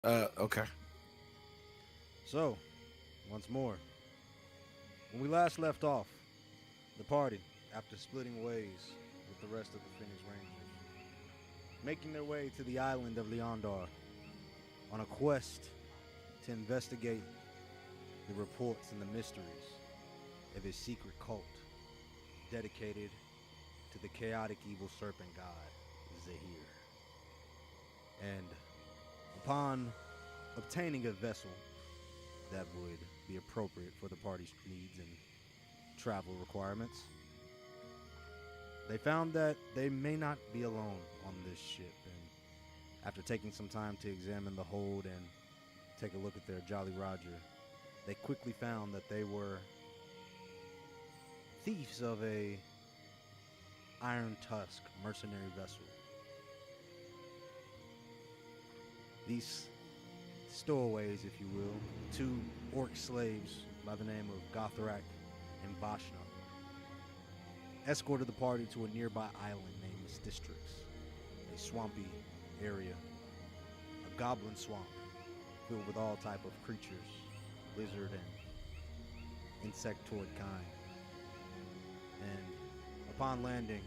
Okay. So, once more, when we last left off, the party, after splitting ways with the rest of the Phoenix Rangers, making their way to the island of Leondar on a quest to investigate the reports and the mysteries of his secret cult dedicated to the chaotic evil serpent god, Zahir. And upon obtaining a vessel that would be appropriate for the party's needs and travel requirements, they found that they may not be alone on this ship. And after taking some time to examine the hold and take a look at their Jolly Roger, they quickly found that they were thieves of a Iron Tusk mercenary vessel. These stowaways, if you will, two orc slaves by the name of Gothrak and Vashna, escorted the party to a nearby island named Mystistrix, a swampy area, a goblin swamp filled with all type of creatures, lizard and insectoid kind. And upon landing,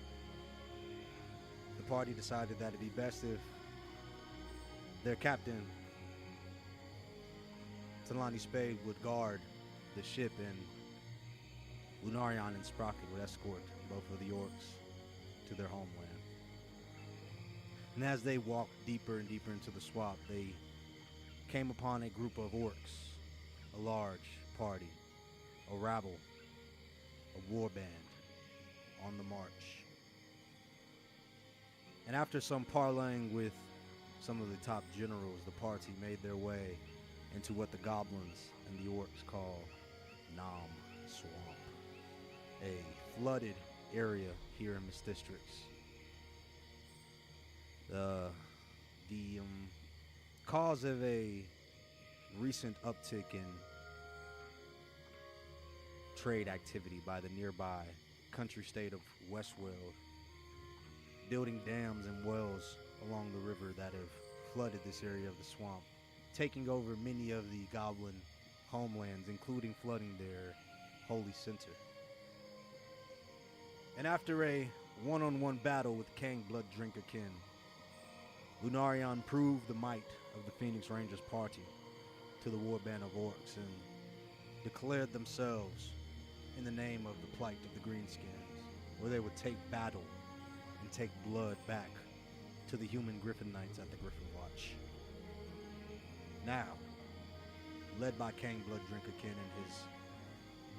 the party decided that it'd be best if their captain, Talani Spade, would guard the ship, and Lunarion and Sprocket would escort both of the orcs to their homeland. And as they walked deeper and deeper into the swamp, they came upon a group of orcs, a large party, a rabble, a war band on the march. And after some parleying with some of the top generals, the party made their way into what the goblins and the orcs call Nam Swamp, a flooded area here in Mystistrix. The cause of a recent uptick in trade activity by the nearby country state of Westworld, building dams and wells along the river that have flooded this area of the swamp, taking over many of the goblin homelands, including flooding their holy center. And after a one-on-one battle with Kang Blood Drinkerkin, Lunarion proved the might of the Phoenix Rangers party to the warband of orcs and declared themselves in the name of the plight of the Greenskins, where they would take battle and take blood back to the human Griffon Knights at the Griffon Watch. Now, led by Kang Blood Drinkerkin and his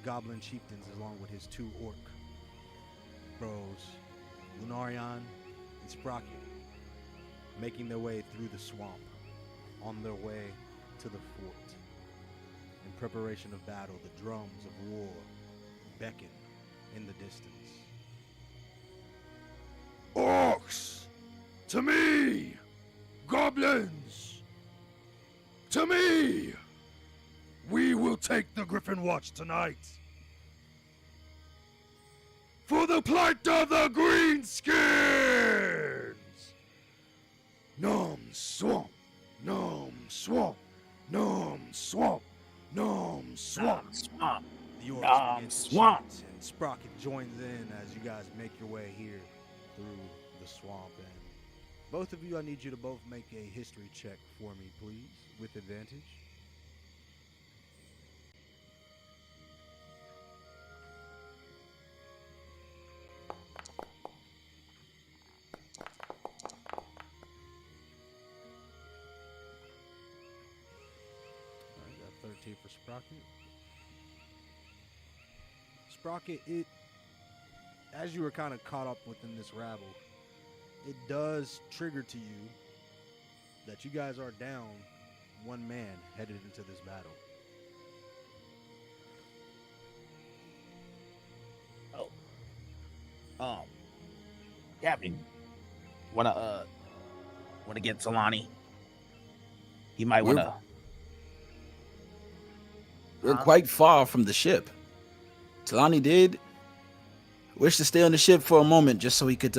goblin chieftains along with his two orc bros, Lunarion and Sprocket, making their way through the swamp on their way to the fort. In preparation of battle, the drums of war beckon in the distance. Orcs! To me! Goblins! To me! We will take the Griffin Watch tonight! For the plight of the Greenskins! Nom swamp! Nom swamp! Nom swamp! Nom swamp! Swamp. The orcs Nom begin to swamp. chant, and Sprocket joins in as you guys make your way here through the swamp. And both of you, I need you to both make a history check for me, please, with advantage. All right, got 13 for Sprocket. Sprocket, as you were kind of caught up within this rabble, it does trigger to you that you guys are down one man headed into this battle. Oh. Captain, wanna get Solani? He might We're- wanna. We're Huh? quite far from the ship. Talani did wish to stay on the ship for a moment just so he could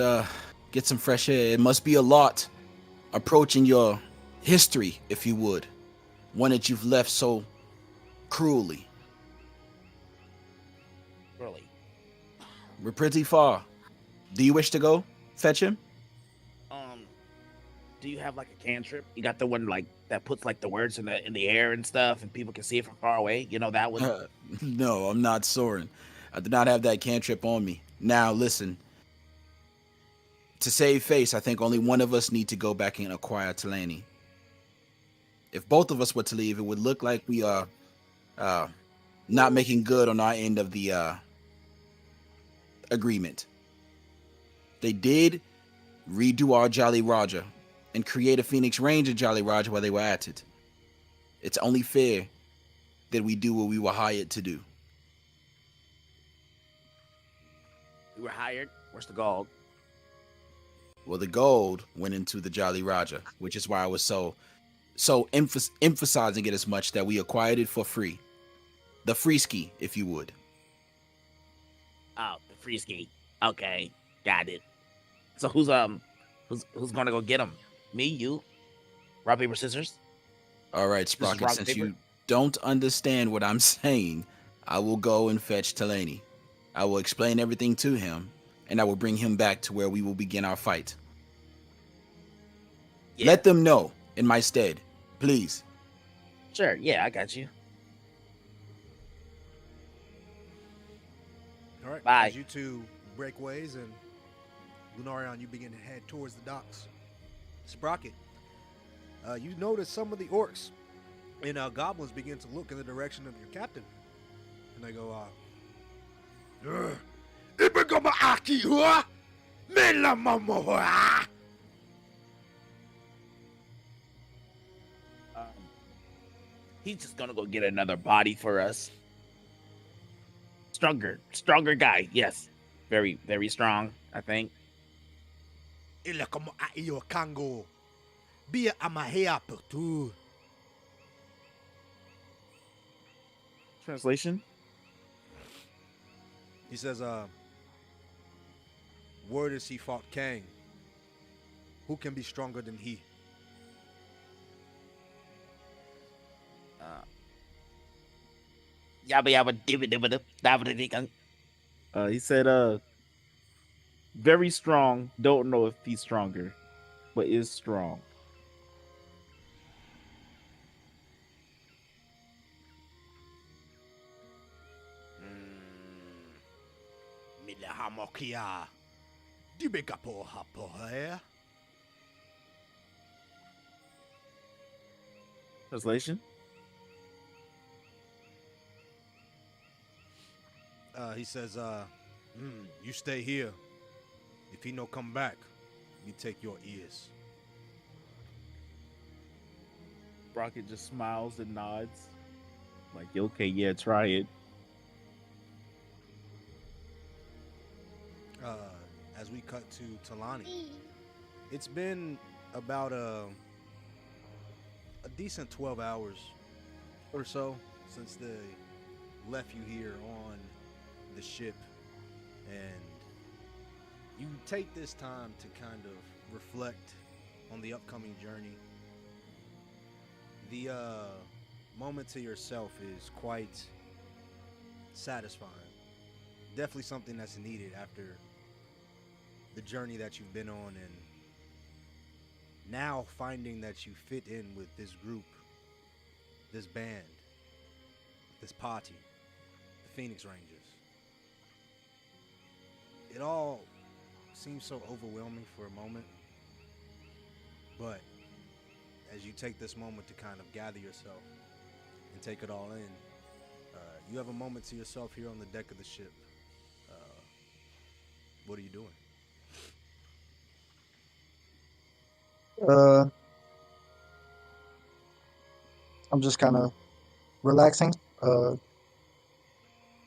get some fresh air. It must be a lot approaching your history, if you would, one that you've left so cruelly. Really? We're pretty far. Do you wish to go fetch him? Do you have like a cantrip? You got the one like that puts like the words in the air and stuff, and people can see it from far away. You know that one. No, I'm not Soren. I do not have that cantrip on me. Now, listen. To save face, I think only one of us need to go back and acquire Talani. If both of us were to leave, it would look like we are not making good on our end of the agreement. They did redo our Jolly Roger and create a Phoenix Ranger Jolly Roger while they were at it. It's only fair that we do what we were hired to do. We were hired. Where's the gold? Well, the gold went into the Jolly Roger, which is why I was so emphasizing it as much that we acquired it for free. The free ski, if you would. Oh, the free ski. Okay, got it. So who's gonna go get him? Me, you, rock paper scissors. All right, Sprocket. Since you don't understand what I'm saying, I will go and fetch Talani. I will explain everything to him, and I will bring him back to where we will begin our fight. Yeah. Let them know in my stead, please. Sure. Yeah, I got you. All right. Bye. As you two break ways and Lunarion, you begin to head towards the docks. Sprocket, you notice some of the orcs and goblins begin to look in the direction of your captain, and they go, he's just gonna go get another body for us. Stronger guy. Yes, very, very strong. I think. Translation. He says, word is he fought Kang. Who can be stronger than he? Yabba yabba dibba dibba dibba. He said, very strong. Don't know if he's stronger, but is strong. Translation. He says, you stay here. If he no come back, you take your ears. Rocket just smiles and nods. Like, okay, yeah, try it. As we cut to Talani, it's been about a decent 12 hours or so since they left you here on the ship, and you take this time to kind of reflect on the upcoming journey. The moment to yourself is quite satisfying. Definitely something that's needed after the journey that you've been on, and now finding that you fit in with this group, this band, this party, the Phoenix Rangers. It all seems so overwhelming for a moment, but as you take this moment to kind of gather yourself and take it all in, you have a moment to yourself here on the deck of the ship. What are you doing? I'm just kind of relaxing,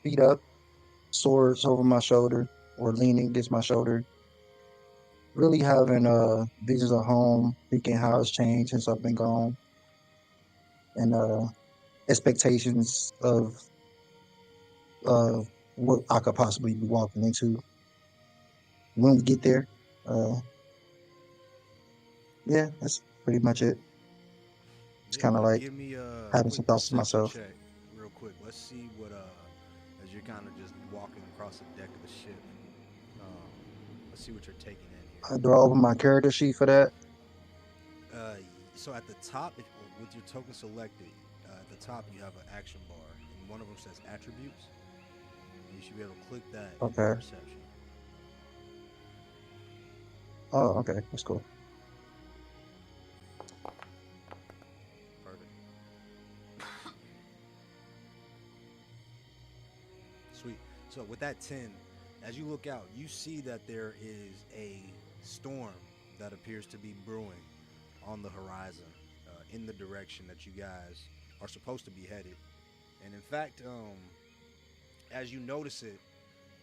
feet up, swords over my shoulder or leaning against my shoulder. Really having visions of home, thinking how it's changed since I've been gone, and expectations of what I could possibly be walking into when we get there. Yeah, that's pretty much it. It's Yeah, kind of like give me a having quick some thoughts to perception myself. check, real quick. Let's see what as you're kind of just walking across the deck of the ship. Um, let's see what you're taking in here. Do I open my character sheet for that? Uh, so at the top, with your token selected, at the top you have an action bar, and one of them says attributes. And you should be able to click that in your Okay. perception. Oh, okay. That's cool. Perfect. Sweet. So with that 10, as you look out, you see that there is a storm that appears to be brewing on the horizon, in the direction that you guys are supposed to be headed. And in fact, as you notice it,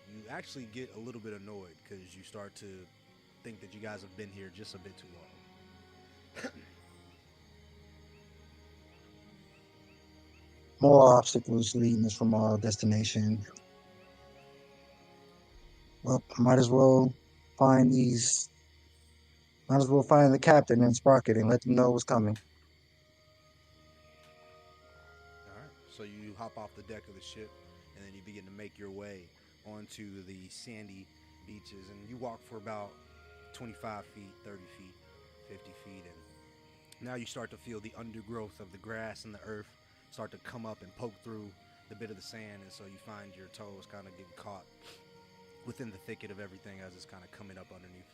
you actually get a little bit annoyed because you start to think that you guys have been here just a bit too long. More obstacles leading us from our destination. Well, might as well find these. Might as well find the captain and Sprocket and let them know what's coming. All right. So you hop off the deck of the ship, and then you begin to make your way onto the sandy beaches, and you walk for about 25 feet, 30 feet, 50 feet, and now you start to feel the undergrowth of the grass and the earth start to come up and poke through the bit of the sand, and so you find your toes kind of getting caught within the thicket of everything as it's kind of coming up underneath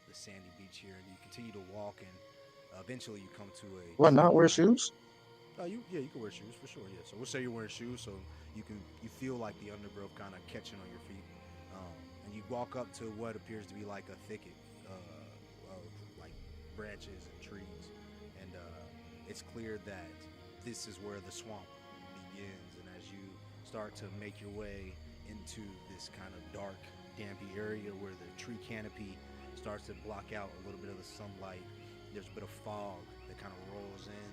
the sandy beach here, and you continue to walk, and eventually you come to a What, not tree wear line. shoes? You can wear shoes for sure. Yeah. So we'll say you're wearing shoes, so you feel like the undergrowth kind of catching on your feet, and you walk up to what appears to be like a thicket of like branches and trees, and it's clear that this is where the swamp begins. And as you start to make your way into this kind of dark, dampy area where the tree canopy starts to block out a little bit of the sunlight, there's a bit of fog that kind of rolls in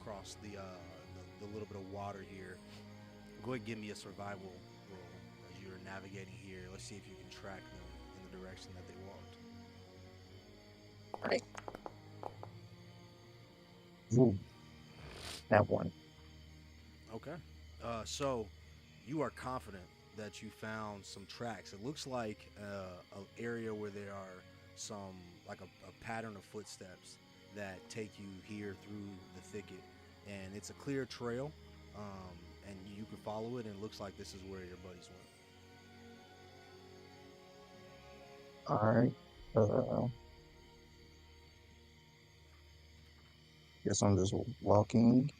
across the little bit of water here. Go ahead and give me a survival roll as you're navigating here. Let's see if you can track them in the direction that they walked. Ooh, that one. Okay. So you are confident that you found some tracks. It looks like an area where there are some, like a pattern of footsteps that take you here through the thicket. And it's a clear trail, and you can follow it, and it looks like this is where your buddies went. All right. Guess I'm just walking.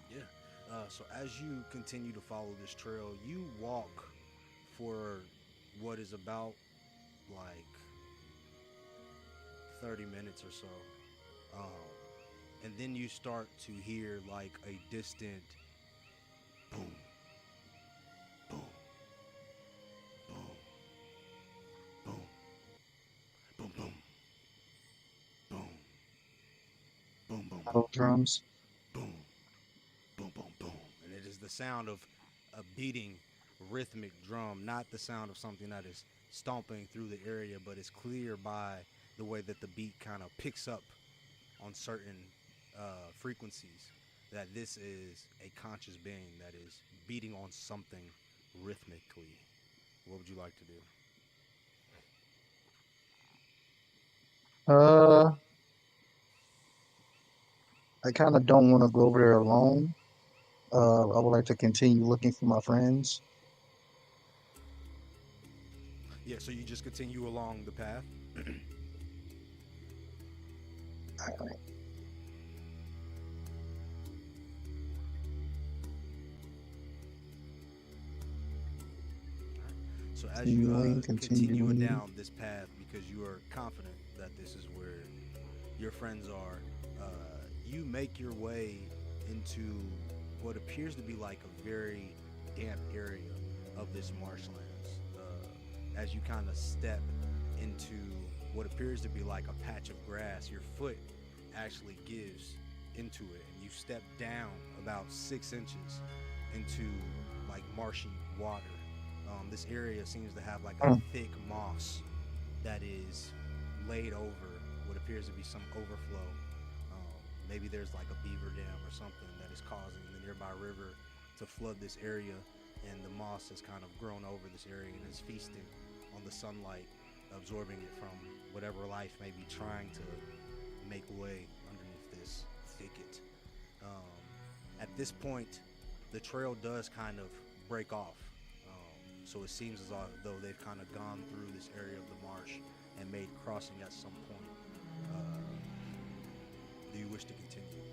Yeah. So as you continue to follow this trail, you walk for what is about like 30 minutes or so. And then you start to hear like a distant boom, boom, boom, boom, boom, boom, boom, boom, boom, boom, Battle drums. boom, boom, boom, boom. And it is the sound of a beating rhythmic drum, not the sound of something that is stomping through the area, but it's clear by the way that the beat kind of picks up on certain frequencies that this is a conscious being that is beating on something rhythmically. What would you like to do? Uh, I kind of don't want to go over there alone. I would like to continue looking for my friends. Yeah, so you just continue along the path. So as you continuing down this path, because you are confident that this is where your friends are, you make your way into what appears to be like a very damp area of this marshlands. As you kind of step into what appears to be like a patch of grass, your foot actually gives into it, and you step down about 6 inches into like marshy water. This area seems to have like a thick moss that is laid over what appears to be some overflow. Maybe there's like a beaver dam or something that is causing the nearby river to flood this area, and the moss has kind of grown over this area and is feasting on the sunlight, absorbing it from whatever life may be trying to make way underneath this thicket. At this point, the trail does kind of break off. So it seems as though they've kind of gone through this area of the marsh and made crossing at some point. Do you wish to continue?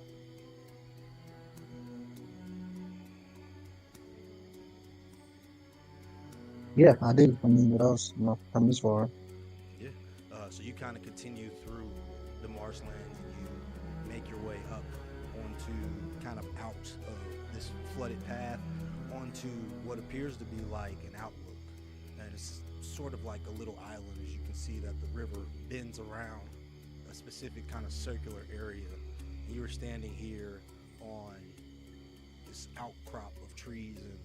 Yeah, I do. I mean, what else? You know, come this far. Yeah. So you kind of continue through the marshlands and you make your way up onto kind of out of this flooded path onto what appears to be like an outlook. And it's sort of like a little island, as you can see that the river bends around a specific kind of circular area. And you're standing here on this outcrop of trees, and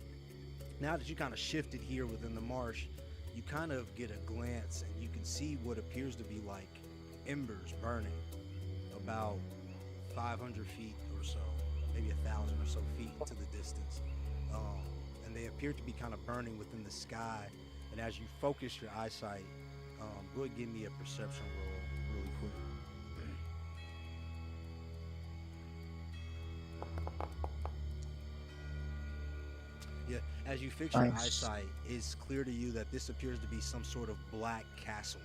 now that you kind of shifted here within the marsh, you kind of get a glance and you can see what appears to be like embers burning about 500 feet or so, maybe 1,000 or so feet into the distance. And they appear to be kind of burning within the sky. And as you focus your eyesight, go ahead and give me a perception roll really quick. Yeah, as you fix your Nice. eyesight, it's clear to you that this appears to be some sort of black castle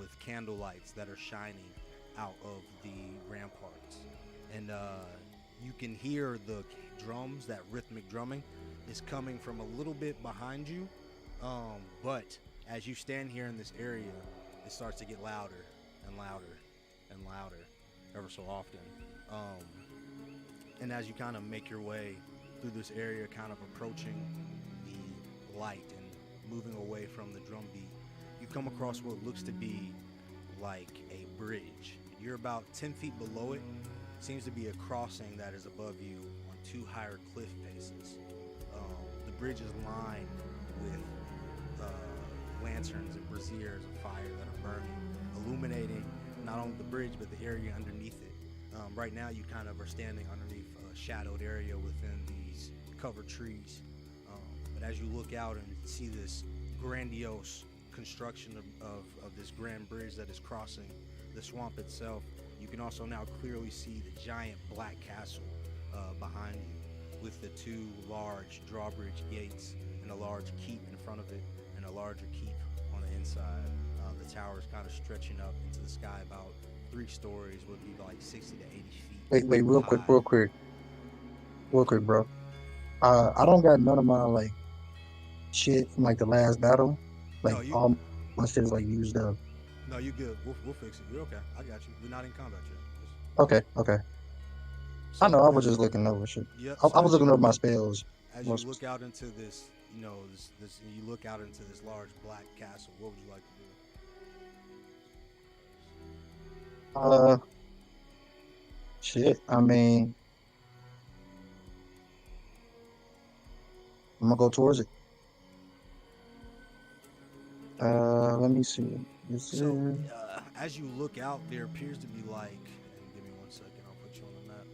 with candle lights that are shining out of the ramparts. And you can hear the drums, that rhythmic drumming is coming from a little bit behind you. But as you stand here in this area, it starts to get louder and louder and louder ever so often. And as you kind of make your way through this area, kind of approaching the light and moving away from the drum beat, you come across what looks to be like a bridge. You're about 10 feet below it. Seems to be a crossing that is above you on two higher cliff faces. The bridge is lined with lanterns and braziers of fire that are burning, illuminating not only the bridge but the area underneath it. Right now you kind of are standing underneath a shadowed area within these covered trees. But as you look out and see this grandiose construction of this grand bridge that is crossing the swamp itself, you can also now clearly see the giant black castle behind you, with the two large drawbridge gates and a large keep in front of it and a larger keep on the inside. The tower is kind of stretching up into the sky about 3 stories, would be like 60 to 80 feet. Wait, real quick, real quick, bro. I don't got none of my like shit from like the last battle. Like No, you all my shit is like used up. no, you good. We'll fix it. You're okay. I got you. We're not in combat yet. Okay, okay. I So know. I was just looking over shit. yep. I So was looking over my spells. as you look out into this, you look out into this large black castle. What would you like to do? Shit. I mean, I'm gonna go towards it. Let me see. This is So, as you look out, there appears to be like, and give me 1 second, I'll put you on the map.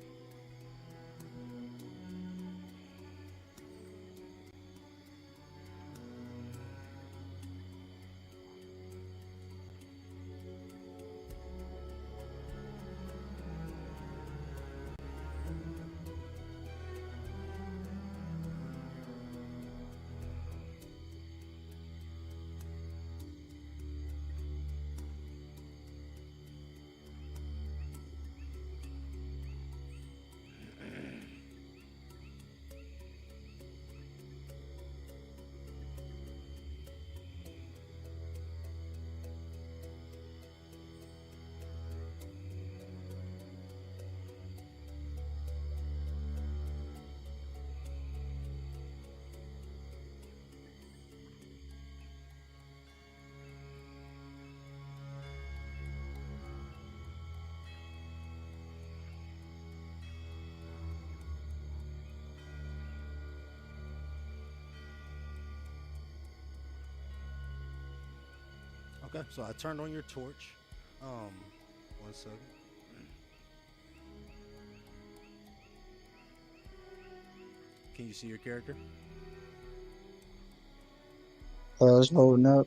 Okay, so I turned on your torch. 1 second. can you see your character? It's loading up.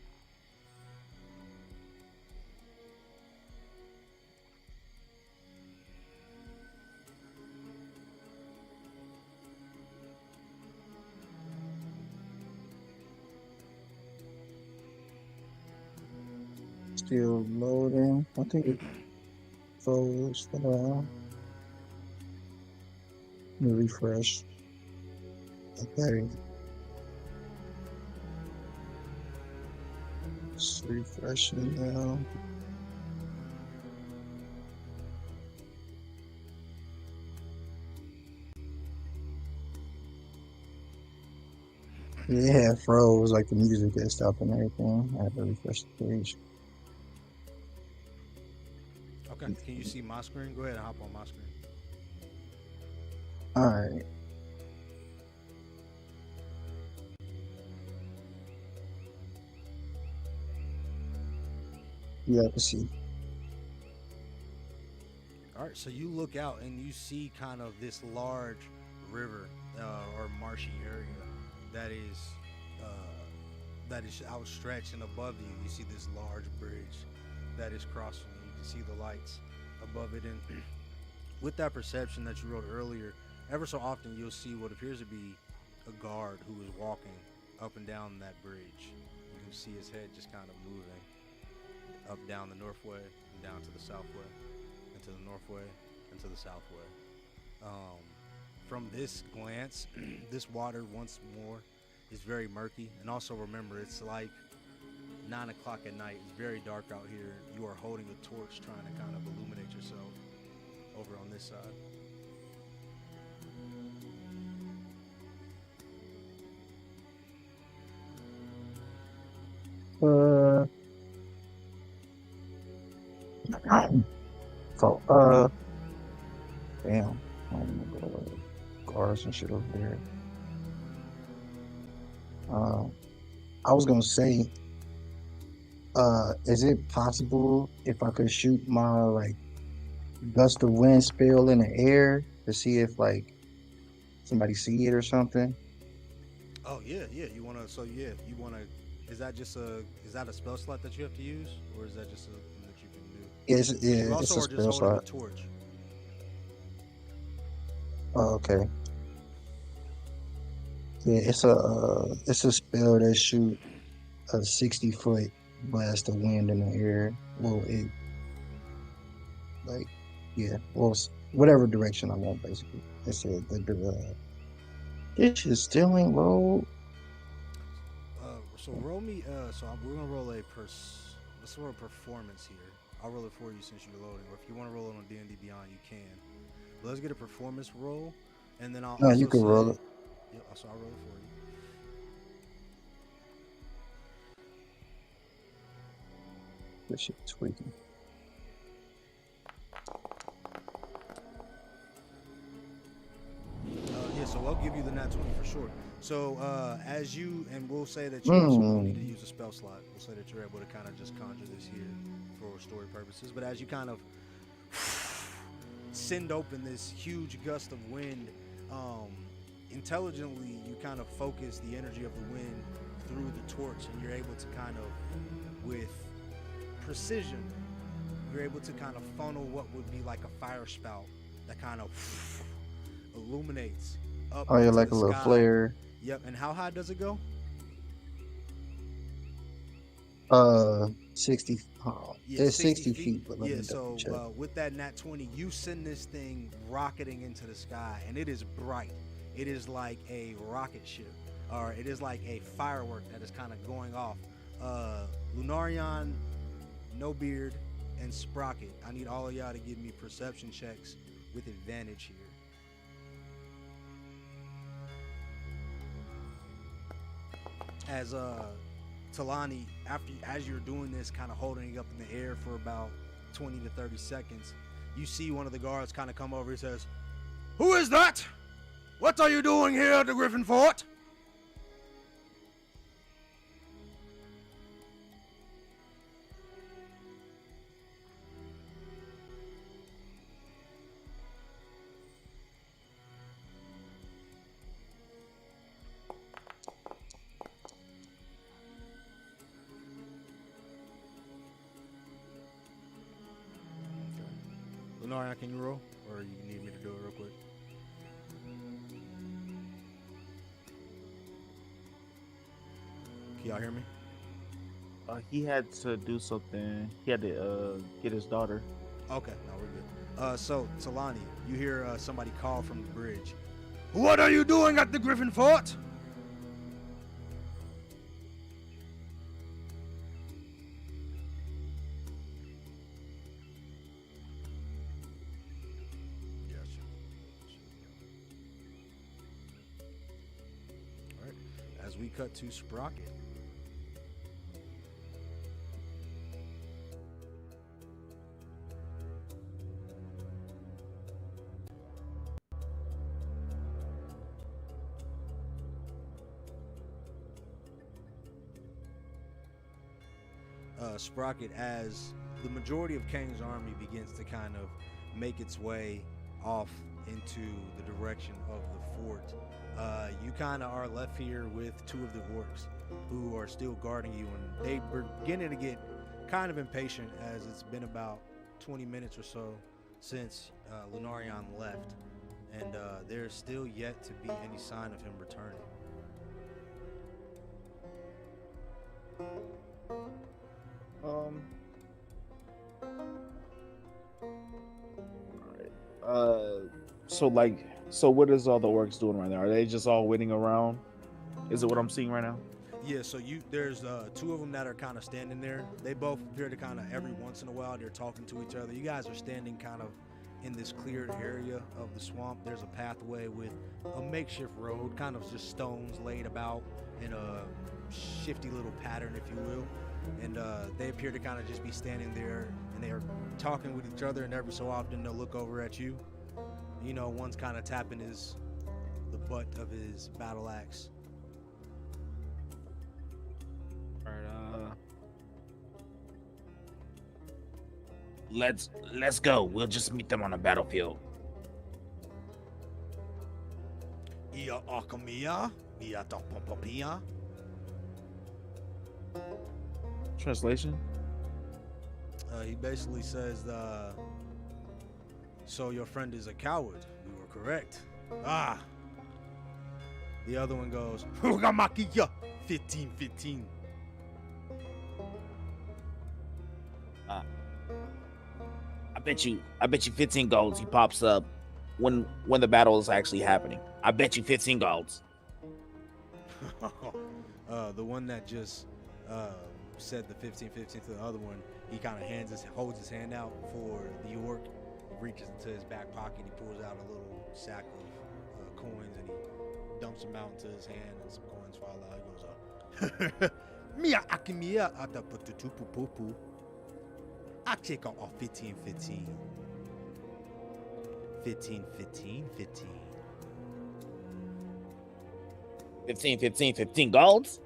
Still loading. I think it froze. Let me refresh. Okay. It's refreshing now. Yeah, it froze. Like the music had stopped and everything. I had to refresh the page. Okay. Can you see my screen? Go ahead and hop on my screen. All right. Yeah, I can see. All right, so you look out and you see kind of this large river or marshy area that is outstretched, and above you, you see this large bridge that is crossing. You can see the lights above it, and with that perception that you wrote earlier, ever so often you'll see what appears to be a guard who is walking up and down that bridge. You can see his head just kind of moving up down the northway and down to the southway, and to the northway and to the southway. From this glance, this water once more is very murky, and also remember it's like 9 o'clock at night. It's very dark out here. You are holding a torch trying to kind of illuminate yourself over on this side. So, damn. I don't know, cars and shit over there. I was gonna say, is it possible if I could shoot my like gust of wind spell in the air to see if like somebody see it or something? Oh yeah. You wanna? Is that a spell slot that you have to use, or is that just something that you can do? Yeah, You it's also a are just spell holding a slot. torch. Oh, okay. Yeah, it's a spell that shoot a 60-foot blast of wind in the air. Well, it like yeah, well, whatever direction I want basically. It said this shit still ain't rolled. So roll me. We're gonna roll let's roll a performance here. I'll roll it for you since you're loading, or if you want to roll it on D&D Beyond, you can. But let's get a performance roll, and then I'll No, also you can say, roll it. yep. So I'll roll it for you. This shit tweaking. Yeah, so I'll give you the nat 20 for sure. So as you, and we'll say that you also won't need to use a spell slot. We'll say that you're able to kind of just conjure this here for story purposes. But as you kind of send open this huge gust of wind, intelligently you kind of focus the energy of the wind through the torch, and you're able to kind of, with precision, you're able to kind of funnel what would be like a fire spout that kind of illuminates up Oh yeah, into like the a little sky. flare. Yep. And how high does it go? 60. Oh, it's 60 feet, but let me double check. With that nat 20, you send this thing rocketing into the sky, and it is bright. It is like a rocket ship, or it is like a firework that is kind of going off. Lunarion, No Beard, and Sprocket, I need all of y'all to give me perception checks with advantage here. As Talani, as you're doing this, kind of holding it up in the air for about 20 to 30 seconds, you see one of the guards kind of come over. He says, Who is that? What are you doing here at the Griffon Fort? Lenarian, can you roll? Or you need me to do it real quick? Can y'all hear me? He had to do something. He had to get his daughter. Okay, no, we're good. So, Talani, you hear somebody call from the bridge. What are you doing at the Griffin Fort? Gotcha. All right, as we cut to Sprocket. Sprocket, as the majority of Kang's army begins to kind of make its way off into the direction of the fort, you kind of are left here with two of the orcs who are still guarding you, and they were beginning to get kind of impatient as it's been about 20 minutes or so since Lunarion left, and there's still yet to be any sign of him returning. So what is all the orcs doing right now? Are they just all waiting around? Is it what I'm seeing right now? Yeah, so there's two of them that are kind of standing there. They both appear to kind of every once in a while they're talking to each other. You guys are standing kind of in this cleared area of the swamp. There's a pathway with a makeshift road, kind of just stones laid about in a shifty little pattern, if you will. And they appear to kind of just be standing there, and they are talking with each other, and every so often they'll look over at you. You know, one's kind of tapping the butt of his battle axe. All right. Let's go. We'll just meet them on the battlefield. Ia akamia, ia tapampapia. Translation? He basically says, so your friend is a coward. You were correct. Ah. The other one goes, Hugamakiya, 1515. I bet you 15 golds he pops up when the battle is actually happening. I bet you 15 golds. The one that just said the 1515 to the other one, he kind of holds his hand out for the orc. He reaches into his back pocket, he pulls out a little sack of coins, and he dumps them out into his hand, and some coins fall out. He goes, Mia akimia ataputupupupu. I take off 1515. 1515 15. 15 golds?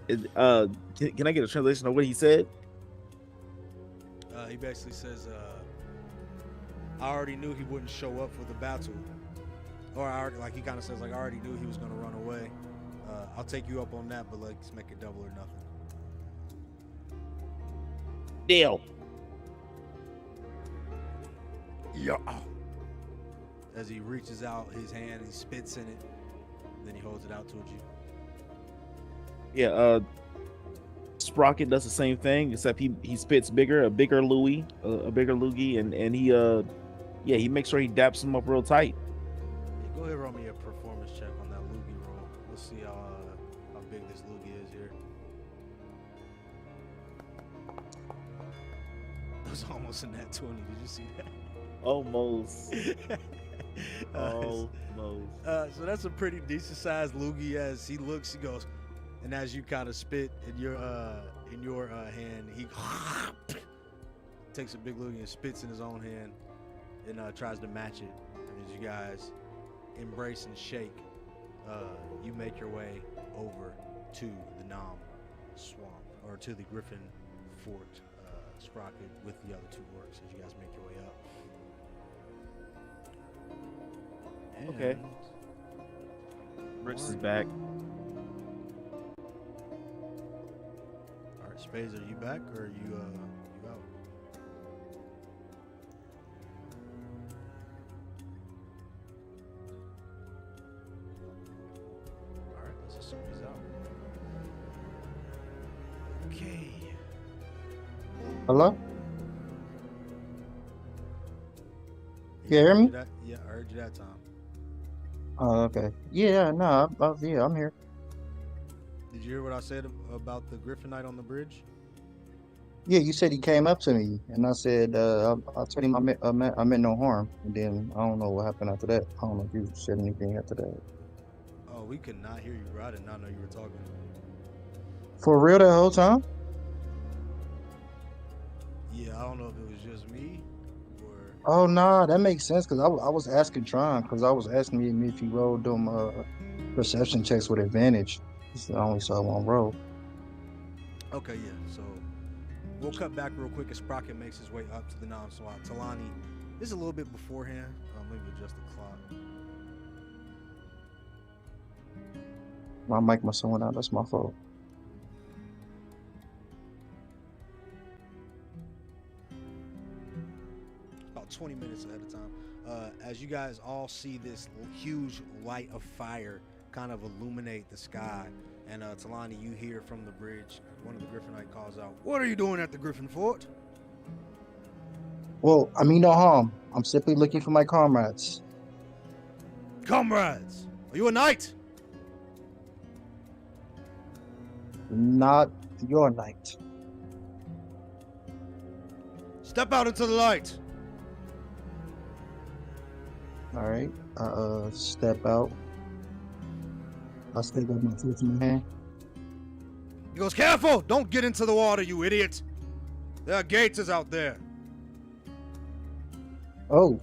Can I get a translation of what he said? He basically says, I already knew he wouldn't show up for the battle. Or he kind of says, I already knew he was going to run away. I'll take you up on that, but let's make it double or nothing. Deal. Yeah. As he reaches out his hand, he spits in it, then he holds it out towards you. Yeah, Sprocket does the same thing, except he spits bigger, a bigger loogie, and he makes sure he daps him up real tight. Yeah, go ahead and roll me a performance check on that loogie roll. Let's see how big this loogie is here. It was almost in that 20. Did you see that? Almost. So that's a pretty decent sized loogie. As he looks, he goes, and as you kind of spit in your hand, he takes a big loogie and spits in his own hand and tries to match it. And as you guys embrace and shake, you make your way over to the Nom swamp, or to the Griffon Fort, Sprocket with the other two orcs as you guys make your way up. Okay. Bricks is back. All right, Spades, are you back or are you out? so he's out. Okay. Hello? You hear me? Yeah, I heard you that time. Oh, okay. Yeah, no, yeah, I'm here. Did you hear what I said about the Griffon Knight on the bridge? Yeah, you said he came up to me, and I said, I told him I meant no harm. And then I don't know what happened after that. I don't know if you said anything after that. Oh, we could not hear you, bro. I did not know you were talking. For real that whole time? Yeah, I don't know if it was just me or. Oh, nah, that makes sense, because I was asking Tron, because I was asking him if he rolled them perception checks with advantage. I only saw one roll. Okay, yeah. So we'll cut back real quick as Sprocket makes his way up to the non-SWAT. Talani, this is a little bit beforehand. Let me adjust the clock. My mic must have went out. That's my fault. About 20 minutes ahead of time. As you guys all see this huge light of fire kind of illuminate the sky, and Talani, you hear from the bridge, one of the Griffonite calls out, What are you doing at the Griffin Fort? Well, I mean no harm. I'm simply looking for my comrades. Comrades, are you a knight? Not your knight. Step out into the light. All right. Step out. I still got my tools in my hand. He goes, careful! Don't get into the water, you idiot! There are gators out there. Oh.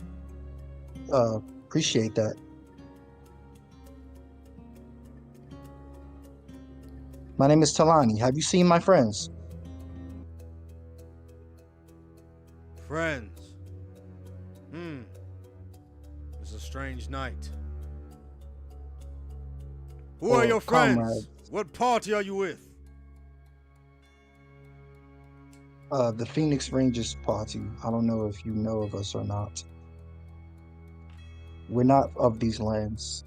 Appreciate that. My name is Talani. Have you seen my friends? Friends. It's a strange night. Who are Or your friends? comrades. What party are you with? The Phoenix Rangers party. I don't know if you know of us or not. We're not of these lands.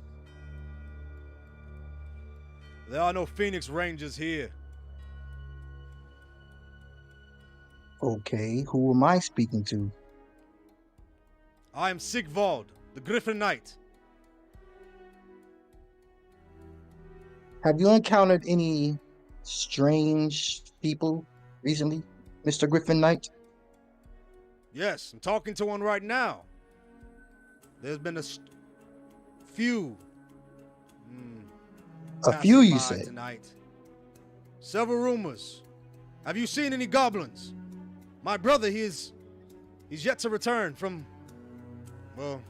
There are no Phoenix Rangers here. Okay, who am I speaking to? I am Sigvald, the Griffin Knight. Have you encountered any strange people recently, Mr. Griffin Knight? Yes, I'm talking to one right now. There's been few. A few, you passing by say? tonight. Several rumors. Have you seen any goblins? My brother, he's yet to return from. Well.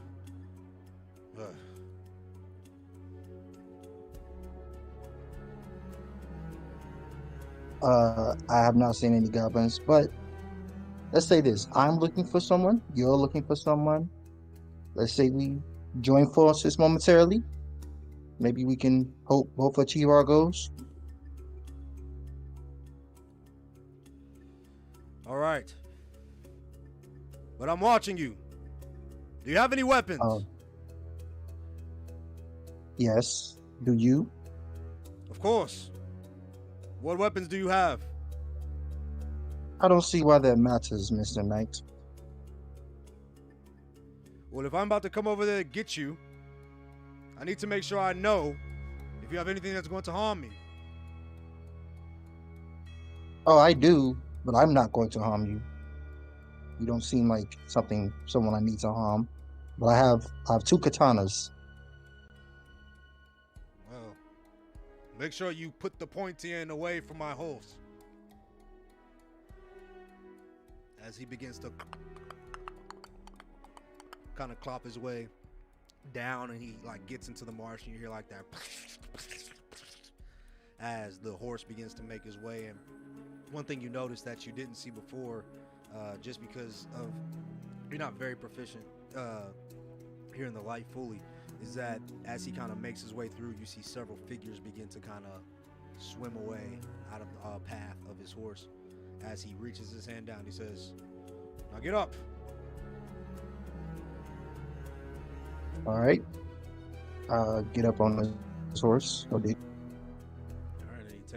I have not seen any goblins, but let's say this. I'm looking for someone. You're looking for someone. Let's say we join forces momentarily. Maybe we can hope achieve our goals. All right. But I'm watching you. Do you have any weapons? Yes. Do you? Of course. What weapons do you have? I don't see why that matters, Mr. Knight. Well, if I'm about to come over there to get you, I need to make sure I know if you have anything that's going to harm me. Oh, I do, but I'm not going to harm you. You don't seem like someone I need to harm. But I have 2 katanas. Well, make sure you put the pointy end away from my horse. As he begins to kind of clop his way down, and he like gets into the marsh, and you hear like that as the horse begins to make his way. And one thing you notice that you didn't see before, just because of you're not very proficient here in the light fully, is that as he kind of makes his way through, you see several figures begin to kind of swim away out of the path of his horse. As he reaches his hand down, he says, "Now get up." All right. Get up on his horse. Okay.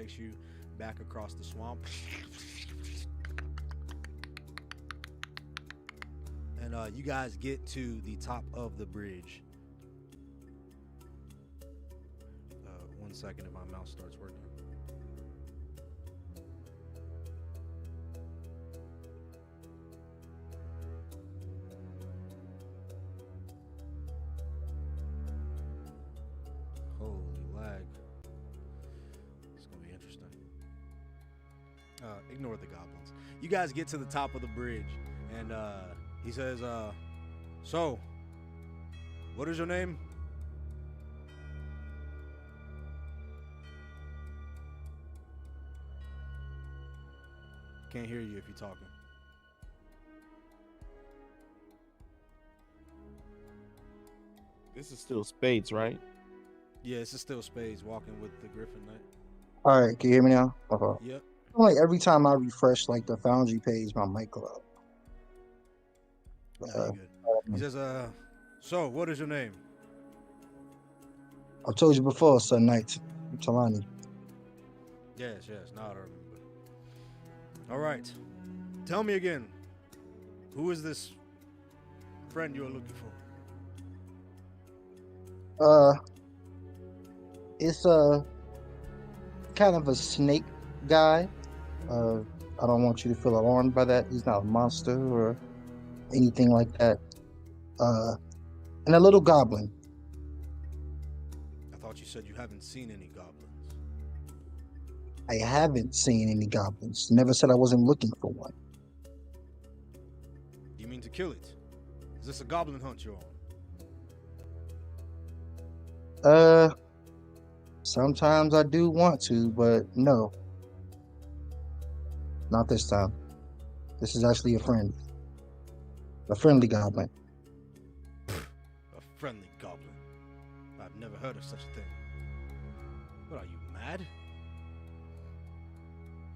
takes you back across the swamp. And you guys get to the top of the bridge. 1 second if my mouse starts working. Holy lag. It's going to be interesting. Ignore the goblins. You guys get to the top of the bridge, and he says, so, what is your name? Can't hear you if you're talking. This is still Spades, right? Yeah, this is still Spades walking with the Griffon Knight. All right, can you hear me now? Okay. Yep. Like every time I refresh like the Foundry page, my mic go out. No, you good. He says, so, what is your name? I've told you before, Sir Knight. I'm Talani. Yes, now I remember. All right. Tell me again, who is this friend you are looking for? It's kind of a snake guy. I don't want you to feel alarmed by that. He's not a monster or anything like that. And a little goblin. I thought you said you haven't seen any goblins. I haven't seen any goblins. Never said I wasn't looking for one. Do you mean to kill it? Is this a goblin hunt you're on? Sometimes I do want to, but no. Not this time. This is actually a friend. A friendly goblin. A friendly goblin? I've never heard of such a thing. What are you, mad?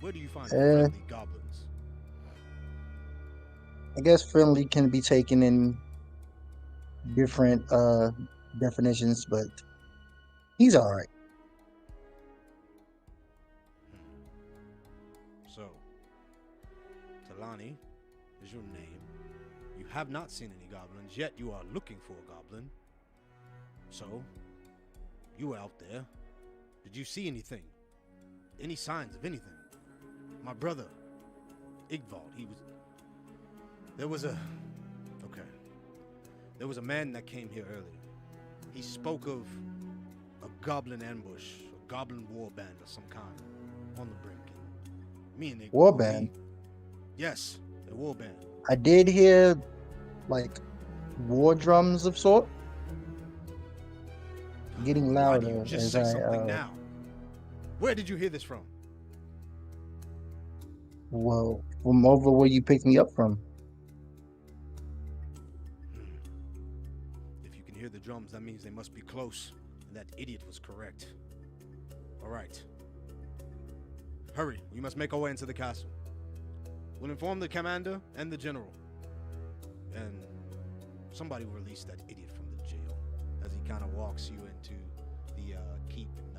Where do you find friendly goblins? I guess friendly can be taken in different definitions, but he's all right. So, Talani is your name. You have not seen any goblins, yet you are looking for a goblin. So, you were out there. Did you see anything? Any signs of anything? My brother, Igvald, there was a man that came here earlier. He spoke of a goblin ambush, a goblin war band of some kind on the brink. And me and Igvald, War band? Yes, a war band. I did hear, like, war drums of sort. Getting Why louder do you just as say I, something now? Where did you hear this from? well, from over where you picked me up from. If you can hear the drums, that means they must be close, and that idiot was correct. All right. Hurry, we must make our way into the castle. We'll inform the commander and the general. And somebody will release that idiot from the jail. As he kind of walks you into the keep. And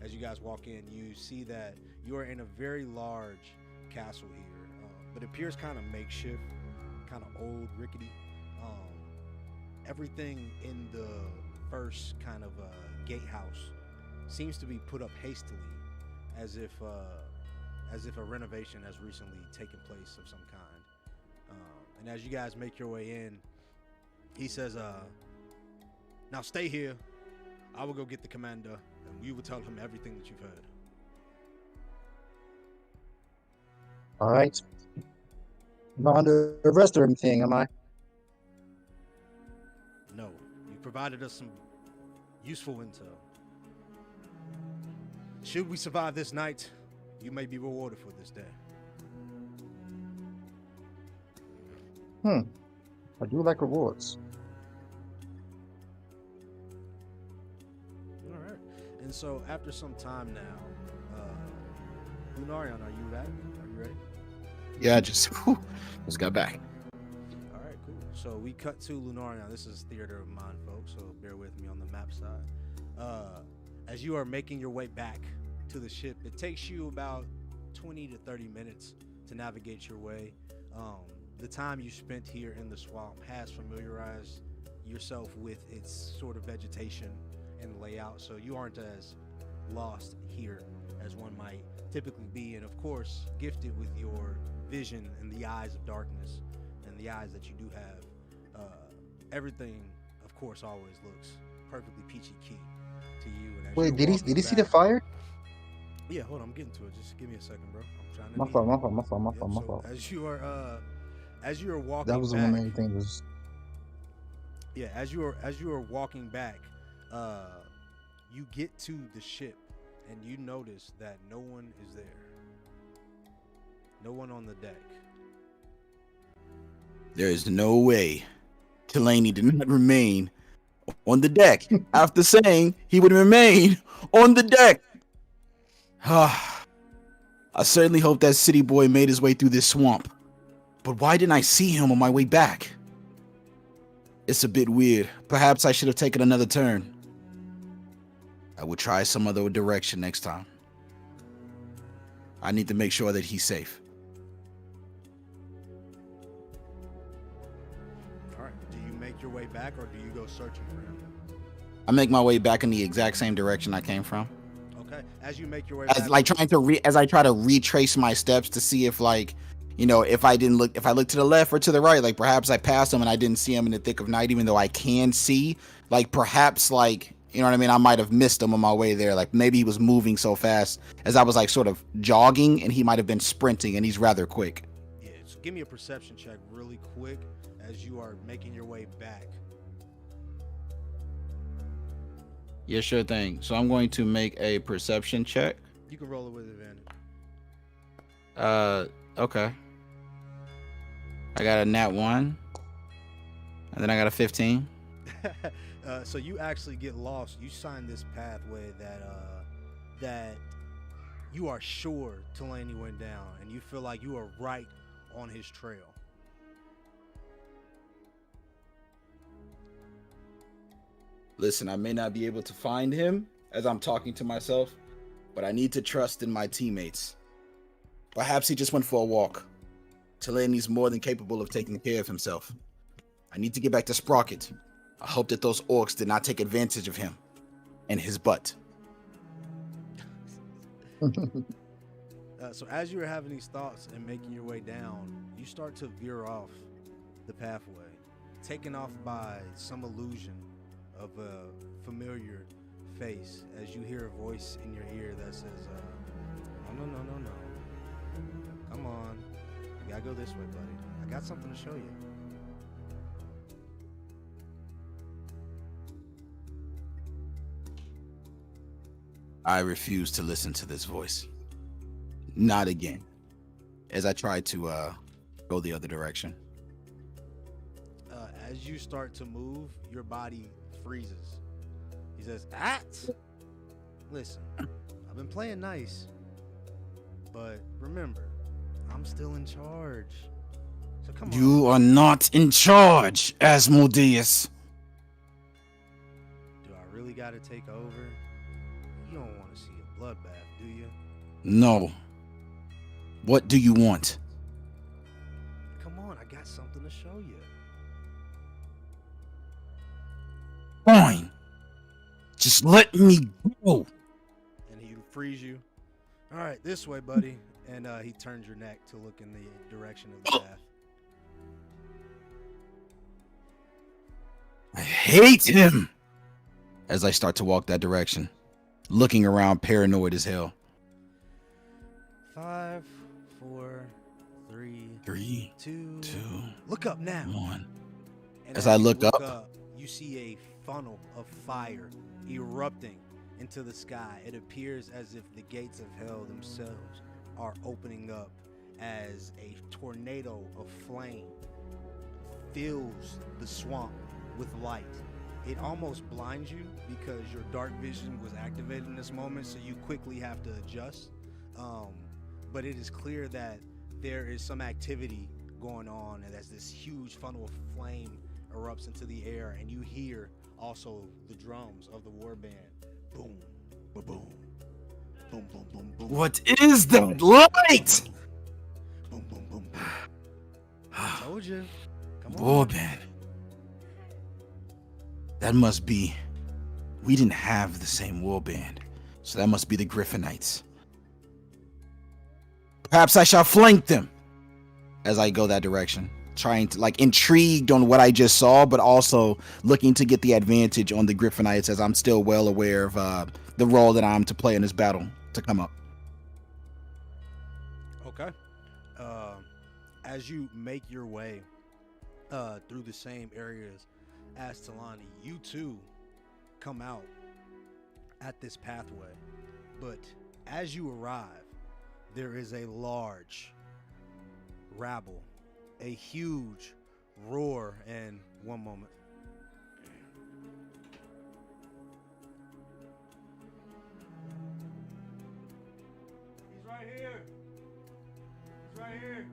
as you guys walk in, you see that you are in a very large castle here. But it appears kind of makeshift, kind of old, rickety. Everything in the first kind of gatehouse seems to be put up hastily, as if a renovation has recently taken place of some kind. And as you guys make your way in, he says, now stay here. I will go get the commander, and we will tell him everything that you've heard. All right. Not under arrest or anything, am I? No, you provided us some useful intel. Should we survive this night, you may be rewarded for this day. I do like rewards. All right. And so after some time now, Lunarion, are you back? Are you ready? Yeah, just got back. All right, cool. So we cut to Lunarion. This is theater of mind, folks, so bear with me on the map side. As you are making your way back to the ship. It takes you about 20 to 30 minutes to navigate your way. The time you spent here in the swamp has familiarized yourself with its sort of vegetation and layout, so you aren't as lost here as one might typically be, and of course gifted with your vision and the eyes of darkness and the eyes that you do have. Everything, of course, always looks perfectly peachy keen to you. And as Wait, you're did he walking see the back, fire? yeah, hold on, I'm getting to it. Just give me a second, bro. I'm trying to My be. fault, my fault, my fault, my Yep. fault, my So fault. as you are That walking was one back, of the things was yeah, as you are walking back, you get to the ship, and you notice that no one is there. No one on the deck. There is no way Delaney did not remain on the deck after saying he would remain on the deck. I certainly hope that city boy made his way through this swamp. But why didn't I see him on my way back? It's a bit weird. Perhaps I should have taken another turn. I will try some other direction next time. I need to make sure that he's safe. All right. Do you make your way back, or do you go searching for him? I make my way back in the exact same direction I came from. Okay. As you make your way As back, like trying to as I try to retrace my steps to see if, like, you know, if I look to the left or to the right, like perhaps I passed him and I didn't see him in the thick of night, even though I can see, like perhaps, like, you know what I mean, I might have missed him on my way there. Like maybe he was moving so fast as I was like sort of jogging, and he might have been sprinting, and he's rather quick. yeah. So give me a perception check, really quick, as you are making your way back. Yeah, sure thing. So I'm going to make a perception check. You can roll it with advantage. Okay. I got a nat 1, and then I got a 15. So you actually get lost. You sign this pathway that you are sure Delaney went down, and you feel like you are right on his trail. Listen, I may not be able to find him as I'm talking to myself, but I need to trust in my teammates. Perhaps he just went for a walk. Delaney's more than capable of taking care of himself. I need to get back to Sprocket. I hope that those orcs did not take advantage of him and his butt. So as you are having these thoughts and making your way down, you start to veer off the pathway, taken off by some illusion of a familiar face, as you hear a voice in your ear that says, no. Come on. You gotta go this way, buddy. I got something to show you. I refuse to listen to this voice. Not again. As I try to go the other direction. As you start to move, your body freezes. He says, listen, I've been playing nice, but remember, I'm still in charge. So come on. You are not in charge, Asmodeus. Do I really gotta take over? You don't want to see a bloodbath, do you? No. What do you want? Come on, I got something to show you. Fine. Just let me go. And he frees you. All right, this way, buddy. And he turns your neck to look in the direction of the path. I hate him. As I start to walk that direction, looking around paranoid as hell. 5, 4, 3, 3, 2. 2, Look up now. 1. And As I you look up, you see a funnel of fire erupting into the sky. It appears as if the gates of hell themselves are opening up as a tornado of flame fills the swamp with light. It almost blinds you because your dark vision was activated in this moment, so you quickly have to adjust. But it is clear that there is some activity going on, and as this huge funnel of flame erupts into the air, and you hear also the drums of the war band. Boom, ba-boom, Boom, boom, boom, boom. What is that light? Boom, boom, boom, boom. I told you. Come on. Warband. That must be. We didn't have the same warband, so that must be the Griffonites. Perhaps I shall flank them as I go that direction, trying to, like, intrigued on what I just saw, but also looking to get the advantage on the Griffonites, as I'm still well aware of the role that I'm to play in this battle to come up. Okay. As you make your way through the same areas as Talani, you too come out at this pathway. But as you arrive, there is a large rabble, a huge roar, and one moment. He's right here. He's right here.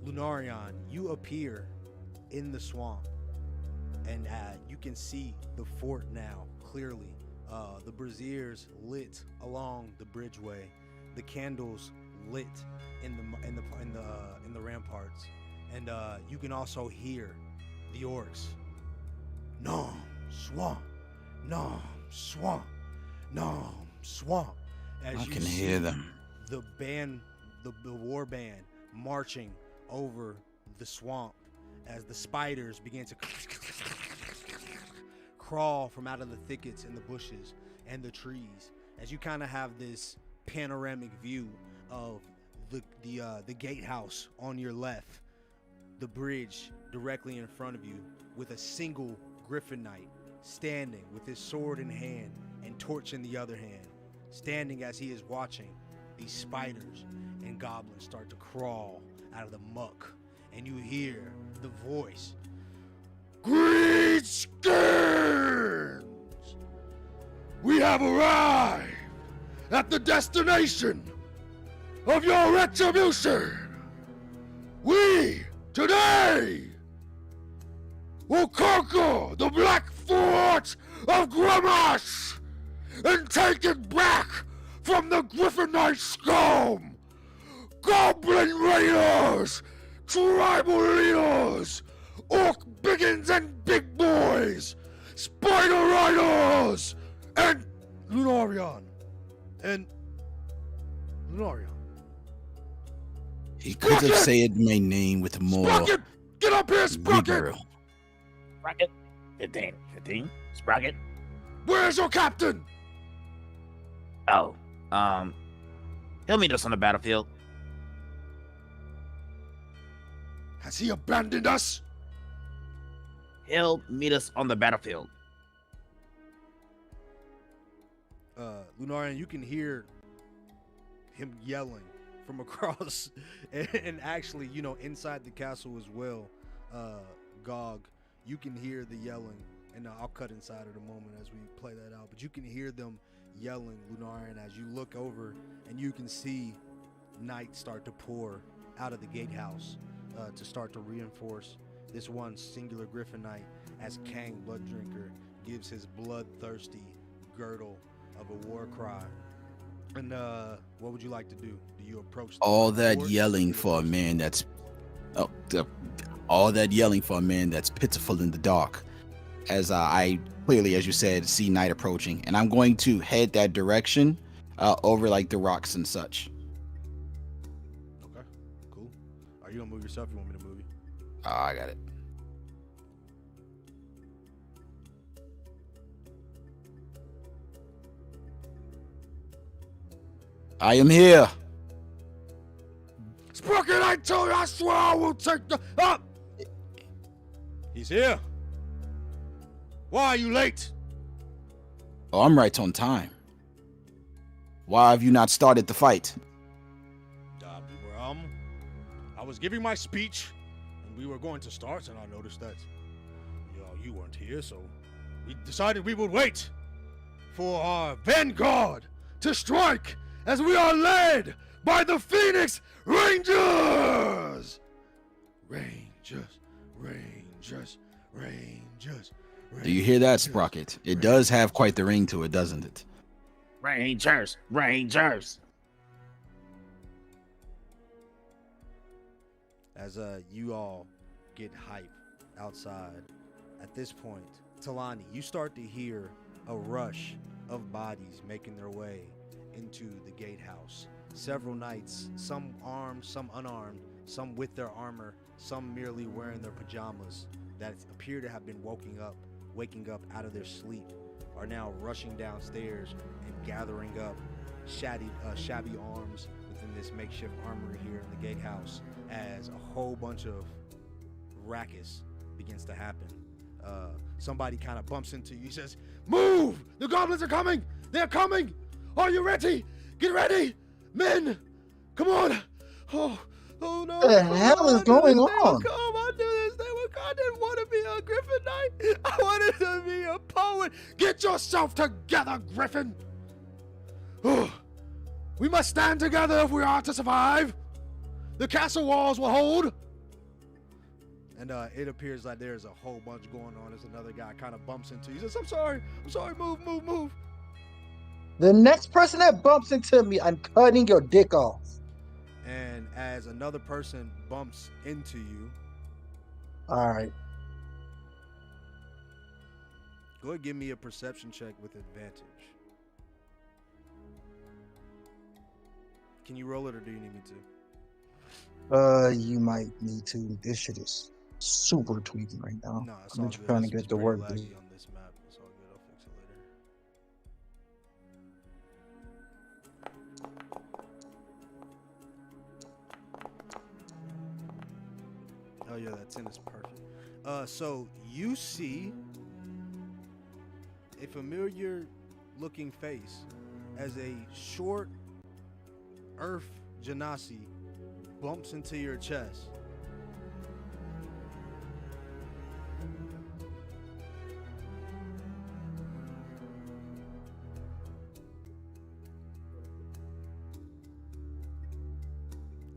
Lunarion, you appear in the swamp, and you can see the fort now clearly. The braziers lit along the bridgeway, the candles lit in the ramparts, and you can also hear the orcs. Nom swamp, nom swamp, nom swamp. As I you can see hear them. the band, the war band, marching over the swamp as the spiders begin to crawl from out of the thickets and the bushes and the trees, as you kind of have this panoramic view of the gatehouse on your left, the bridge directly in front of you, with a single Griffon Knight standing with his sword in hand and torch in the other hand, standing as he is watching these spiders and goblins start to crawl out of the muck, and you hear the voice, "Greetings! We have arrived at the destination of your retribution. We, today, will conquer the Black Fort of Grimace and take it back from the Griffonite scum! Goblin raiders, tribal leaders, orc biggins and big boys, spider riders, and Lunarion. He could have said my name with more Sprocket! Get up here, Sprocket! vigor. Sprocket. 15. Sprocket. Where's your captain? Oh, he'll meet us on the battlefield. Has he abandoned us? He'll meet us on the battlefield. Lunarian, you can hear him yelling from across, and actually, inside the castle as well. Gog, you can hear the yelling, and I'll cut inside in a moment as we play that out. But you can hear them yelling, Lunarian, as you look over, and you can see knights start to pour out of the gatehouse to start to reinforce this one singular Griffon Knight, as Kang Blooddrinker gives his bloodthirsty girdle of a war cry. And what would you like to do? Do you approach All that fort? yelling for a man that's all that yelling for a man that's pitiful in the dark, as I clearly, as you said, see night approaching, and I'm going to head that direction over like the rocks and such. Okay, cool. Are you gonna move yourself? You want me to move you? I got it. I am here. Sprocket, I tell you, I swear I will take the up. He's here. Why are you late? Oh, I'm right on time. Why have you not started the fight? I was giving my speech, and we were going to start, and I noticed that you weren't here, so we decided we would wait for our vanguard to strike as we are led by the Phoenix Rangers! Rangers. Do you hear that, Sprocket? It does have quite the ring to it, doesn't it? Rangers. As you all get hype outside, at this point, Talani, you start to hear a rush of bodies making their way into the gatehouse. Several knights, some armed, some unarmed, some with their armor, some merely wearing their pajamas, that appear to have been waking up out of their sleep, are now rushing downstairs and gathering up shabby arms within this makeshift armory here in the gatehouse, as a whole bunch of ruckus begins to happen. Somebody kind of bumps into you. He says, "Move! The goblins are coming! They're coming! Are you ready? Get ready! Men! Come on!" Oh no! What the hell is going on? I knew this. I didn't want to be a Griffon knight. I wanted to be a poet. Get yourself together, Griffon! We must stand together if we are to survive. The castle walls will hold. And it appears like there's a whole bunch going on as another guy kind of bumps into you. He says, I'm sorry, move. The next person that bumps into me, I'm cutting your dick off. And as another person bumps into you, all right, go ahead and give me a perception check with advantage. Can you roll it, or do you need me to? You might need to. This shit is super tweaking right now. No, it's I'm all just good. trying to It's get to pretty work. laggy on this map. It's all good. I'll fix it later. Oh yeah, that 10 is perfect. So you see a familiar looking face as a short Earth Genasi bumps into your chest.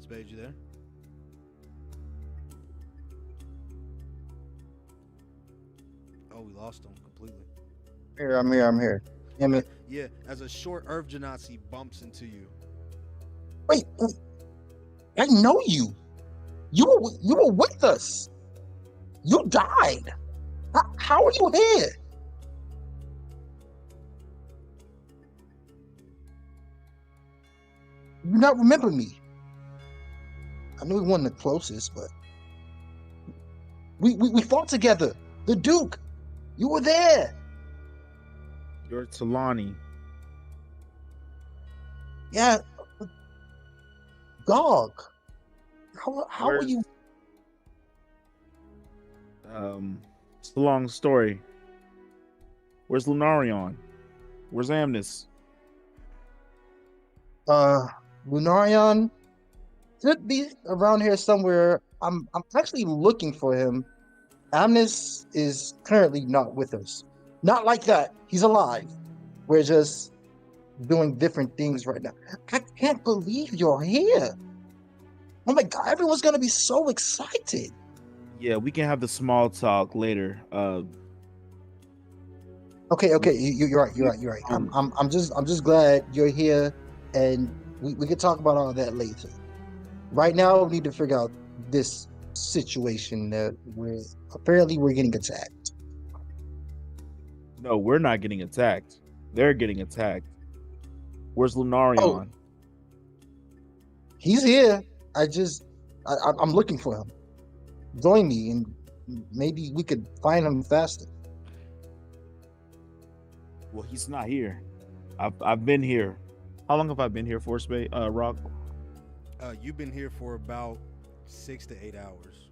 Spade, you there? Oh, we lost him completely. I'm here. Yeah, as a short Earth Genasi bumps into you. Wait, I know you. You were with us. You died. How are you here? You not remember me? I know we weren't the closest, but we fought together. The Duke, you were there. You're Talani. Yeah. Dog. How are you? It's a long story. Where's Lunarion? Where's Amnes? Lunarion should be around here somewhere. I'm actually looking for him. Amnes is currently not with us. Not like that. He's alive. We're just doing different things right now. I can't believe you're here. Oh my god, everyone's gonna be so excited. Yeah, we can have the small talk later. Okay, you're right. I'm just glad you're here, and we can talk about all that later. Right now, we need to figure out this situation that we're getting attacked. No, we're not getting attacked. They're getting attacked. Where's Lunarion? Oh. He's here. I'm looking for him. Join me, and maybe we could find him faster. Well, he's not here. I've been here. How long have I been here for, Rock? You've been here for about 6 to 8 hours.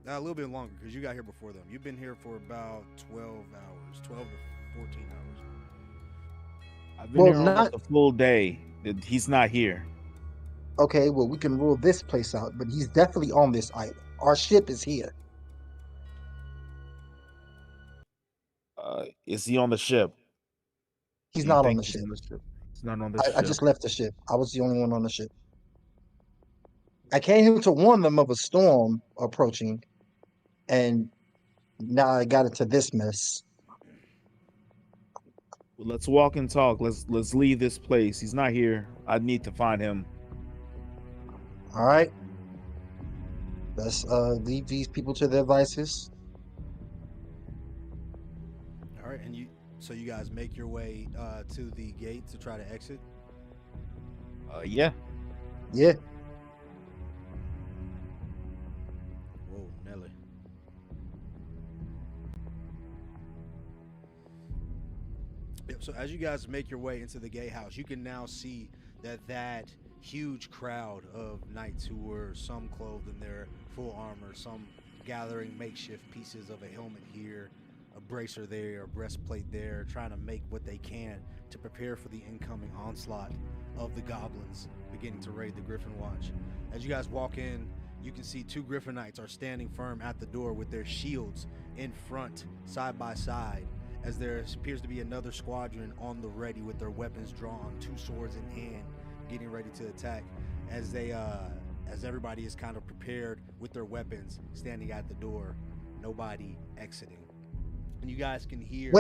A little bit longer because you got here before them. You've been here for about 12 hours, 12 to 14 hours. I've been Well, here almost a full day. He's not here. Okay, well, we can rule this place out, but he's definitely on this island. Our ship is here. Is he on the ship? He's Do you not on think the he's ship. on the ship? He's not on the I ship. just left the ship. I was the only one on the ship. I came here to warn them of a storm approaching, and now I got into this mess. Well, let's walk and talk. Let's leave this place. He's not here. I need to find him. All right. Let's leave these people to their vices. All right, and so you guys make your way to the gate to try to exit. Yeah. Yeah. Whoa, Nelly. Yep, so as you guys make your way into the gatehouse, you can now see that huge crowd of knights who were some clothed in their full armor, some gathering makeshift pieces of a helmet here, a bracer there, a breastplate there, trying to make what they can to prepare for the incoming onslaught of the goblins beginning to raid the Griffon Watch. As you guys walk in, you can see 2 Griffon Knights are standing firm at the door with their shields in front, side by side, as there appears to be another squadron on the ready with their weapons drawn, 2 swords in hand, getting ready to attack as everybody is kind of prepared with their weapons, standing at the door, nobody exiting. And you guys can hear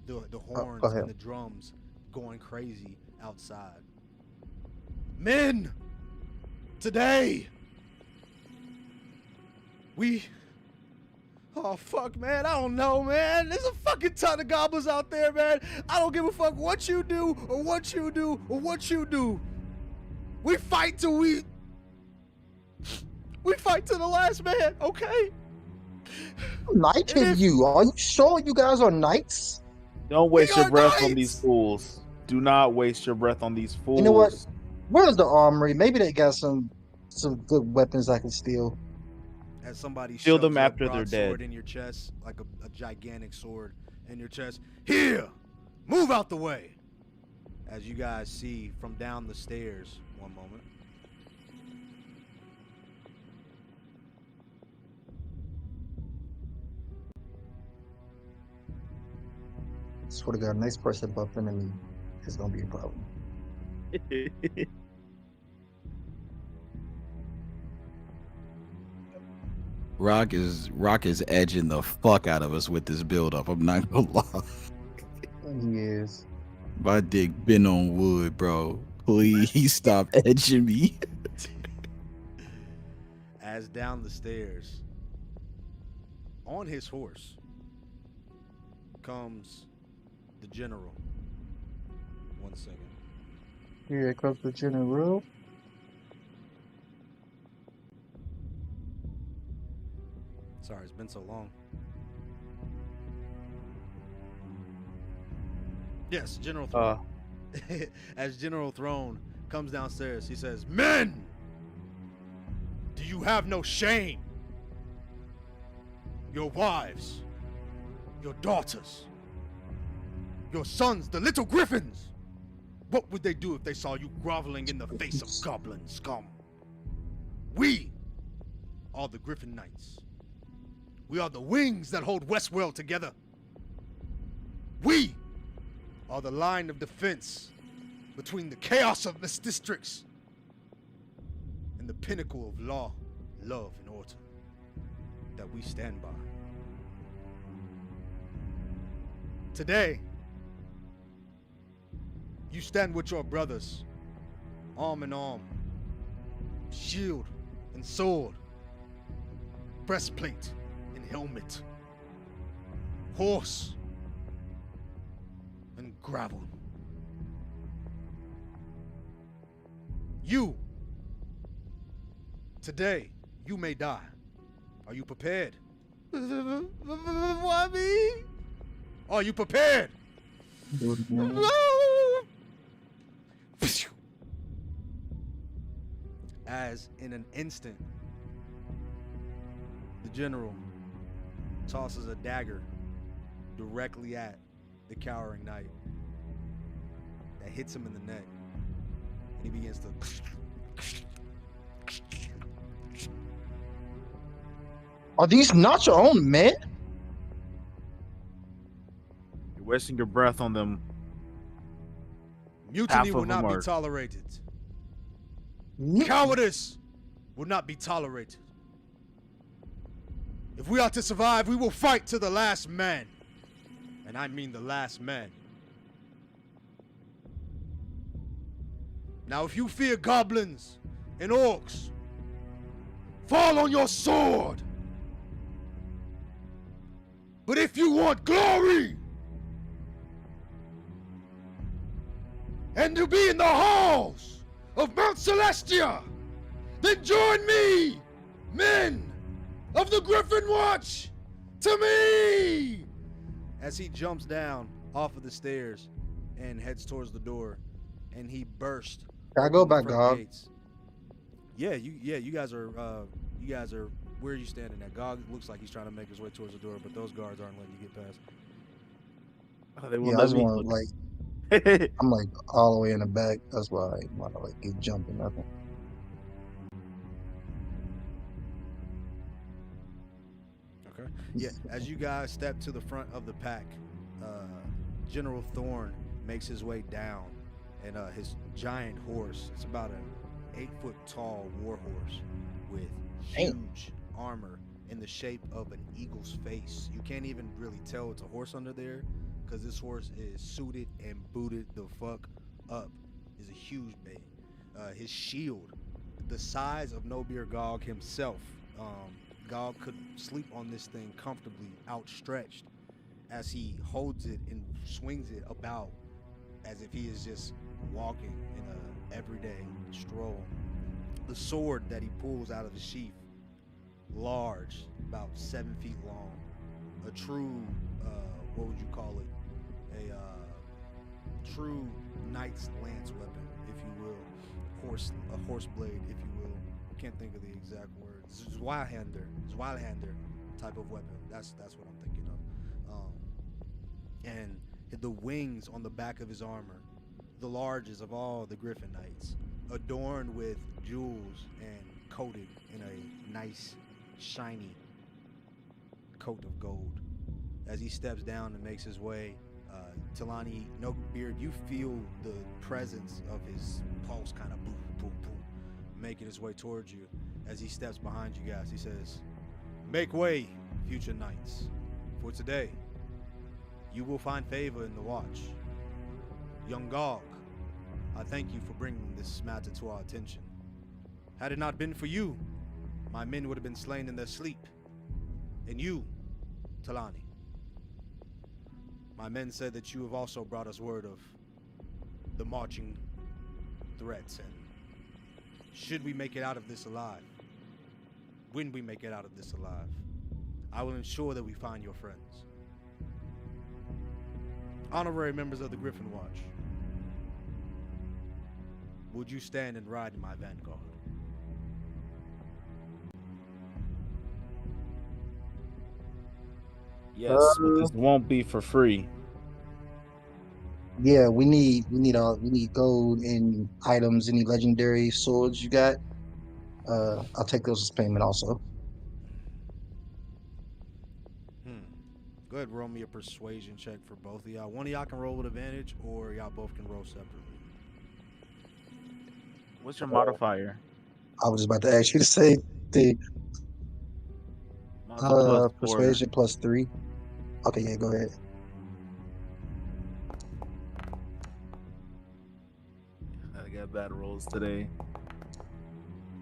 the horns and the drums going crazy outside. Men, today oh fuck, man, I don't know, man. There's a fucking ton of goblins out there, man. I don't give a fuck what you do or what you do or what you do. We fight till we fight to the last man, okay? Knight in you. Are you sure you guys are knights? Don't waste your breath on knights! these fools. Do not waste your breath on these fools. You know what? Where's the armory? Maybe they got some good weapons I can steal. As somebody Steal shoves them a after they're broadsword dead. in your chest, like a gigantic sword in your chest. Here, move out the way. As you guys see from down the stairs, one moment. Swear to God, next person bump into me is gonna be a problem. Rock is edging the fuck out of us with this build up. I'm not gonna lie. He is. My dick been on wood, bro. Please stop edging me. As down the stairs, on his horse, comes the general. 1 second. Here comes the general. Sorry, it's been so long. Yes, General Throne. As General Throne comes downstairs, he says, "Men, do you have no shame? Your wives, your daughters, your sons, the little griffins, what would they do if they saw you groveling in the face of goblin scum? We are the Griffon Knights. We are the wings that hold Westworld together. We are the line of defense between the chaos of this districts and the pinnacle of law, love, and order that we stand by. Today, you stand with your brothers, arm in arm, shield and sword, breastplate and helmet, horse and gravel. You, today, you may die. Are you prepared? Why me? Are you prepared? No. as in an instant, the general tosses a dagger directly at the cowering knight that hits him in the neck, and he begins to Are these not your own men? You're wasting your breath on them. mutiny Half will of not them be are- tolerated. Mutiny? Cowardice will not be tolerated. If we are to survive, we will fight to the last man. And I mean the last man. Now, if you fear goblins and orcs, fall on your sword. But if you want glory and to be in the halls of Mount Celestia, then join me, men of the Griffon Watch, to me! As he jumps down off of the stairs and heads towards the door, and he bursts. Can I go open the back, front Gog? gates. Yeah, you guys are where are you standing at? Gog looks like he's trying to make his way towards the door, but those guards aren't letting you get past. Oh, they won't Yeah, I let just me want to look. like, I'm like all the way in the back. That's why I want to like get jumping nothing. Okay. Yeah, as you guys step to the front of the pack, General Thorn makes his way down, and his giant horse, it's about an 8-foot tall war horse with huge armor in the shape of an eagle's face. You can't even really tell it's a horse under there because this horse is suited and booted the fuck up. Is a huge bait. His shield, the size of No Beer Gog himself. Gog could sleep on this thing comfortably, outstretched, as he holds it and swings it about as if he is just walking in a everyday stroll. The sword that he pulls out of the sheath, large, about 7 feet long, a true, what would you call it? A true knight's lance weapon, if you will, a horse blade, if you will. Can't think of the exact word. Zweihander type of weapon. That's what I'm thinking of. And the wings on the back of his armor, the largest of all the Griffon Knights, adorned with jewels and coated in a nice, shiny coat of gold. As he steps down and makes his way, Talani, No Beard, you feel the presence of his pulse kind of boom, boom, boom, making his way towards you. As he steps behind you guys, he says, "Make way, future knights, for today you will find favor in the watch. Young Gog, I thank you for bringing this matter to our attention. Had it not been for you, my men would have been slain in their sleep. And you, Talani, my men said that you have also brought us word of the marching threats, and should we make it out of this alive, when we make it out of this alive, I will ensure that we find your friends. Honorary members of the Griffon Watch, would you stand and ride in my vanguard?" Yes, but this won't be for free. Yeah, we need gold and items. Any legendary swords you got? I'll take those as payment also. Go ahead, roll me a persuasion check for both of y'all. One of y'all can roll with advantage, or y'all both can roll separately. What's your modifier? I was about to ask you the same thing. Mine's a +4. Persuasion +3. Okay, yeah, go ahead. I got bad rolls today.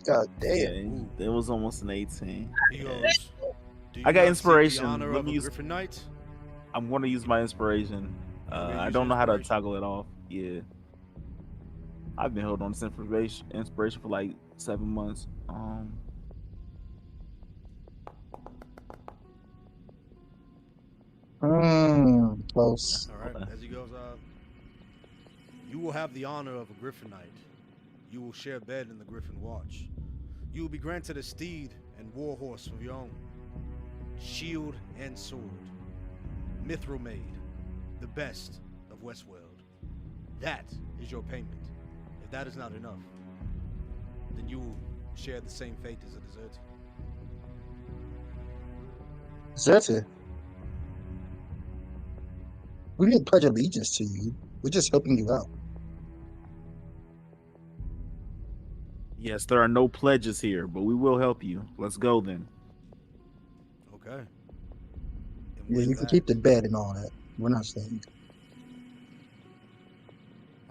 God Yeah, damn. it was almost an 18. He goes, "Do you I got not seek inspiration. The honor Let of me a use- Griffon Knight?" I'm going to use my inspiration. Okay, I use don't your know how to inspiration. toggle it off. Yeah. I've been holding on to this inspiration for like 7 months. Close. All right. As he goes, you will have the honor of a Griffon Knight. you will share bed in the Griffon Watch. You will be granted a steed and war horse of your own, shield and sword, mithril made, the best of Westworld. That is your payment. If that is not enough, then you will share the same fate as a deserter. Zeta, we didn't pledge allegiance to you. We're just helping you out. Yes, there are no pledges here, but we will help you. Let's go then. Okay. And Yeah, with you can that- keep the bed and all that. We're not staying.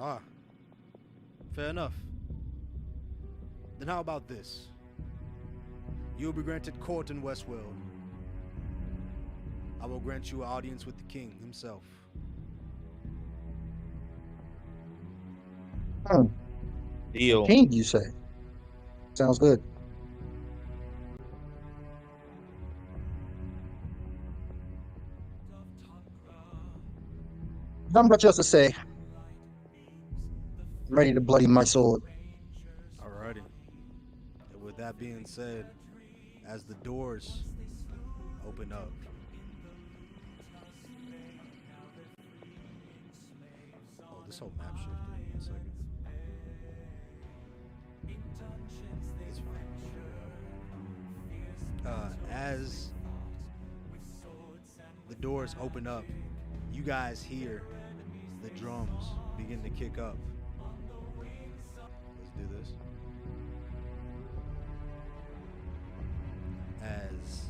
Ah, fair enough. Then how about this? You will be granted court in Westworld. I will grant you an audience with the king himself. Deal. King, you say? Sounds good. Not much else to say. I'm ready to bloody my sword. Alrighty. And with that being said, as the doors open up, oh, this whole map shifted. 1 second. It's fine. As the doors open up, you guys hear the drums begin to kick up. Let's do this. As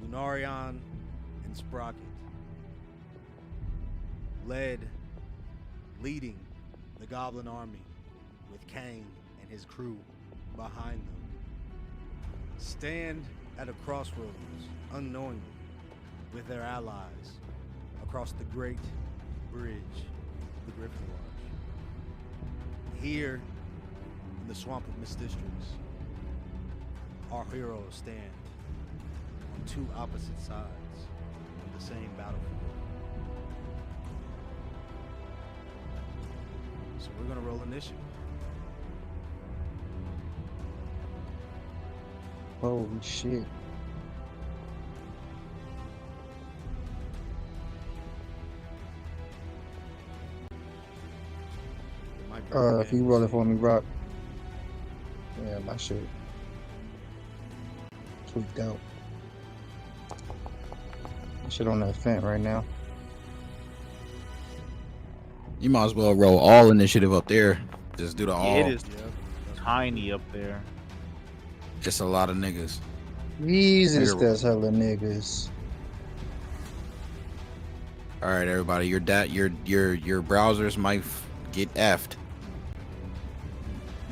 Lunarion and Sprocket leading the Goblin army with Kang and his crew behind them, stand at a crossroads unknowingly with their allies across the great bridge, the Griffon Watch. Here in the swamp of Misdistricts, our heroes stand on two opposite sides of the same battlefield. So we're gonna roll initiative. Holy shit. It might be If you roll it for me, Rock. Yeah, my shit. Tweaked out. My shit on that fence right now. You might as well roll all initiative up there. Just do the all. It is Yeah, that's tiny up there. Just a lot of niggas. Jesus, Here. that's hella niggas. All right, everybody. Your browsers might get effed.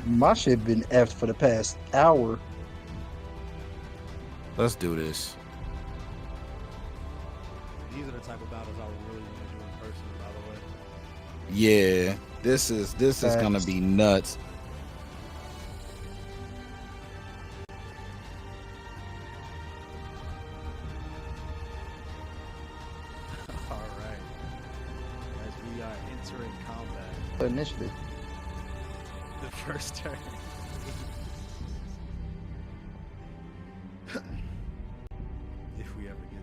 My shit been effed for the past hour. Let's do this. These are the type of battles I would really want to do in person, by the way. Yeah, this is gonna Facts. be nuts. All right. As we are entering combat, Initiative. the first turn. If we ever get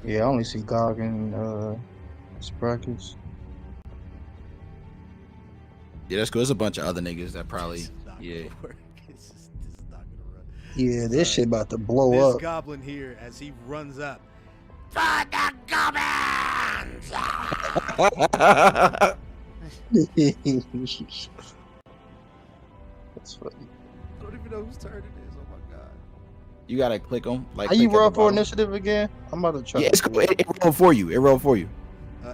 there. Yeah, I only see Gog and Sprockets. Yeah, that's cool. There's a bunch of other niggas that probably. This is not Yeah. gonna work. This is not gonna run. Yeah, this shit about to blow This up. goblin here, as he runs up, For the goblins! That's funny. I don't even know whose turn it is. Oh my god. You gotta click them. Like, How you click at roll the for bottom. initiative again? I'm about to try. Yeah, it's cool. It rolled for you. It rolled for you.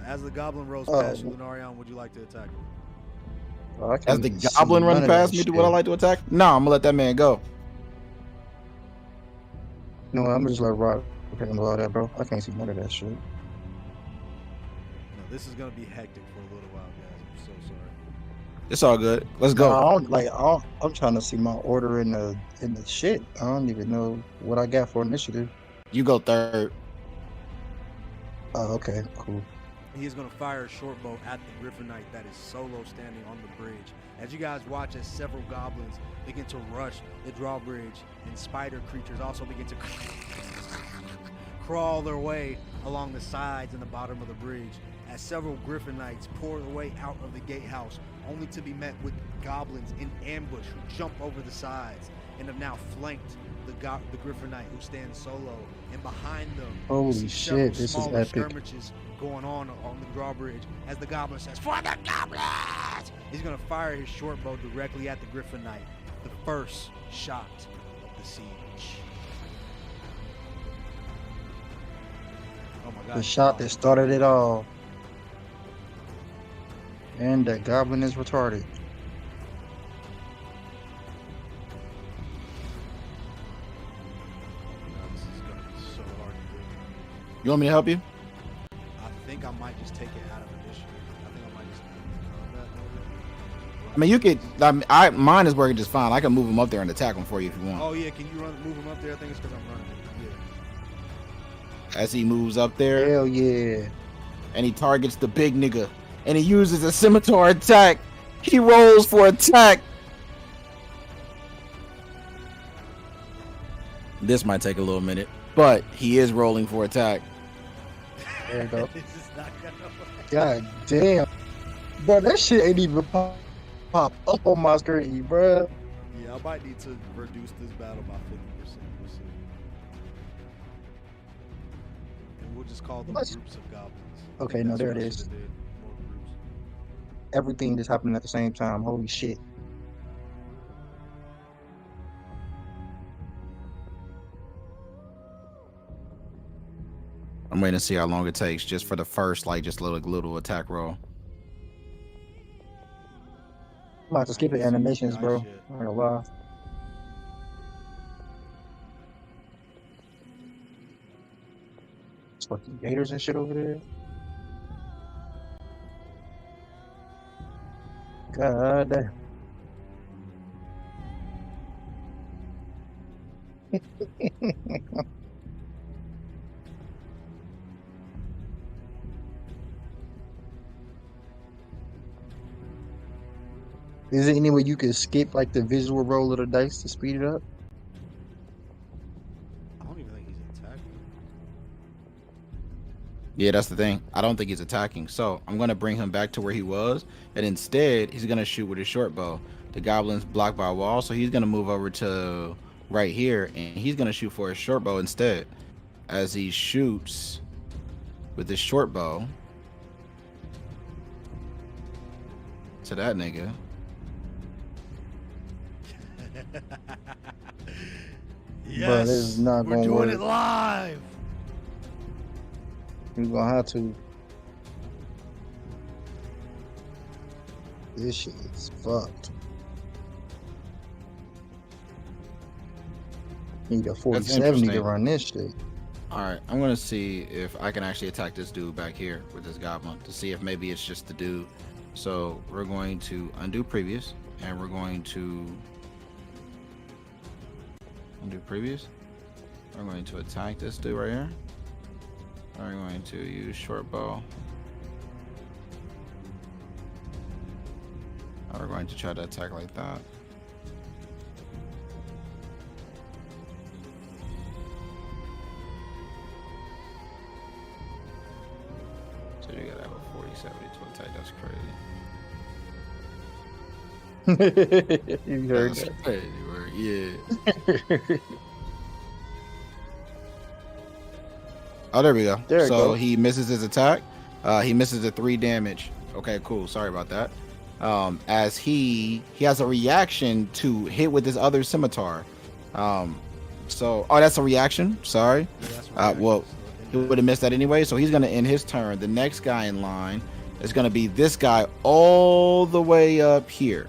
As the goblin rolls Oh. past you, Lunarion, would you like to attack him? Oh, I As can't the even see goblin none run of past that me, do what I shit. like to attack? No, I'm gonna let that man go. No, I'm just like rock. Okay, all that, bro. I can't see none of that shit. No, this is gonna be hectic for a little while, guys. I'm so sorry. It's all good. Let's No, go. I'm trying to see my order in the shit. I don't even know what I got for initiative. You go third. Oh, okay, cool. He is going to fire a short bow at the Griffon Knight that is solo standing on the bridge. As you guys watch as several goblins begin to rush the drawbridge, and spider creatures also begin to crawl their way along the sides and the bottom of the bridge, as several Griffon Knights pour their way out of the gatehouse, only to be met with goblins in ambush who jump over the sides and have now flanked the Griffon Knight who stands solo, and behind them, Holy shit, this is epic. skirmishes going on the drawbridge as the goblin says, "For the goblins!" He's gonna fire his short bow directly at the Griffon Knight. The first shot of the siege. Oh my God! The shot that started it all. And that goblin is retarded. This is gonna be so hard to do. You want me to help you? I think I might just take it out of initiative. I think I might just combat mode. I mean, you could. Mine is working just fine. I can move him up there and attack him for you if you want. Oh yeah, can you move him up there? I think it's because I'm running. Yeah. As he moves up there, Hell yeah. and he targets the big nigga, and he uses a scimitar attack. He rolls for attack. This might take a little minute, but he is rolling for attack. There you go. This is not gonna work. God damn. Bro, that shit ain't even pop up on my screen, bro. Yeah, I might need to reduce this battle by 50%. We'll see. And we'll just call them Let's- groups of goblins. Okay, no, That's there what it I is. should've did. More groups. Everything just happened at the same time. Holy shit. I'm waiting to see how long it takes just for the first, like, just little attack roll. I'm about to skip the animations, bro. I don't know why. It's fucking gators and shit over there. God damn. Is there any way you could skip like the visual roll of the dice to speed it up? I don't even think he's attacking. Yeah, that's the thing. I don't think he's attacking. So I'm going to bring him back to where he was. And instead, he's going to shoot with his short bow. The goblin's blocked by a wall. So he's going to move over to right here. And he's going to shoot for his short bow instead. As he shoots with his short bow to that nigga. Yes, this is not we're gonna doing work. it live. You're gonna have to. This shit is fucked. Need a 4070 to interesting. run this shit. All right, I'm going to see if I can actually attack this dude back here with this goblin to see if maybe it's just the dude. So we're going to undo previous, and we're going to undo previous. We're going to attack this dude right here. We're going to use short bow. And we're going to try to attack like that. So you gotta have a 4070 to attack. That's crazy. You heard That's that. crazy word. Yeah. Oh, there we go. There it So goes. he misses his attack. He misses the 3 damage. Okay, cool. Sorry about that. As he has a reaction to hit with his other scimitar. So that's a reaction. Sorry. Yeah, that's Well, he would have missed that anyway. So he's gonna end his turn. The next guy in line is gonna be this guy all the way up here.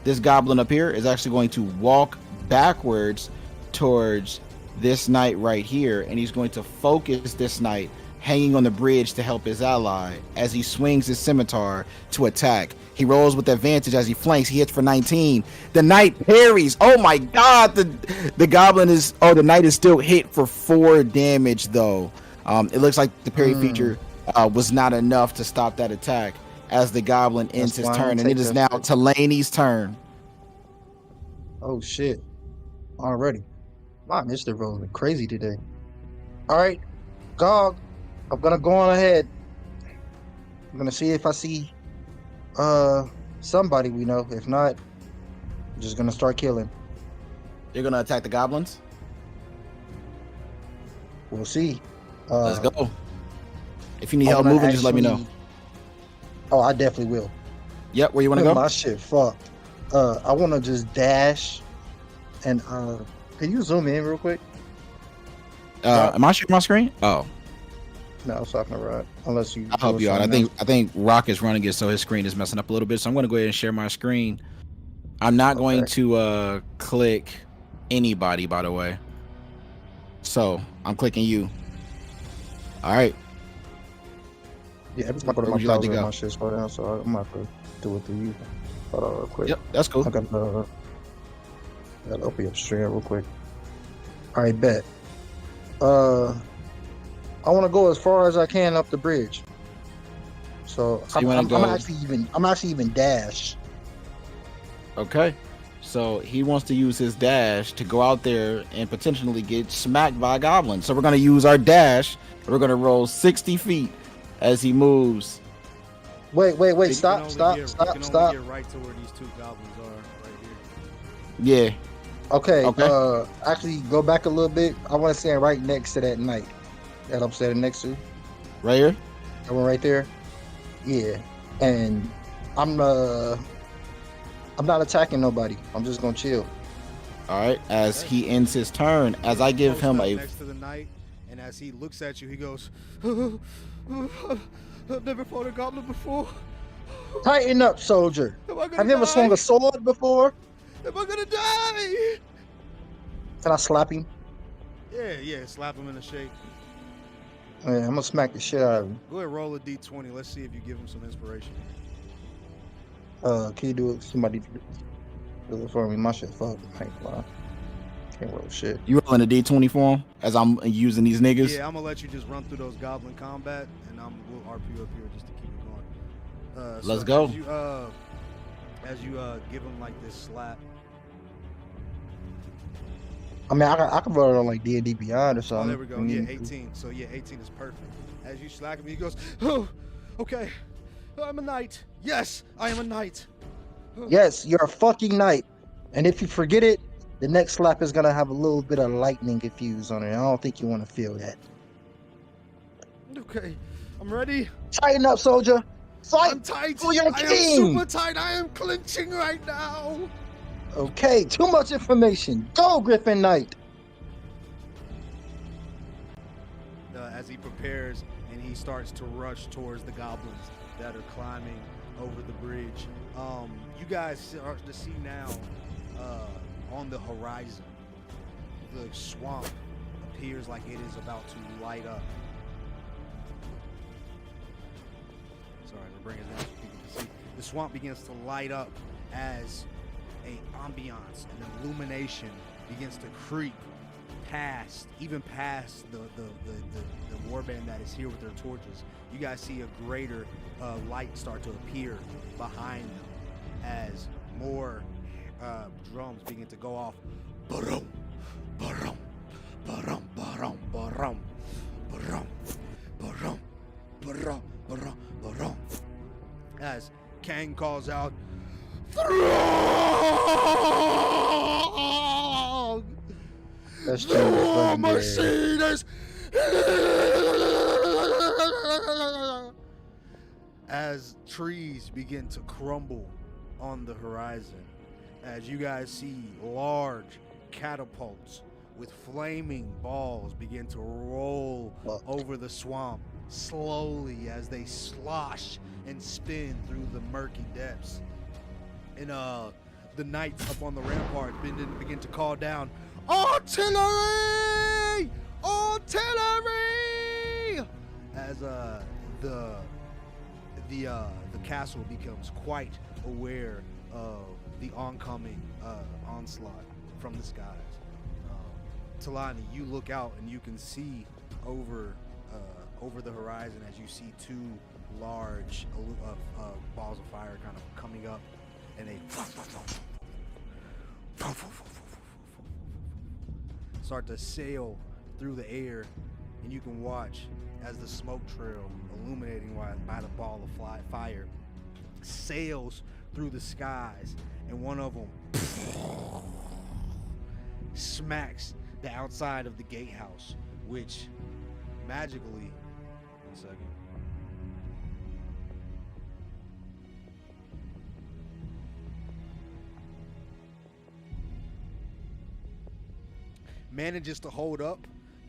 This goblin up here is actually going to walk backwards towards this knight right here, and he's going to focus this knight hanging on the bridge to help his ally as he swings his scimitar to attack. He rolls with advantage as he flanks. He hits for 19. The knight parries. Oh my god, the knight is still hit for 4 damage though. It looks like the parry feature was not enough to stop that attack as the goblin ends his why I turn, and take it is that now shit. Talani's turn. Oh shit! Already, my Mister rolling crazy today. All right, Gog, I'm gonna go on ahead. I'm gonna see if I see somebody we know. If not, I'm just gonna start killing. You're gonna attack the goblins. We'll see. Let's go. If you need I help wanna moving, just let me know. actually- Oh, I definitely will. Yep, where you want to go? My shit fucked. I want to just dash, and can you zoom in real quick? Am I sharing my screen? Oh, No, I was talking about unless you. I'll help you out. I think Rock is running it, so his screen is messing up a little bit. So I'm going to go ahead and share my screen. I'm not going to click anybody, by the way. So I'm clicking you. All right. Yeah, every time I go to Where my would you like to browser, go? my shit's going down, so I'm gonna have to do it through you. Hold on, real quick. Yep, that's cool. I gotta open up stream real quick. All right, bet. I want to go as far as I can up the bridge. So you I'm wanna go- actually even dash. Okay. So he wants to use his dash to go out there and potentially get smacked by a goblin. So we're going to use our dash. We're going to roll 60 feet as he moves. Wait! You can Stop! only Stop! get- you Stop! can Stop! only get right to where these two goblins are, right here. Yeah. Okay. Okay. Actually, go back a little bit. I want to stand right next to that knight that I'm standing next to. Right here? That one right there. Yeah. And I'm not attacking nobody. I'm just gonna chill. All right. As he ends his turn, as I give Post him up a... next to the knight, and as he looks at you, he goes, "I've never fought a goblin before. Tighten up, soldier. Am I gonna Have you ever die? swung a sword before? Am I gonna die?" Can I slap him? Yeah. Slap him in the shape. Yeah, I'm gonna smack the shit out of him. Go ahead, roll a d20. Let's see if you give him some inspiration. Can you do it? Somebody do it for me. My shit fucked. I ain't lying. Can't roll shit. You rolling a D20 for him as I'm using these niggas? Yeah, I'm gonna let you just run through those goblin combat, and we'll RP you up here just to keep it going. Let's go. As you give him like this slap. I mean, I can roll it on like D&D Beyond or Oh, something. there we go. I mean, Yeah, 18. So yeah, 18 is perfect. As you slack him, he goes, "Oh, okay. I'm a knight. Yes, I am a knight." Yes, you're a fucking knight. And if you forget it, the next slap is gonna have a little bit of lightning infused on it. I don't think you want to feel that. Okay, I'm ready. Tighten up, soldier. Fight I'm tight. for your I am king. super tight. I am clenching right now. Okay, too much information. Go, Griffon Knight. As he prepares and he starts to rush towards the goblins that are climbing over the bridge, you guys start to see now on the horizon, the swamp appears like it is about to light up. Sorry, we're bringing it down so people can see. The swamp begins to light up as a ambiance, an illumination begins to creep past the warband that is here with their torches. You guys see a greater light start to appear behind them as more drums begin to go off. Ba-rum, ba-rum, ba-rum, ba-rum, ba-rum, ba-rum, ba-rum, ba-rum, ba-rum, ba-rum. As Kang calls out, "Throg! That's true. The machine is here!" As trees begin to crumble on the horizon, as you guys see large catapults with flaming balls begin to roll over the swamp slowly as they slosh and spin through the murky depths. And the knights up on the rampart begin to call down, "Artillery! Artillery!" As the castle becomes quite aware of the oncoming onslaught from the skies. Talani, you look out and you can see over over the horizon as you see two large balls of fire kind of coming up, and they start to sail through the air, and you can watch as the smoke trail illuminating by the ball of fire sails through the skies, and one of them smacks the outside of the gatehouse, which magically, 1 second. Manages to hold up,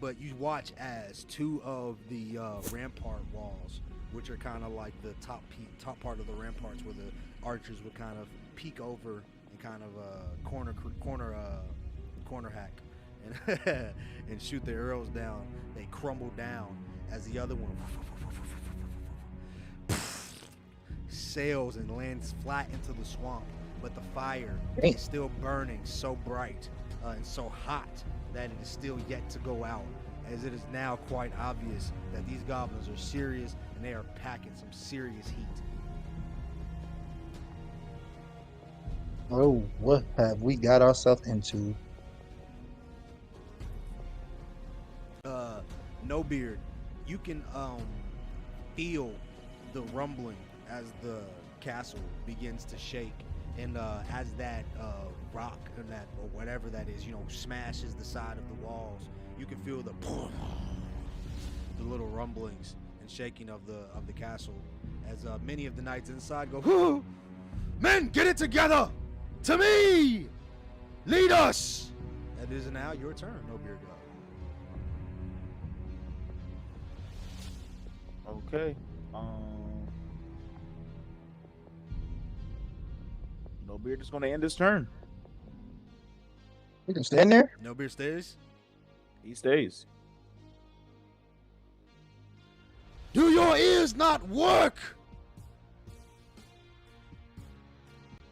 but you watch as two of the rampart walls, which are kind of like the top part of the ramparts where the archers would kind of peek over and kind of corner hack and and shoot their arrows down. They crumble down as the other one sails and lands flat into the swamp, but the fire is still burning so bright and so hot that it is still yet to go out, as it is now quite obvious that these goblins are serious and they are packing some serious heat. Oh, what have we got ourselves into? No Beard, you can feel the rumbling as the castle begins to shake, and as that rock or that or whatever that is, smashes the side of the walls, you can feel the little rumblings and shaking of the castle as many of the knights inside go, "Men, get it together! To me! Lead us!" It is now your turn, No Beard God. Okay. No Beard is going to end his turn. We can stand there. No Beard stays. He stays. Do your ears not work?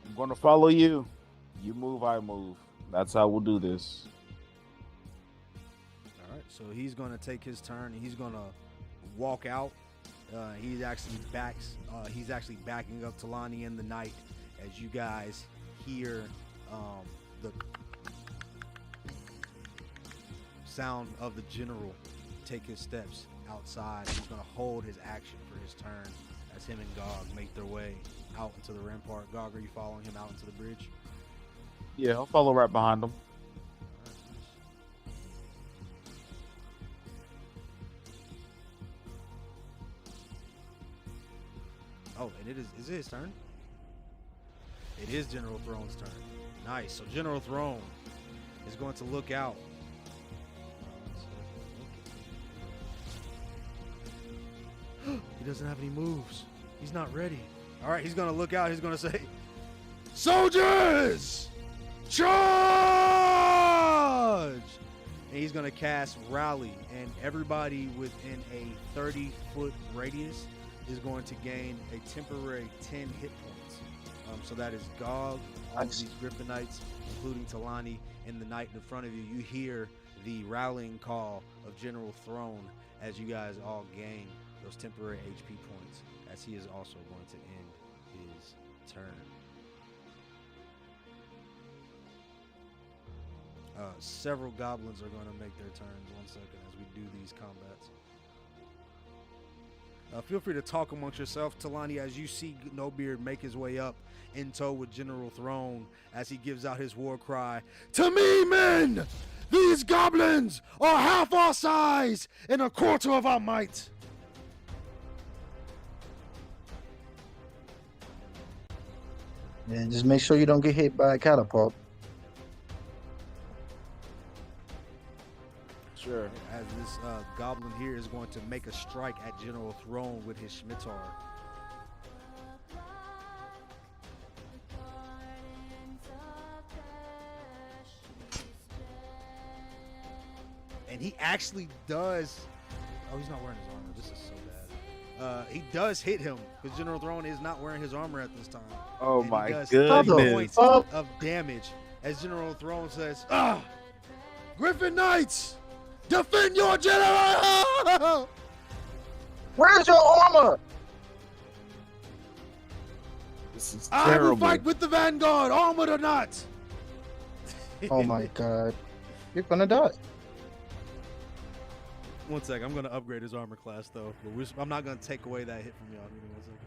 I'm going to follow you. You move, I move. That's how we'll do this. All right, so he's going to take his turn and he's going to walk out. He's actually backing up Talani and the knight as you guys hear the sound of the general take his steps outside. He's going to hold his action for his turn as him and Gog make their way out into the rampart. Gog, are you following him out into the bridge? Yeah, I'll follow right behind him. Oh, and is it his turn? It is General Throne's turn. Nice. So General Throne is going to look out. He doesn't have any moves. He's not ready. All right, he's going to look out. He's going to say, "Soldiers, charge!" And he's going to cast Rally, and everybody within a 30-foot radius is going to gain a temporary 10 hit points. So that is Gog, all of these Griffon Knights, including Talani and the knight in front of you. You hear the rallying call of General Throne as you guys all gain those temporary HP points, as he is also going to end his turn. Several goblins are going to make their turns. 1 second as we do these combats. Feel free to talk amongst yourself, Talani, as you see No Beard make his way up in tow with General Throne as he gives out his war cry. "To me, men! These goblins are half our size and a quarter of our might." And just make sure you don't get hit by a catapult. Sure. As this goblin here is going to make a strike at General Throne with his scimitar. And he actually does. Oh, he's not wearing his armor. This is so bad. He does hit him because General Throne is not wearing his armor at this time. Oh And my he does goodness. 30 points of damage as General Throne says, Griffon Knights, defend your general! Where's your armor? This is I will terrible. fight with the Vanguard, armored or not. Oh my god. You're gonna die. One sec, I'm gonna upgrade his armor class though, but I'm not gonna take away that hit from y'all. Give me 1 second.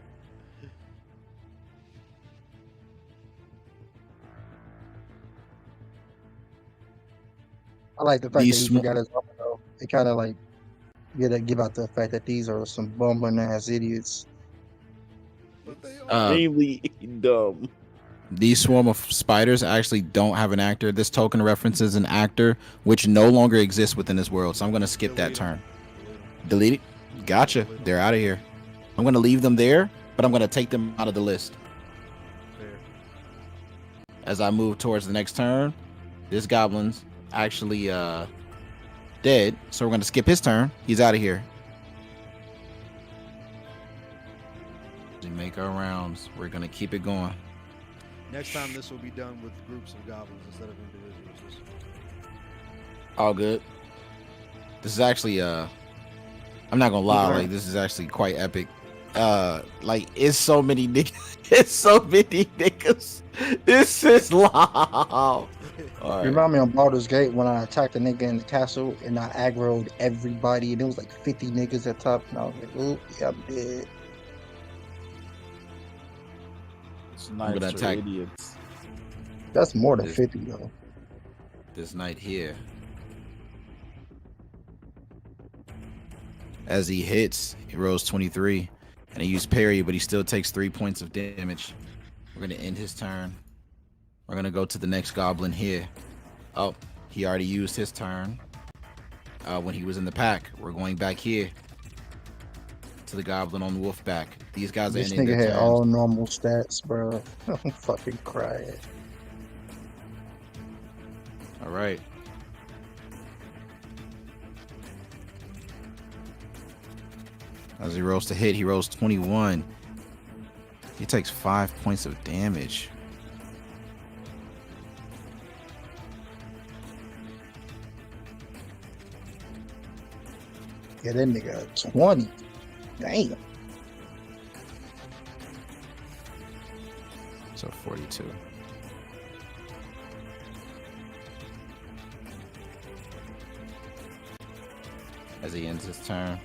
I like the fact These that he forgot his armor though. It kind of like give out the fact that these are some bumbling ass idiots. But they are. Extremely dumb. These swarm of spiders actually don't have an actor. This token references an actor which no longer exists within this world. So I'm gonna skip that turn. Delete it. Gotcha. They're out of here. I'm gonna leave them there, but I'm gonna take them out of the list. Fair. As I move towards the next turn, this goblin's actually dead, so we're gonna skip his turn. He's out of here. As we make our rounds, we're gonna keep it going. Next time, this will be done with groups of goblins instead of individuals. All good. This is actually I'm not gonna lie, like this is actually quite epic. Like it's so many niggas. It's so many niggas. This is loud. All right. Remind me on Baldur's Gate when I attacked a nigga in the castle and I aggroed everybody and it was like 50 niggas at top and I was like, oop, yeah, I'm dead. Snipes gonna are attack. idiots. That's more than 50 though. This knight here. As he hits, he rolls 23. And he used parry, but he still takes 3 points of damage. We're going to end his turn. We're going to go to the next goblin here. Oh, he already used his turn when he was in the pack. We're going back here to the goblin on the wolf back. These guys are This ending nigga their had turns. all normal stats, bro. I'm fucking crying. All right. As he rolls to hit, he rolls 21. He takes 5 points of damage. Yeah, that nigga 20. Damn. So 42. As he ends his turn.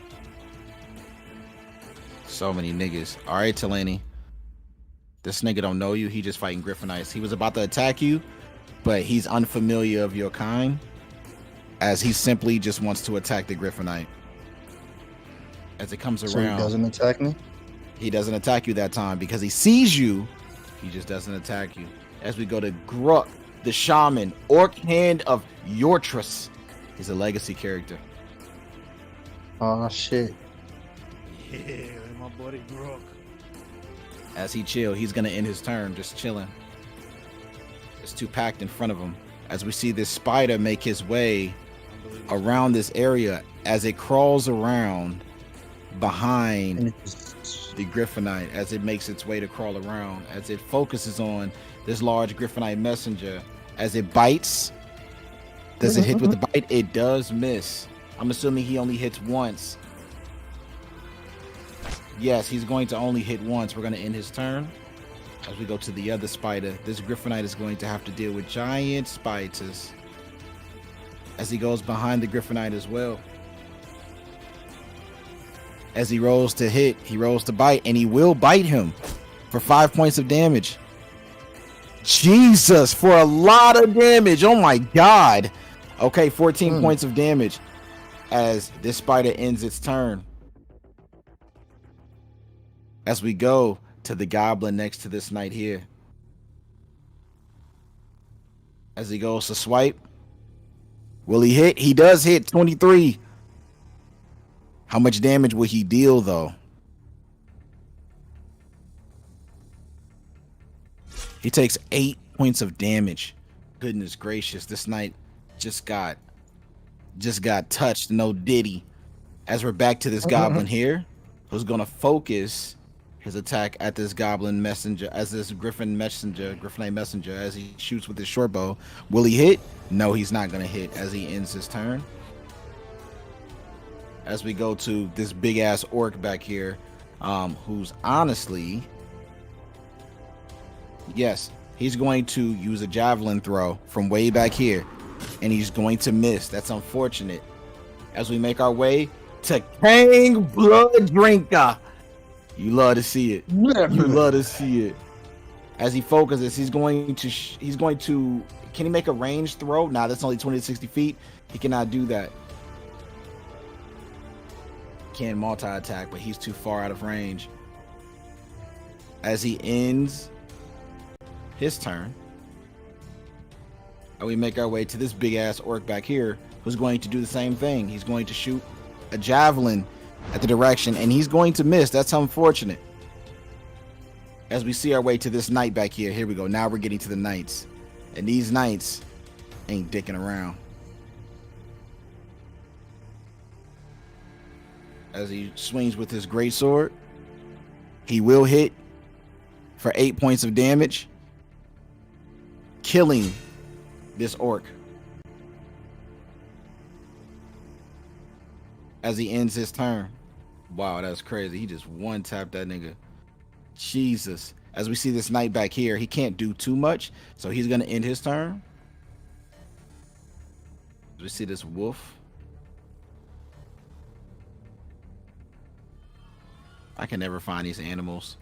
So many niggas. All right, Talani. This nigga don't know you. He just fighting Griffonites. He was about to attack you, but he's unfamiliar of your kind, as he simply just wants to attack the Griffonite. As it comes So he around, doesn't attack me? he doesn't attack you that time because he sees you. He just doesn't attack you. As we go to Gruck, the shaman, Orc Hand of Yortrus. He's a legacy character. Oh shit. Yeah, my buddy Grook. As he chill, he's gonna end his turn just chilling. It's too packed in front of him. As we see this spider make his way around this area, as it crawls around behind And it's the Griffonite, as it makes its way to crawl around, as it focuses on this large Griffonite messenger, as it bites. Does it hit with the bite? It does miss. I'm assuming he only hits once. Yes, he's going to only hit once. We're going to end his turn. As we go to the other spider, this Griffonite is going to have to deal with giant spiders. As he goes behind the Griffonite as well. As he rolls to hit, he rolls to bite, and he will bite him for 5 points of damage. Jesus, for a lot of damage. Oh my God. Okay, 14 points of damage as this spider ends its turn. As we go to the goblin next to this knight here. As he goes to swipe. Will he hit? He does hit 23. How much damage will he deal though? He takes 8 points of damage. Goodness gracious, this knight just got touched. No diddy. As we're back to this goblin here, who's gonna focus his attack at this goblin messenger, as this Griffonite messenger, as he shoots with his short bow. Will he hit? No, he's not gonna hit as he ends his turn. as we go to this big ass orc back here, who's honestly, yes, he's going to use a javelin throw from way back here, and he's going to miss. That's unfortunate. As we make our way to Kang Blood Drinker, you love to see it. You love to see it. As he focuses, he's going to. Can he make a ranged throw? Nah, that's only 20 to 60 feet. He cannot do that. Can multi-attack, but he's too far out of range. As he ends his turn, and we make our way to this big ass orc back here, who's going to do the same thing. He's going to shoot a javelin at the direction, and he's going to miss. That's unfortunate. As we see our way to this knight back here, here we go. Now we're getting to the knights, and these knights ain't dicking around. As he swings with his greatsword, he will hit for 8 points of damage, killing this orc. As he ends his turn. Wow, that's crazy. He just one-tapped that nigga. Jesus. As we see this knight back here, he can't do too much, so he's going to end his turn. As we see this wolf. I can never find these animals.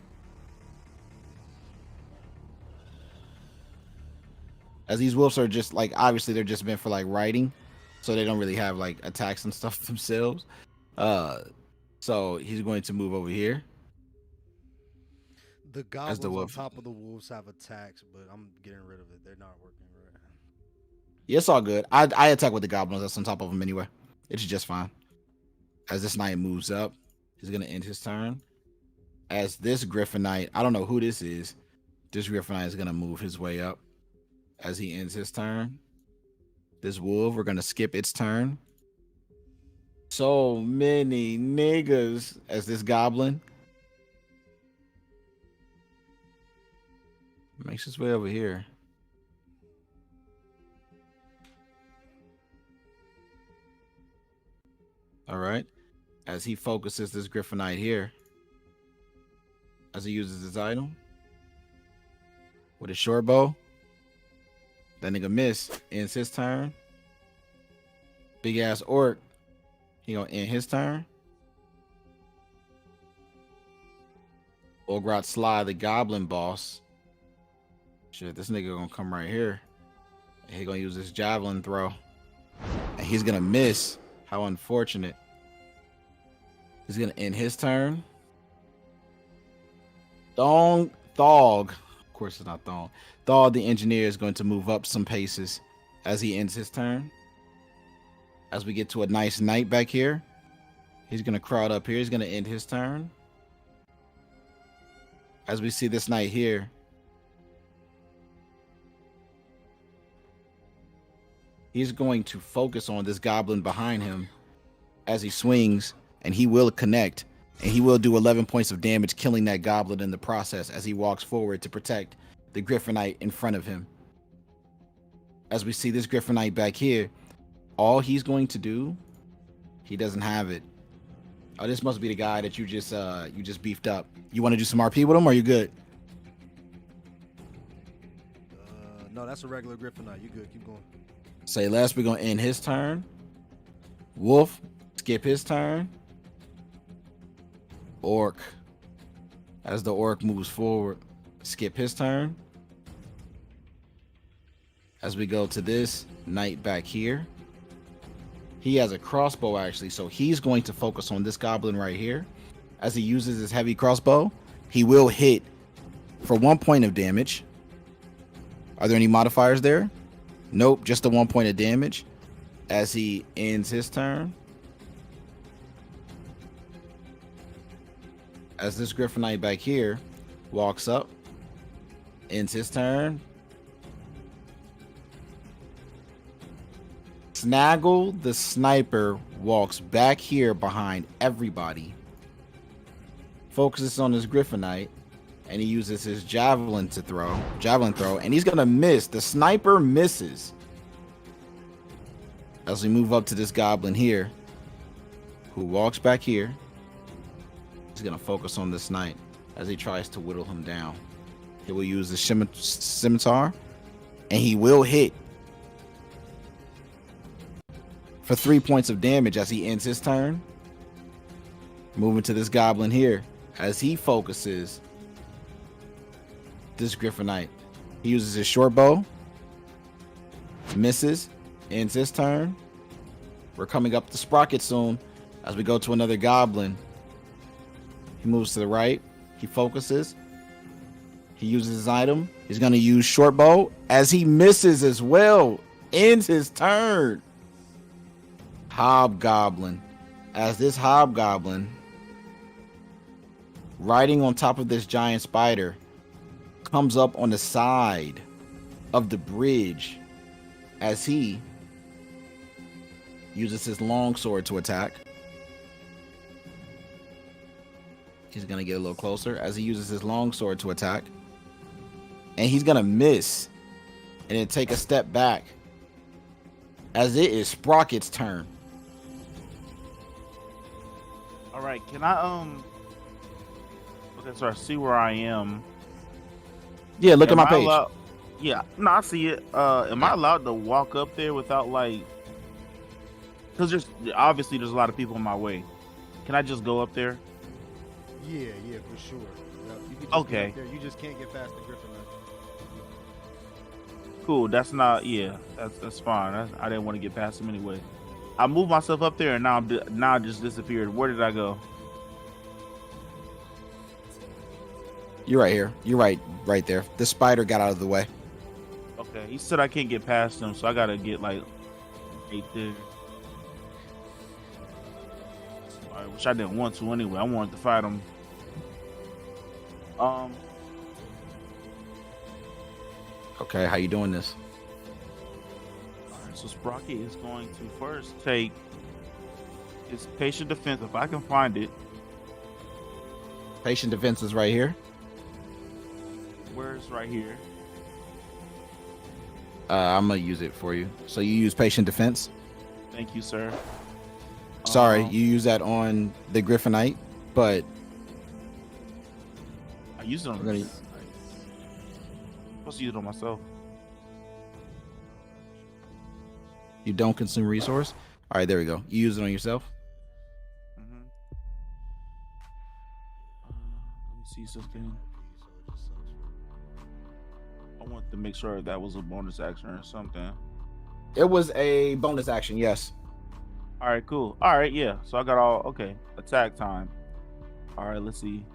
As these wolves are just like, obviously they're just meant for like riding, so they don't really have like attacks and stuff themselves. So he's going to move over here. The goblins on top of the wolves have attacks, but I'm getting rid of it. They're not working right. Yeah, it's all good. I attack with the goblins that's on top of them anyway. It's just fine. As this knight moves up, he's going to end his turn. As this Griffon knight, I don't know who this is. This Griffon knight is going to move his way up. As he ends his turn. This wolf, we're going to skip its turn. So many niggas. As this goblin makes his way over here. All right. As he focuses this Griffon knight here. As he uses his item. With his short bow. That nigga miss. Ends his turn. Big ass orc. He gonna end his turn. Ogrot Sly, the goblin boss. Shit, this nigga gonna come right here. And he gonna use this javelin throw. And he's gonna miss. How unfortunate. He's gonna end his turn. Thog. Of course it's not Thong. Thog the engineer is going to move up some paces as he ends his turn. As we get to a nice knight back here. He's gonna crowd up here. He's gonna end his turn. As we see this knight here. He's going to focus on this goblin behind him as he swings, and he will connect, and he will do 11 points of damage, killing that goblin in the process as he walks forward to protect the Griffon knight in front of him. As we see this Griffon knight back here, all he's going to do, he doesn't have it. Oh, this must be the guy that you just beefed up. You want to do some RP with him, or are you good? No, that's a regular Griffon knight. You good? Keep going. Say less. We're gonna end his turn. Wolf, skip his turn. Orc. As the orc moves forward, skip his turn. As we go to this knight back here. He has a crossbow actually, so he's going to focus on this goblin right here. As he uses his heavy crossbow, he will hit for 1 point of damage. Are there any modifiers there? Nope, just the 1 point of damage. As he ends his turn. As this Griffon knight back here walks up, ends his turn. Snaggle the sniper walks back here behind everybody, focuses on his Griffon knight, and he uses his javelin throw, and he's gonna miss. The sniper misses. As we move up to this goblin here, who walks back here. He's gonna focus on this knight as he tries to whittle him down. He will use the scimitar, and he will hit for 3 points of damage as he ends his turn. Moving to this goblin here as he focuses this Griffon Knight. He uses his short bow, misses, ends his turn. We're coming up to Sprocket soon as we go to another goblin. He moves to the right. He focuses. He uses his item. He's going to use short bow as he misses as well. Ends his turn. Hobgoblin. As this hobgoblin, riding on top of this giant spider, comes up on the side of the bridge as he uses his longsword to attack. He's going to get a little closer as he uses his longsword to attack. And he's going to miss and then take a step back as it is Sprocket's turn. All right, can I okay, so I see where I am. Yeah, look at my I page. Yeah, no, I see it. Am I allowed to walk up there without like? Because there's obviously a lot of people in my way. Can I just go up there? Yeah, for sure. Yep, you can just Okay. get up there. You just can't get past the Griffon Knight. Cool. That's not. Yeah, that's fine. I didn't want to get past him anyway. I moved myself up there, and now I just disappeared. Where did I go? You're right here. You're right there. The spider got out of the way. Okay, he said I can't get past him, so I gotta get like right there. Which I didn't want to anyway. I wanted to fight him. Okay, how you doing this? Alright, so Sprocket is going to first take his patient defense if I can find it. Patient defense is right here. Where's right here? I'm gonna use it for you. So you use patient defense. Thank you, sir. Sorry, you use that on the Griffon Knight, but I used it on. We're gonna- I'm supposed to use it on myself. you don't consume resource. All right, there we go. You use it on yourself. Let me see something. I want to make sure that was a bonus action or something. It was a bonus action, yes. All right, cool. All right, yeah. So I got all okay. Attack time. All right, let's see.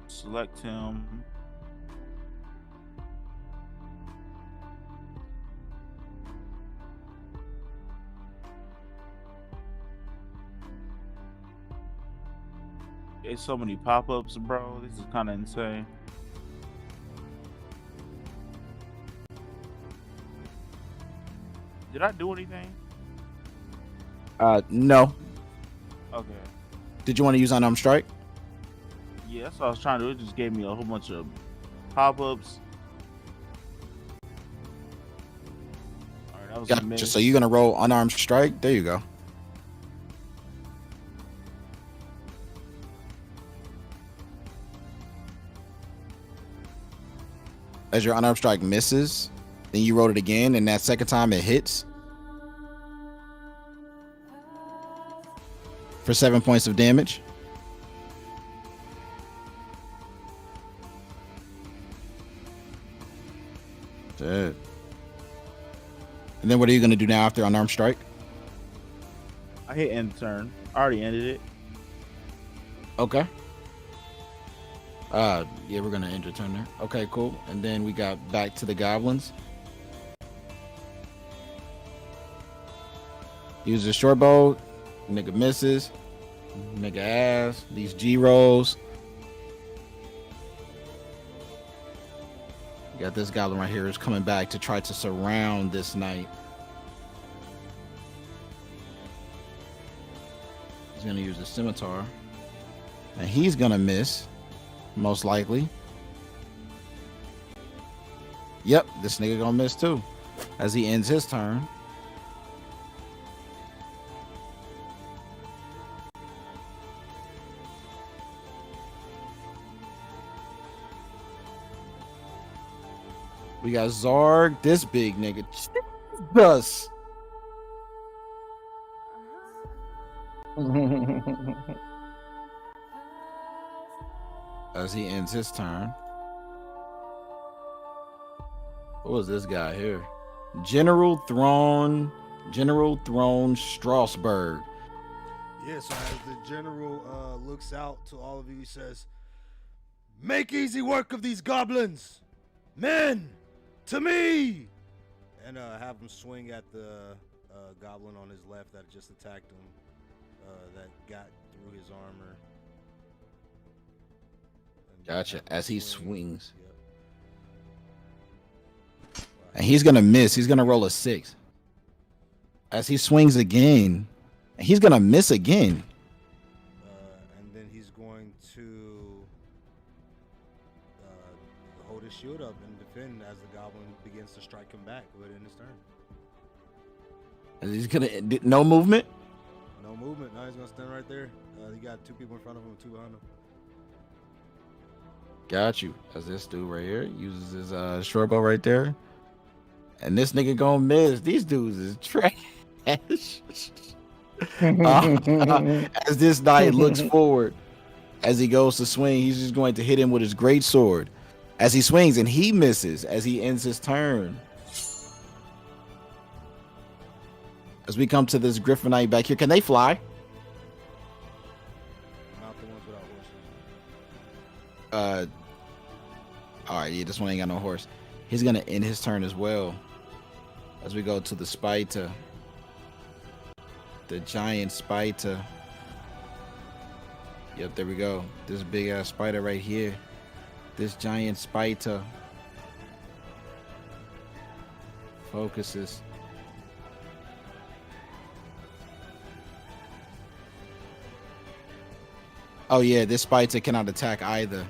Select him. There's so many pop-ups, bro. This is kind of insane. Did I do anything? No. Okay. Did you want to use unarmed strike? Yeah, that's what I was trying to do. It just gave me a whole bunch of pop-ups. All right, that was a Gotcha. miss. So you're gonna roll unarmed strike. There you go. As your unarmed strike misses, then you roll it again, and that second time it hits for 7 points of damage. Shit. And then what are you gonna do now after unarmed strike? I hit end turn. I already ended it. Okay. Yeah, we're gonna end your turn there. Okay, cool. And then we got back to the goblins. Use the short bow. Nigga misses. Nigga ass. These G rolls. Got this goblin right here is coming back to try to surround this knight. He's gonna use the scimitar. And he's gonna miss. Most likely. Yep, this nigga gonna miss too. as he ends his turn. We got Zarg, this big nigga. Jesus. As he ends his turn. What was this guy here? General Throne Strasbourg. Yeah, so as the general looks out to all of you, he says, "Make easy work of these goblins! Men, to me!" And have him swing at the goblin on his left that just attacked him, that got through his armor. And Gotcha. have him As he swing. swings. Yep. And he's going to miss. He's going to roll a 6. As he swings again, he's going to miss again. And then he's going to hold his shield up and defend as the goblin begins to strike him back within his turn. And he's going to, no movement? No movement. Now he's going to stand right there. He got 2 people in front of him and 2 behind him. Got you. As this dude right here uses his short bow right there. And this nigga gonna miss. These dudes is trash. As this knight looks forward, as he goes to swing, he's just going to hit him with his great sword. As he swings and he misses as he ends his turn. As we come to this Griffon knight back here, can they fly? Not the ones without horses. All right, yeah, this one ain't got no horse. He's gonna end his turn as well. As we go to the spider, the giant spider. Yep, there we go. This big ass spider right here. This giant spider focuses. Oh yeah, this spider cannot attack either.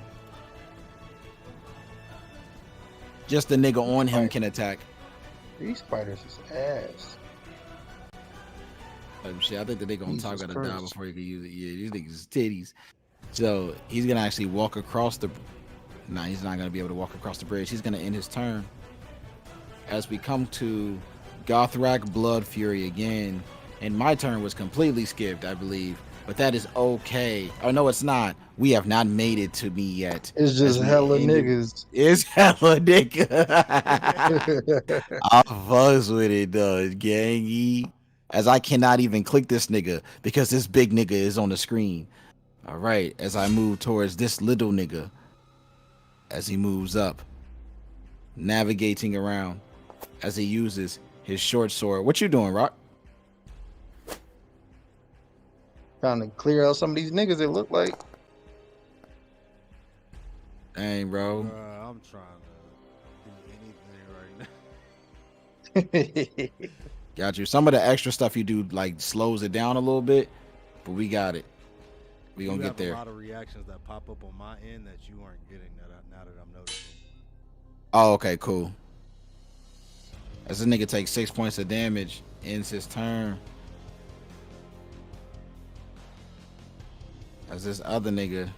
Just the nigga on him can attack. These spiders is ass. Shit, I think the nigga on top Jesus gotta die Christ. before he can use it. Yeah, these niggas is titties. So he's gonna actually walk across the. Nah, he's not gonna be able to walk across the bridge. He's gonna end his turn. As we come to Gothrak Blood Fury again, and my turn was completely skipped, I believe. But that is okay. Oh no, it's not. We have not made it to me yet. It's just As we hella ended- niggas. It's hella nigga. I fucks with it though, gangy. As I cannot even click this nigga because this big nigga is on the screen. All right, as I move towards this little nigga, as he moves up, navigating around, as he uses his short sword. What you doing, Rock? Trying to clear out some of these niggas, it look like. Dang, bro. I'm trying to do anything right now. Got you. Some of the extra stuff you do like slows it down a little bit, but we got it. We gonna You get have there. a lot of reactions that pop up on my end that you aren't getting now that I'm noticing. Oh, okay, cool. As this nigga takes 6 points of damage, ends his turn. As this other nigga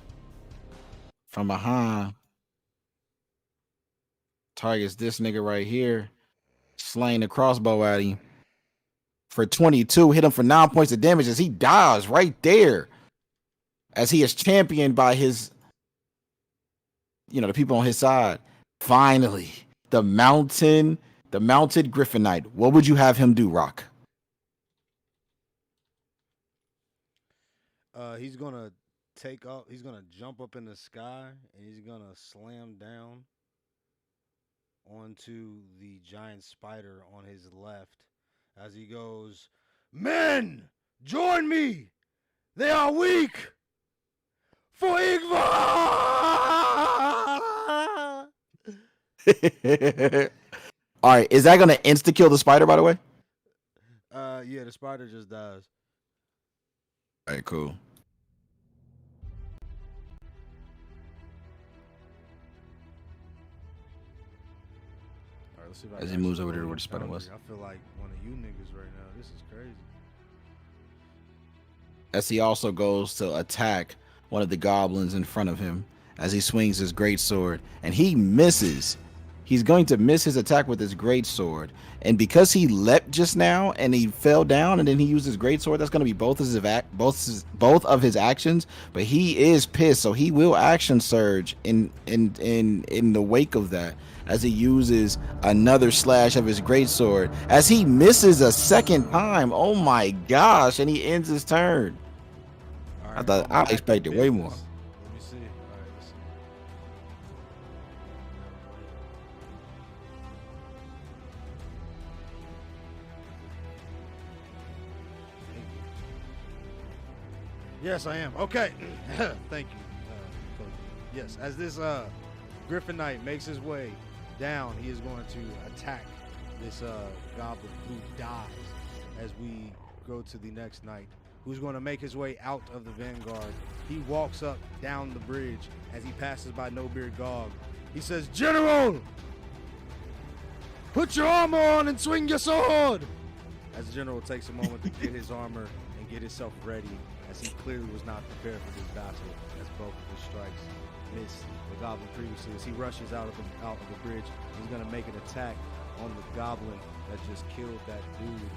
from behind targets this nigga right here, slaying the crossbow at him for 22, hit him for 9 points of damage as he dies right there. As he is championed by his, the people on his side. Finally, the mounted Griffon Knight. What would you have him do, Rock? He's gonna take off. He's gonna jump up in the sky and he's gonna slam down onto the giant spider on his left as he goes, "Men, join me! They are weak! For Igvar!" All right, is that gonna insta kill the spider, by the way? Yeah, the spider just dies. All right, cool. All let's see if I As can he moves actually over there pull where up the spider Foundry. was. I feel like one of you niggas right now. This is crazy. As he also goes to attack one of the goblins in front of him as he swings his greatsword, and he misses. He's going to miss his attack with his greatsword, and because he leapt just now and he fell down, and then he used his greatsword, that's going to be both of his actions. But he is pissed, so he will action surge in the wake of that as he uses another slash of his greatsword as he misses a second time. Oh my gosh! And he ends his turn. All I right, thought on I back to expected way more. business. Let me see. All right, let's see. Yes, I am. Okay. Thank you. Coach. Yes, as this Griffon Knight makes his way down, he is going to attack this goblin who dies as we go to the next knight, who's going to make his way out of the vanguard. He walks up down the bridge as he passes by No Beard Gog. He says, "General, put your armor on and swing your sword!" As the general takes a moment to get his armor and get himself ready, as he clearly was not prepared for this battle, as both of his strikes missed the goblin previously. As he rushes out of the bridge, he's going to make an attack on the goblin that just killed that dude.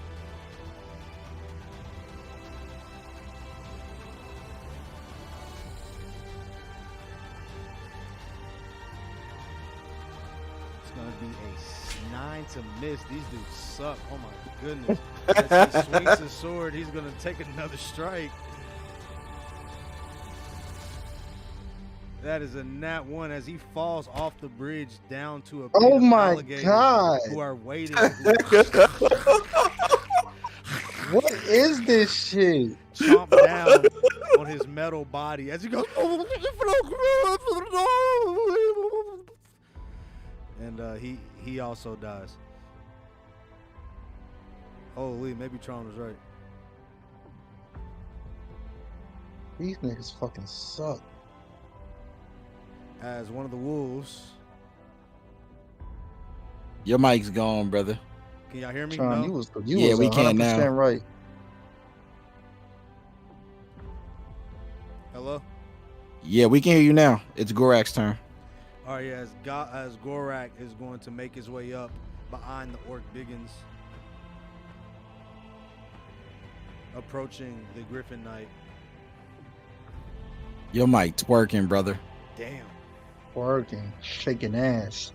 It's going to be a 9 to miss. These dudes suck. Oh my goodness. As he swings his sword, he's going to take another strike. That is a nat 1 as he falls off the bridge down to a pit Oh of my alligators God. who are waiting. What is this shit? Chomp down on his metal body as he goes. And he also dies. Holy, maybe Tron was right. These niggas fucking suck. As one of the wolves. Your mic's gone, brother. Can y'all hear me? Tron, No? you was Yeah, we can 100% now. right. Hello? Yeah, we can hear you now. It's Gorak's turn. All right, yeah, as Gorak is going to make his way up behind the Orc Biggins, approaching the Griffon Knight. Your mic twerking, brother. Damn. Working, shaking ass.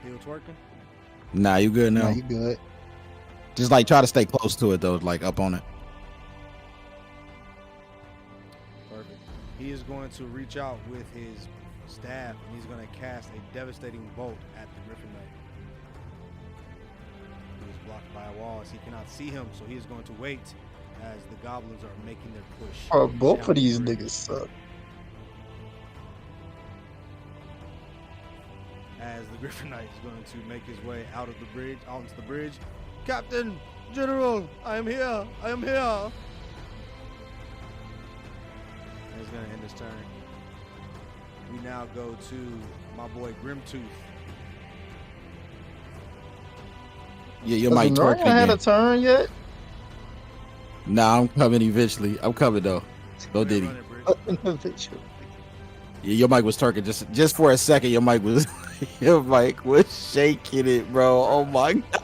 Still twerking? Nah, you good now. Nah, you good. Just like try to stay close to it though, like up on it. Perfect. He is going to reach out with his staff and he's going to cast a devastating bolt at the Griffon Knight. He is blocked by a wall as he cannot see him, so he is going to wait as the goblins are making their push. Oh, both down of these the bridge. niggas suck. As the Griffon Knight is going to make his way out of the bridge, onto the bridge. Captain, General, I am here. I am here. And he's going to end his turn. We now go to my boy Grimtooth. Yeah, your Does mic no one twerking had a again. turn yet? Nah, I'm coming eventually. I'm coming though. Go Diddy. Run it, Bridge. Yeah, your mic was twerking just for a second. Your mic was shaking it, bro. Oh my God.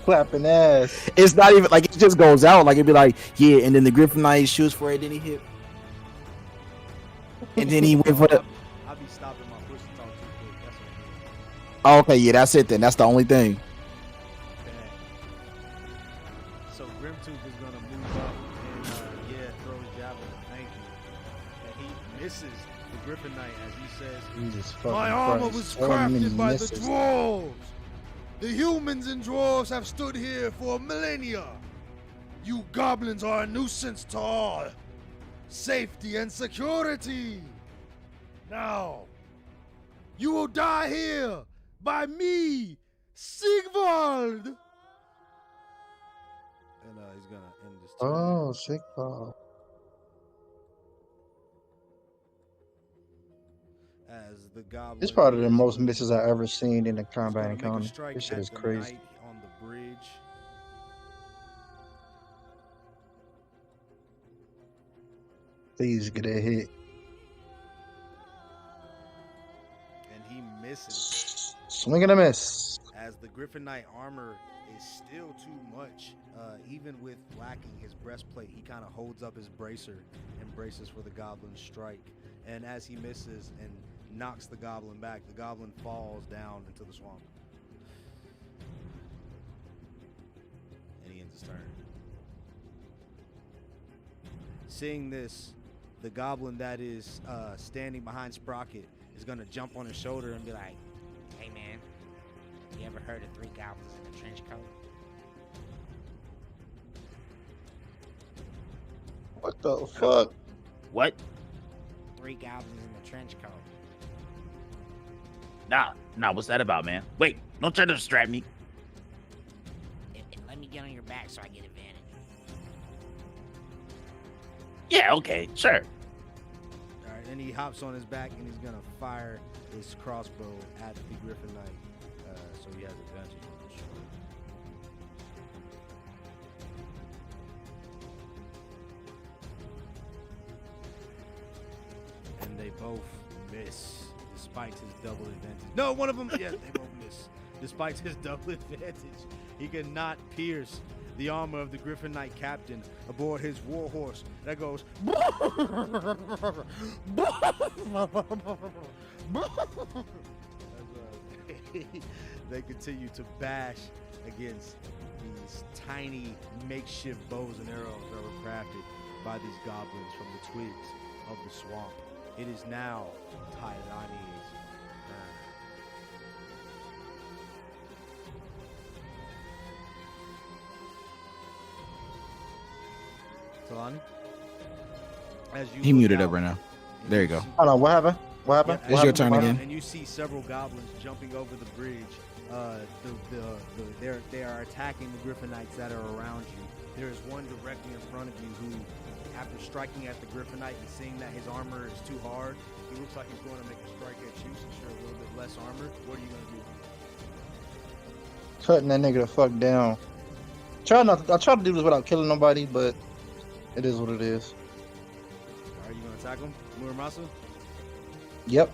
Clapping ass. It's not even like it just goes out. Like it'd be like, yeah, and then the Griffon Knight shoots for it, then he hit. And then he went for the I'll be stopping my push to talk too quick. That's what oh, okay, yeah, that's it then. That's the only thing. bad. So Grimtooth is going to move up and throw his javelin. Thank you. And he misses the Griffon Knight as he says, Jesus fucking "My armor Christ. was So many crafted by the misses. dwarves. The humans and dwarves have stood here for millennia. You goblins are a nuisance to all. Safety and security. Now, you will die here by me, Sigvald." And he's gonna end his his turn. Oh, sick ball. As the goblin, It's probably the is most going- misses I ever seen in a he's combat gonna make a encounter. strike This shit at is the crazy. knight on the bridge. Please get a hit. And he misses. Swing and a miss. As the Griffon Knight armor is still too much, even with lacking his breastplate, he kind of holds up his bracer and braces for the goblin's strike. And as he misses and knocks the goblin back, the goblin falls down into the swamp. And he ends his turn. Seeing this, the goblin that is standing behind Sprocket is going to jump on his shoulder and be like, Hey man, you ever heard of 3 goblins in a trench coat? What the fuck? What? 3 goblins in a trench coat. Nah, what's that about, man? Wait, don't try to distract me. And let me get on your back so I get advantage. Yeah, okay, sure. all right, and he hops on his back and he's going to fire his crossbow at the Griffon Knight. So he has advantage on the shot. And they both miss, despite his double advantage. No, one of them, yes, they both miss. Despite his double advantage, he cannot pierce the armor of the Griffon Knight captain aboard his war horse that goes. They continue to bash against these tiny makeshift bows and arrows that were crafted by these goblins from the twigs of the swamp. It is now Tylani's turn. Talani? As you He look muted out up right now. and There you go. see- Hold on, what happened? What happened? Yeah, What It's your happened? turn What again. happened? And you see several goblins jumping over the bridge. They are attacking the Griffon Knights that are around you. There is one directly in front of you who, after striking at the Griffon Knight and seeing that his armor is too hard, he looks like he's going to make a strike at you since you're a little bit less armored. What are you going to do? Cutting that nigga the fuck down. I try to do this without killing nobody, but it is what it is. Are you going to attack him, Muramasa? Yep.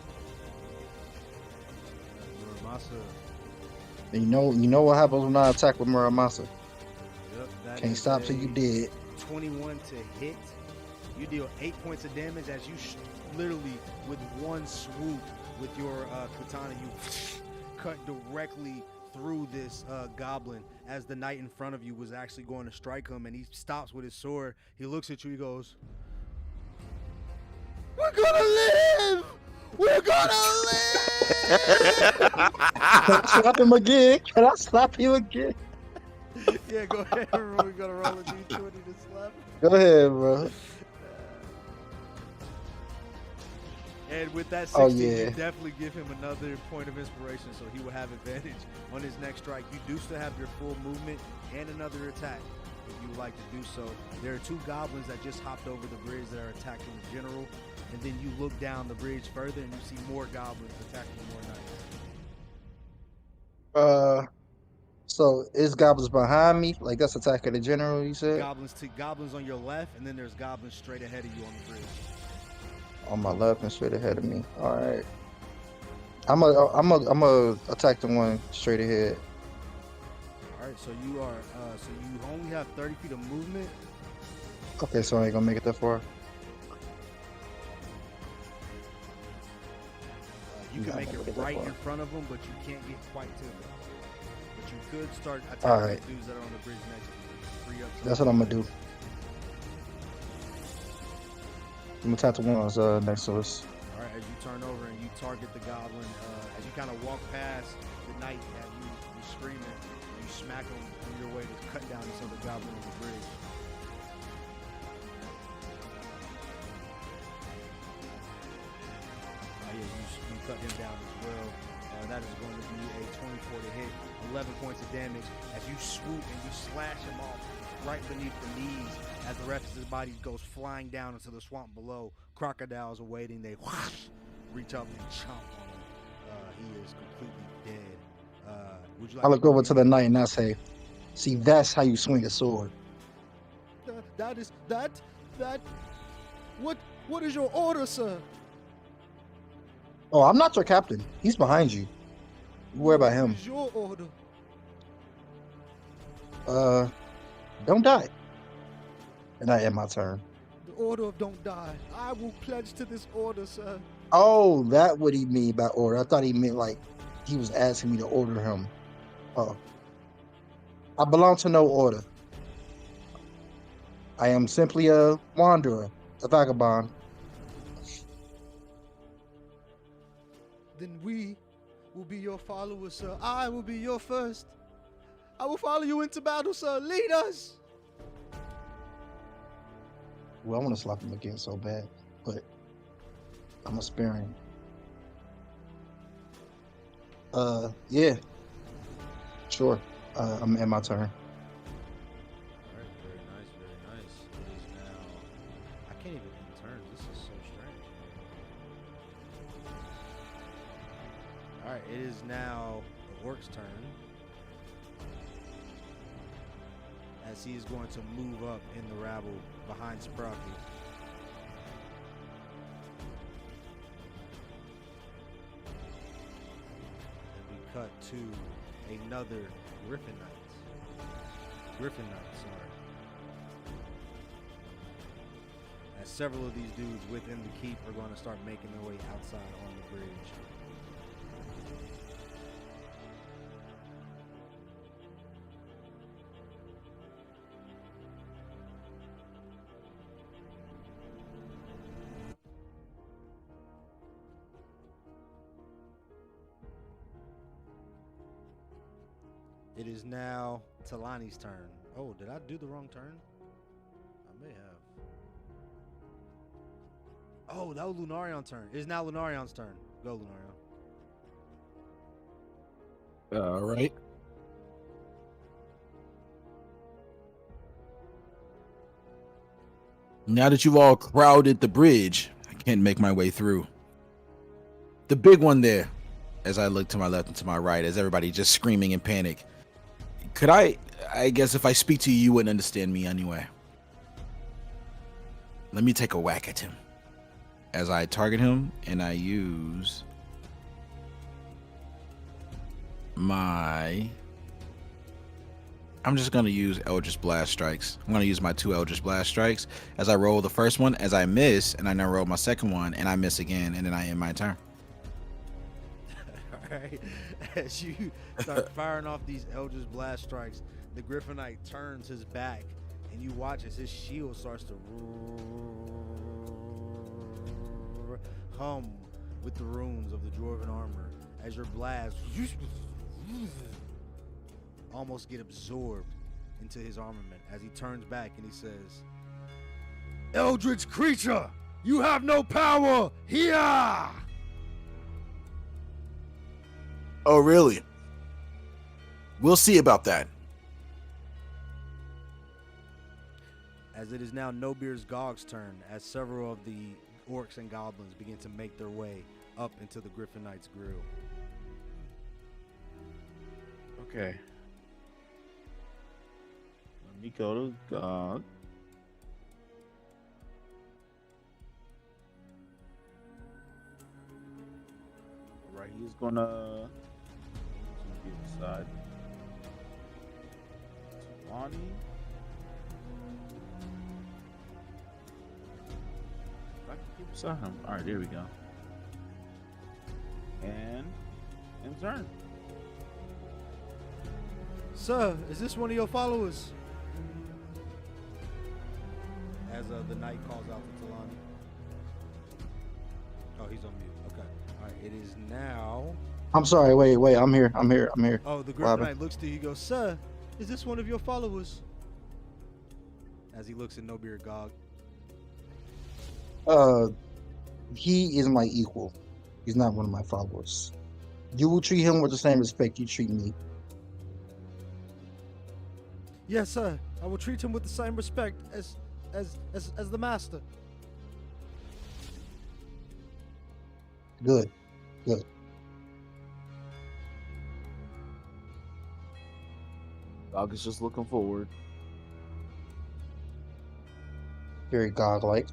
Muramasa. And you know what happens when I attack with Muramasa. Yep, that Can't is stop till you a dead. 21 to hit. You deal 8 points of damage as you literally, with one swoop with your katana, you cut directly through this goblin as the knight in front of you was actually going to strike him, and he stops with his sword. He looks at you, he goes, "We're gonna live! We're gonna live!" Can I slap him again? Can I slap him again? Yeah, go ahead. We're gonna roll a d20 to slap him. Go ahead, bro. And with that 16, Oh, you yeah. definitely give him another point of inspiration, so he will have advantage on his next strike. You do still have your full movement and another attack if you would like to do so. There are 2 goblins that just hopped over the bridge that are attacking the general, and then you look down the bridge further and you see more goblins attacking more knights. So it's goblins behind me, like that's attacking the general. You said Goblins on your left, and then there's goblins straight ahead of you on the bridge. on my left and straight ahead of me. All right. I'm a attack the one straight ahead. All right, so you are so you only have 30 feet of movement. Okay, so I ain't gonna make it that far. You can Nah, make I'm it gonna get that right far. in front of them, but you can't get quite to them. But you could start All attacking right. the dudes that are on the bridge next to you. Free up some That's what I'm gonna do. space. I'm gonna attack the ones next to us. All right, as you turn over and you target the goblin, as you kind of walk past the knight that you screaming, you smack him on your way to cut down this other goblin on the bridge. Yeah, you cut him down as well. That is going to be a 24 to hit, 11 points of damage as you swoop and you slash him off right beneath the knees as the rest of his body goes flying down into the swamp below. Crocodiles are waiting. They reach up and chomp on him. He is completely dead. Would you like I look over to the knight and I say, "See, that's how you swing a sword." That. What is your order, sir? Oh, I'm not your captain. He's behind you. You worry about him. What is your order? Don't die. And I end my turn. The order of don't die. I will pledge to this order, sir. Oh, that what he mean by order. I thought he meant like he was asking me to order him. Oh. I belong to no order. I am simply a wanderer, a vagabond. Then we will be your followers, sir. I will be your first. I will follow you into battle, sir. Lead us. Well, I want to slap him again so bad, but I'm gonna spare him. Yeah. Sure. I'm in my turn. All right, very nice, very nice. It is now. I can't even end turns. This is so strange. All right, it is now the orc's turn. As he is going to move up in the rabble behind Sprocket. And we cut to another Griffon Knight, sorry. As several of these dudes within the keep are going to start making their way outside on the bridge. It is now Talani's turn. Oh, did I do the wrong turn? I may have. Oh, that was Lunarion's turn. It is now Lunarion's turn. Go, Lunarion. All right. Now that you've all crowded the bridge, I can't make my way through. The big one there, as I look to my left and to my right, as everybody just screaming in panic. Could I guess if I speak to you, you wouldn't understand me anyway. Let me take a whack at him. As I target him, and I use my... I'm just going to use Eldritch Blast Strikes. I'm going to use my 2 Eldritch Blast Strikes. As I roll the first one, as I miss, and I now roll my second one, and I miss again, and then I end my turn. Alright, as you start firing off these Eldritch Blast Strikes, the Griffon Knight turns his back, and you watch as his shield starts to hum with the runes of the Dwarven armor, as your blasts almost get absorbed into his armament, as he turns back and he says, "Eldritch creature, you have no power here!" Oh, really? We'll see about that. As it is now Nobeer's Gog's turn, as several of the orcs and goblins begin to make their way up into the Griffon Knight's grill. Okay. Let me go to God. Right, he's gonna be inside. Lonnie. I can keep beside him. All right, there we go. And in turn. Sir, is this one of your followers? As the knight calls out to Talani. Oh, he's on mute. Okay. All right. It is now. I'm sorry. Wait. I'm here. Oh, the Griffon Knight looks to you. He goes, "Sir, is this one of your followers?" As he looks at Nobeer Gog. He is my equal. He's not one of my followers. You will treat him with the same respect you treat me. Yes, sir. I will treat him with the same respect as the master. Good. Good. Dog is just looking forward. Very godlike.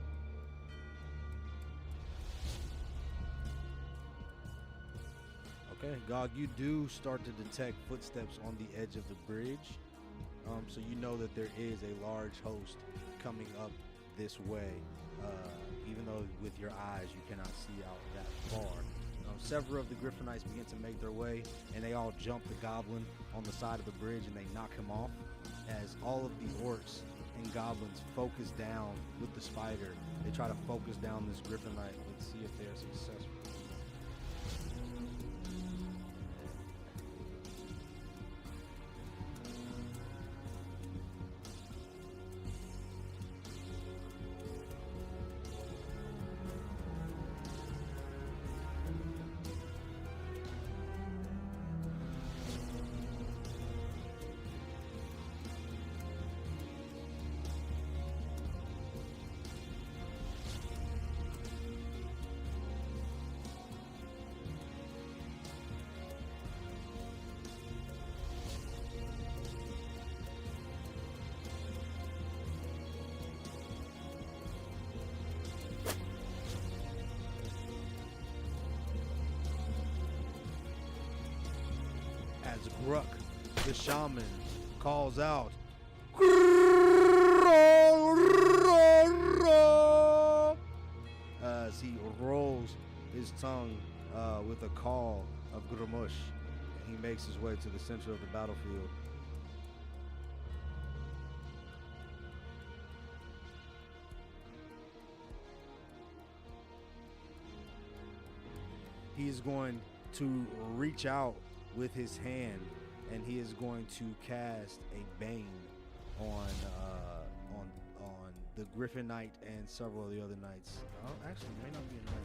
Okay, Gog, you do start to detect footsteps on the edge of the bridge. So you know that there is a large host coming up this way, even though with your eyes you cannot see out that far. Several of the Griffonites begin to make their way, and they all jump the goblin on the side of the bridge, and they knock him off. As all of the orcs and goblins focus down with the spider, they try to focus down this Griffonite. Let's see if they're successful. As Gruck, the shaman, calls out, as he rolls his tongue with a call of Grumush, he makes his way to the center of the battlefield. He's going to reach out with his hand, and he is going to cast a bane on the Griffon Knight and several of the other knights. Oh, actually, it may not be a knight.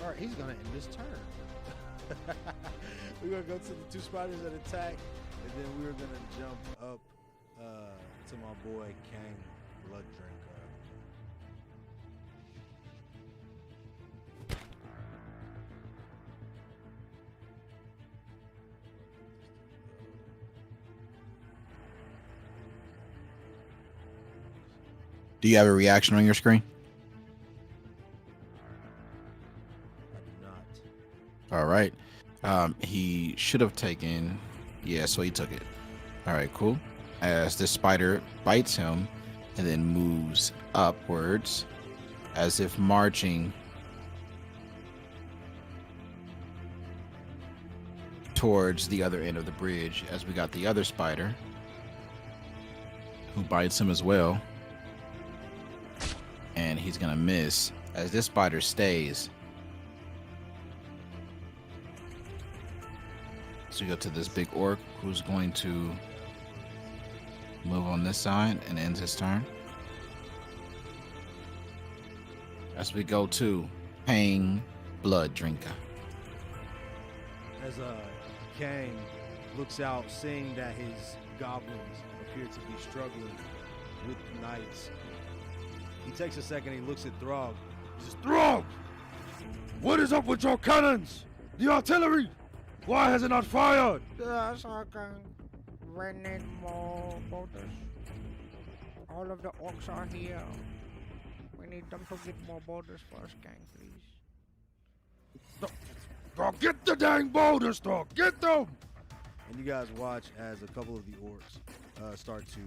All right, he's gonna end this turn. We're gonna go to the two spiders that attack, and then we're gonna jump up to my boy Kang Blood Drinker. Do you have a reaction on your screen? All right. He should have taken. Yeah, so he took it. All right, cool. As this spider bites him and then moves upwards as if marching towards the other end of the bridge, as we got the other spider who bites him as well. And he's going to miss as this spider stays. So we go to this big orc who's going to move on this side and ends his turn. As we go to Pang Blood Drinker. As Kang looks out, seeing that his goblins appear to be struggling with the knights, he takes a second, he looks at Throg. He says, Throg! What is up with your cannons? The artillery! Why has it not fired? Yes, I can. We need more boaters. All of the orcs are here. We need them to get more boaters for us, gang, please. Dog, get the dang boulders, dog. Get them. And you guys watch as a couple of the orcs start to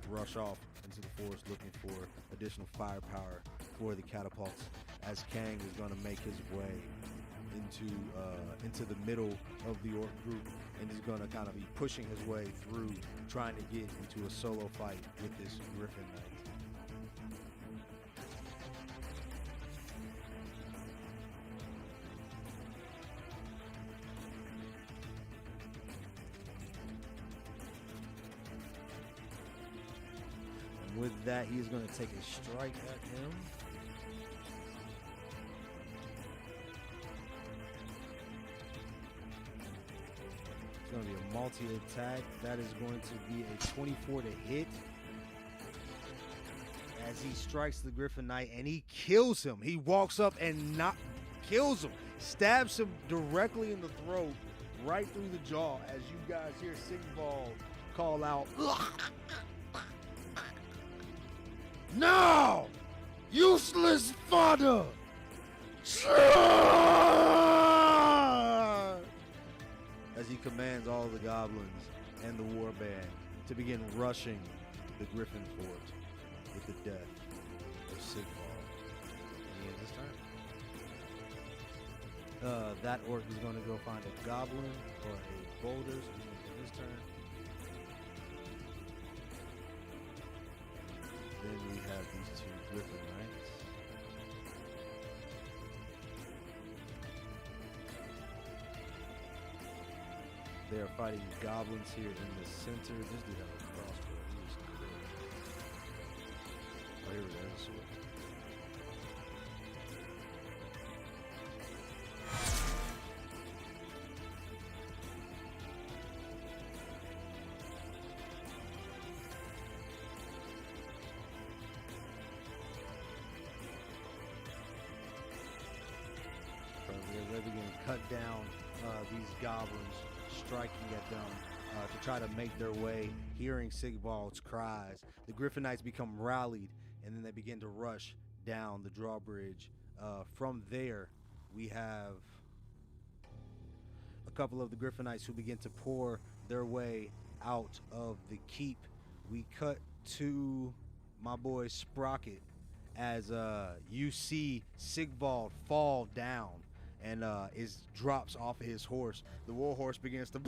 rush off into the forest looking for additional firepower for the catapults, as Kang is going to make his way into the middle of the orc group, and he's going to kind of be pushing his way through, trying to get into a solo fight with this Griffon Knight. And with that, he is going to take a strike at him. It's going to be a multi-attack. That is going to be a 24 to hit. As he strikes the Griffon Knight, and he kills him. He walks up and kills him. Stabs him directly in the throat, right through the jaw, as you guys hear Sigvald call out, "No! Useless fodder!" As he commands all the goblins and the warband to begin rushing the Griffon fort with the death of Sigvald. And he ends his turn. That orc is going to go find a goblin or a boulder, so he's going to do his turn. Then we have these two Griffon Knights. They are fighting goblins here in the center. This dude has a crossbow. He is quick. Oh, here we go. There's a sword. They begin to cut down these goblins, striking at them to try to make their way, hearing Sigvald's cries. The Griffon Knights become rallied, and then they begin to rush down the drawbridge. From there, we have a couple of the Griffon Knights who begin to pour their way out of the keep. We cut to my boy Sprocket as you see Sigvald fall down and drops off of his horse. The war horse begins to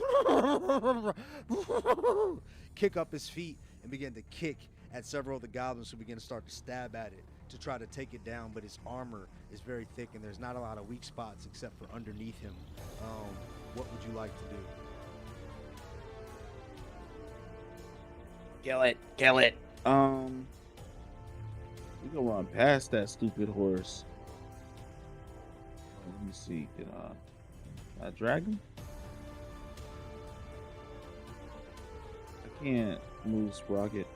kick up his feet and begin to kick at several of the goblins who begin to start to stab at it to try to take it down, but his armor is very thick and there's not a lot of weak spots except for underneath him. What would you like to do? Kill it. Kill it. We gonna run past that stupid horse. Let me see. Can I drag him? I can't move Sprocket.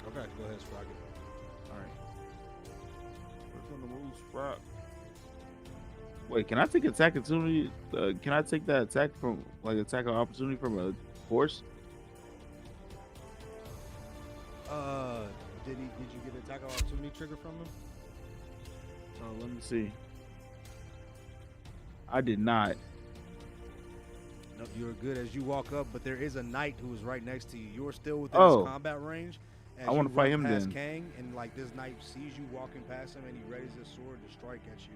Okay, go ahead, Sprocket. All right. We're gonna move Sprocket. Wait, can I take attack opportunity? Can I take that attack from attack of opportunity from a horse? Did you get an attack of opportunity trigger from him? Let me see. I did not. No, you're good as you walk up, but there is a knight who is right next to you. You're still within his combat range. I want to fight him past then. Kang, and this knight sees you walking past him, and he raises his sword to strike at you.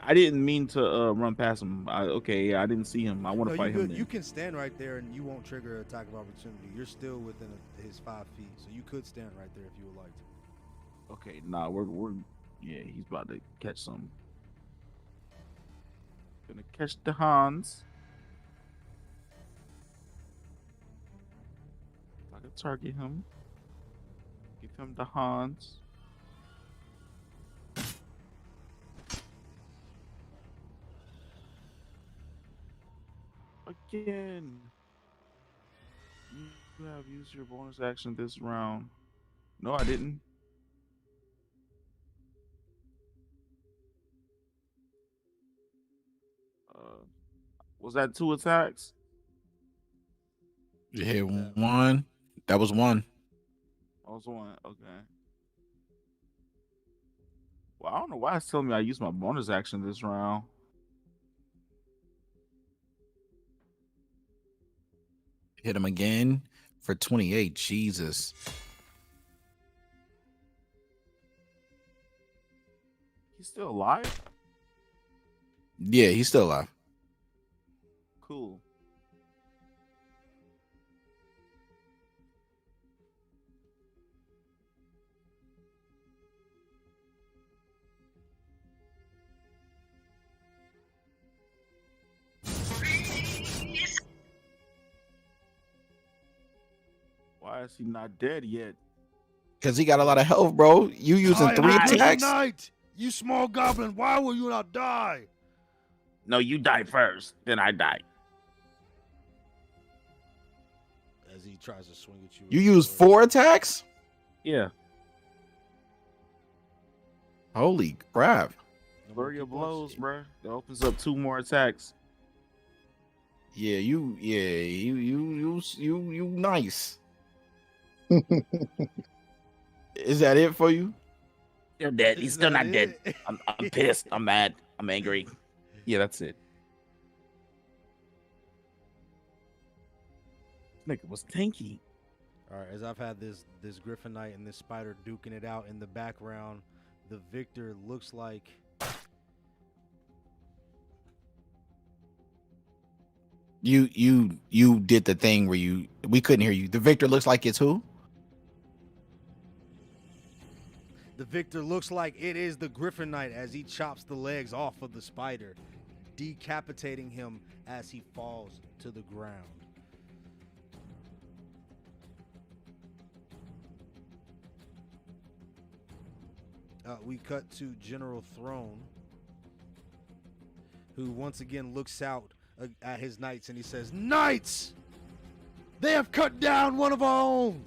I didn't mean to run past him. I didn't see him. I want to fight him. You can stand right there, and you won't trigger an attack of opportunity. You're still within his 5 feet, so you could stand right there if you would like to. Okay, nah, we're yeah, he's about to catch some. Gonna catch the Hans. I can target him. Give him the Hans. Again. You have used your bonus action this round. No, I didn't. Was that 2 attacks? You hit one. That was one. Also one. Okay. Well, I don't know why it's telling me I used my bonus action this round. Hit him again for 28. Jesus. He's still alive? Yeah, he's still alive. Cool. Why is he not dead yet? Because he got a lot of health, bro. You using 3 attacks? Night, you small goblin. Why will you not die? No, you die first, then I die. As he tries to swing at you. You use 4 attacks? Yeah. Holy crap. Flurry of blows, bro. That opens up 2 more attacks. Yeah, you nice. Is that it for you? Still dead. He's Is still that not dead. it? I'm pissed. I'm mad. I'm angry. Yeah, that's it. Nigga was tanky. All right, as I've had this Griffon Knight and this spider duking it out in the background, the victor looks like You did the thing where we couldn't hear you. The victor looks like it's who? the victor looks like it is the Griffon Knight as he chops the legs off of the spider, decapitating him as he falls to the ground. We cut to General Throne, who once again looks out at his knights and he says, "Knights! They have cut down one of our own!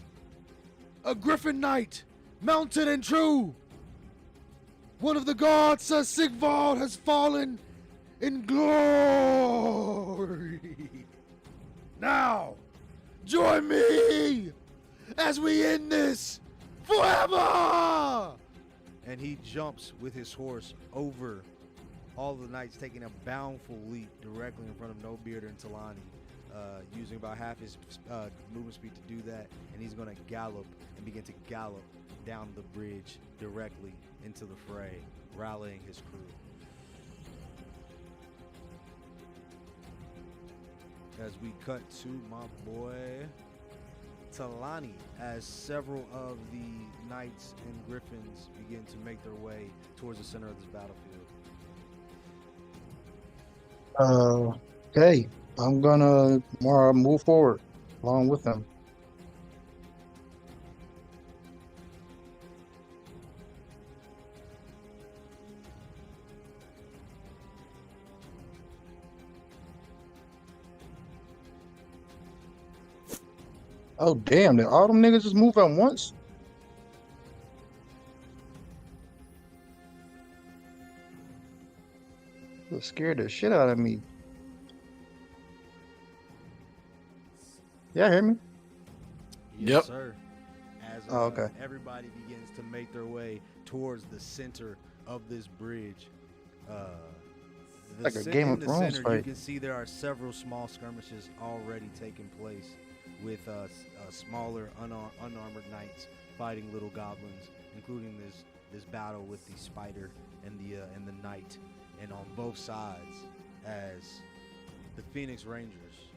A Griffon Knight, mounted and true! One of the gods, Sir Sigvald, has fallen in glory! Now, join me as we end this forever!" And he jumps with his horse over all the knights, taking a boundful leap directly in front of No Beard and Talani, using about half his movement speed to do that. And he's going to gallop and begin to gallop down the bridge directly into the fray, rallying his crew. As we cut to my boy Talani, as several of the knights and griffins begin to make their way towards the center of this battlefield. Okay, I'm gonna move forward along with them. Oh damn! Did all them niggas just move at once? That scared the shit out of me. Yeah, hear me? Yes, Yep. sir. As Oh, okay. everybody begins to make their way towards the center of this bridge. Like a Game of in the Thrones center, you fight. can see there are several small skirmishes already taking place with smaller unarmored knights fighting little goblins, including this battle with the spider and the knight. And on both sides, as the Phoenix Rangers,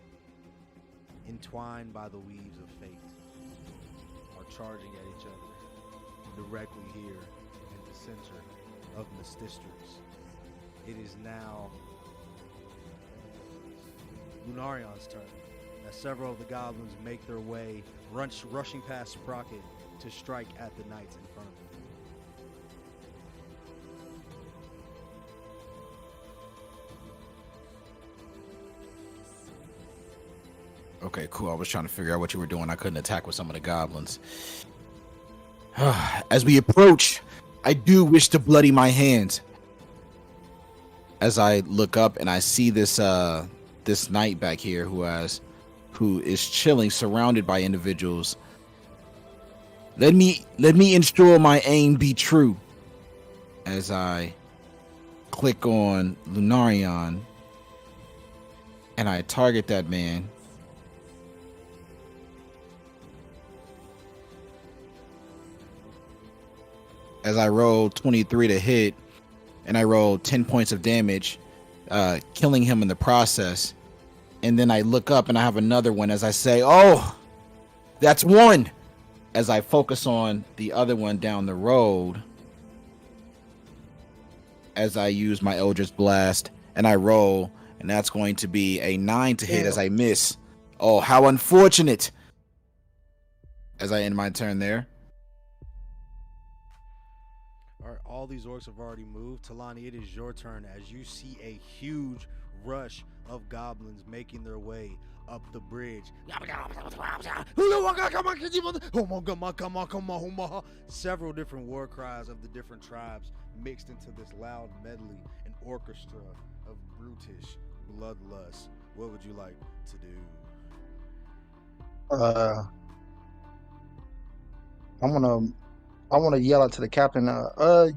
entwined by the weaves of fate, are charging at each other directly here in the center of Mististris. It is now Lunarion's turn, as several of the goblins make their way, rushing past Sprocket to strike at the knights in front of them. Okay, cool. I was trying to figure out what you were doing. I couldn't attack with some of the goblins. As we approach, I do wish to bloody my hands. As I look up and I see this this knight back here who has who is chilling, surrounded by individuals. Let me ensure my aim be true. As I click on Lunarion and I target that man. As I roll 23 to hit, and I roll 10 points of damage, killing him in the process. And then I look up and I have another one as I say, oh, that's one. As I focus on the other one down the road, as I use my Eldritch Blast, and I roll, and that's going to be a 9 to hit as I miss. Oh, how unfortunate. As I end my turn there. All right, all these orcs have already moved. Talani, it is your turn as you see a huge rush of goblins making their way up the bridge. Several different war cries of the different tribes mixed into this loud medley, an orchestra of brutish bloodlust. What would you like to do? I want to yell out to the captain.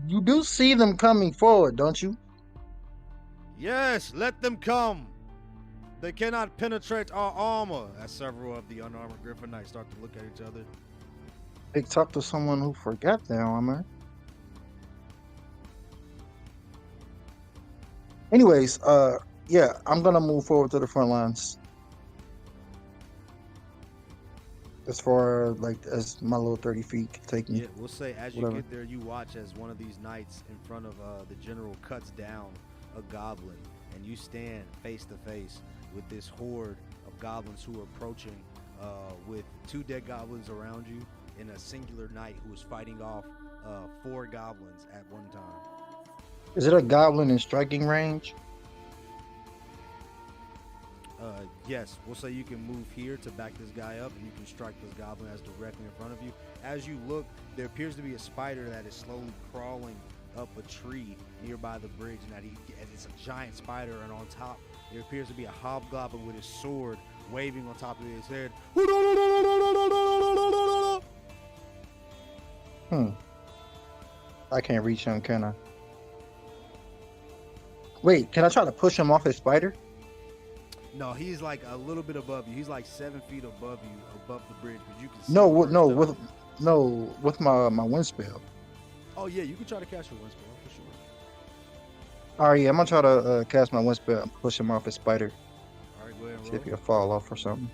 You do see them coming forward, don't you? Yes, let them come. They cannot penetrate our armor. As several of the unarmored Griffon Knights start to look at each other. They talk to someone who forgot their armor. Anyways, yeah, I'm gonna move forward to the front lines. As far as my little 30 feet can take me. Yeah, we'll say as you get there, you watch as one of these knights in front of the general cuts down a goblin, and you stand face to face with this horde of goblins who are approaching with 2 dead goblins around you and a singular knight who is fighting off 4 goblins at one time. Is it a goblin in striking range? Yes, we'll say you can move here to back this guy up, and you can strike this goblin that's directly in front of you. As you look, there appears to be a spider that is slowly crawling up a tree nearby the bridge, and it's a giant spider, and on top there appears to be a hobgoblin with his sword waving on top of his head. I can't reach him, can I? Wait, can I try to push him off his spider? No, he's like a little bit above you. He's like 7 feet above you, above the bridge, but you can see. With my wind spell. Oh yeah, you can try to cast your wind spell for sure. All right, yeah, I'm gonna try to cast my wind spell and push him off his spider. All right, go ahead and See roll. if he'll fall off or something.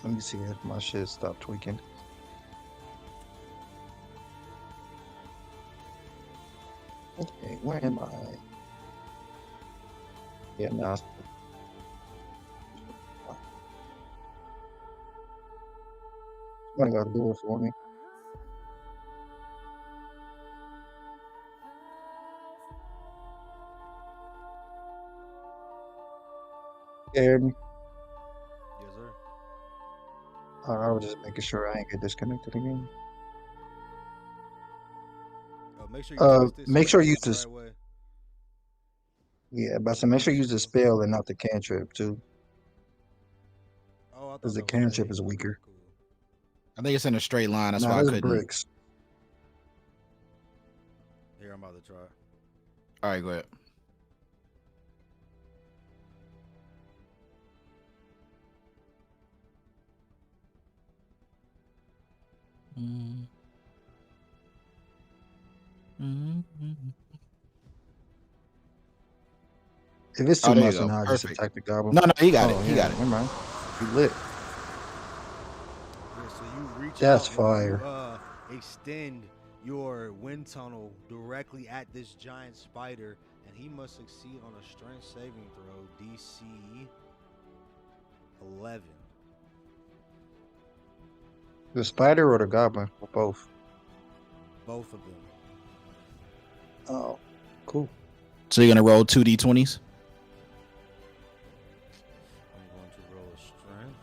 Let me see if my shit stop tweaking. Okay, where am I? Yeah, now. Somebody gotta do it for me. Scared me. Yes, sir. I was just making sure I ain't get disconnected again. Make sure you twist it so make sure it you goes use the right way. Yeah, but so make sure you use the spell and not the cantrip too, Oh, I thought because the that was cantrip A. is weaker. Cool. I think it's in a straight line. That's Nah, why I it's couldn't. bricks. Here, I'm about to try. All right, go ahead. If it's Oh, too there you much, go. then I'll just Perfect. attack the goblin. No, he got it. Oh, He yeah, got it. never mind. He lit. Yeah, so you reach That's out fire. and you extend your wind tunnel directly at this giant spider, and he must succeed on a strength saving throw, DC 11. The spider or the goblin? Or both? Both of them. Oh, cool. So you're gonna roll 2d20s? I'm going to roll a strength.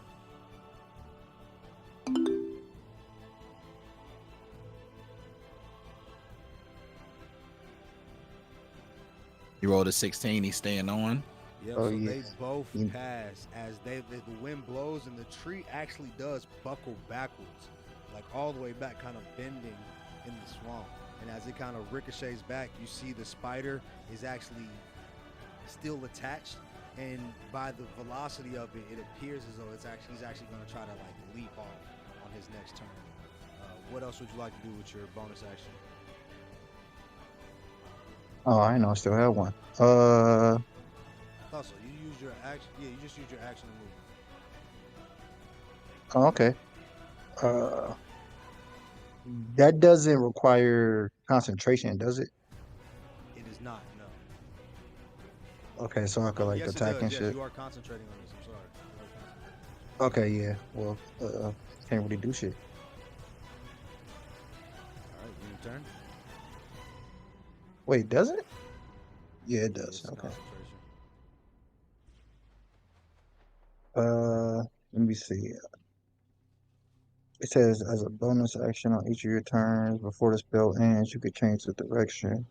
You rolled a 16. He's staying on. Yep, Oh so yeah. they both Mm. pass as the wind blows and the tree actually does buckle backwards, like all the way back, kind of bending in the swamp. And as it kind of ricochets back, you see the spider is actually still attached, and by the velocity of it, it appears as though he's actually going to try to like leap off on his next turn. What else would you like to do with your bonus action? Oh, I know. I still have one. Also, you use your action. Yeah, you just use your action to move. Oh, okay. Uh, that doesn't require concentration, does it? It is not, no. Okay, so I could like Yes, it attack does. and Yes, shit. you are concentrating on this. I'm sorry. You are concentrating. Okay, yeah. Well, can't really do shit. All right, your turn. Wait, does it? Yeah, it Yeah, does. this is Okay. concentration. Let me see. It says as a bonus action on each of your turns before the spell ends, you could change the direction.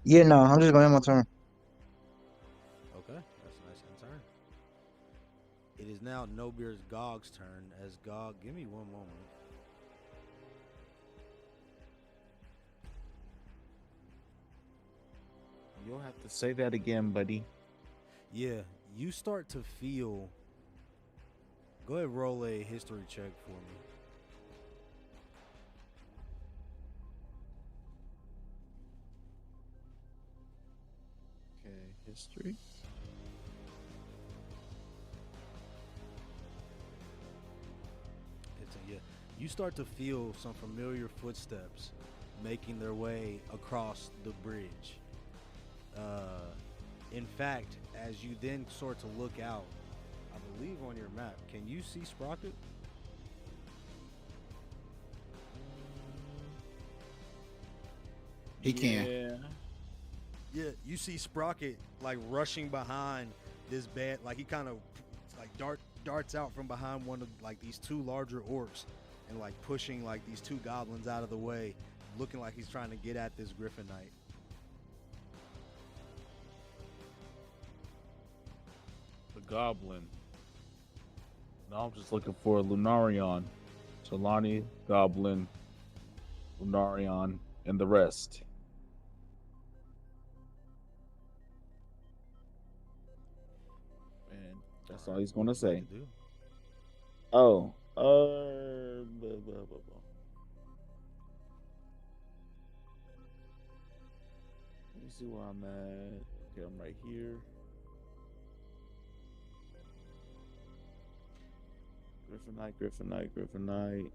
Yeah, no, I'm just going to end my turn. Okay, that's a nice end turn. It is now No Beer's Gog's turn. As Gog, give me one moment. You'll have to say that again, buddy. Yeah, you start to feel. Go ahead, roll a history check for me. Okay, history. Yeah, you start to feel some familiar footsteps making their way across the bridge. In fact, as you then start to look out, I believe on your map, can you see Sprocket? He can. Yeah, you see Sprocket like rushing behind this band, like he kind of like darts out from behind one of like these two larger orcs and like pushing like these two goblins out of the way, looking like he's trying to get at this Griffon Knight. The goblin. Now I'm just looking for Lunarion. Solani, Goblin, Lunarion, and the rest. And that's all he's gonna say. Oh, blah, blah, blah, blah. Let me see where I'm at. Okay, I'm right here. Griffon Knight, Griffon Knight, Griffon Knight.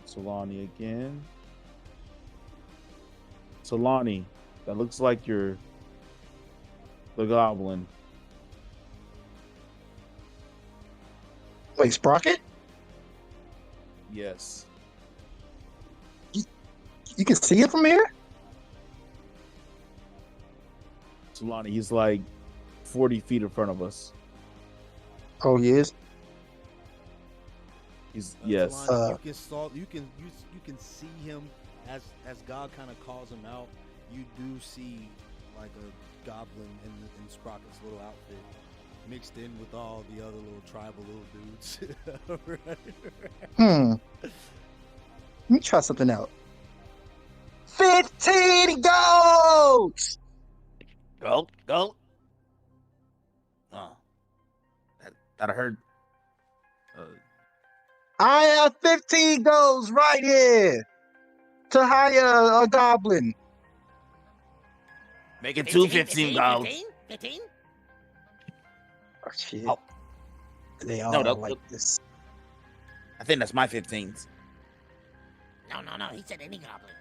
Solani again. Solani, that looks like you're the goblin. Wait, Sprocket? Yes. You can see it from here? Solani, he's like 40 feet in front of us. Oh, he is? He's yes. Solani, you can see him as God kind of calls him out. You do see like a goblin in Sprocket's little outfit, mixed in with all the other little tribal little dudes. Let me try something out. 15 goats! Go. Oh, that hurt. I have 15 goals right here to hire a goblin. Make it 215 gold. 15? Oh, shit. Oh. They all No, like this. I think that's my 15s. No. He said any goblin.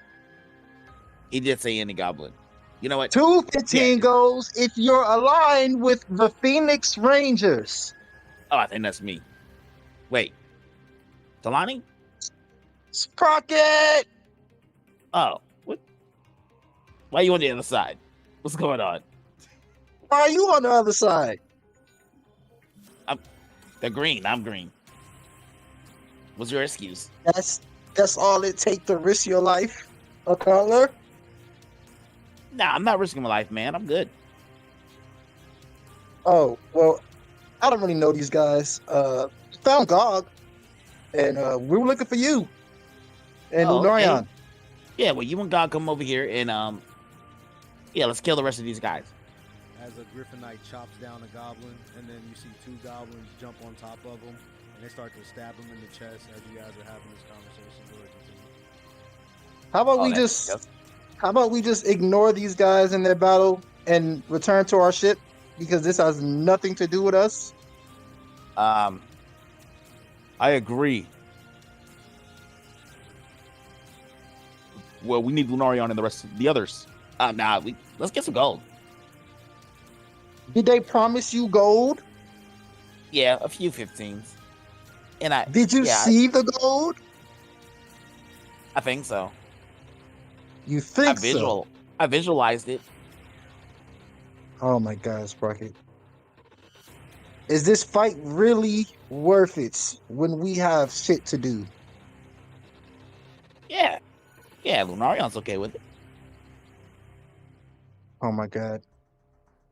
He did say any goblin. You know what? 215 goals if you're aligned with the Phoenix Rangers. Oh, I think that's me. Wait. Talani? Sprocket! Oh, what? Why are you on the other side? What's going on? Why are you on the other side? They're green. I'm green. What's your excuse? That's all it take to risk your life, a color. Nah, I'm not risking my life, man. I'm good. Oh well, I don't really know these guys. Found Gog, and we were looking for you and Oh, okay. Lunarion. Yeah, well, you and God come over here and yeah, let's kill the rest of these guys. As a Griffon Knight chops down a goblin, and then you see two goblins jump on top of him, and they start to stab him in the chest as you guys are having this conversation. Go ahead, continue. How about Oh, we that's just disgusting. How about we just ignore these guys in their battle and return to our ship because this has nothing to do with us? I agree. Well, we need Lunarion and the rest of the others. Let's get some gold. Did they promise you gold? Yeah, a few 15s. And Did you see the gold? I think so. You think so? I visualized it. Oh my God, Sprocket. Is this fight really worth it when we have shit to do? Yeah. Yeah, Lunarion's okay with it. Oh my God.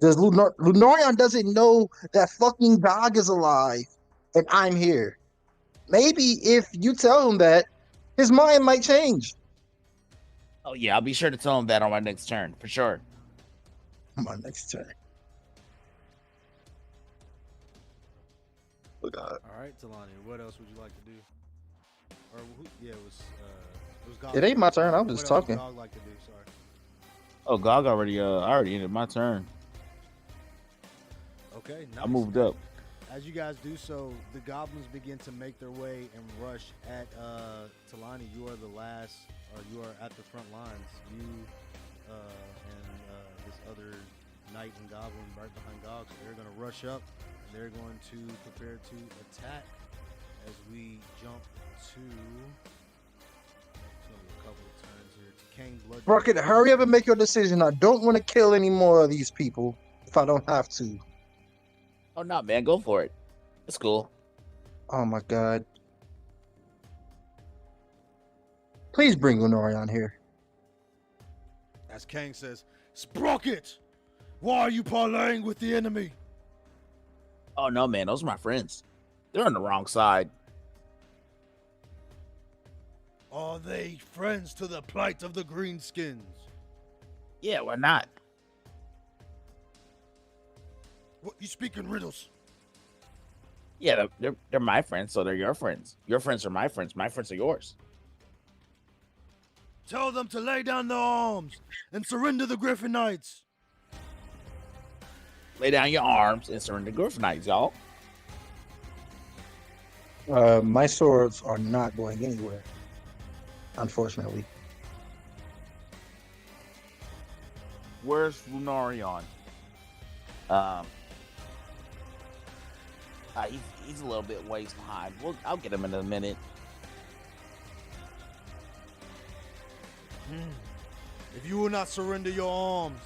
Lunarion doesn't know that fucking Gog is alive and I'm here. Maybe if you tell him that, his mind might change. Oh yeah, I'll be sure to tell him that on my next turn, for sure. My next turn. Oh God. All right, Talani, what else would you like to do? Or it was Gog. It ain't my turn. I'm What just else would talking. Gog like to do? Sorry. Oh, Gog already. I already ended my turn. Okay, nice. I moved up. As you guys do so, the goblins begin to make their way and rush at Talani. You are the last, or you are at the front lines. You and this other knight and goblin right behind Gog. So they're going to rush up and they're going to prepare to attack as we jump to a couple of turns here. To King Blood. Rocket, hurry up and make your decision. I don't want to kill any more of these people if I don't have to. Oh no, man, go for it. It's cool. Oh my God. Please bring Lunarion here. As Kang says, Sprocket! Why are you parlaying with the enemy? Oh no, man, those are my friends. They're on the wrong side. Are they friends to the plight of the greenskins? Yeah, why not? What, you speak in riddles? Yeah, they're my friends, so they're your friends. Your friends are my friends. My friends are yours. Tell them to lay down their arms and surrender the Griffon Knights. Lay down your arms and surrender Griffonites, y'all. My swords are not going anywhere, unfortunately. Where's Lunarion? He's a little bit ways behind. I'll get him in a minute. If you will not surrender your arms,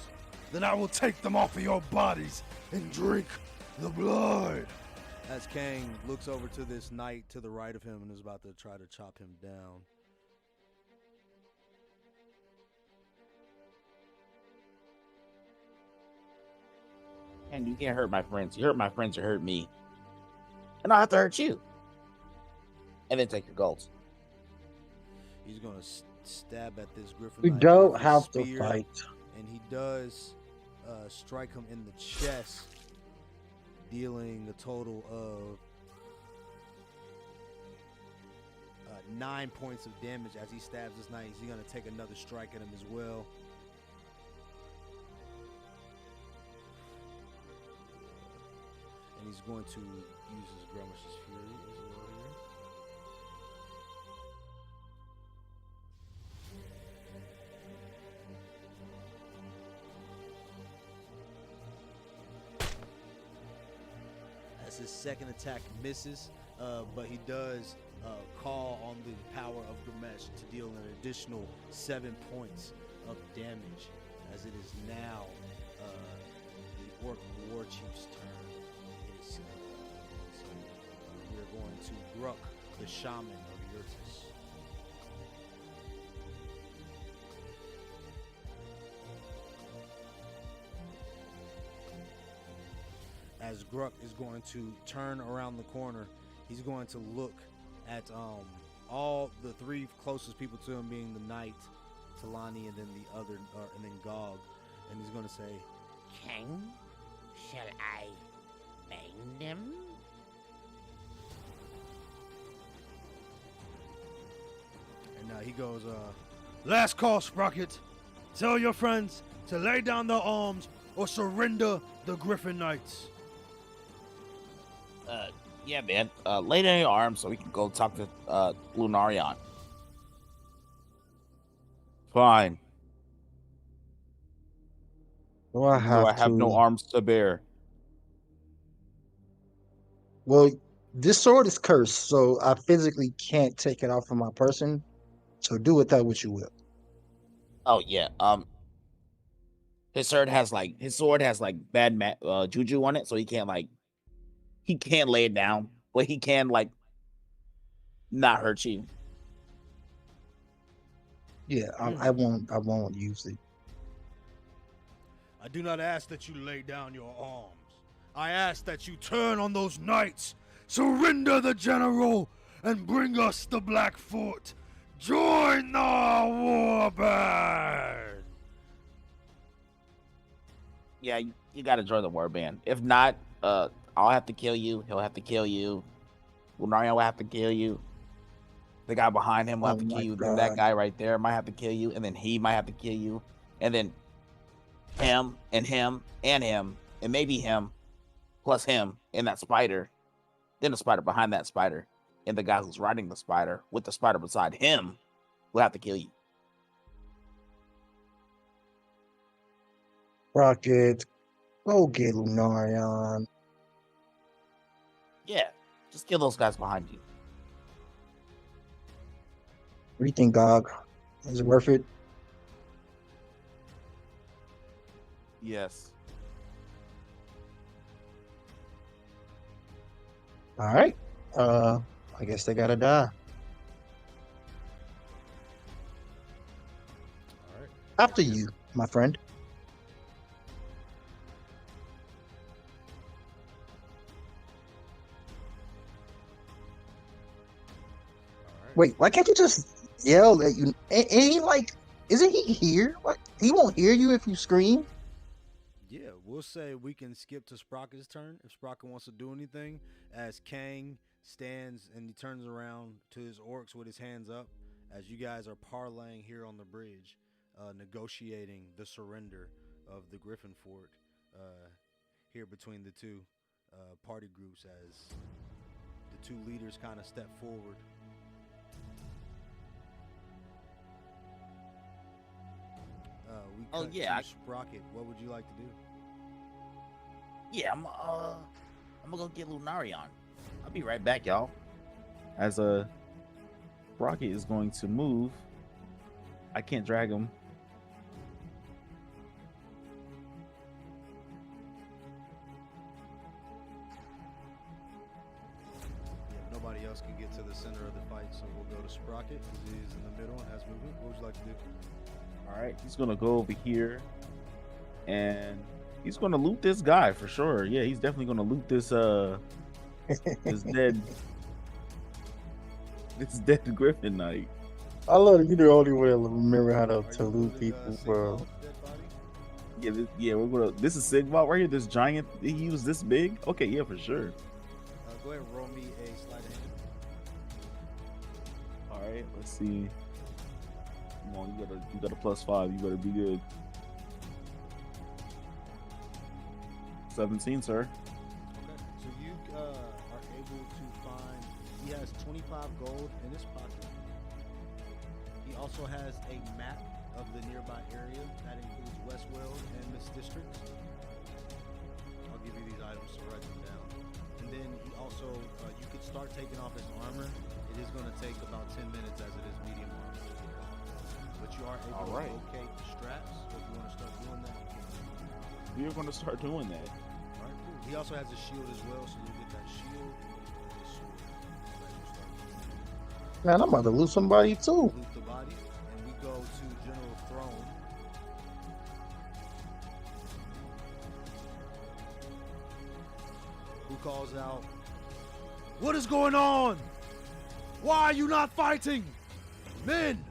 then I will take them off of your bodies and drink the blood. As Kang looks over to this knight to the right of him and is about to try to chop him down. And you can't hurt my friends. You hurt my friends, you hurt me. And I'll have to hurt you. And then take your golds. He's going to stab at this Griffon We Knight don't with his have to spear, fight. And he does strike him in the chest, dealing a total of 9 points of damage as he stabs this knight. He's going to take another strike at him as well. And he's going to use his Grumish's Fury as well here. As his second attack misses, but he does call on the power of Grimesh to deal an additional 7 points of damage, as it is now the Orc War Chief's turn. His Gruck, the shaman of Yurtis. As Gruck is going to turn around the corner, he's going to look at all the three closest people to him, being the knight, Talani, and then the other, and then Gog, and he's going to say, King, shall I bang them? and he goes, "Last call, Sprocket. Tell your friends to lay down their arms or surrender the Griffon Knights." Yeah, man. Lay down your arms so we can go talk to Lunarion. Fine. Do I Even though I have no to? arms to bear. Well, this sword is cursed, so I physically can't take it off of my person. So do with that what you will. Oh yeah. His sword has like bad juju on it, so he can't lay it down, but he can not hurt you. Yeah, I won't use it. I do not ask that you lay down your arms. I ask that you turn on those knights, surrender the general, and bring us the Black Fort. Join the warband. Yeah, you gotta join the warband. If not, I'll have to kill you. He'll have to kill you. Lunarion will have to kill you. The guy behind him will have to kill you. Then that guy right there might have to kill you, and then he might have to kill you, and then him and him and him and maybe him plus him and that spider, then the spider behind that spider, and the guy who's riding the spider with the spider beside him will have to kill you. Rocket, go get Lunarion. Yeah, just kill those guys behind you. What do you think, Gog? Is it worth it? Yes. All right. I guess they gotta die. All right. After you, my friend. All right. Wait, why can't you just yell at you? And he isn't he here? What? He won't hear you if you scream. Yeah, we'll say we can skip to Sprocket's turn if Sprocket wants to do anything, as Kang stands and he turns around to his orcs with his hands up as you guys are parlaying here on the bridge, negotiating the surrender of the Griffon Fort here between the two party groups as the two leaders kind of step forward. We cut to Sprocket. What would you like to do? Yeah, I'm gonna go get Lunarion. I'll be right back, y'all. As Rocket is going to move. I can't drag him. Yeah, nobody else can get to the center of the fight, so we'll go to Sprocket, who is in the middle and has movement. What would you like to do? All right, he's gonna go over here, and he's gonna loot this guy for sure. Yeah, he's definitely gonna loot this this dead Griffon Knight. I love you. The only way to remember how to loot people, bro. Yeah, we're gonna. This is Sigmund right here. This giant. He was this big. Okay, yeah, for sure. Go ahead and roll me a sleight of hand. All right, let's see. Come on, you got a +5. You better be good. 17, sir. Okay, so you are able to find. He has 25 gold in his pocket. He also has a map of the nearby area that includes Westwell and Miss District. I'll give you these items to write them down. And then he also, you could start taking off his armor. It is going to take about 10 minutes as it is medium armor. But you are able to locate the straps. So if you want to start doing that, you can. We're gonna start doing that. All right, cool. He also has a shield as well, so you'll get that shield. And the sword. Man, I'm about to lose somebody too. Loot the body, and we go to General Throne. Who calls out, "What is going on? Why are you not fighting? Men,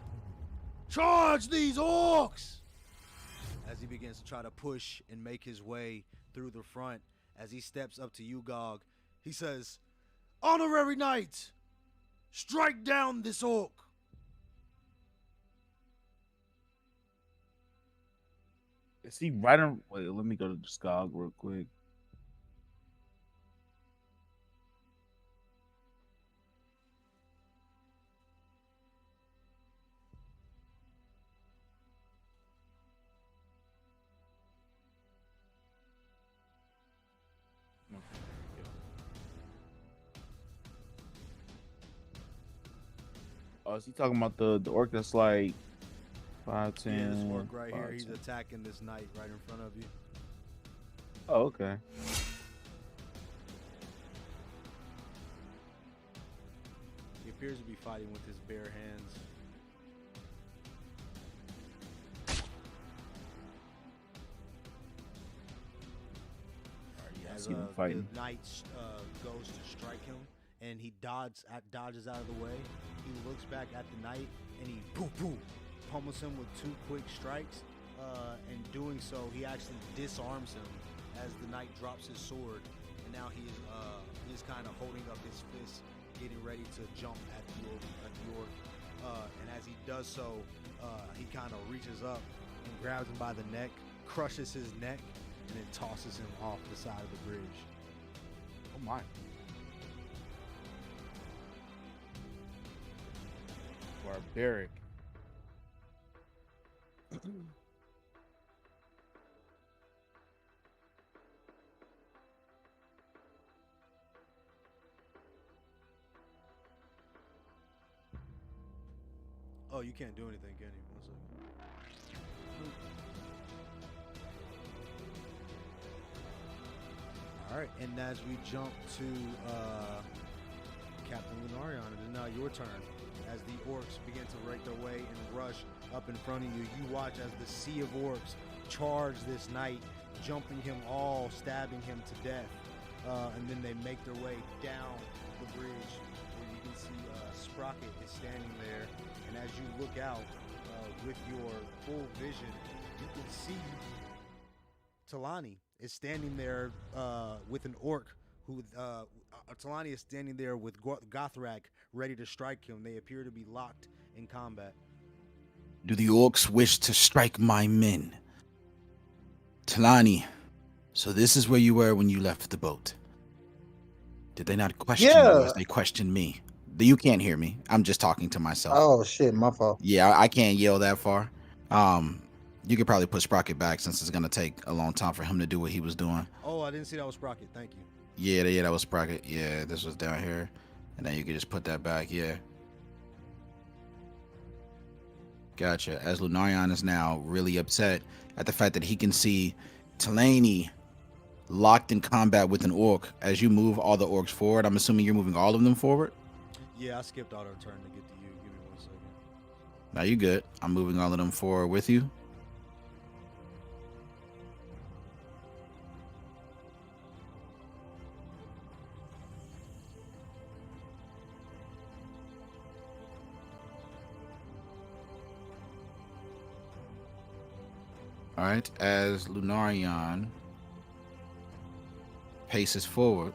charge these orcs!" As he begins to try to push and make his way through the front, as he steps up to you, Gog, he says, "Honorary knight, strike down this orc." Is he right on? Wait, let me go to Skog real quick. Oh, is he talking about the orc that's like 5, 10? Yeah, this orc right here, 5, he's 10. attacking this knight right in front of you. Oh, okay. He appears to be fighting with his bare hands. Yeah, I As see him fighting. the knight goes to strike him, and he dodges out of the way. He looks back at the knight, and he pummels him with 2 quick strikes. In doing so, he actually disarms him as the knight drops his sword, and now he is kind of holding up his fist, getting ready to jump at the orc. And as he does so, he kind of reaches up and grabs him by the neck, crushes his neck, and then tosses him off the side of the bridge. Oh my. Barbaric. Oh, you can't do anything, can you? 1 second. All right, and as we jump to Captain Lunarion, it is now your turn. As the orcs begin to break their way and rush up in front of you, you watch as the sea of orcs charge this knight, jumping him all, stabbing him to death. And then they make their way down the bridge, where you can see Sprocket is standing there. And as you look out with your full vision, you can see Talani is standing there with an orc who Talani is standing there with Gothrak ready to strike him. They appear to be locked in combat. Do the orcs wish to strike my men? Talani, so this is where you were when you left the boat. Did they not question you as they questioned me? You can't hear me. I'm just talking to myself. Oh shit, my fault. Yeah, I can't yell that far. You could probably put Sprocket back since it's gonna take a long time for him to do what he was doing. Oh, I didn't see that was Sprocket. Thank you. Yeah, that was Sprocket. Yeah, this was down here. And then you could just put that back, yeah. Gotcha. As Lunarion is now really upset at the fact that he can see Talani locked in combat with an orc. As you move all the orcs forward, I'm assuming you're moving all of them forward? Yeah, I skipped out our turn to get to you. Give me 1 second. Now you good. I'm moving all of them forward with you. All right, as Lunarion paces forward,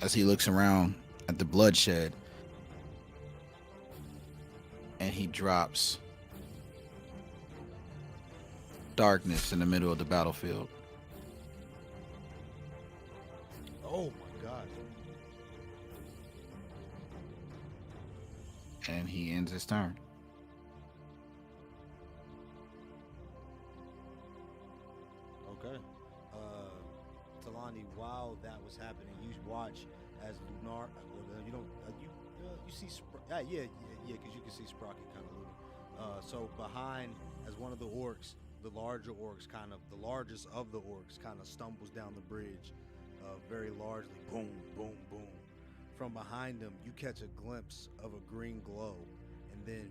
as he looks around at the bloodshed, and he drops darkness in the middle of the battlefield. Oh my god. And he ends his turn. Okay. Talani, while that was happening, you watch as Lunar. You don't. You see. Yeah, because you can see Sprocket kind of looting. So behind, as one of the orcs, the larger orcs, kind of the largest of the orcs, kind of stumbles down the bridge. very largely. Boom, boom, boom. From behind him, you catch a glimpse of a green glow, and then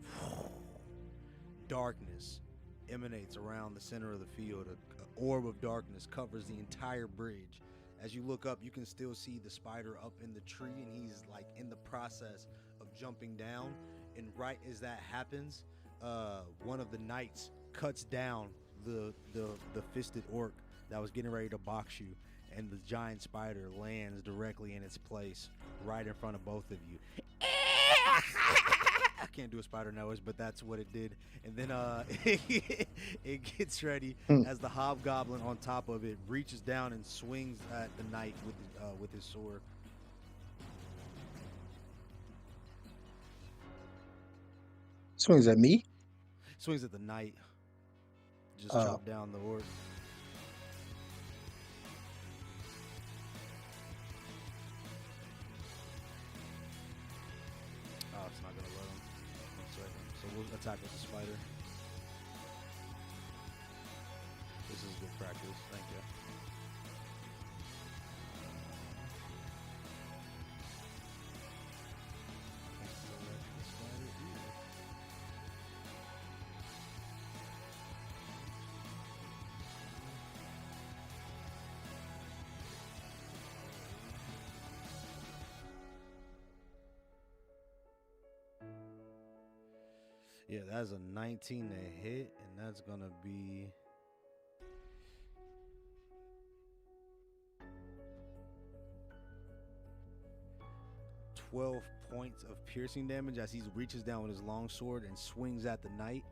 darkness emanates around the center of the field. An orb of darkness covers the entire bridge. As you look up, you can still see the spider up in the tree, and he's like in the process of jumping down. And right as that happens, one of the knights cuts down the fisted orc that was getting ready to box you, and the giant spider lands directly in its place, right in front of both of you. I can't do a spider noise, but that's what it did. And then it gets ready as the hobgoblin on top of it reaches down and swings at the knight with his sword. Swings at me. Swings at the knight. Just Oh. chop down the orc. Oh, it's not gonna let him. 1 second. So we'll attack with the spider. This is good practice. Thank you. Can't select the spider either. Yeah, that's a 19 to hit, and that's gonna be 12 points of piercing damage as he reaches down with his long sword and swings at the knight.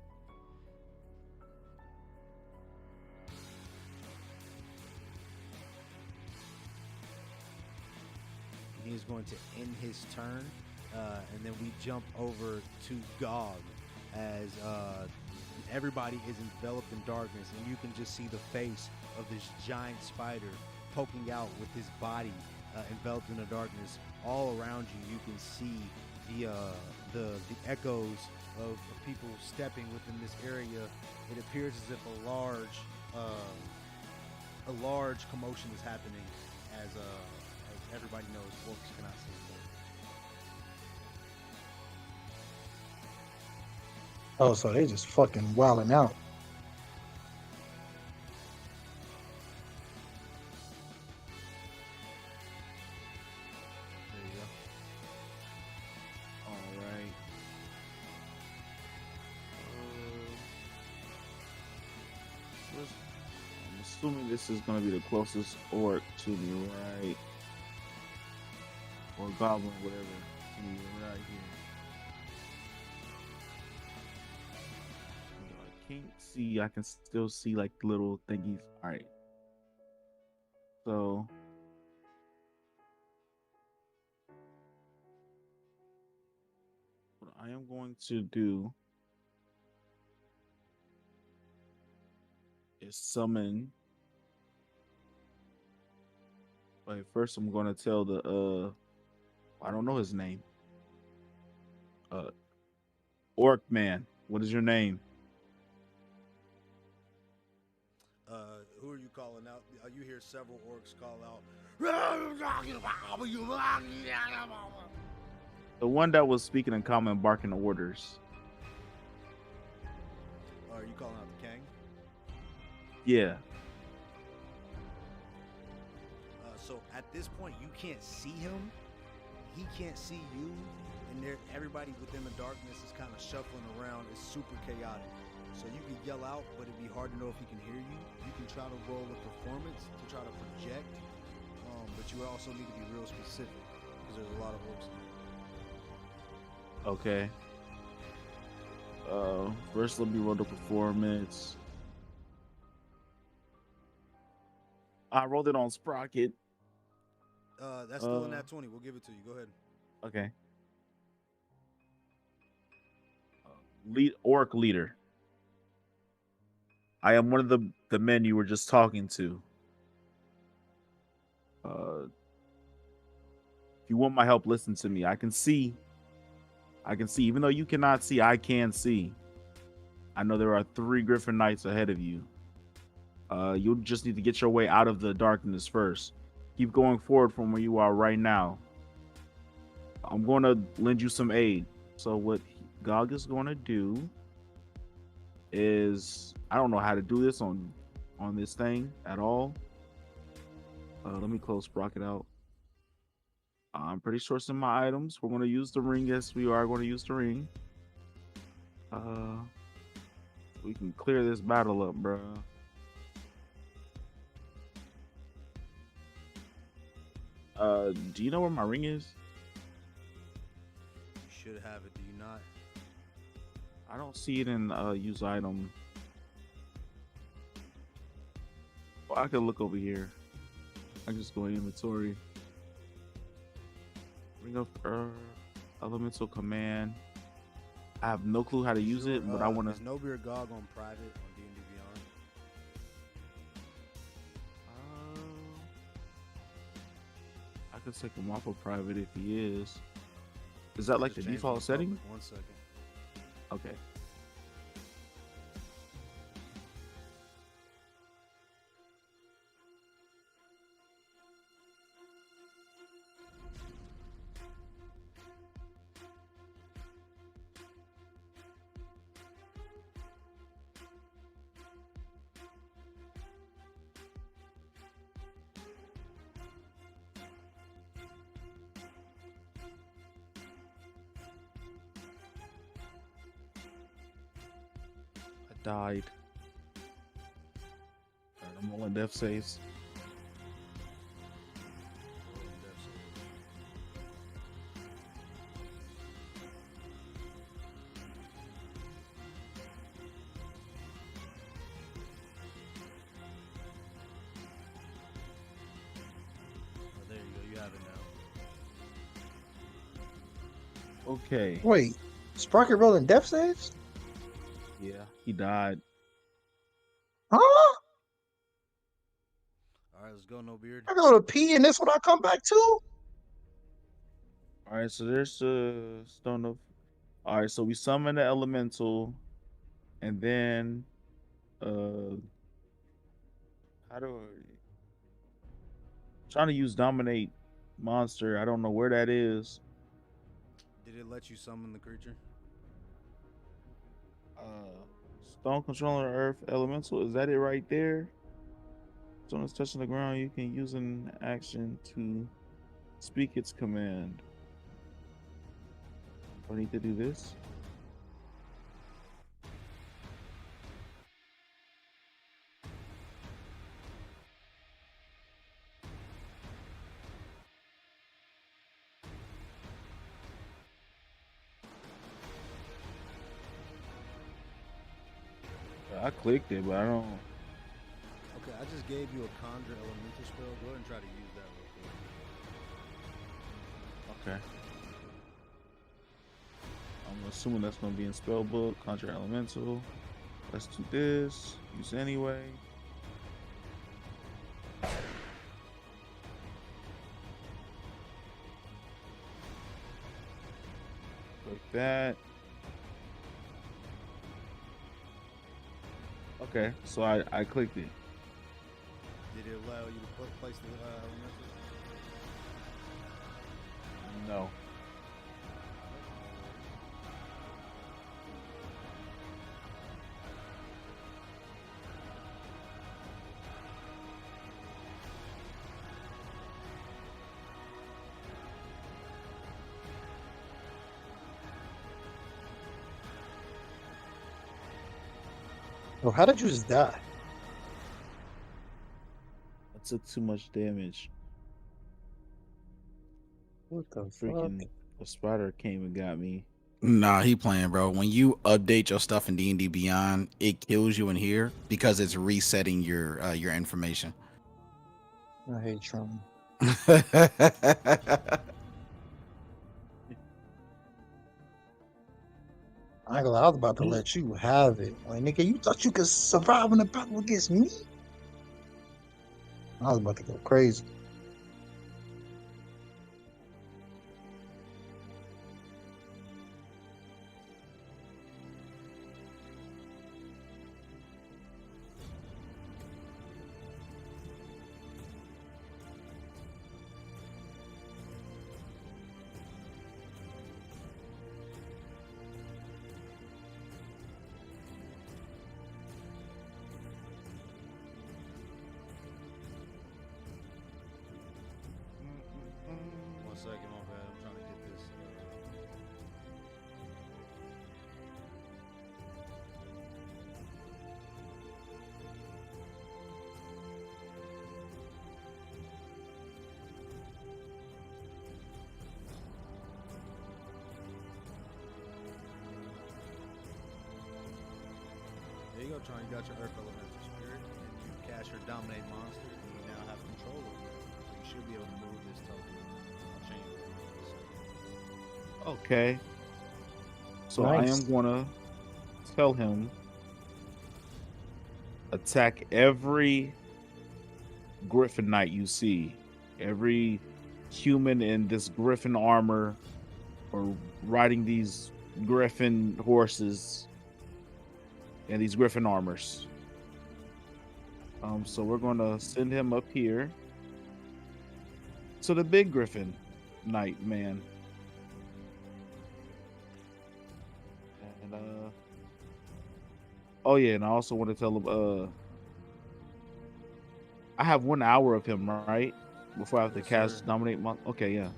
He is going to end his turn, and then we jump over to Gog as everybody is enveloped in darkness, and you can just see the face of this giant spider poking out with his body enveloped in the darkness. All around you, you can see the echoes of people stepping within this area. It appears as if a large commotion is happening as everybody knows orcs cannot see. Oh, so they just fucking wilding out. There you go. All right. I'm assuming this is gonna be the closest orc to me, right? Or goblin, whatever. To me, right here. I can't see. I can still see like little thingies. All right. So. What I am going to do is summon. Wait, first I'm going to tell the I don't know his name. Orc man, what is your name? Who are you calling out? You hear several orcs call out. The one that was speaking in common, barking orders. Are you calling out the Kang? Yeah. So at this point, you can't see him. He can't see you, and everybody within the darkness is kind of shuffling around. It's super chaotic. So you can yell out, but it'd be hard to know if he can hear you. You can try to roll a performance to try to project, but you also need to be real specific because there's a lot of orcs in there. Okay. First let me roll the performance. I rolled it on Sprocket. That's still in that 20. We'll give it to you. Go ahead. Okay. Orc leader. I am one of the men you were just talking to. If you want my help, listen to me. I can see. Even though you cannot see, I can see. I know there are 3 Griffon Knights ahead of you. You'll just need to get your way out of the darkness first. keep going forward from where you are right now. I'm going to lend you some aid. So what Gog is going to do is, I don't know how to do this on this thing at all. Let me close Sprocket out. I'm pretty sure some of my items. We're going to use the ring. Yes, we are going to use the ring. We can clear this battle up, bro. Do you know where my ring is? You should have it. Do you not? I don't see it in use item. Well, I could look over here. I can just go in inventory. Ring of elemental command. I have no clue how to use it, but I want Is No Beer Gog on private on D&D Beyond? I could take him off of private if he is. Is that like the Just change default it to setting? public. 1 second. Okay. Died. Alright, I'm rolling death saves. Oh, there you go. You have it now. Okay. Wait, Sprocket rolling death saves? Yeah, he died. Huh? All right, let's go, No Beard. I go to pee and this what I come back to? All right, so there's the stone of. All right, so we summon the elemental, and then, how do I? Trying to use dominate monster. I don't know where that is. Did it let you summon the creature? Stone controlling earth elemental. Is that it right there? Stone is touching the ground. You can use an action to speak its command. Do I need to do this? I clicked it, but I don't. Okay, I just gave you a conjure elemental spell. Go ahead and try to use that real quick. Okay. I'm assuming that's going to be in spellbook, conjure elemental. Let's do this. Use anyway. Like that. Okay, so I clicked it. Did it allow you to place the elemental? No. Oh, how did you just die? I took too much damage. What the Freaking fuck? a spider came and got me. Nah, he playing, bro. When you update your stuff in D&D Beyond, it kills you in here because it's resetting your information. I hate Trump. I ain't gonna lie, I was about to let you have it. Like, nigga, you thought you could survive in a battle against me? I was about to go crazy. Tron, you got your Earth Elemental Spirit, and you cast your Dominate monster, and you now have control over it. So you should be able to move this token. I'll change it. Okay. So I Nice. am gonna tell him attack every Griffin Knight you see, every human in this Griffin armor or riding these Griffin horses and these Griffin armors. So we're gonna send him up here to the big Griffin Knight man. And oh yeah, and I also want to tell him I have 1 hour of him, right? Before I have to Yes, cast sir. Dominate Monk. Okay, yeah.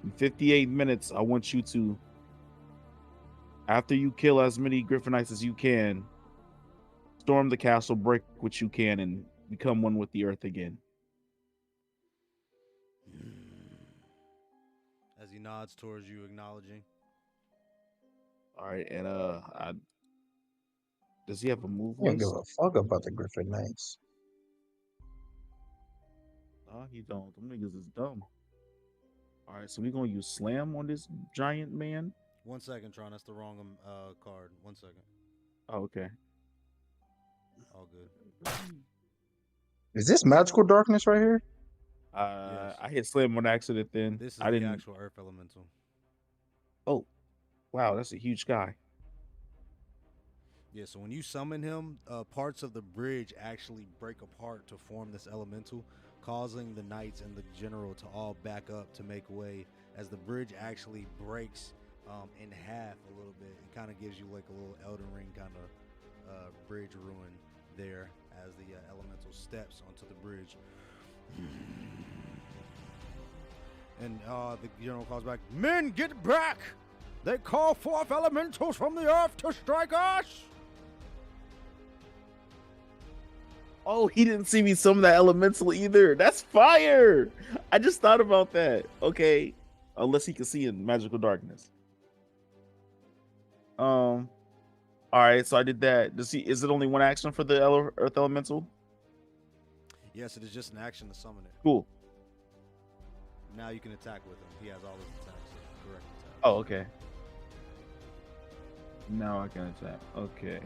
In 58 minutes, I want you to, after you kill as many Griffinites as you can, storm the castle, break what you can, and become one with the earth again. As he nods towards you, acknowledging. All right, and does he have a move I don't give list? a fuck about the Griffin Knights. No, he don't. Them niggas is dumb. All right, so we're gonna use Slam on this giant man. 1 second, Tron. That's the wrong card. 1 second. Oh, okay. All good. Is this magical darkness right here? Yes. I hit Slam on accident. Then This is I the didn't. actual Earth Elemental. Oh, wow, that's a huge guy. Yeah, so when you summon him, parts of the bridge actually break apart to form this elemental, causing the knights and the general to all back up to make way. As the bridge actually breaks in half a little bit, it kind of gives you like a little Elden Ring kind of bridge ruin there as the elemental steps onto the bridge. And the general calls back, "Men, get back! They call forth elementals from the earth to strike us!" Oh, he didn't see me summon that elemental either. That's fire. I just thought about that. Okay. Unless he can see in magical darkness. All right, so I did that. Is it only one action for the earth elemental? Yes, it is just an action to summon it. Cool. Now you can attack with him. He has all his attacks. So correct attack. Oh, okay. Now I can attack. Okay.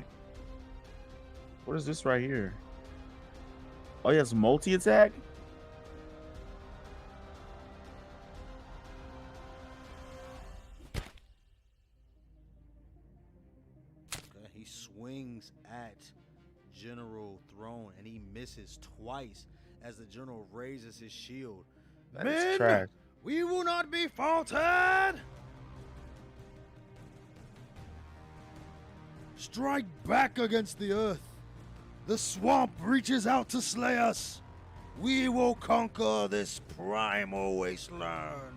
What is this right here? Oh, he has multi-attack? Okay, he swings at General Throne and he misses twice as the general raises his shield. That is trash. We will not be faltered! Strike back against the earth. The swamp reaches out to slay us. We will conquer this primal wasteland.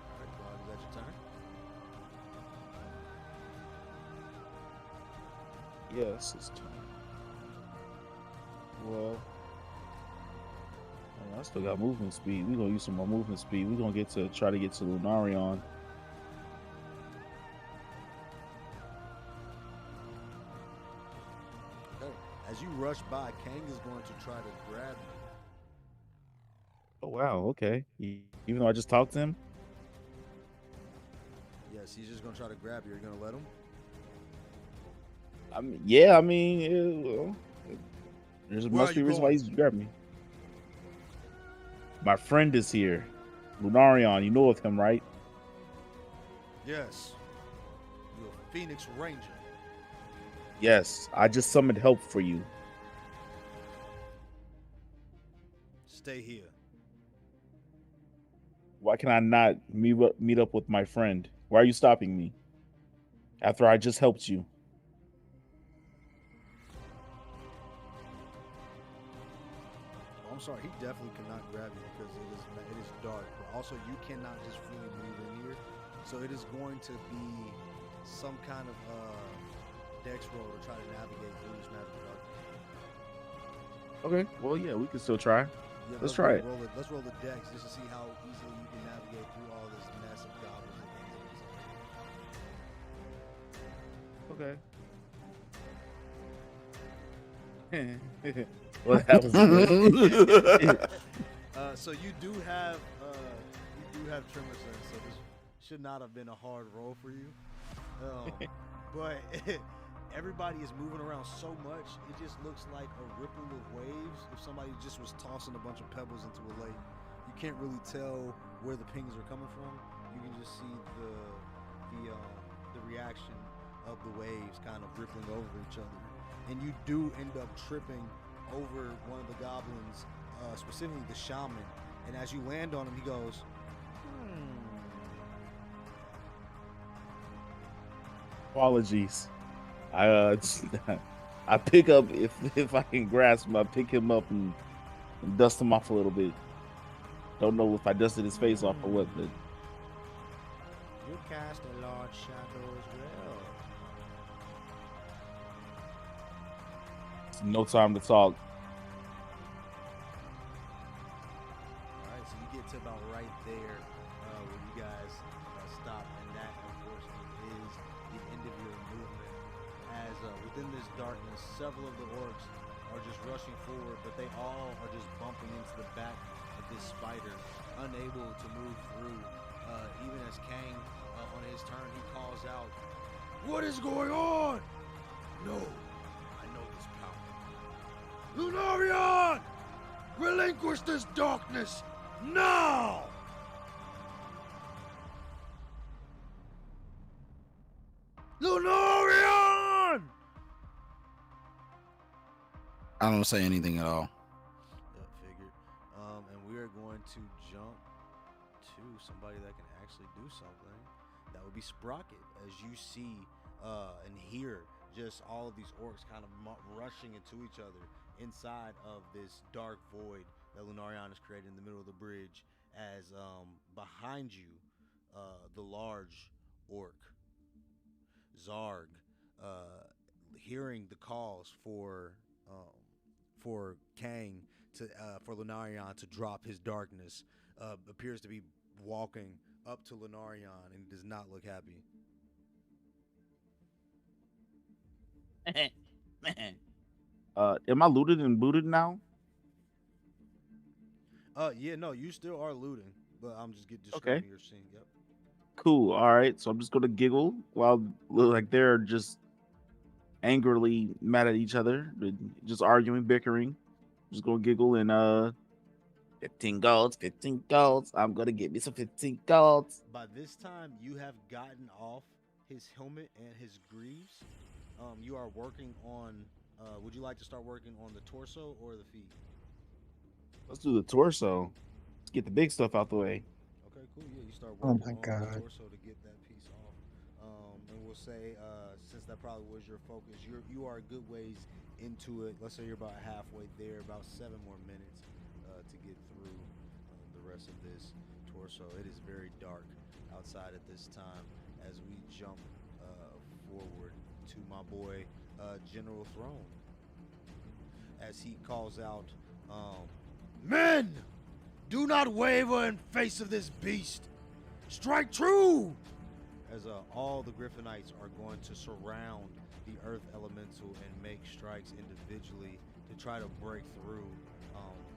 Alright, Grog, is that your turn? Yes, it's time. Well, I still got movement speed. We're gonna use some more movement speed. We're gonna try to get to Lunarion. Okay. As you rush by, Kang is going to try to grab you. Oh wow, okay. Even though I just talked to him? Yes, he's just going to try to grab you. Are you going to let him? There's Where must are be a you reason why going? he's grabbing me. My friend is here. Lunarion, you know of him, right? Yes. You're a Phoenix Ranger. Yes, I just summoned help for you. Stay here. Why can I not meet up with my friend? Why are you stopping me? After I just helped you. Oh, I'm sorry. He definitely cannot grab you because it is dark. But also, you cannot just freely move in here. So it is going to be some kind of dex roll to try to navigate through this magic darkness. Okay. Well, yeah, we can still try. Yeah, Let's try it. Let's roll the decks just to see how easily you can navigate through all this mess of goblins and things. Okay. Well, that was good. So you do have tremor sense, so this should not have been a hard roll for you. But everybody is moving around so much, it just looks like a ripple of waves. If somebody just was tossing a bunch of pebbles into a lake, you can't really tell where the pings are coming from. You can just see the reaction of the waves kind of rippling over each other, and you do end up tripping over one of the goblins, specifically the shaman. And as you land on him, he goes, Apologies. I I pick up if I can grasp him, I pick him up and dust him off a little bit. Don't know if I dusted his face off or what, but You cast a large shadow as well. it's no time to talk. Alright, so you get to about right there where you guys stop, and that, unfortunately, is the end of your movement. As within this darkness, several of the orcs are just rushing forward, but they all are just bumping into the back of this spider, unable to move through. Even as Kang, on his turn, he calls out, "What is going on?" "No, I know this power. Lunarion! Relinquish this darkness now!" Lunarion! I don't say anything at all. Yep, figured. And we are going to jump to somebody that can actually do something. That would be Sprocket. As you see and hear just all of these orcs kind of rushing into each other inside of this dark void that Lunarion has created in the middle of the bridge, as behind you, the large orc, Zarg, hearing the calls for Kang to for Lunarion to drop his darkness, appears to be walking up to Lunarion and does not look happy. Am I looted and booted now? Yeah, no, you still are looting, but I'm just Okay. describing your scene. Yep. Cool. All right. So I'm just gonna giggle while like they're just angrily mad at each other, just arguing, bickering. Just gonna giggle and 15 golds, 15 golds. I'm gonna get me some 15 golds. By this time, you have gotten off his helmet and his greaves. You are working on. Would you like to start working on the torso or the feet? Let's do the torso. Let's get the big stuff out the way. Okay, cool. Yeah, you start Oh working my on the God. torso to get that piece off. And we'll say, since that probably was your focus, you are a good ways into it. Let's say you're about halfway there, about 7 more minutes to get through the rest of this torso. It is very dark outside at this time as we jump forward to my boy General Throne, as he calls out, "Men! Do not waver in face of this beast! Strike true!" As all the Griffonites are going to surround the Earth Elemental and make strikes individually to try to break through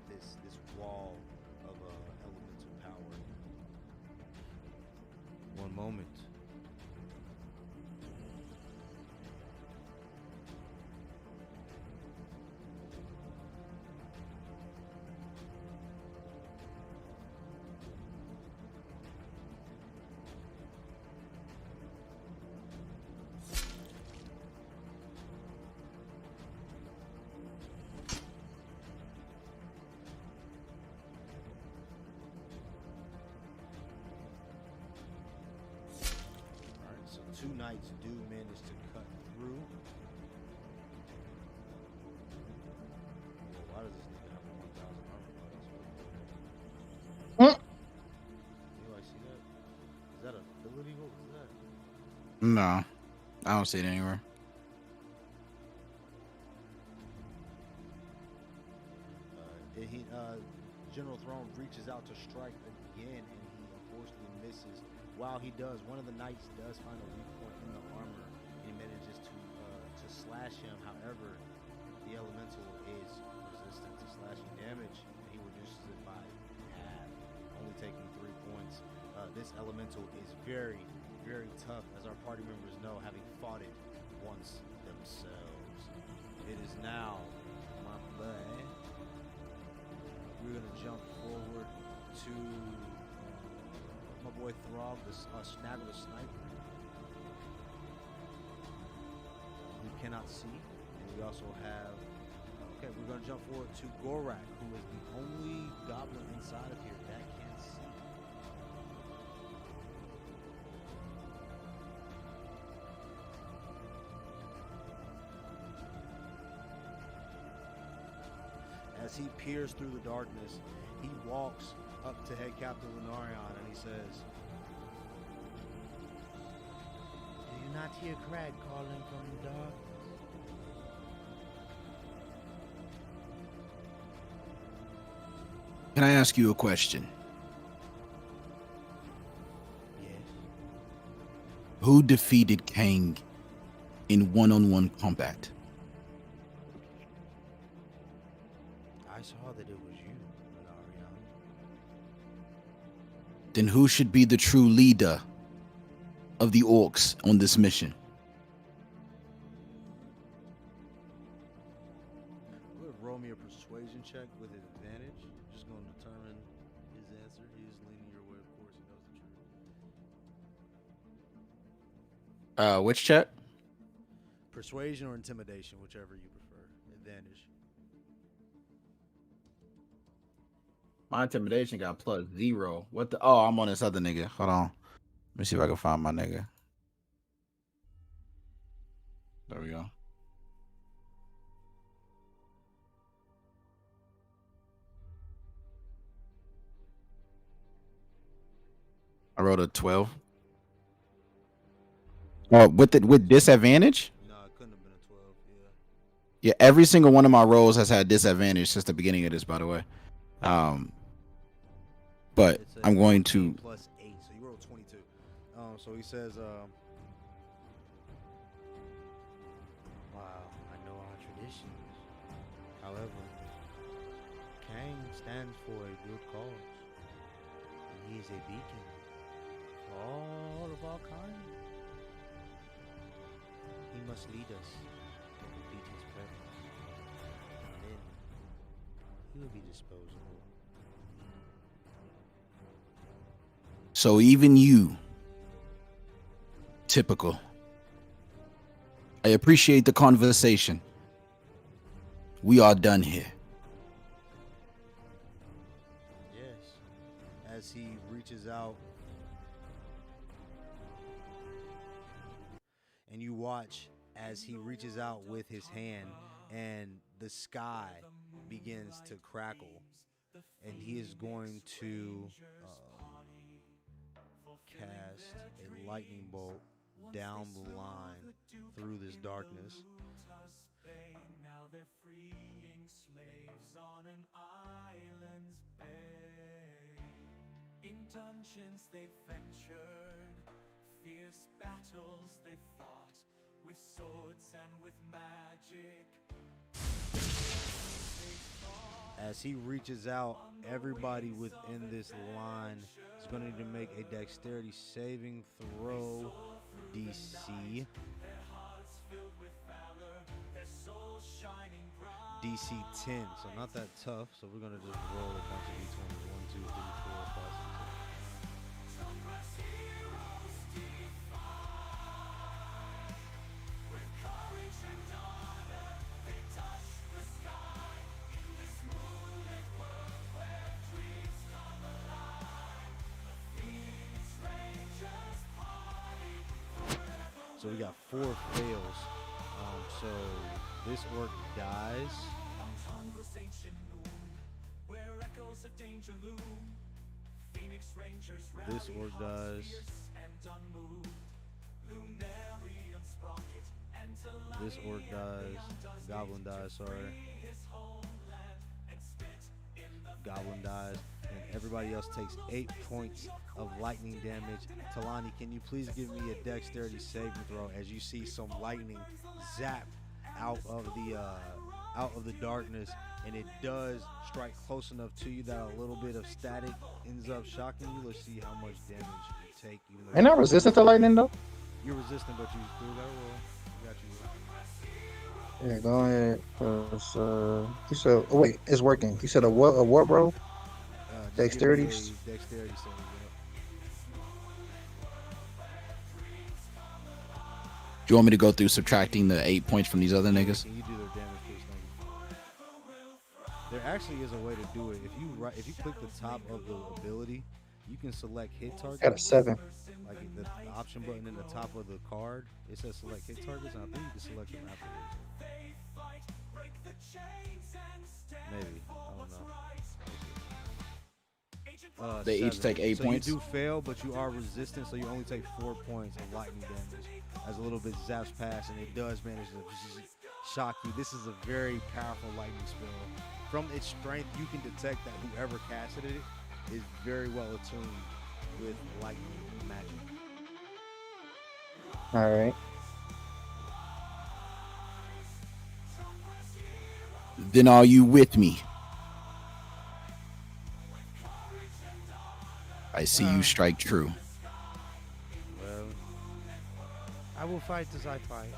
this wall of elemental power. One moment. So 2 knights do manage to cut through. Whoa, why does this nigga have a 1,000 armor class? Anybody see that? Is that a ability? What was that? No, I don't see it anywhere. throne reaches out to strike again, and he unfortunately misses. While he does, one of the knights does find a weak point in the armor, and he manages to slash him. However, the elemental is resistant to slashing damage, and he reduces it by half, only taking 3 points. This elemental is very, very tough, as our party members know, having fought it once themselves. It is now my boy. We're gonna jump forward to my boy Throg, the Snaggle the Sniper. You cannot see, and we also have. Okay, we're gonna jump forward to Gorak, who is the only goblin inside of here that can see. As he peers through the darkness, he walks up to Head Captain Lunarion and he says, "Do you not hear Crag calling from the dark?" Can I ask you a question? Yes. Who defeated Kang in one-on-one combat? I saw that it was you, Lunarion. Then who should be the true leader of the orcs on this mission? Go ahead, roll me a persuasion check with advantage. Just going to determine his answer. He's leaning your way, of course. He knows the truth. Which check? Persuasion or intimidation, whichever you prefer. Advantage. My intimidation got +0. What the? Oh, I'm on this other nigga. Hold on. Let me see if I can find my nigga. There we go. I rolled a 12. With disadvantage? No, it couldn't have been a 12. Yeah. Yeah, every single one of my rolls has had disadvantage since the beginning of this, by the way. But It's a I'm going 14 to. plus 8, so you rolled 22. So he says, "Wow, I know our traditions. However, Kang stands for a good cause, and he is a beacon for all of our kind. He must lead us to complete his purpose, and then he will be disposable." So even you, typical. I appreciate the conversation. We are done here. Yes. As he reaches out, and you watch as he reaches out with his hand, and the sky begins to crackle, and he is going to cast a lightning bolt down the line through this darkness. Now they're freeing slaves on an island's bay. In dungeons they ventured, fierce battles they fought, with swords and with magic. As he reaches out, everybody within this line is going to need to make a dexterity saving throw, DC. DC 10, so not that tough. So we're going to just roll a bunch of d20s. 1, 2, 3, 4, 5, 6, 7. So we got 4 fails. So this orc dies. This orc dies. This orc dies. Goblin dies, sorry. Goblin dies. and everybody else takes 8 points of lightning damage. Talani, can you please give me a dexterity saving throw as you see some lightning zap out of the darkness, and it does strike close enough to you that a little bit of static ends up shocking you. Let's see how much damage you take. Even though Ain't I resistant to lightning though? you're resistant, but you still got to roll. I got you. Yeah, go ahead. 'Cause, you said, oh, wait, it's working. You said a what? A what, bro? Just give me Dexterity. a dexterity save. Do you want me to go through subtracting the 8 points from these other niggas? Can you do their damage, please? Thank you. There actually is a way to do it. If you click the top of the ability, you can select hit targets. Got a 7. Like the option button in the top of the card, it says select hit targets, and I think you can select them afterwards. Maybe. I don't know. They each 7. take 8 so points? You do fail, but you are resistant, so you only take 4 points of lightning damage as a little bit zaps past, and it does manage to shock you. This is a very powerful lightning spell. From its strength, you can detect that whoever casted it is very well attuned with lightning magic. All right. Then are you with me? I see you strike true. Well, I will fight as I fight.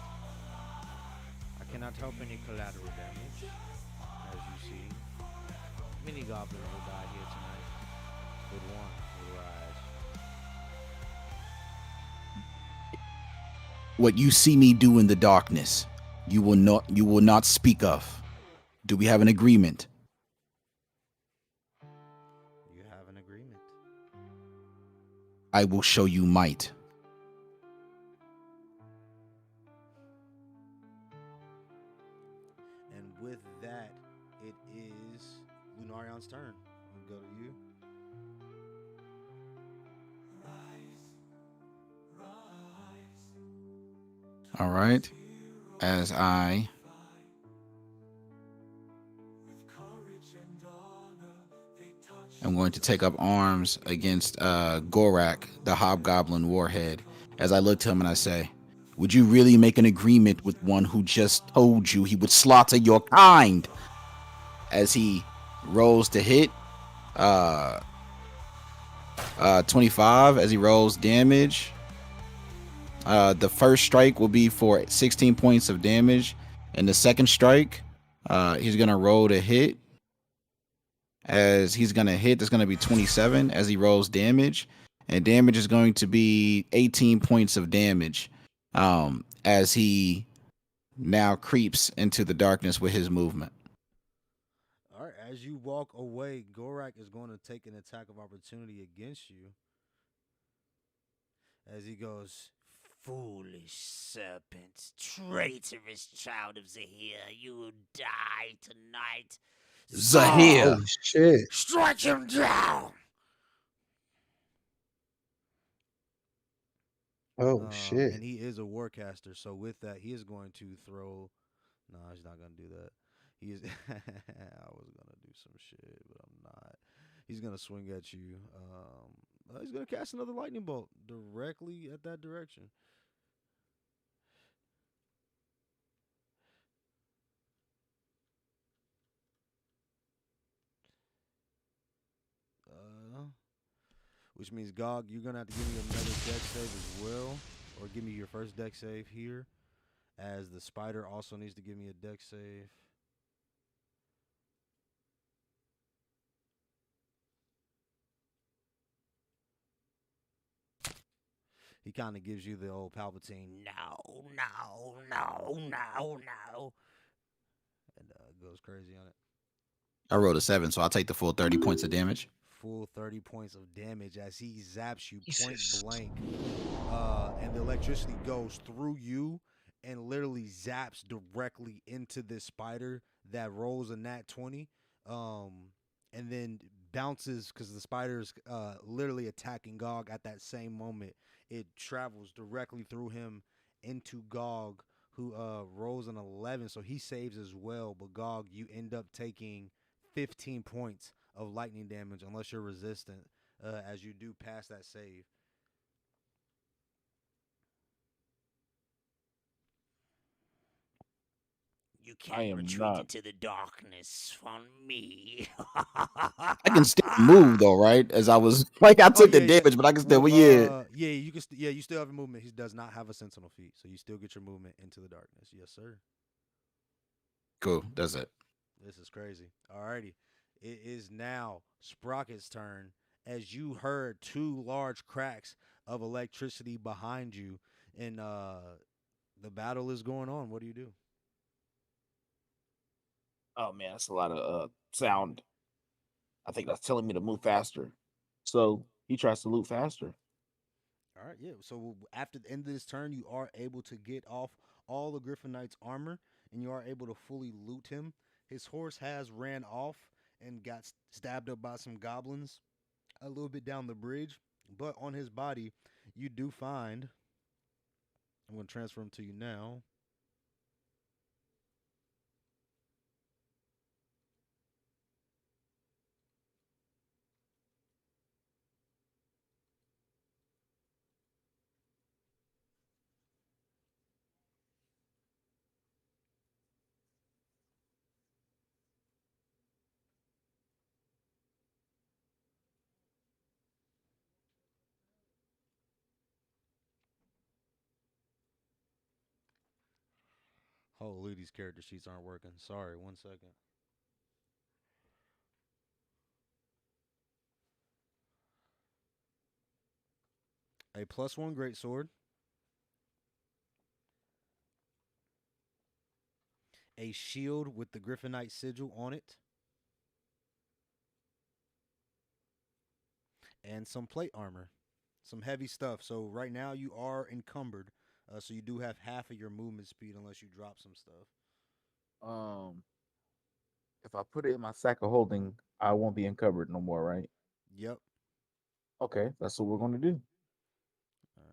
I cannot help any collateral damage, as you see. Many goblins will die here tonight, but one will rise. What you see me do in the darkness, you will not speak of. Do we have an agreement? You have an agreement. I will show you might. And with that, it is Lunarion's turn. We'll go to you. All right. As I am going to take up arms against Gorak, the Hobgoblin Warhead, as I look to him and I say, would you really make an agreement with one who just told you he would slaughter your kind? As he rolls to hit, 25 as he rolls damage. The first strike will be for 16 points of damage, and the second strike, he's gonna roll to hit. As he's gonna hit, that's gonna be 27 as he rolls damage, and damage is going to be 18 points of damage. As he now creeps into the darkness with his movement. All right, as you walk away, Gorak is going to take an attack of opportunity against you. As he goes, Foolish serpent, traitorous child of Zahir, you will die tonight. Zahir! Oh, shit. Strike him down! Oh, shit. And he is a warcaster, so with that, he is going to throw. No, he's not going to do that. He is. I was going to do some shit, but I'm not. He's going to swing at you. He's going to cast another lightning bolt directly at that direction. Which means, Gog, you're going to have to give me another dex save as well. Or give me your first dex save here. As the spider also needs to give me a dex save. He kind of gives you the old Palpatine, no, no, no, no, no. And goes crazy on it. I rolled a 7, so I'll take the full 30 points of damage. Full 30 points of damage as he zaps you Jesus. point blank. And the electricity goes through you and literally zaps directly into this spider that rolls a nat 20. And then bounces because the spider's literally attacking Gog at that same moment. It travels directly through him into Gog, who rolls an 11, so he saves as well. But Gog, you end up taking 15 points of lightning damage unless you're resistant as you do pass that save. You I can't am retreat not. into the darkness from me. I can still move though, right? As I was like, I Oh took the yeah, yeah. damage, but I can still. Well, Well, yeah. yeah, you can. Yeah, you still have a movement. He does not have a sentinel feat, so you still get your movement into the darkness. Yes, sir. Cool. That's it. This is crazy. Alrighty, it is now Sprocket's turn. As you heard two large cracks of electricity behind you, and the battle is going on. What do you do? Oh man, that's a lot of sound. I think that's telling me to move faster. So he tries to loot faster. All right, yeah. So after the end of this turn, you are able to get off all the Griffin Knight's armor, and you are able to fully loot him. His horse has ran off and got stabbed up by some goblins a little bit down the bridge, but on his body, you do find. I'm going to transfer him to you now. Holy, these character sheets aren't working. Sorry, 1 second. A +1 greatsword, a shield with the Griffin Knight sigil on it, and some plate armor, some heavy stuff. So right now you are encumbered, so you do have half of your movement speed unless you drop some stuff. Um, if I put it in my sack of holding, I won't be uncovered no more, right? Yep. Okay, that's what we're gonna do. All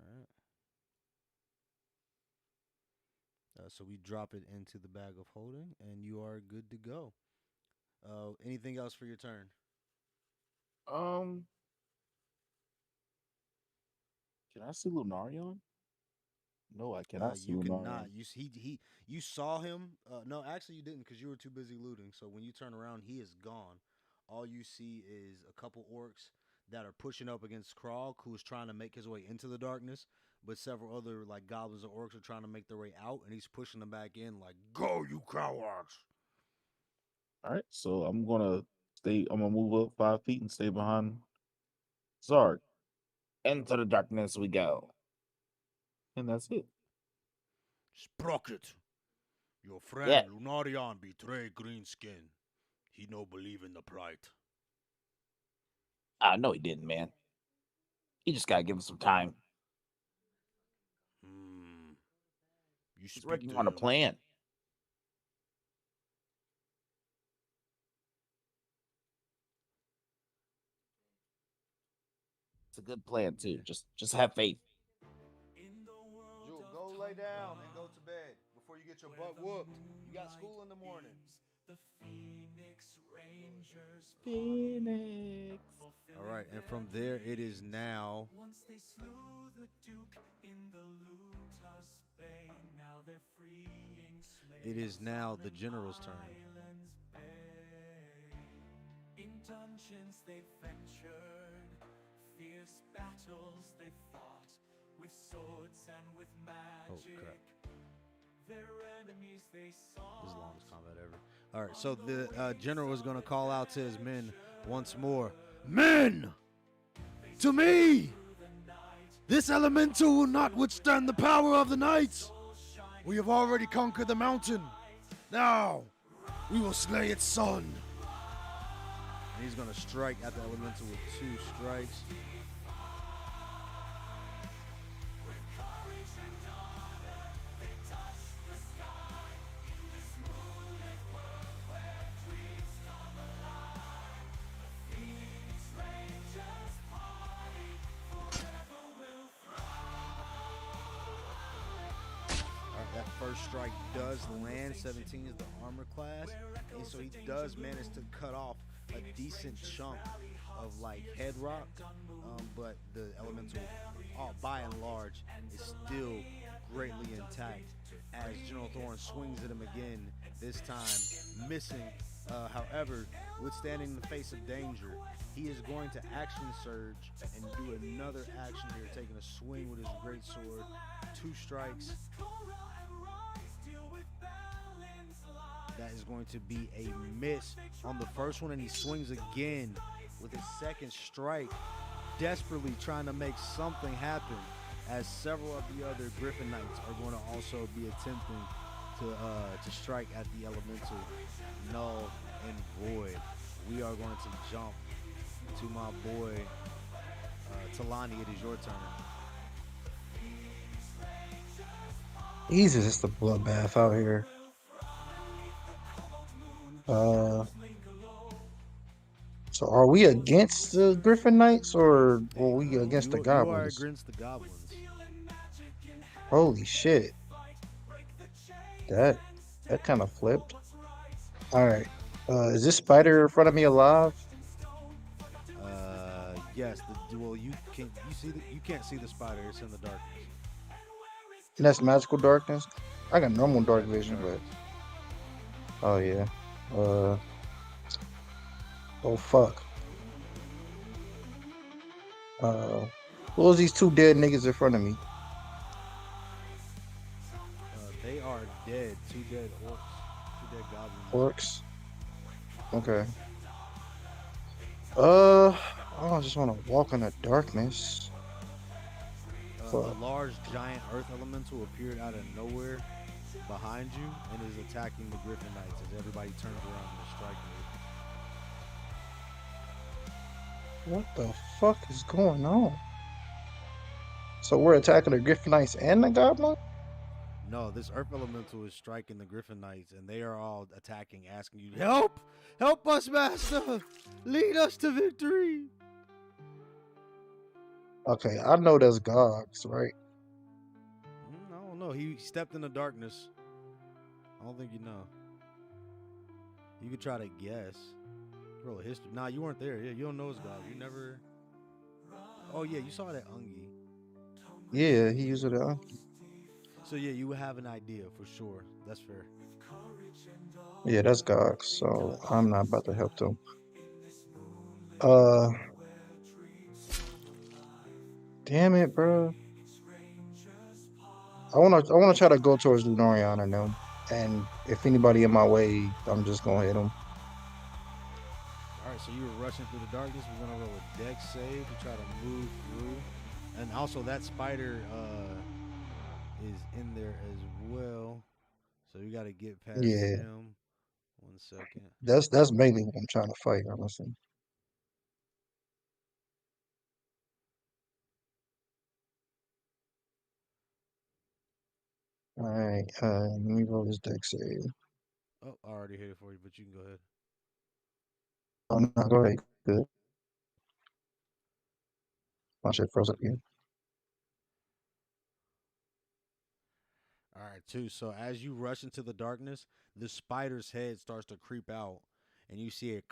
right. So we drop it into the bag of holding, and you are good to go. Anything else for your turn? Um, can I see Lunarion? No, I cannot see You cannot. Lunarion. You saw him. No, actually you didn't because you were too busy looting. So when you turn around, he is gone. All you see is a couple orcs that are pushing up against Krog, who is trying to make his way into the darkness. But several other like goblins or orcs are trying to make their way out, and he's pushing them back in. Like, go, you cowards! All right, so I'm gonna stay. I'm gonna move up 5 feet and stay behind Zarg. Into the darkness we go, and that's it. Sprocket, your Yeah, friend Lunarion betray Greenskin. He no believe in the plight. I know he didn't, man. You just gotta give him some time. Hmm. You He's speak working to on a him. plan. It's a good plan too. Just have faith. Jewel, go lay down and go to bed before you get your butt whooped. You got school in the morning. The Phoenix Rangers Phoenix. All right, and from there it is now. once they slew the Duke in the Lutus Bay. Now they're freeing slaves. It is now the general's turn. Islands Bay. In dungeons they ventured, fierce battles they fought, with swords and with magic. crap. Their enemies they saw. This is the longest combat ever. All right, so the general is going to call out to his men once more. Men! To me! This elemental will not withstand the power of the knights. We have already conquered the mountain. Now, we will slay its son. And he's going to strike at the elemental with 2 strikes. That first strike does land. 17 is the armor class, and so he does manage to cut off a decent chunk of like head rock, but the elemental, by and large, is still greatly intact. As General Thorn swings at him again, this time missing. However, withstanding the face of danger, he is going to action surge and do another action here, taking a swing with his great sword. 2 strikes. That is going to be a miss on the first one, and he swings again with his second strike, desperately trying to make something happen, as several of the other Griffon Knights are going to also be attempting to strike at the elemental. Null and void. We are going to jump to my boy Talani. It is your turn. Jesus, it's the bloodbath out here. So are we against the Griffin Knights or were we against the You are goblins? against the goblins. Holy shit. That kind of flipped. All right. Is this spider in front of me alive? Yes. Well, you can't see the spider. It's in the darkness. And that's magical darkness. I got normal Yeah, dark magical vision, but darkness. oh yeah. Oh fuck. What was these 2 dead niggas in front of me? They are dead. 2 dead orcs. 2 dead goblins. Orcs. Okay. I don't just want to walk in the darkness. A large giant earth elemental appeared out of nowhere behind you and is attacking the Griffin Knights as everybody turns around and is striking it. What the fuck is going on? So we're attacking the Griffin Knights and the Goblin? No, this earth elemental is striking the Griffin Knights, and they are all attacking, asking you, "Help! Help us, Master! Lead us to victory!" Okay, I know that's Gogs, right? I don't know. He stepped in the darkness. I don't think you know. You could try to guess. Roll a history. Nah, you weren't there. Yeah, you don't know his God. You never. Oh yeah, you saw that Ungi. Yeah, he used it. So yeah, you would have an idea for sure. That's fair. Yeah, that's Gogs. So I'm not about to help them. Uh, damn it, bro. I wanna try to go towards Lunorian and them. And if anybody in my way, I'm just gonna hit them. All right, so you were rushing through the darkness. We're gonna roll a dex save to try to move through, and also that spider is in there as well. So you got to get past Yeah, him. 1 second. that's mainly what I'm trying to fight, honestly. All right, let me roll this dex save. Oh, I already hit it for you, but you can go ahead. Oh no, go ahead. Good. My shit froze up again. All right, 2. So as you rush into the darkness, the spider's head starts to creep out, and you see it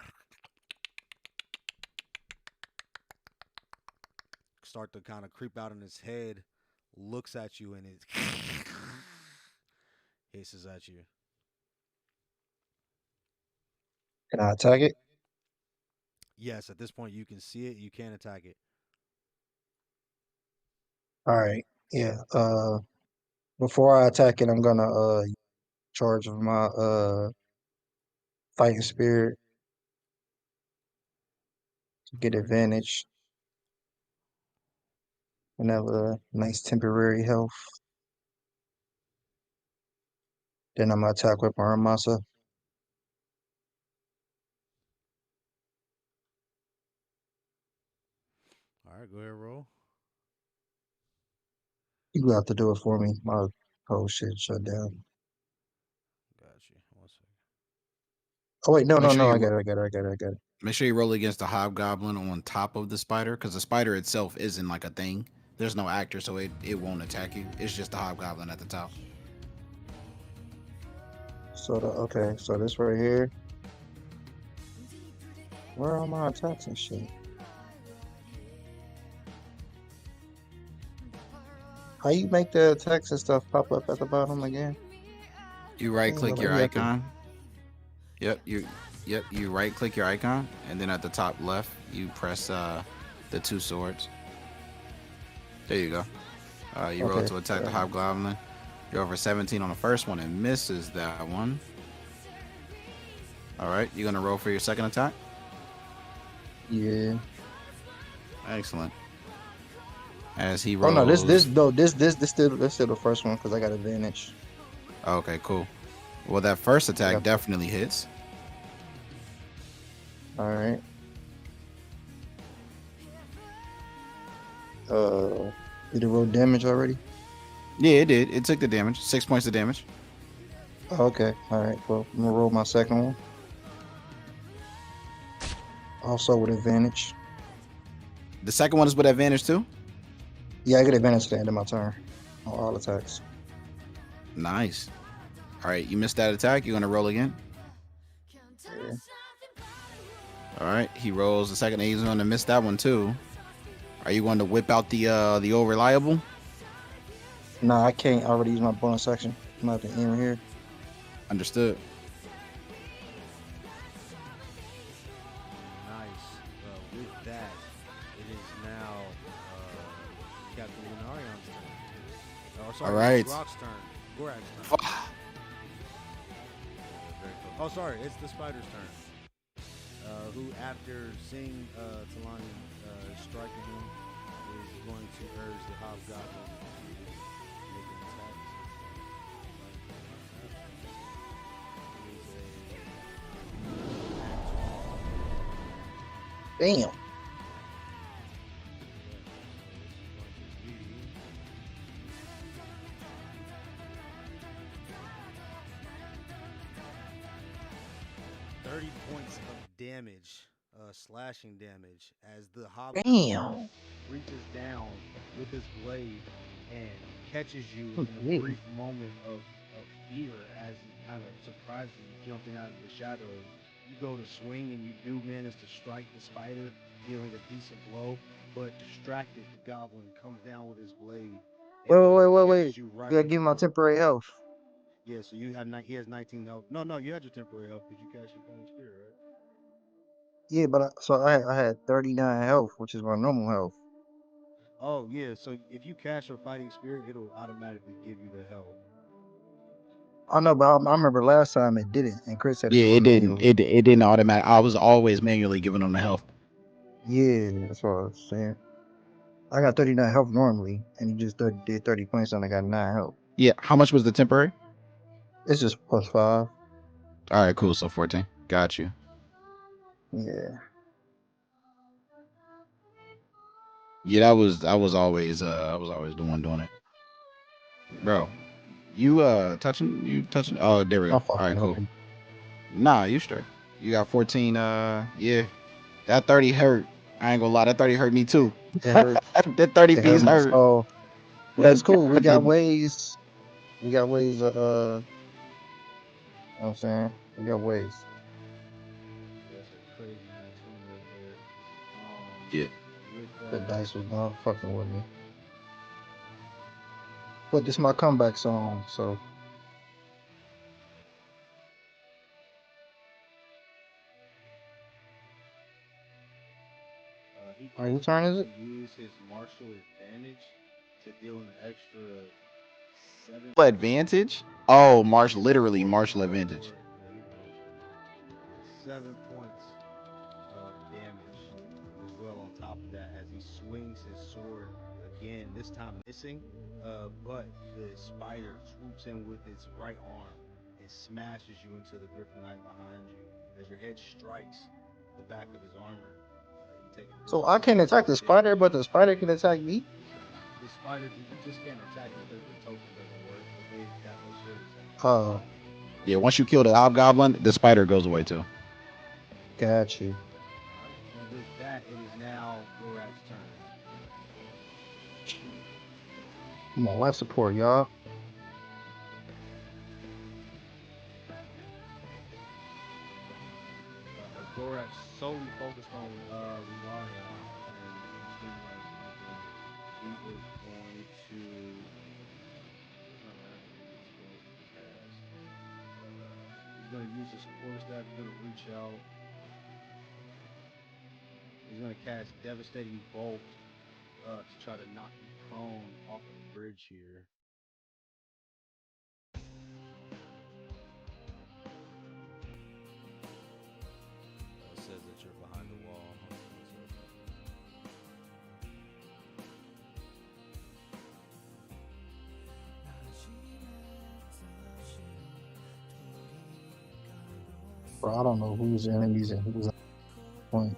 start to kind of creep out in its head, looks at you, and it hisses at you. Can I attack it? Yes, at this point you can see it. You can attack it. All right. Yeah. Before I attack it, I'm gonna charge of my fighting spirit to get advantage and have a nice temporary health. Then I'm gonna attack with Muramasa. All right, go ahead, roll. You have to do it for me. My whole shit shut down. Got you. 1 second. Oh wait, no, Make no, sure no. you I got it. Make sure you roll against the hobgoblin on top of the spider, because the spider itself isn't like a thing. There's no actor, so it won't attack you. It's just the hobgoblin at the top. So okay, so this right here. Where are all my attacks and shit? How you make the attacks and stuff pop up at the bottom again? You right Ain't click like your you have to. icon. Yep, you right click your icon, and then at the top left you press the two swords. There you go. You roll Okay. to attack the hobgoblin. You're over 17 on the first one and misses that one. All right, you're gonna roll for your second attack. Yeah. Excellent. As he Oh no, this rolls. this no this still the first one because I got advantage. Okay, cool. Well, that first I attack got definitely hits. all right. Did it roll damage already? Yeah, it did. It took the damage. 6 points of damage. Okay. All right. Well, I'm gonna roll my second one. Also with advantage. The second one is with advantage too. Yeah, I get advantage at the end of my turn on all attacks. Nice. All right, you missed that attack. You're gonna roll again. Yeah. All right, he rolls the second. He's gonna miss that one too. Are you going to whip out the old reliable? Nah, I can't already use my bonus action. I'm at the end here. Understood. Nice. With that, it is now Captain Lunarion's turn. Oh, sorry, All right. Rock's turn. Gorak's turn. Very close. Oh, sorry, it's the spider's turn. Who, after seeing Talani striking him, is going to urge the hobgoblin to make an attack. It is a Damn. points of damage, slashing damage, as the Damn. reaches down with his blade and catches you Oh, in a yeah. brief moment of fear as he kind of surprises you, jumping out of the shadows. You go to swing and you do manage to strike the spider, dealing a decent blow, but distracted, the goblin comes down with his blade and Wait. catches you right. You gotta give him my temporary health. Yeah, so you have he has 19 health. No, you had your temporary health because you cast your fighting spirit, right? Yeah, but I had 39 health, which is my normal health. Oh yeah, so if you cast your fighting spirit, it'll automatically give you the health. I know, but I remember last time it didn't, and Chris had to Yeah, do it it didn't. manually. It didn't automatic. I was always manually giving them the health. Yeah, that's what I was saying. I got 39 health normally, and he just did 30 points, and I got 9 health. Yeah. How much was the temporary? It's just +5. All right, cool. So 14. Got you. Yeah. Yeah, I was always the one doing it, bro. You touching? Oh, there we go. I'm All right, fucking up. cool. Nah, you straight. You got 14. Yeah, that 30 hurt. I ain't gonna lie, that 30 hurt me too. It hurt. That 30 It hurt piece my hurt. soul. But That it's cool. We got hurt. ways. We got ways. You know what I'm saying? We got ways. That's a crazy 19 right there. Yeah. With The that, dice was not fucking with me. But this is my comeback song, so he all right, whose gets turn is it? to use his martial advantage to deal an extra 7 Advantage? Oh, literally martial advantage. Yeah, 7 points of damage as well on top of that as he swings his sword again, this time missing, but the spider swoops in with its right arm and smashes you into the Griffonite behind you. As your head strikes the back of his armor, you take So additional I can 6 attack points the of spider, damage. but the spider can attack me. The spider, you just can't attack because the token doesn't work, but they got no sword attack. Oh, Yeah, once you kill the hobgoblin, the spider goes away too. got you. Alright, and with that, it is now Gorak's turn. I'm on life support, y'all. Gorak solely It's going rely on, and it seems like he is going to. He's going to use his support staff. He's going to reach out. He's going to cast Devastating Bolt to try to knock you prone off the bridge here. It says that you're behind the wall. Bro, I don't know who's enemies and who's on point.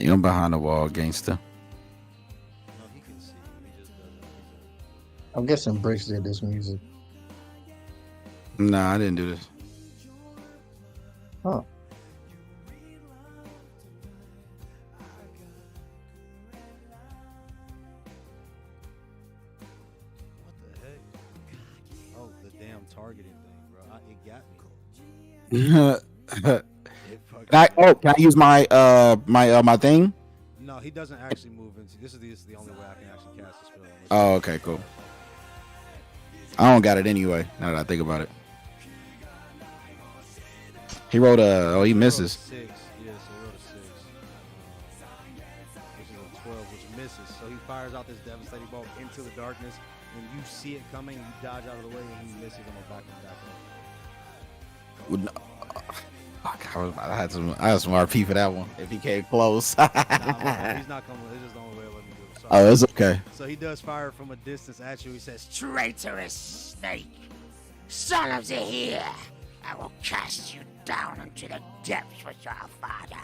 I'm behind the wall, gangster. No, he can see. He just doesn't. I'm guessing Bricks did this music. Nah, I didn't do this. Huh. What the heck? Oh, the damn targeting thing, bro. It got me. It fucking Can I use my my thing? No, he doesn't actually move into. This is the only way I can actually cast this spell. Oh, okay, cool. I don't got it anyway. Now that I think about it, he wrote he misses. 6. Yeah, so he wrote a 6. Which is a 12, which misses. So he fires out this devastating bolt into the darkness, and you see it coming, and you dodge out of the way, and he misses on the back of the back. I had some RP for that one. If he came close. Nah, he's not coming. This is the only way to let me do it. Sorry. Oh, it's okay. So he does fire from a distance at you. He says, Traitorous snake, son of Zahir, I will cast you down into the depths with your father.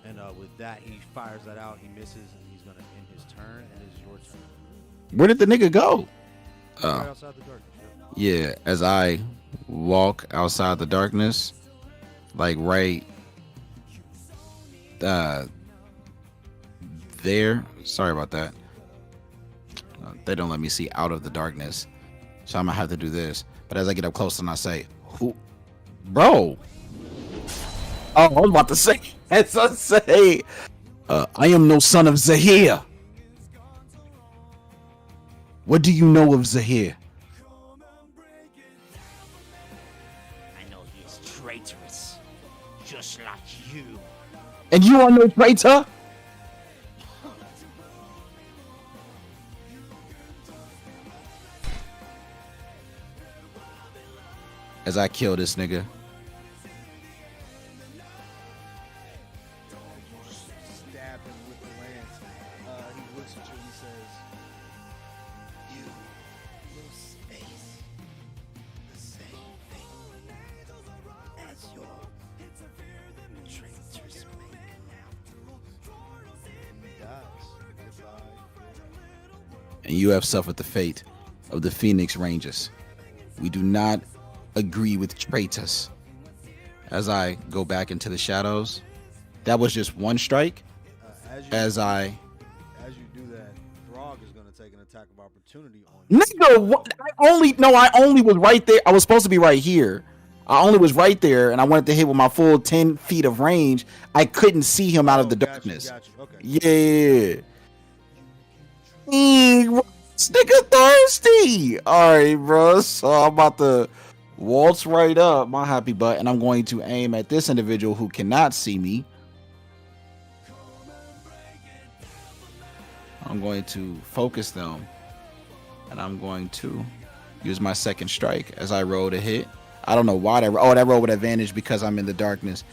and with that, he fires that out. He misses, and he's gonna end his turn, and it's your turn. Where did the nigga go? Right outside the darkness. Yep. Yeah, as I walk outside the darkness, like right there. Sorry about that. They don't let me see out of the darkness, so I'm gonna have to do this. But as I get up close, and I say, "Who, bro?" Oh, I was about to say, as I say, "I am no son of Zahir." What do you know of Zahir? I know he is traitorous, just like you. And you are no traitor? As I kill this nigga. Stab him with the lance. He looks at you and he says, You will face the same fate as your traitors make now. he dies. Goodbye. And you have suffered the fate of the Phoenix Rangers. We do not agree with traitors. As I go back into the shadows, that was just one strike. As you do that, Throg is going to take an attack of opportunity on you. Nigga, what? I only was right there. I was supposed to be right here. I only was right there, and I wanted to hit with my full 10 feet of range. I couldn't see him out of the darkness. Got you. Okay. Yeah. This nigga thirsty. All right, bro. So I'm about to waltz right up my happy butt, and I'm going to aim at this individual who cannot see me. I'm going to focus them, and I'm going to use my second strike as I roll to hit. I don't know why that roll with advantage because I'm in the darkness.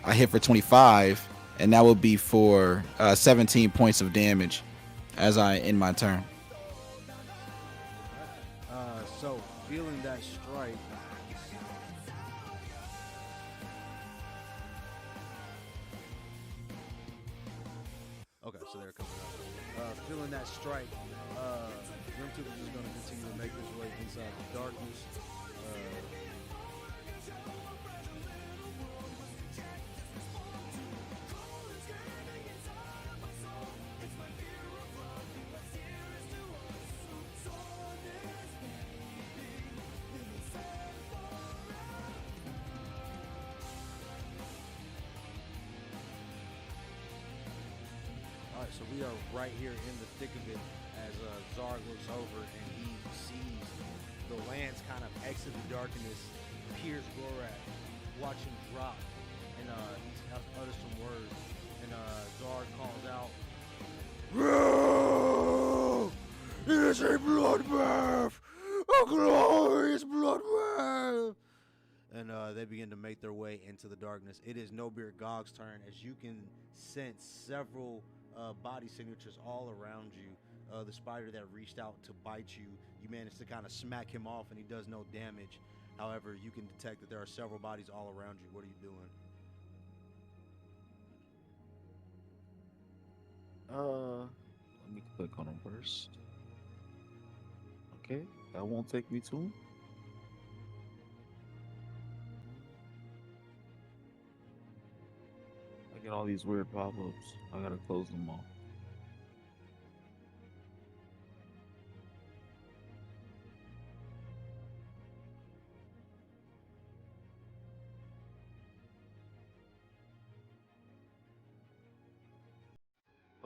I hit for 25, and that will be for 17 points of damage as I end my turn. So feeling that strike, okay, so they're coming up. Feeling that strike, Grimtooth is just going to continue to make his way inside the darkness. right, so we are right here in the thick of it as Zarg looks over and he sees the lance kind of exit the darkness, pierce Gorak, watch him drop, and he utters some words, and Zarg calls out, "Roar! It is a bloodbath! A glorious bloodbath!" And they begin to make their way into the darkness. It is No Beard Gog's turn, as you can sense several body signatures all around you. The spider that reached out to bite you, you managed to kind of smack him off, and he does no damage. However, you can detect that there are several bodies all around you. What are you doing? Let me click on them first. Okay, that won't take me to him. I get all these weird pop-ups. I gotta close them all.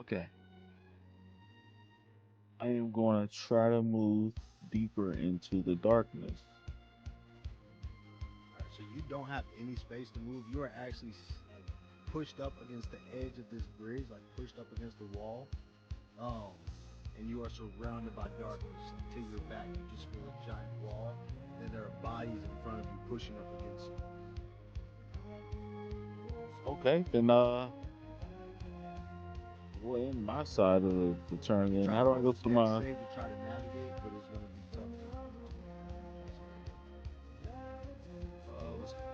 Okay. I am going to try to move deeper into the darkness. All right, so you don't have any space to move. You are actually like pushed up against the edge of this bridge, like pushed up against the wall. Um, and you are surrounded by darkness. To your back, you just feel a giant wall. And there are bodies in front of you pushing up against you. Okay, then well, in my side of the turn. Then Try how to do I roll go a to deck my? save to try to navigate, but it's gonna be tough.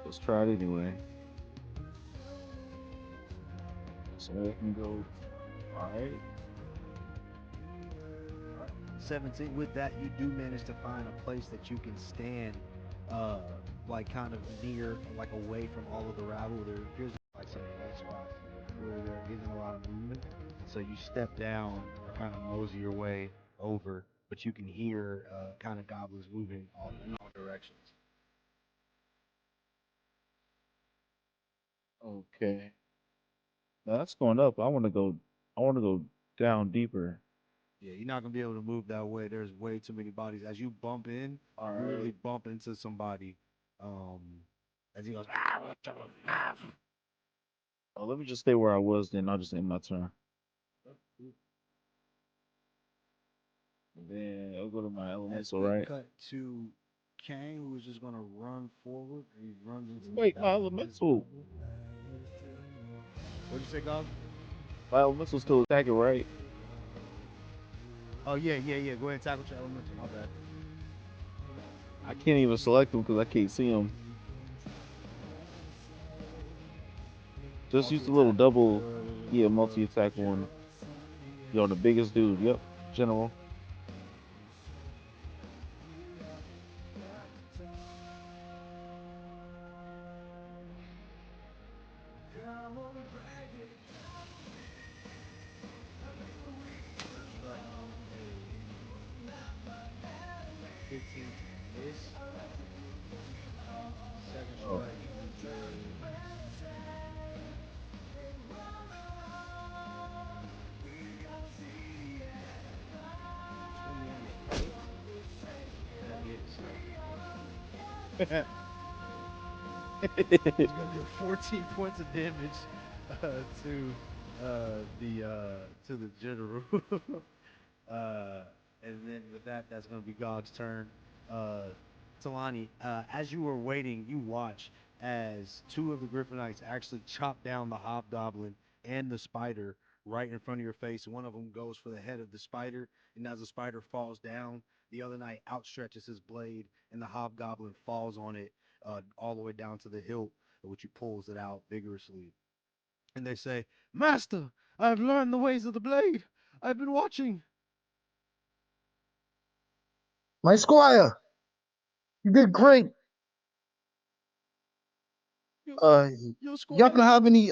Let's try it anyway. So I can go. All right. 17. With that, you do manage to find a place that you can stand, uh, like kind of near, like away from all of the rabble. There appears to be like some dead spots where there isn't a lot of movement. So you step down or kind of mosey your way over, but you can hear kind of goblins moving in all directions. Okay. Now that's going up. I want to go. I want to go down deeper. Yeah, you're not gonna be able to move that way. There's way too many bodies. As you bump in, All you literally right. bump into somebody. Um, as he goes, Oh, let me just stay where I was. Then I'll just end my turn. Then I'll go to my as elemental, we right? cut to Kang, who is just gonna run forward. He runs into the Wait, my back of this elemental. rebel. What'd you say, Gog? My elemental still attacking, right? Oh yeah, yeah, yeah. Go ahead and tackle your elemental. My bad. I can't even select them because I can't see them. Just use the little Multi-attack. double, yeah, multi-attack one. General. Yo, the biggest dude. Yep, general. First strike, a 15 to miss. Second Oh, strike is a 28. That hits. He's gonna do 14 points of damage uh, to the general. uh, and then with that, that's gonna be Gog's turn. Uh, Talani, as you were waiting, you watch as two of the Griffonites actually chop down the hobgoblin and the spider right in front of your face. One of them goes for the head of the spider, and as the spider falls down, the other knight outstretches his blade, and the hobgoblin falls on it all the way down to the hilt, which he pulls it out vigorously. And they say, "Master, I have learned the ways of the blade. I've been watching." My squire, you did great. Your, Uh, your you happen squire, to have any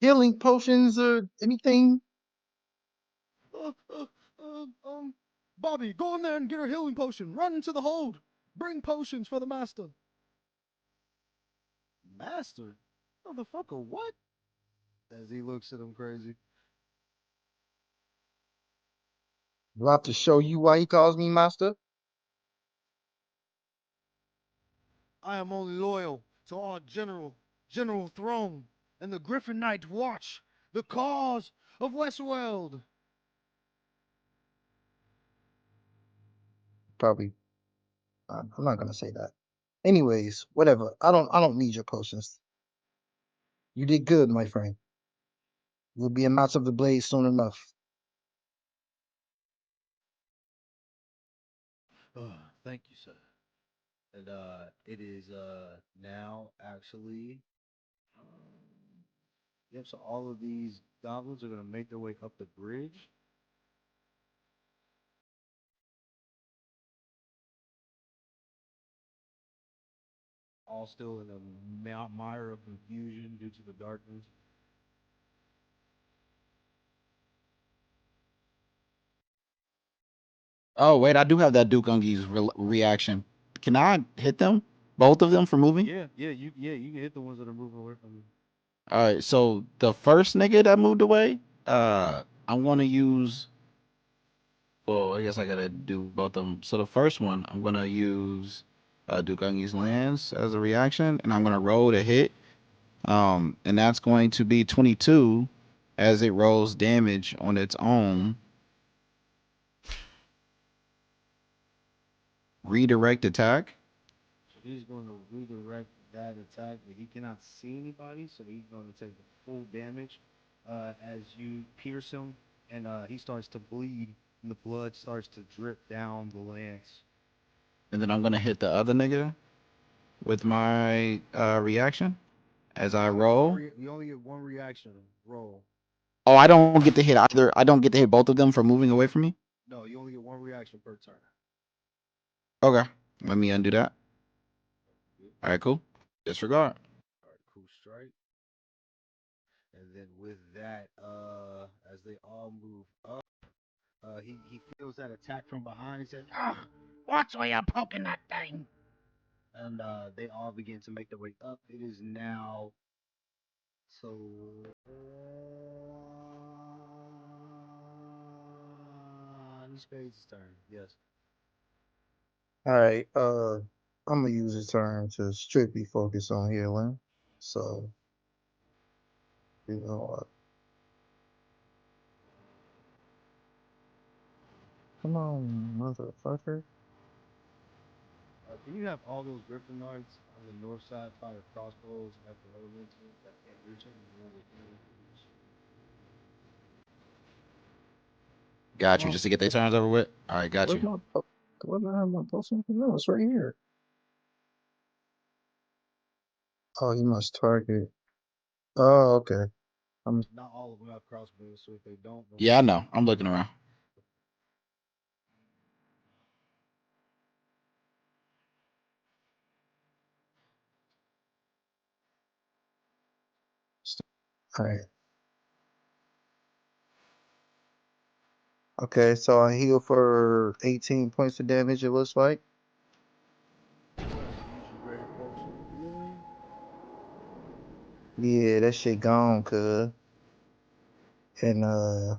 healing potions or anything? uh, uh, Bobby, go in there and get her healing potion. Run into the hold. Bring potions for the master. Master? Motherfucker, what? As he looks at him crazy. Do I have to show you why he calls me master? I am only loyal to our General Throne, and the Griffin Knight watch the cause of Westworld. Probably. I'm not gonna say that. Anyways, whatever. I don't need your potions. You did good, my friend. You'll be a Knights of the Blade soon enough. Thank you, sir. And it is now actually. Yep. So all of these goblins are gonna make their way up the bridge. All still in a mire of confusion due to the darkness. Oh wait, I do have that Duke Ungi's reaction. Can I hit them? Both of them for moving? You can hit the ones that are moving away from you. All right. So the first nigga that moved away, I want to use. Well, I guess I gotta do both of them. So the first one, I'm gonna use Duke Ungi's lance as a reaction, and I'm gonna roll to hit. And that's going to be 22 as it rolls damage on its own. Redirect attack. So he's going to redirect that attack, but he cannot see anybody, so he's going to take the full damage as you pierce him, and he starts to bleed, and the blood starts to drip down the lance. And then I'm gonna hit the other nigga with my reaction as I roll. You only get one reaction roll. Oh, I don't get to hit either. I don't get to hit both of them for moving away from me. No, you only get one reaction per turn. Okay, let me undo that. All right, cool. Disregard. All right, cool strike. And then with that, as they all move up, he feels that attack from behind. He says, Ah, watch where you're poking that thing. and they all begin to make their way up. It is now so Spade's turn. Yes. All right. I'm gonna use a turn to strictly focus on healing. So you know what? Come on, motherfucker. Can you have all those Griffin Knights on the north side fire crossbows at the elements that can't reach them? Got you. Oh, Just to get their turns over with. All right, got where's you. my where the hell my potion? No, it's right here. Oh, you must target. Oh, okay. I'm Not all of them have crossbows, so if they don't, they'll Yeah, miss I it. know. I'm looking around. all right. Okay, so I heal for 18 points of damage. It looks like. Yes, use your greater potion of healing. Yeah, that shit gone, cuz. And let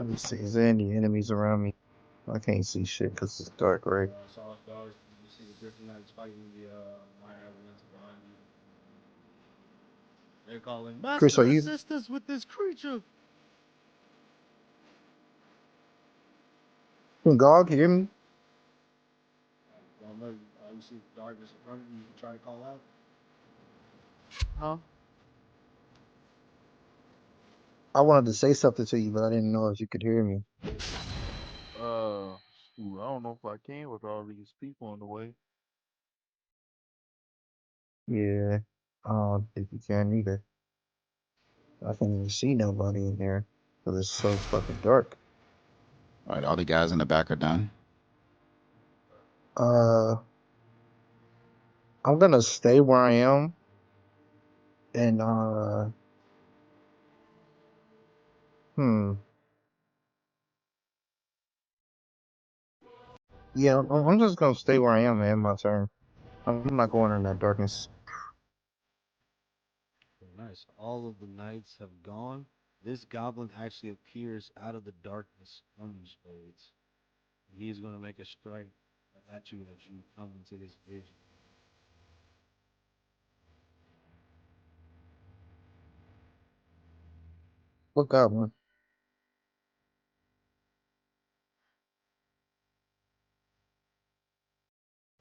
me see. Is there any enemies around me? I can't see shit because it's dark, right? Solid dark. You see the Griffin Knights fighting the minor elements behind you. They're calling, Chris, Master, are you? assist us with this creature. Can God hear me? Don't know. You see the darkness in front of you. You try to call out. Huh? I wanted to say something to you, but I didn't know if you could hear me. Uh, Shoot, I don't know if I can with all these people on the way. Yeah, I don't think you can either. I can't even see nobody in here because it's so fucking dark. All right, all the guys in the back are done. Uh, I'm gonna stay where I am, and hmm, yeah, I'm just gonna stay where I am, man. My turn. I'm not going in that darkness. Nice. All of the knights have gone. This goblin actually appears out of the darkness from these blades. He's going to make a strike at you as you come into this vision. What goblin?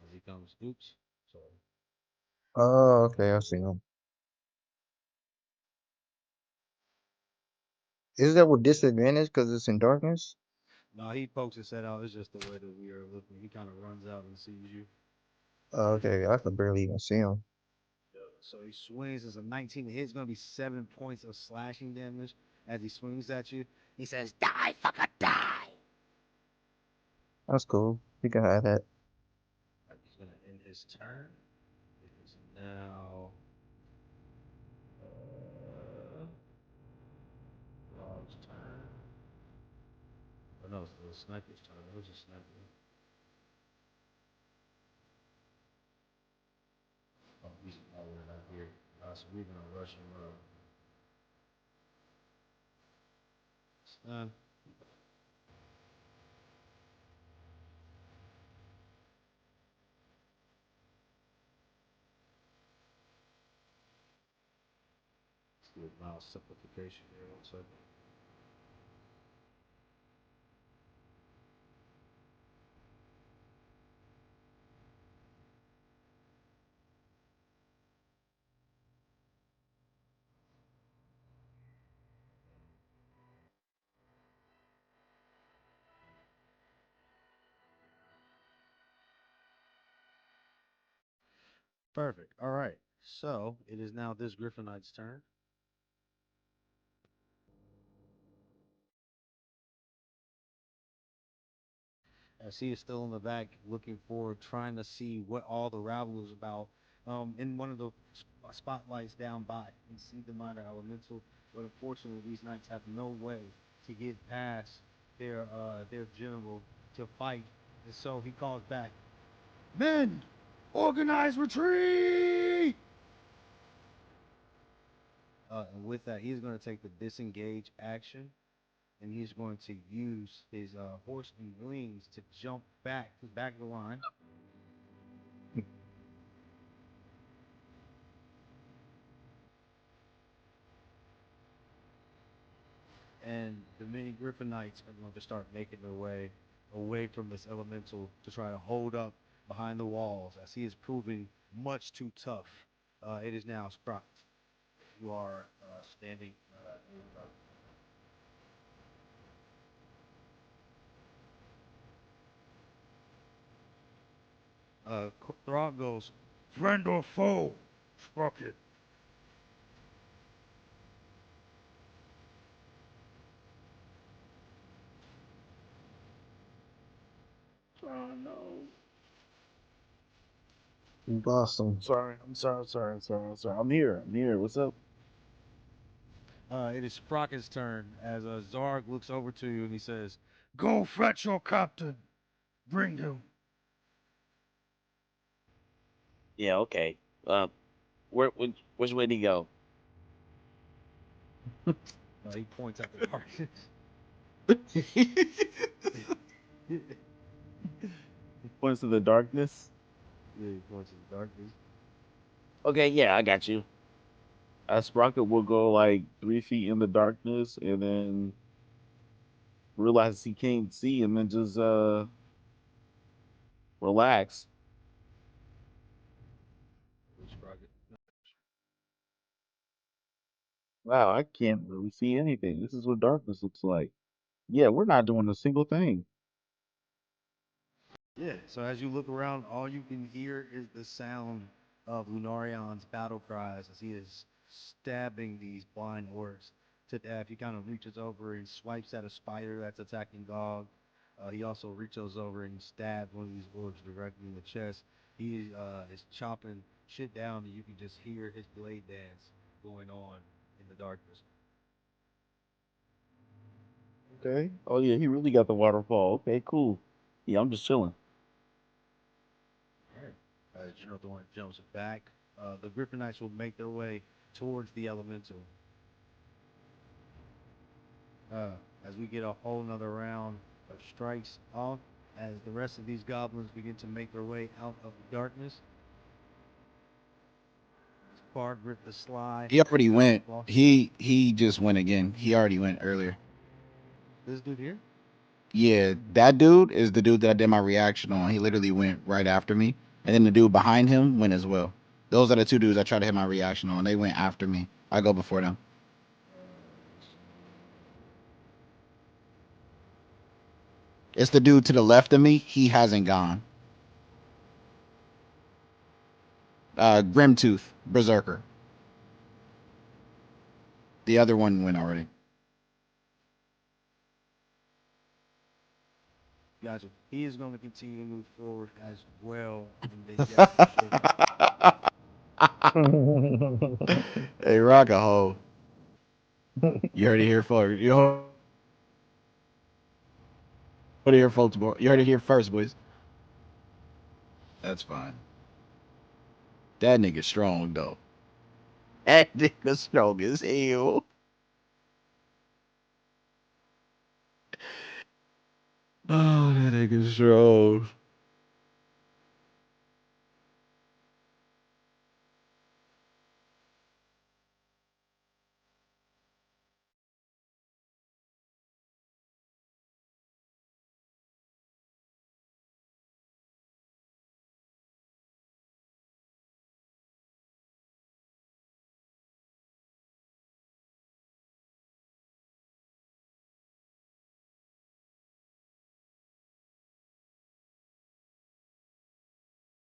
As he comes, oops, sorry. Oh, okay, I see him. Is that with disadvantage because it's in darkness? No, he pokes his head out. It's just the way that we are looking. He kind of runs out and sees you. Oh, okay, I could barely even see him. So he swings. As a 19 hit. It's going to be 7 points of slashing damage as he swings at you. He says, die, fucker, die! That's cool. You can have that. He's going to end his turn. It is now Rob's turn. Oh no, it's the sniper's turn. It was a sniper. Oh, he's not here. So we're going to rush him up. Stun. Let's do a mild simplification here. 1 second. Perfect. All right. So it is now this Griffonite's turn. As he is still in the back, looking forward, trying to see what all the rabble is about. In one of the spotlights down by, you can see the minor elemental, but unfortunately, these knights have no way to get past their general to fight, and so he calls back, "Men, organize retreat!" And with that, he's going to take the disengage action, and he's going to use his horse and wings to jump back to the back of the line. And the many Griffonites are going to start making their way away from this elemental to try to hold up behind the walls as he is proving much too tough. It is now Sprout. You are standing. Throg goes, friend or foe? Sprocket. Oh no. You lost him. I'm sorry. I'm here. I'm here. What's up? It is Sprocket's turn as Zarg looks over to you and he says, go fetch your captain. Bring him. Yeah, okay. Which way did he go? He points at the darkness. Yeah, Points to the darkness. he points at the darkness. Okay, yeah, I got you. Sprocket will go like 3 feet in the darkness, and then realizes he can't see, and then just relax. Sprocket. Wow, I can't really see anything. This is what darkness looks like. Yeah, we're not doing a single thing. Yeah, so as you look around, all you can hear is the sound of Lunarion's battle cries as he is stabbing these blind orcs to death. He kind of reaches over and swipes at a spider that's attacking Gog. He also reaches over and stabs one of these orcs directly in the chest. He is chopping shit down, and you can just hear his blade dance going on in the darkness. Okay. Oh yeah, he really got the waterfall. Okay, cool. Yeah, I'm just chilling. All right. General Thorn jumps back. The Griffonites will make their way towards the elemental. as we get a whole nother round of strikes off, as the rest of these goblins begin to make their way out of the darkness. Bardrick the Sly. He already went. Lost. He just went again. He already went earlier. This dude here? Yeah, that dude is the dude that I did my reaction on. He literally went right after me. And then the dude behind him went as well. Those are the two dudes I tried to hit my reaction on. They went after me. I go before them. It's the dude to the left of me. He hasn't gone. Grimtooth, Berserker. The other one went already. Gotcha. He is going to continue to move forward as well. And they definitely Hey, rock a hole. You heard it here first. You heard it here, folks. You heard it here first, boys. That's fine. That nigga strong though. That nigga strong as hell. Oh, that nigga strong.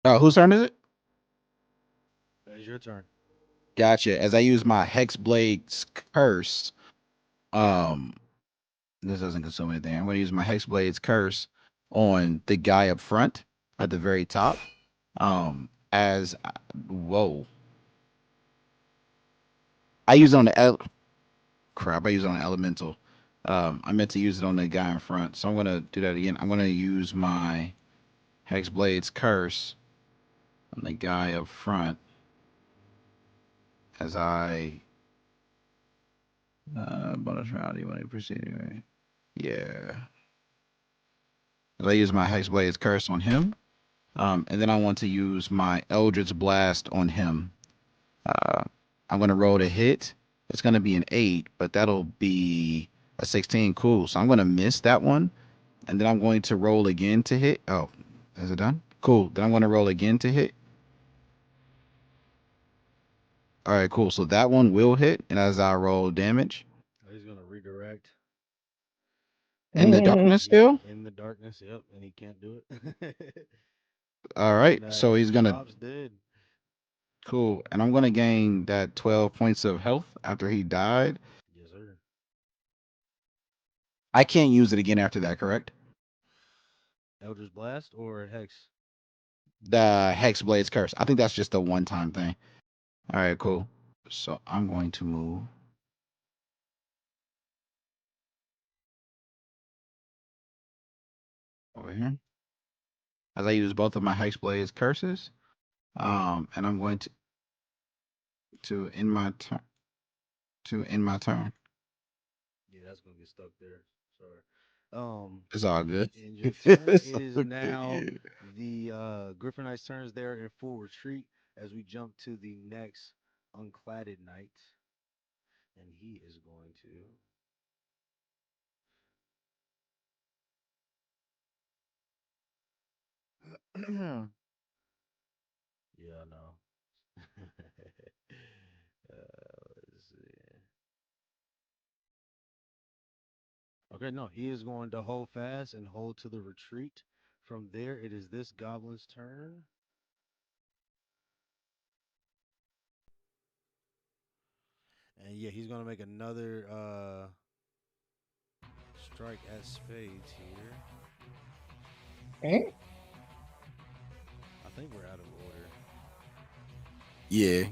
Whose turn is it? It's your turn. Gotcha. As I use my Hexblade's curse, um, this doesn't consume anything. I'm going to use my Hexblade's curse on the guy up front at the very top. As whoa, I use it on the crap. I use it on the elemental. I meant to use it on the guy in front, so I'm going to do that again. I'm going to use my Hexblade's curse on the guy up front as I bonus round. Do you want to proceed? Right? Yeah. As I use my Hexblade's curse on him. And then I want to use my Eldritch Blast on him. I'm going to roll to hit. It's going to be an 8, but that'll be a 16. Cool. So I'm going to miss that one. And then I'm going to roll again to hit. Oh, is it done? Cool. Then I'm going to roll again to hit. All right, cool. So that one will hit. And as I roll damage. He's going to redirect. In the darkness still? In the darkness, yep. And he can't do it. All right. So he's going to. Drops dead. Cool. And I'm going to gain that 12 points of health after he died. Yes, sir. I can't use it again after that, correct? Eldritch Blast or Hex? The Hexblade's curse. I think that's just a one-time thing. All right, cool. So I'm going to move over here as I use both of my Hexblade's curses. And I'm going to end my turn. To end my turn. Yeah, that's gonna get stuck there. Sorry. It's all good. In your turn, it It's is okay. now the Griffonites' turns there in full retreat as we jump to the next uncladded knight, and he is going to. Yeah, no. Let's see. Okay, no, he is going to hold fast and hold to the retreat. From there, it is this goblin's turn. And yeah, he's gonna make another strike at spades here. Eh? I think we're out of order. Yeah.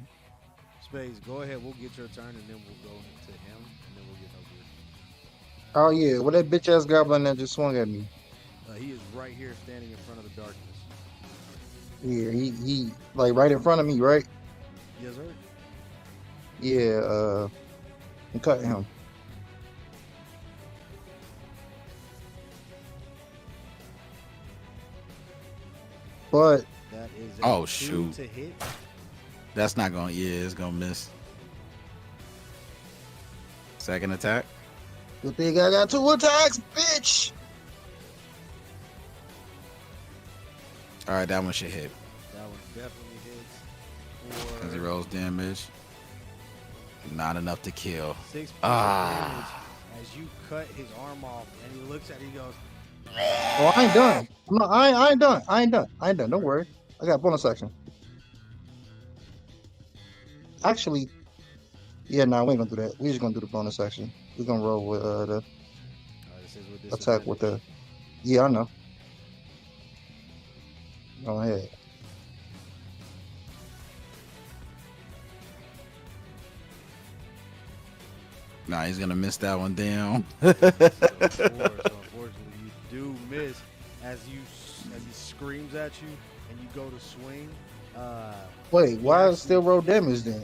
Spades, go ahead. We'll get your turn, and then we'll go to him, and then we'll get over. Oh yeah, well that bitch ass goblin that just swung at me. He is right here, standing in front of the darkness. Yeah, he like right in front of me, right? Yes, sir. Yeah, I'm cutting him. But That is a Oh, 2 shoot. to hit. That's not going. Yeah, it's gonna miss. Second attack. good thing I got 2 attacks, bitch. All right, that one should hit. That one definitely hits. As he For rolls damage. Not enough to kill. 6 points of Ah. damage as you cut his arm off, and he looks at it, he goes, Oh, I ain't done. I ain't done. I ain't done. I ain't done. Don't worry. I got bonus action. Actually, yeah, nah, we ain't gonna do that. We just gonna do the bonus action. We're gonna roll with the this is with attack with the. disadvantage. Yeah, I know. Go ahead. Nah, he's gonna miss that one down. So unfortunately, you do miss as he screams at you, and you go to swing. Wait, why actually- is still roll damage then?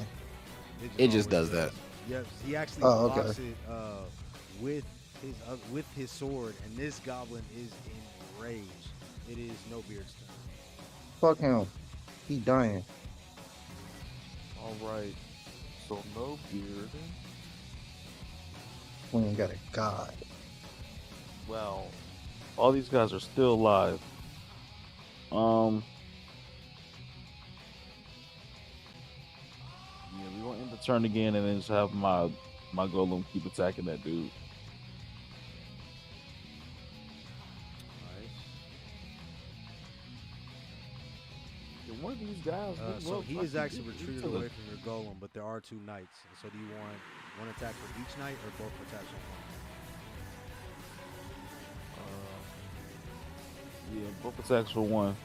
It just always does that. Yes, he actually Oh, okay. blocks it with his sword, and this goblin is enraged. It is no beard's turn. Fuck him. He dying. All right. So no beard. We ain't got a god. Well, all these guys are still alive. Yeah, we're gonna end the turn again and then just have my golem keep attacking that dude. Yeah, one of these guys. So he is actually retreated away from your golem, but there are 2 knights. So do you want one attack for each knight or both attacks on one? Yeah, both attacks for one.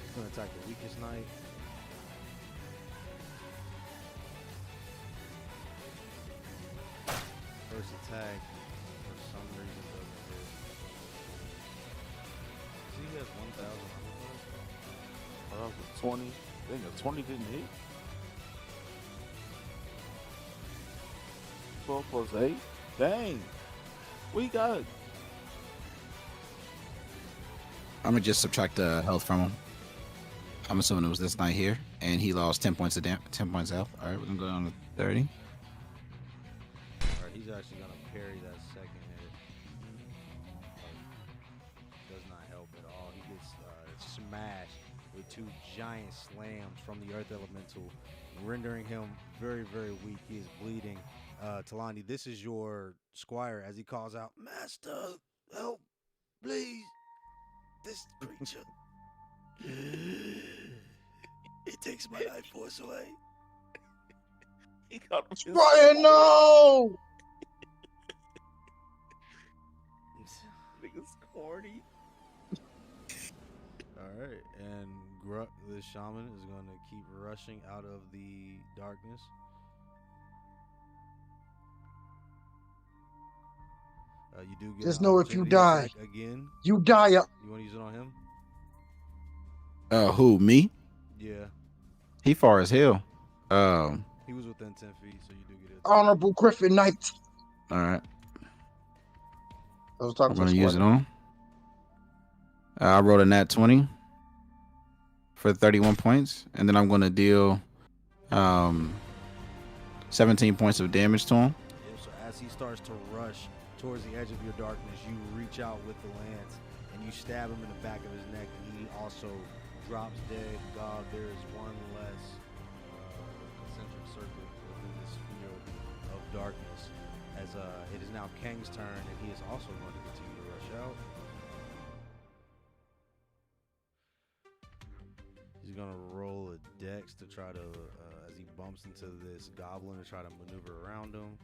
He's gonna attack the weakest knight. First attack, for some reason, doesn't hit. See, he has 1,000 armor class. 20. Dang, a 20 didn't hit. 12 plus 8. Dang. We got it. I'm gonna just subtract the health from him. I'm assuming it was this knight here, and he lost 10 points of 10 points of health. All right, we're gonna go down to 30. Alright, he's actually gonna parry that second hit. Does not help at all. He gets smashed with 2 giant slams from the Earth Elemental, rendering him very, very weak. He is bleeding. Talani, this is your squire as he calls out, "Master, help, please. This creature. It takes my life force away." He got him. Brian, no! Nigga's corny. All right, and the shaman is going to keep rushing out of the darkness. You do get Just an know if you opportunity die, attack again. you die. You want to use it on him? Who, me? Yeah, He far as hell. he was within 10 feet, so you do get it. Honorable Griffon Knight. All right. I was I'm talking to gonna the use it squad. on him. I rolled a nat 20 for 31 points, and then I'm gonna deal 17 points of damage to him. Yep, so as he starts to rush towards the edge of your darkness, you reach out with the lance and you stab him in the back of his neck, and he also drops dead. God, there is one less concentric circle within this field of darkness. As it is now Kang's turn, and he is also going to continue to rush out. He's gonna roll a dex to try to, as he bumps into this goblin, to try to maneuver around him.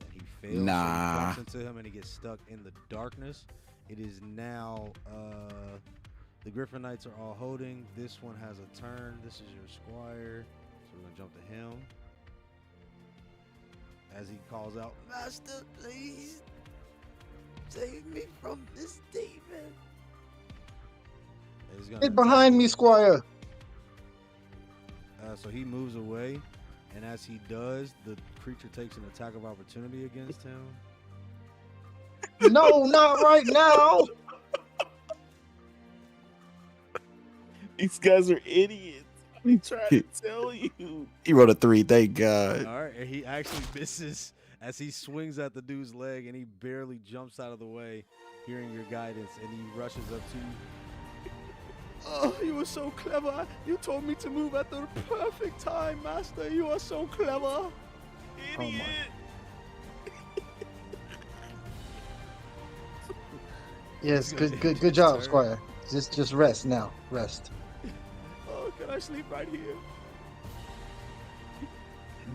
And he fails. So he Nah. bumps into him, and he gets stuck in the darkness. It is now the Griffon Knights are all holding. This one has a turn. This is your squire, so we're gonna jump to him. As he calls out, "Master, please save me from this demon." And he's gonna Get behind me, Squire. So he moves away, and as he does, the creature takes an attack of opportunity against him. No, not right now. These guys are idiots. I'm trying to tell you. He rolled a 3. Thank God. All right, and he actually misses as he swings at the dude's leg, and he barely jumps out of the way, hearing your guidance, and he rushes up to you. Oh, you were so clever. You told me to move at the perfect time, Master. You are so clever. Idiot. Yes, good job, Squire. Just rest now. Rest. Oh, can I sleep right here?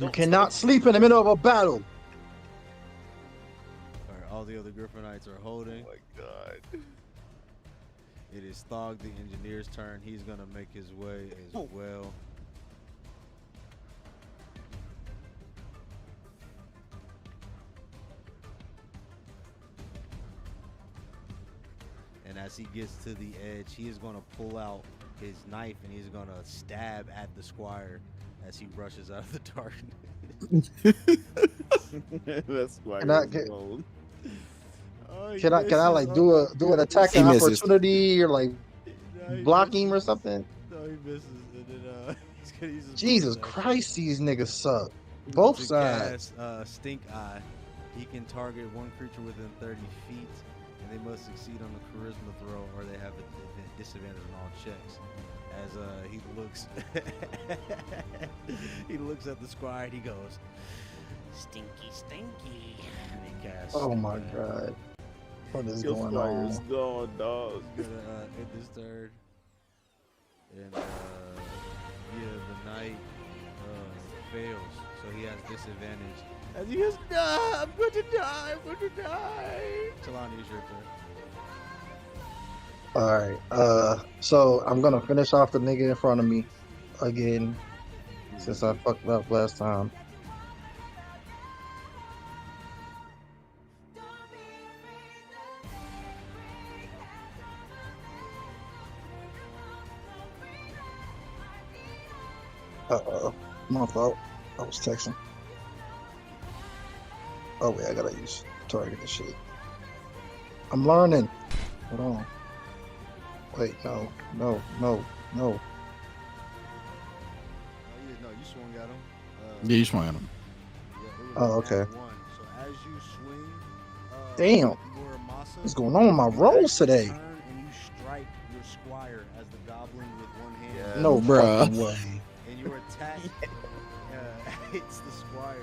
You cannot sleep in the middle of a battle. All right, all the other Griffonites are holding. Oh my God. It is Thog, the engineer's turn. He's going to make his way as well. And as he gets to the edge, he is going to pull out his knife and he's going to stab at the squire as he rushes out of the darkness. That's why. Can I get- old. Oh, he Can I like misses. do an attack He of misses. opportunity or like No, he block him or misses. something? No, he misses. And then he's gonna use his Jesus bonus action Christ, these niggas suck. Both to sides. cast, Stink Eye. He can target one creature within 30 feet, and they must succeed on the charisma throw, or they have a disadvantage on all checks. As he looks, he looks at the squire and he goes, Stinky, stinky. and he casts. Oh my God. What is Your going Squire's on? gone, dog. He's gonna end this turn, and yeah, the knight fails, so he has disadvantage. As he goes, no, I'm going to die. I'm going to die. Talani, it's your turn. Alright, so I'm gonna finish off the nigga in front of me again since I fucked up last time. Uh-oh, my fault. I was texting. Oh wait, I gotta use target and shit. I'm learning. Hold on. Wait, no. Oh, yeah, no, you swung at him. Yeah, you swung at him. Yeah, it was Oh, a okay. nat 1. So as you swing, Damn. Muramasa, What's going on with my you rolls actually today? turn and you strike your squire as the goblin with one hand. No Bruh. fucking way. And your attack hits the squire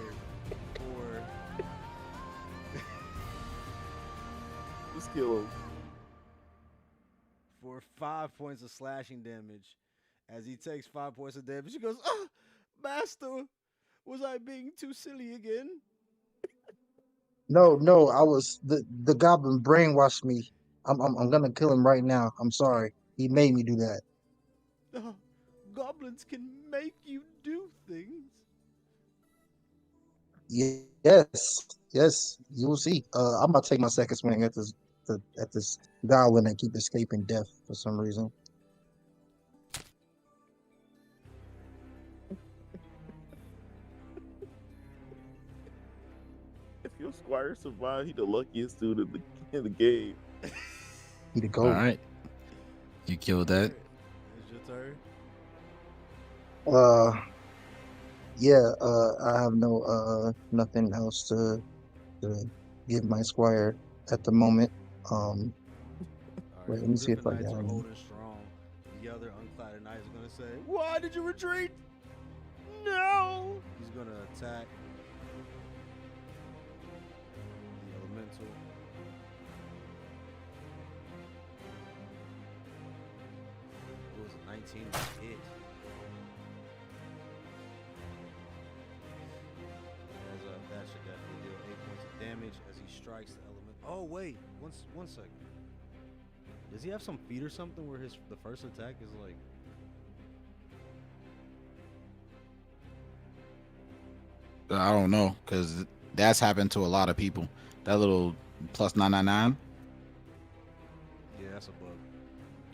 for Let's kill him. for 5 points of slashing damage. As he takes 5 points of damage, he goes, "Ah, Master, was I being too silly again?" No, I was the goblin brainwashed me. I'm gonna kill him right now. I'm sorry. He made me do that. Goblins can make you do things. Yes, you will see. I'm about to take my second swing at this goblin and keep escaping death for some reason. If your Squire survived, he the luckiest dude in the game. He the All goat. right. You killed that. It's your turn. Yeah. I have nothing else to give my squire at the moment. All Wait, let me see if I Griffonites got are any. holding strong. The other uncladded knight is going to say, "Why did you retreat?" No. He's going to attack the elemental. It was a 19 to hit. That should definitely deal 8 points of damage as he strikes the element. Oh wait, one second. Does he have some feat or something where the first attack is like? I don't know, because that's happened to a lot of people. That little plus 999. Yeah, that's a bug.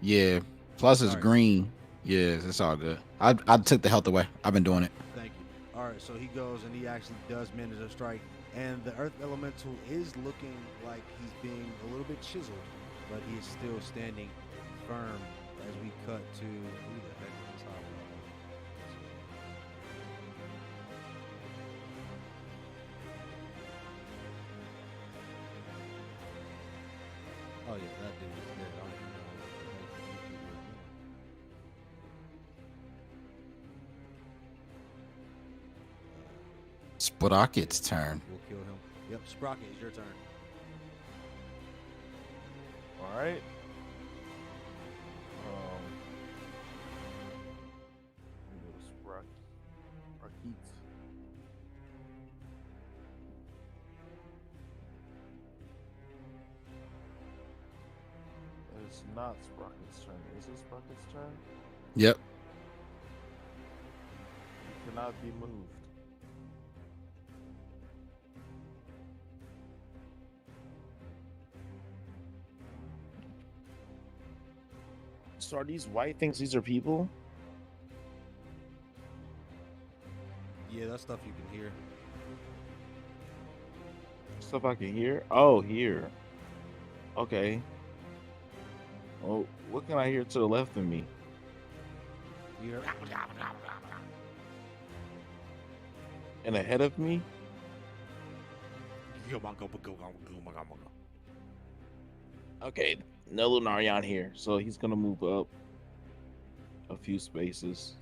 Yeah. Plus it's Alright. green. Yeah, it's all good. I took the health away. I've been doing it. Thank you. All right, so he goes and he actually does manage a strike, and the Earth Elemental is looking like he's being a little bit chiseled, but he is still standing firm as we cut to who the heck is this hobgoblin? Oh yeah, that dude is dead. I don't even know what the heck these people are doing. Sprocket's turn. We'll kill him. Yep, Sprocket, it's your turn. All right. Let me go to Sprocket. It's not Sprocket's turn. Is it Sprocket's turn? Yep. He cannot be moved. So are these white things? These are people? Yeah, that's stuff you can hear. Stuff I can hear? Oh, here. Okay. Oh, what can I hear to the left of me? You hear? And ahead of me? Okay, no Lunarion here, so he's gonna move up a few spaces.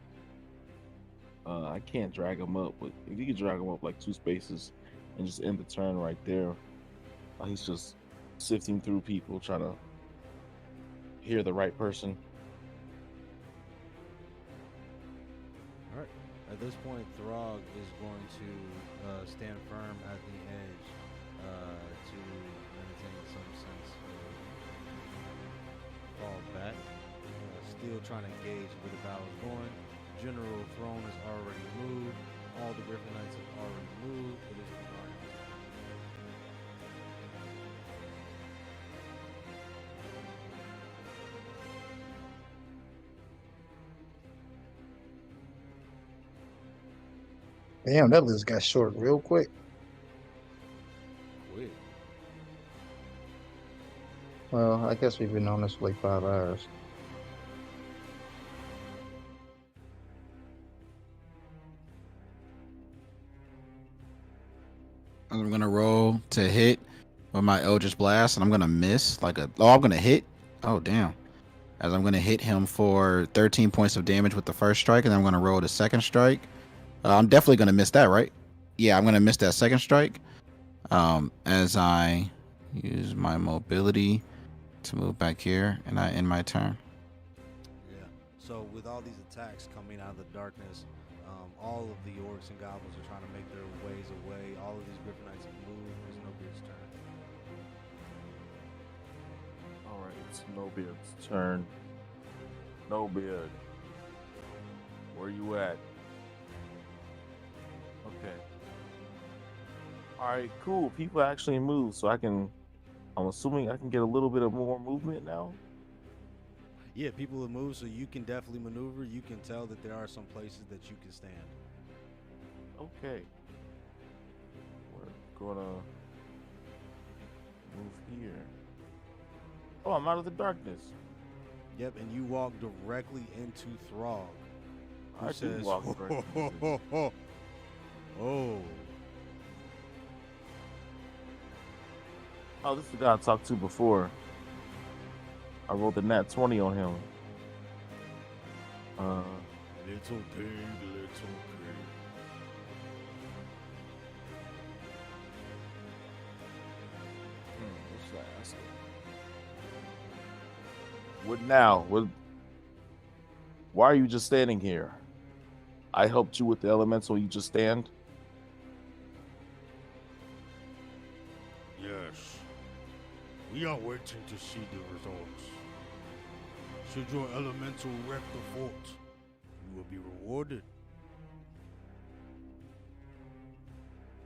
I can't drag him up, but if you could drag him up like 2 spaces and just end the turn right there, he's just sifting through people, trying to hear the right person. All right. At this point, Throg is going to stand firm at the edge to maintain some sense of fall back. Still trying to gauge where the battle is going. General Throne has already moved. All the Griffonites have already moved. It is the Guardians. Damn, that list got short real quick. Quick. Well, I guess we've been on this for like 5 hours. I'm gonna roll to hit with my Eldritch Blast, and I'm gonna miss like a. Oh, I'm gonna hit. Oh damn! As I'm gonna hit him for 13 points of damage with the first strike, and then I'm gonna roll the second strike. I'm definitely gonna miss that, right? Yeah, I'm gonna miss that second strike. As I use my mobility to move back here, and I end my turn. Yeah. So with all these attacks coming out of the darkness, all of the orcs and goblins are trying to make their ways away. All of these Griffonites have moved. It's Nobeard's turn. All right, it's Nobeard's turn. Nobeard, where you at? Okay. All right, cool. People actually move, so I'm assuming I can get a little bit of more movement now. Yeah, people have moved, so you can definitely maneuver. You can tell that there are some places that you can stand. Okay. We're gonna move here. Oh, I'm out of the darkness. Yep, and you walk directly into Throg, who I says, do walk directly into him. "Oh, Oh, this is the guy I talked to before. I rolled a nat 20 on him. little pig, little pig." What's that? That's it. What now? Why are you just standing here? I helped you with the elemental. You just stand? Yes. We are waiting to see the results. Should your elemental wreck the fort, you will be rewarded.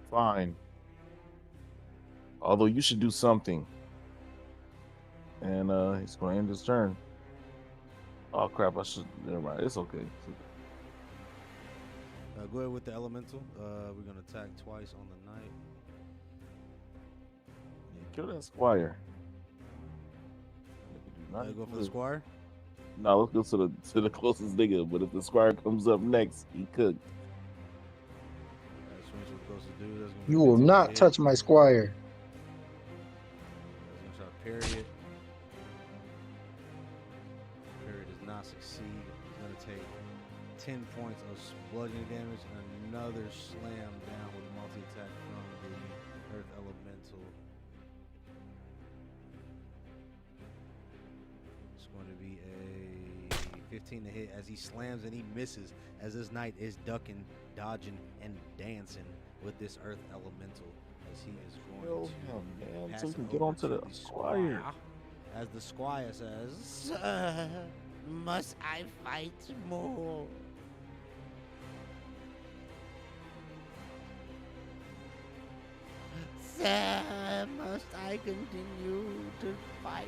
Fine. Although you should do something. And he's going to end his turn. Oh crap! I should. Never mind. It's okay. Go ahead with the elemental. We're gonna attack twice on the knight. Yeah, kill that squire. Go for the squire. No, let's go to the closest nigga. But if the squire comes up next, he cooked. Swings with the closest dude. That's gonna be You will 15 not hit. touch my squire. That's gonna try to parry it. Parry does not succeed. He's gonna take 10 points of bludgeoning damage and another slam down with multi-attack from the Earth Elemental. It's going to be a 15 to hit as he slams and he misses as this knight is ducking, dodging, and dancing with this Earth Elemental as he is going to man, pass so we it can get over onto to the squire. As the squire says, Must I fight more? Sir, must I continue to fight?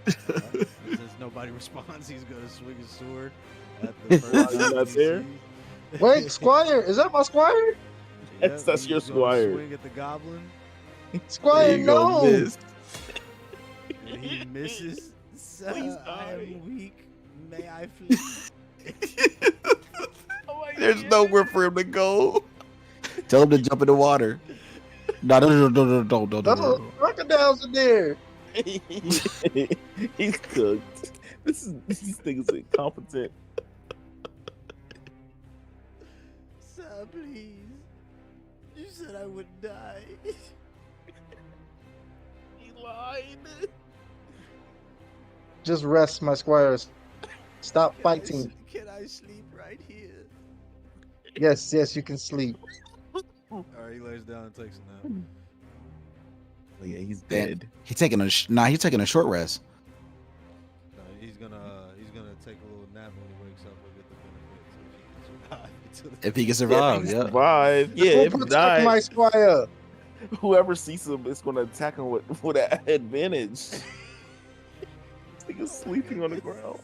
since nobody responds, he's going to swing his sword at the first He's not guy he there? sees. Wait, squire, is that my squire? Yes, that's he's your gonna squire. Swing at the goblin. Squire, There you go, no. miss. And he misses. Sir, Please I die. am weak. May I flee? There's nowhere for him to go. Tell him to jump in the water. No. That's a crocodiles in there. He's cooked. This nigga's incompetent. Sir, please. You said I would die. He lied. Just rest, my squires. Stop fighting. Can I sleep right here? Yes, you can sleep. All right, he lays down and takes a nap. Oh, yeah, he's Damn. dead. He's taking a short rest. No, he's gonna take a little nap when he wakes up. He'll get the benefits if he can survive. If he can survive, yeah. Survive. Yeah, Who if he protect my dies, squire? whoever sees him is gonna attack him with an advantage. This nigga's sleeping on the ground.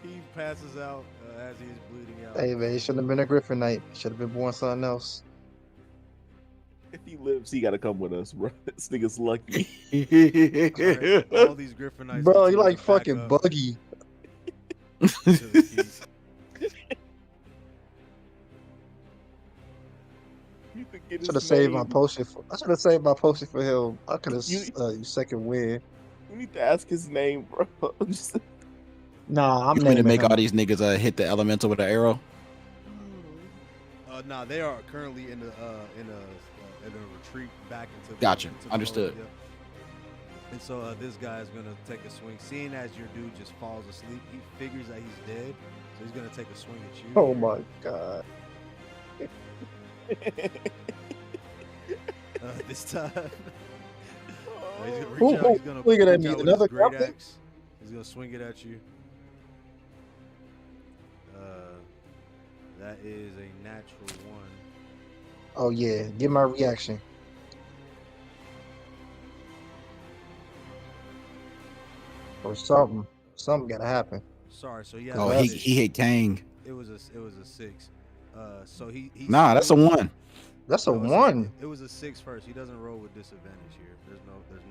He passes out as he's bleeding out. Hey man, it shouldn't have been a Griffin night. Should have been born something else. If he lives, he gotta come with us, bro. This nigga's lucky. Alright, all these Griffonites. Bro, you continue like to back fucking up Buggy. to the keep. You could get his Should have saved my name. potion for. I should have saved my potion for him. I could have You- second win. We need to ask his name, bro. Just- Nah, I'm You going to naming make him. all these niggas hit the elemental with an arrow? Nah, they are currently in a retreat back into. Gotcha. into the Understood. boat, yep. And so this guy is gonna take a swing. Seeing as your dude just falls asleep, he figures that he's dead, so he's gonna take a swing at you. Oh my god. This time. He's gonna reach Ooh, out. ooh, He's gonna look at that reach knee. out with Another his great grappling? axe. He's gonna swing it at you. That is a natural one. Oh yeah, get my reaction. Or something. Something gotta happen. Sorry, so yeah. Oh, he hit Kang. It was a 6. So he Nah, that's a 1. That's a No, it's one. It was a 6 first. He doesn't roll with disadvantage here. There's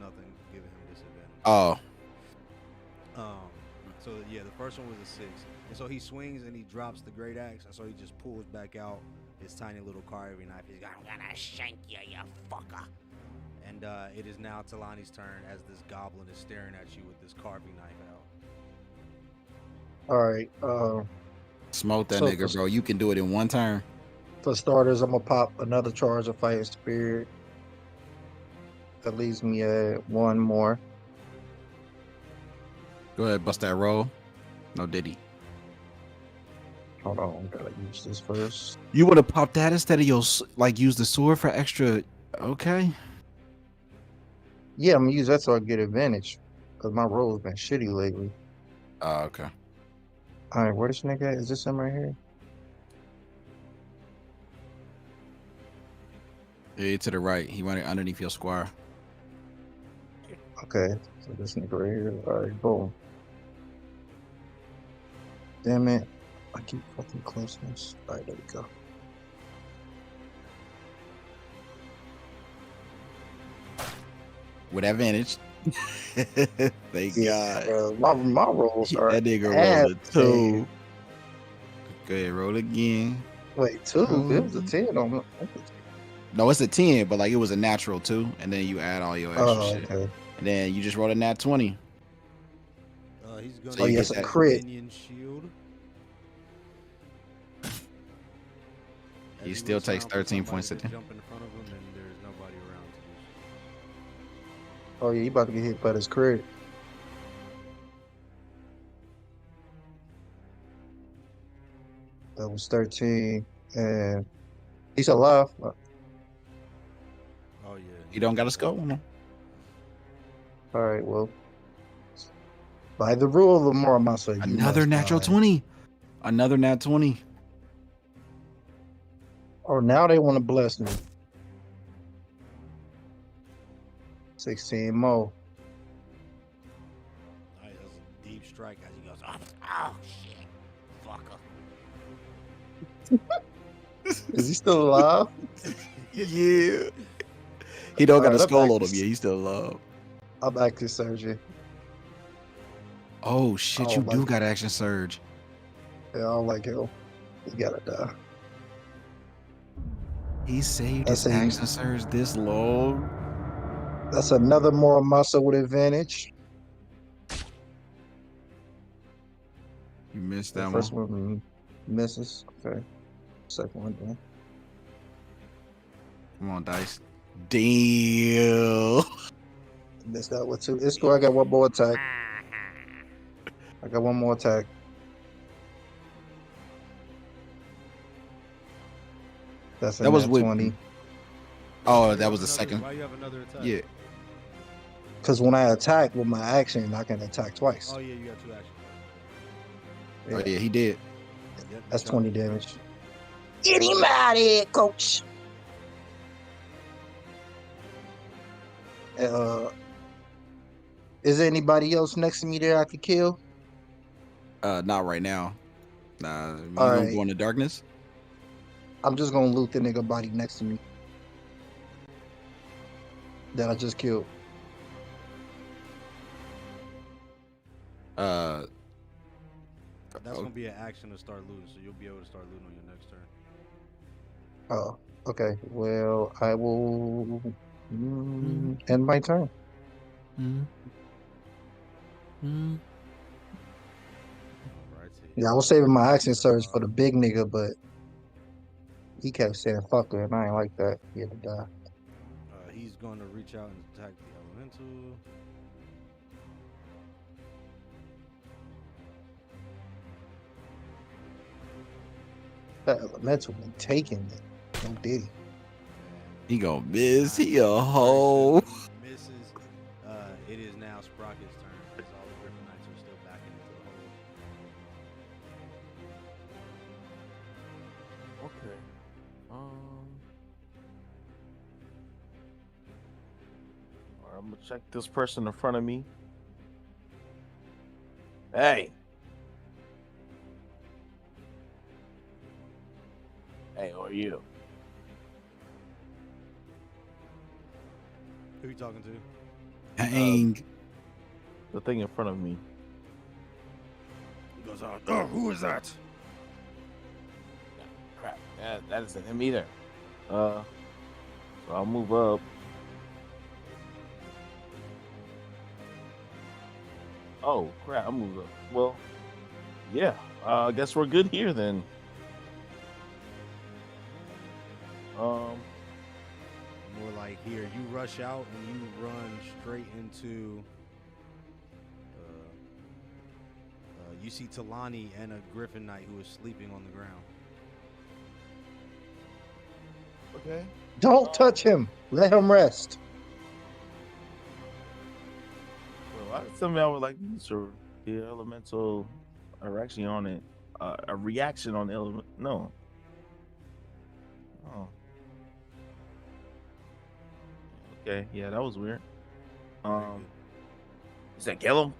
nothing giving him disadvantage. Oh, So yeah, the first one was a 6, and so he swings and he drops the great axe, and so he just pulls back out his tiny little carving knife. He's got, I'm gonna shank you, you fucker. and it is now Talani's turn as this goblin is staring at you with this carving knife out. Alright, smoke that So nigga, for- bro. You can do it in one turn. for starters, I'm gonna pop another charge of Fighting Spirit. That leaves me at one more. Go ahead, bust that roll. No diddy. Hold on, gotta use this first. You would have popped that instead of use the sword for extra. Okay. Yeah, I'm gonna use that so I get advantage. Cause my roll has been shitty lately. Oh, okay. Alright, where this nigga at? Is this him right here? Yeah, to the right. He running underneath your square. Okay, so this nigga right here. All right, boom. Damn it. I keep fucking closeness. All right, there we go. With advantage. Thank Yeah, God. my rolls are That nigga ass. rolled a 2. Go ahead, roll again. Wait, 2? Roll It was a again. 10 on the. No, it's a 10, but like it was a natural 2, and then you add all your extra Oh, shit. okay. And then you just rolled a nat 20. He's gonna So you yes, get a that. crit. minion shield. As He he still looks takes around for 13 somebody points to a day. jump in front of him, and there's nobody around to do so. Oh, yeah, you about to get hit by this crit. That was 13. And he's alive. Oh yeah. You don't got a skull on him. All right, well. By the rule of the Muramasa, you Another must natural die. 20. Another nat 20. Oh, now they want to bless me. 16 more. Nice, that's a deep strike as he goes. Oh shit, fucker. Is he still alive? Yeah. He don't got Alright, a I'm skull back on to him. Yeah, he's still alive. I'm active surgeon. Oh shit, Oh, you my do God. got action surge. Yeah, I don't like him. He gotta die. He saved That's his a action surge this long. that's another Muramasa with advantage. You missed The that first one. one misses. Okay. Second one then. Come on, dice. Damn. Missed that one too. It's cool. I got one more attack. I got one more attack. That's a That was nat with 20. Oh, that was the second. Why you have another attack? Yeah. Because when I attack with my action, I can attack twice. Oh yeah, you got 2 actions. Yeah, Oh yeah, he did. Yep, that's good 20 job. damage. Get him out of here, coach. Is there anybody else next to me that I could kill? Not right now. Nah, you All gonna right. go into darkness? I'm just gonna loot the nigga body next to me that I just killed. Uh, That's oh, gonna be an action to start looting, so you'll be able to start looting on your next turn. Oh, okay. Well, I will end my turn. Righty. Yeah, I was saving my action surge for the big nigga, but he kept saying fuck her, and I ain't like that. He had to die. He's gonna reach out and attack the elemental. That elemental been taking it. No diddy. he gonna miss. He a hoe. Misses. It is now Sprocket's turn because all the Griffon Knights are still backing into the hole. Okay. Alright, I'm gonna check this person in front of me. Hey. Hey, who are you? Who you talking to? Hang. The thing in front of me. He goes out. Oh, who is that? Crap. That isn't him either. So I'll move up. Oh crap! I moved up. Well, yeah. I guess we're good here then. More like here, you rush out and you run straight into. You see Talani and a Griffon Knight who is sleeping on the ground. Okay. Don't touch him. Let him rest. Well, something I would like to use for the elemental reaction on it. A reaction on the element. No. Oh. Okay. Yeah, that was weird. said kill him.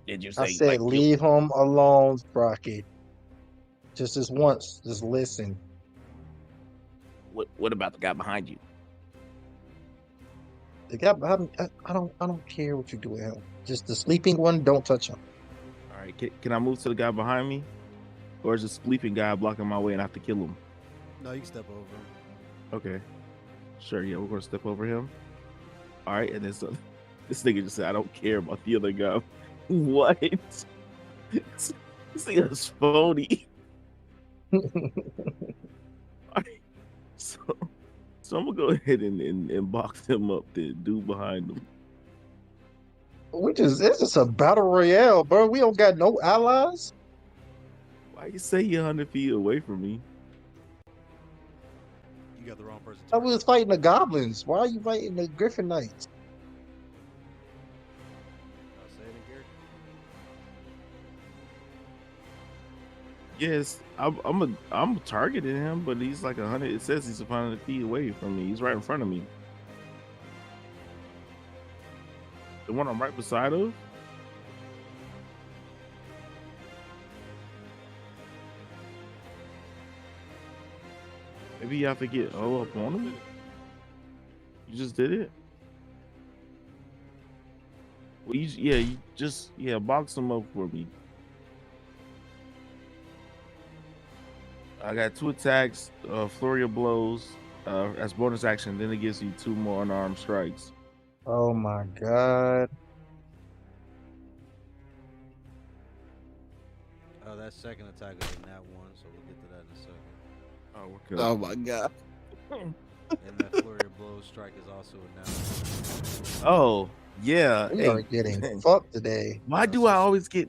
Did you say I said, like leave him alone, Sprocket. Just this once. Just listen. What about the guy behind you? The guy behind me, I don't care what you do with him. Just the sleeping one, don't touch him. All right, can I move to the guy behind me, or is the sleeping guy blocking my way and I have to kill him? No, you can step over him. Okay, sure. Yeah, we're gonna step over him. All right, and this nigga just said, "I don't care about the other guy." What? This nigga's phony. All right, so I'm gonna go ahead and box him up. The dude behind him. It's just a battle royale, bro. We don't got no allies. Why you say you're 100 feet away from me? You got the wrong person. I was fighting the goblins. Why are you fighting the Griffin Knights? I'll say it again. Yes, I'm targeting him, but he's like 100. It says he's 100 feet away from me. He's right in front of me. The one I'm right beside of. Maybe you have to get all up on him. You just did it. Well, you just box him up for me. I got 2 attacks, flurry of blows, as bonus action. Then it gives you 2 more unarmed strikes. Oh my god. Oh, that second attack is in that one, so we'll get to that in a second. Oh, okay. Oh my god. And that flurry of blows strike is also in that one. Oh yeah. We are getting fucked today. Why do I always get?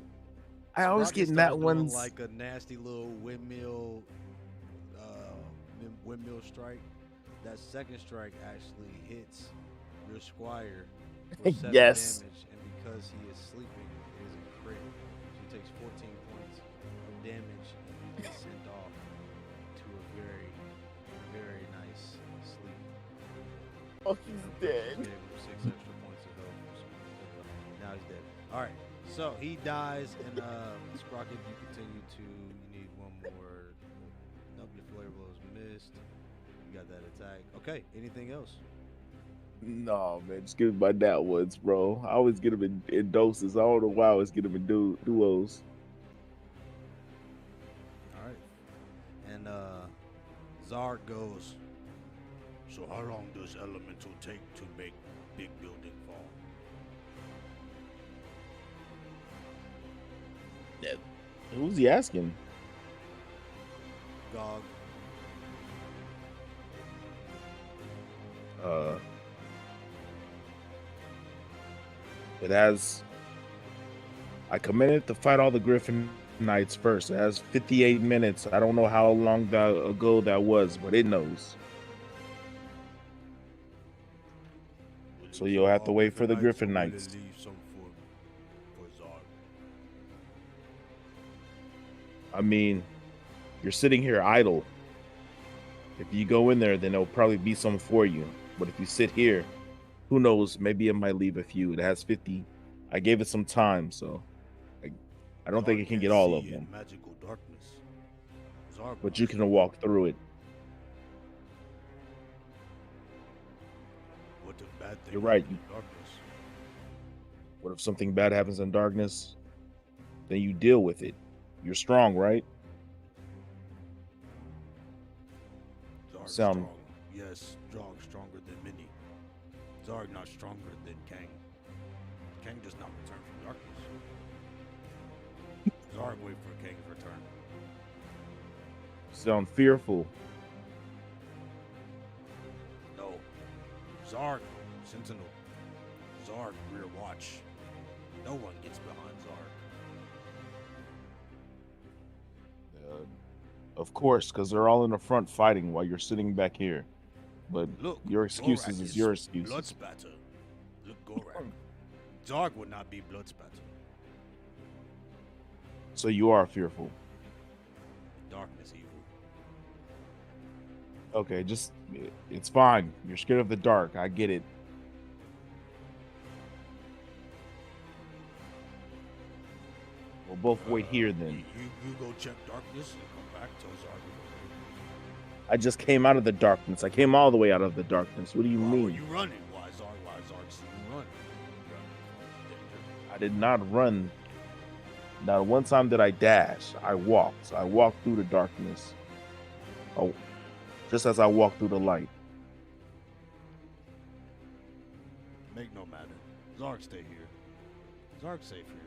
I always Rocket get in starts that doing one's. like a nasty little windmill strike. That second strike actually hits your squire for 7 Yes. damage, and because he is sleeping, it is a crit. So he takes 14 points of damage, and he gets sent off to a very, very nice sleep. Oh, he's dead. Gave him 6 extra points of health. Now he's dead. All right, so he dies, and Sprocket, you continue to. You need one more. Nope, your flare blow is missed. You got that attack. Okay, anything else? No, man, just give me my nat ones, bro. I always get them in doses. I don't know why I always get them in duos. All right. And Zard goes. So how long does elemental take to make big building fall? Yeah. Who's he asking? Gog. It has. I committed to fight all the Griffin Knights first. It has 58 minutes. I don't know how long ago that was, but it knows. So you'll have to wait for the Griffin Knights. Leave some for Zard. I mean, you're sitting here idle. If you go in there, then there'll probably be some for you. But if you sit here, who knows? Maybe it might leave a few. It has 50. I gave it some time, so I don't think it can get all of them. Magical darkness. Zard But you can walk through it. What if bad thing You're right. happens in darkness? What if something bad happens in darkness? Then you deal with it. You're strong, right? Zarg Sound- strong. Yes, Zarg stronger than many. Zarg not stronger than Kang. Kang does not return from darkness. Zarg wait for Kang's return. Sound fearful. No. Zarg, sentinel. Zarg, rear watch. No one gets behind Zarg. Of course, because they're all in the front fighting while you're sitting back here. But Look, your excuses Gorak is your Blood excuses. spatter. Look, Gorak. Zarg would not be blood spatter. So you are fearful. Darkness evil. Okay, it's fine. You're scared of the dark. I get it. both wait here then. You go check darkness and come back. Tell Zarg. I just came out of the darkness. I came all the way out of the darkness. What do you Why mean? were you running? Why Zarg see you running? I did not run. Not one time did I dash. I walked. I walked through the darkness. Oh, just as I walked through the light. Make no matter. Zarg stay here. Zarg safe here.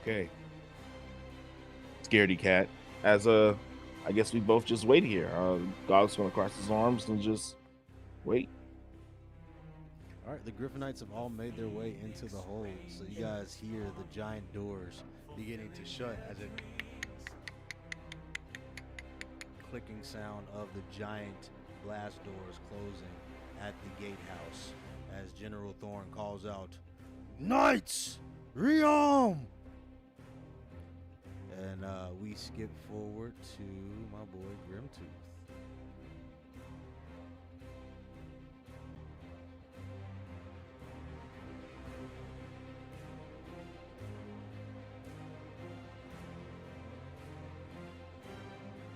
Okay. Scaredy cat. I guess we both just wait here. Dog's gonna cross his arms and just wait. All right, the Griffonites have all made their way into the hold, so you guys hear the giant doors beginning to shut as a clicking sound of the giant glass doors closing at the gatehouse as General Thorn calls out, "Knights, Riom!" And we skip forward to my boy Grimtooth.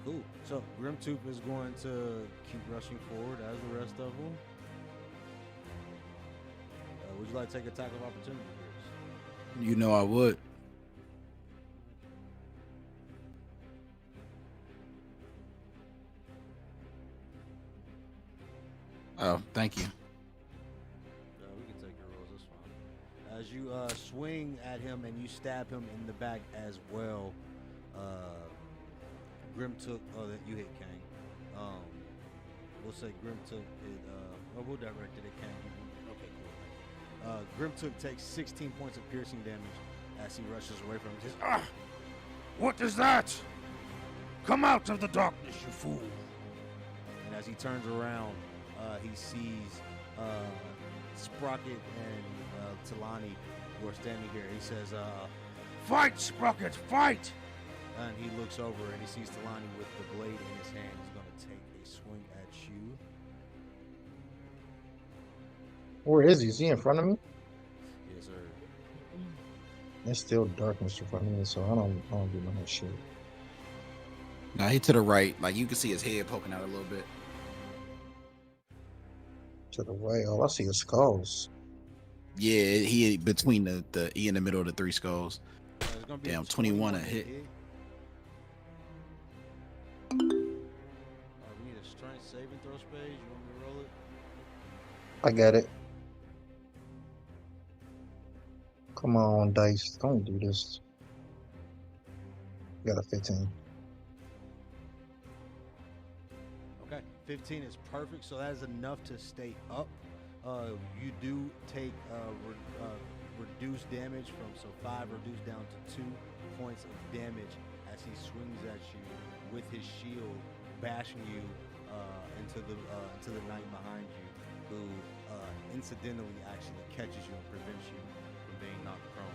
Cool. So Grimtooth is going to keep rushing forward as the rest of them. Would you like to take attack of opportunity first? You know I would. Oh, thank you. We can take your rolls. That's fine. As you swing at him and you stab him in the back as well, Grim took. Oh, that you hit Kang. We'll say Grim took it. We'll direct it at Kang. Okay, cool. Grim took takes 16 points of piercing damage as he rushes away from him. He says, "Ah, What is that? Come out of the darkness, you fool!" and as he turns around, he sees Sprocket and Talani who are standing here. He says, Fight, Sprocket, fight! and he looks over and he sees Talani with the blade in his hand. He's going to take a swing at you. Where is he? Is he in front of me? Yes, sir. It's still darkness in front of me, so I don't do none of that shit. Now he to the right, like you can see his head poking out a little bit. To the right, all I see is skulls. Yeah, he between the E in the middle of the three skulls. It's gonna be Damn, a 21 a hit. We need a strength saving throw spade. You want me to roll it? I got it. Come on, dice. Don't do this. Got a 15. Okay, 15 is perfect, so that is enough to stay up. You do take reduced damage from 5 reduced down to 2 points of damage as he swings at you with his shield, bashing you into the knight behind you, who incidentally actually catches you and prevents you from being knocked prone.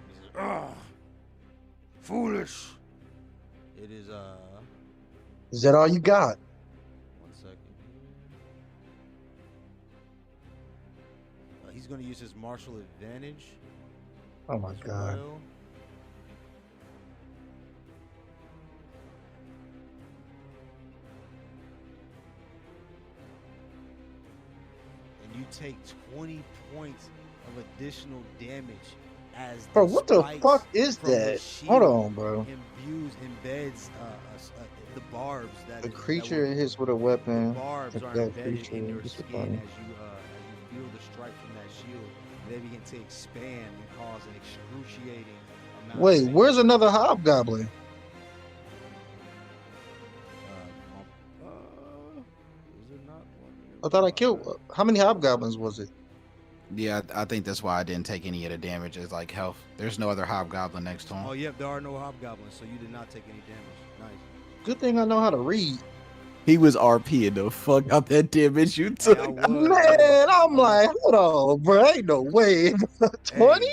He says, Ah! Foolish! "It is Is that all you got? 1 second. He's going to use his martial advantage. Oh my as god. well. And you take 20 points of additional damage as Bro, what the spikes fuck is from the that? shield Hold on, bro. embeds the barbs that The is- that creature will- hits with a the weapon. barbs If are that embedded creature in your gets skin upon- as you feel the strike from that shield. They begin to expand and cause an excruciating amount. of Wait, pain. where's another hobgoblin? Is there not one here? I thought I killed. How many hobgoblins was it? Yeah, I think that's why I didn't take any of the damage as like health. There's no other hobgoblin next to him. Oh, yep, there are no hobgoblins, so you did not take any damage. Nice. Good thing I know how to read. He was RPing the fuck out that damage you Hey, took. I was, Man, I'm like, hold on, bro. Ain't no way. 20?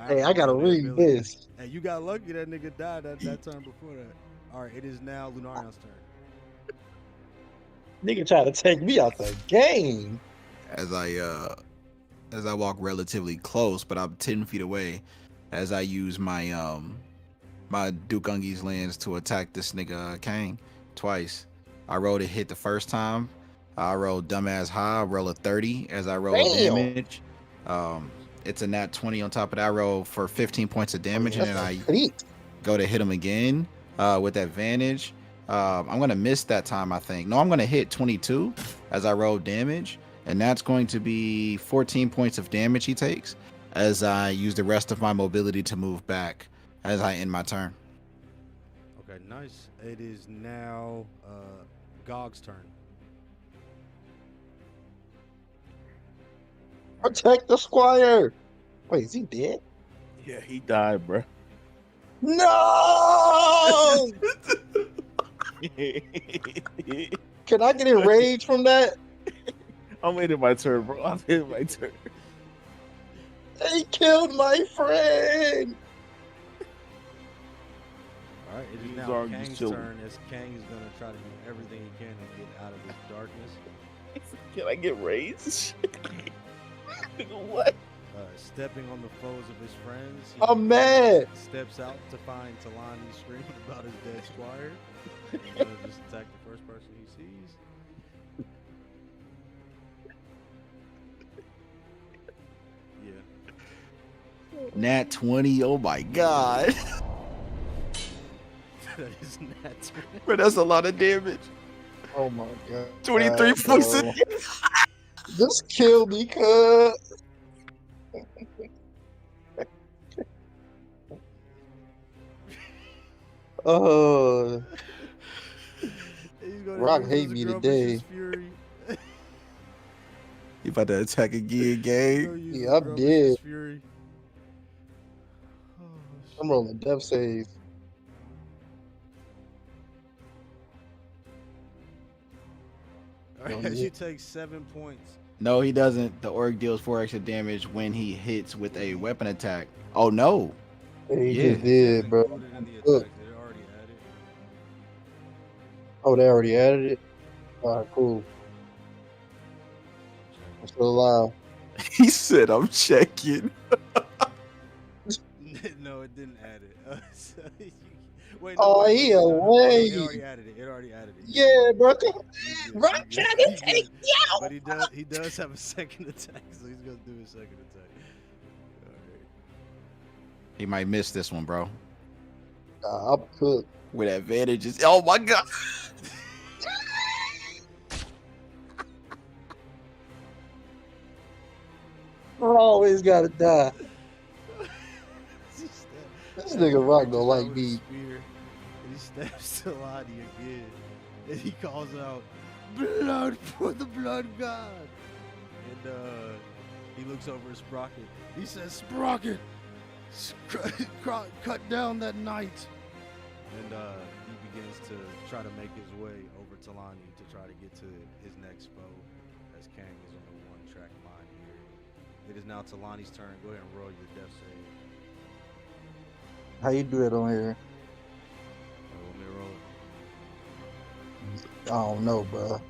Hey, I gotta read this. Hey, you got lucky that nigga died that turn before that. All right, it is now Lunarion's turn. Nigga try to take me out the game. As I walk relatively close, but I'm 10 feet away, as I use my Dukungi's lens to attack this nigga Kang twice. I rolled a hit the first time. I rolled dumbass high. I roll a 30 as I roll Damn. damage. It's a nat 20 on top of that. I roll for 15 points of damage, and then I go to hit him again with advantage. I'm gonna miss that time, I think. No, I'm gonna hit 22 as I roll damage, and that's going to be 14 points of damage he takes as I use the rest of my mobility to move back as I end my turn. Okay, nice. It is now Gog's turn. Protect the squire. Wait, is he dead? Yeah, he died, bro. No! Can I get enraged from that? I'm waiting my turn, bro. I'm waiting my turn. He killed my friend. All right, it is These now are just Kang's children. turn as Kang is going to try to do everything he can to get out of this darkness. Can I get raised? What? Stepping on the foes of his friends. He I'm mad. Steps out to find Talani screaming about his dead squire. He's going to just attack the first person he sees. Yeah. Nat 20. Oh my god. That is nat 20. Bro, that's a lot of damage. Oh my god. 23 points of bro. Just kill me, cuz. Oh, Rock hate me today. You about to attack again, gang? Yeah, I'm dead. I'm rolling death save. Alright, as you take 7 points. No, he doesn't. The orc deals 4 extra damage when he hits with a weapon attack. Oh no. He Yeah. just did, bro. Included in the Look. attack, they're already added. Oh, they already added it? Alright, cool. I'm still alive. He said, I'm checking. No, it didn't add it. So wait, Oh, wait, he no, a no, no, way. It already added it. It already added it. Yeah, bro. Come on. He's good, Rock he's good, trying to he's take good. you out. But he does have a second attack, so he's gonna do his second attack. Alright. He might miss this one, bro. I'm cooked. With advantages. Oh my god. I always gotta die. This nigga Rock don't like me. Spear, and he stabs Talani again. And he calls out, "Blood for the blood god!" And he looks over at Sprocket. He says, "Sprocket, cut down that knight." And he begins to try to make his way over Talani to try to get to his next foe, as Kang is on the one-track mind here. It is now Talani's turn. Go ahead and roll your death save. How you do it on here? Want me to roll it? I don't know, bro.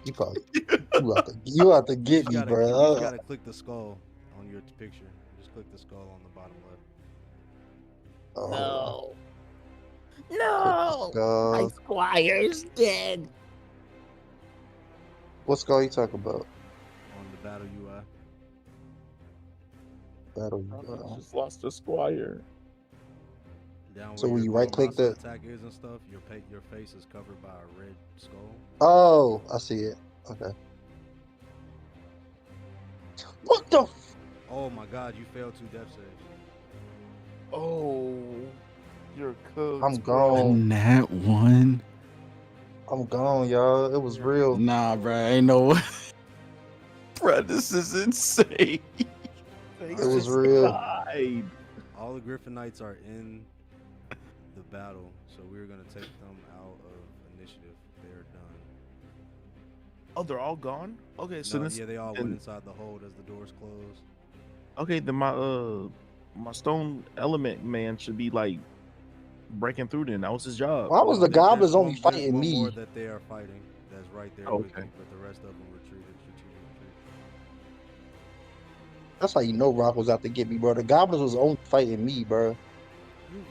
You have to get me, You bro. just gotta click the skull on your picture. Just click the skull on the bottom left. Oh, No! My skull. squire's dead. What skull you talking about? On the battle UI. Battle. I just lost a squire. Down So where when your you right-click muscle that- attack is and stuff, your face is covered by a red skull. Oh, I see it. Okay. What the? Oh my god, you failed 2 death saves. Oh, you're cooked. I'm bro. gone. Nat 1. I'm gone, y'all. It was real. Nah, bro. Ain't no way. Bro, this is insane. It was real. Died. All the Griffon Knights are in the battle, so we're gonna take them out of initiative. They're done. Oh, they're all gone. Okay, so No, this. yeah, they all then- went inside the hold as the doors closed. Okay, then my stone element man should be like breaking through. Then that was his job. Why was the There's goblins one- only there's fighting one me? more that they are fighting. That's right there Oh, with okay. you, but the rest of them retreated. That's how you know Rock was out to get me, bro. The goblins was only fighting me, bro.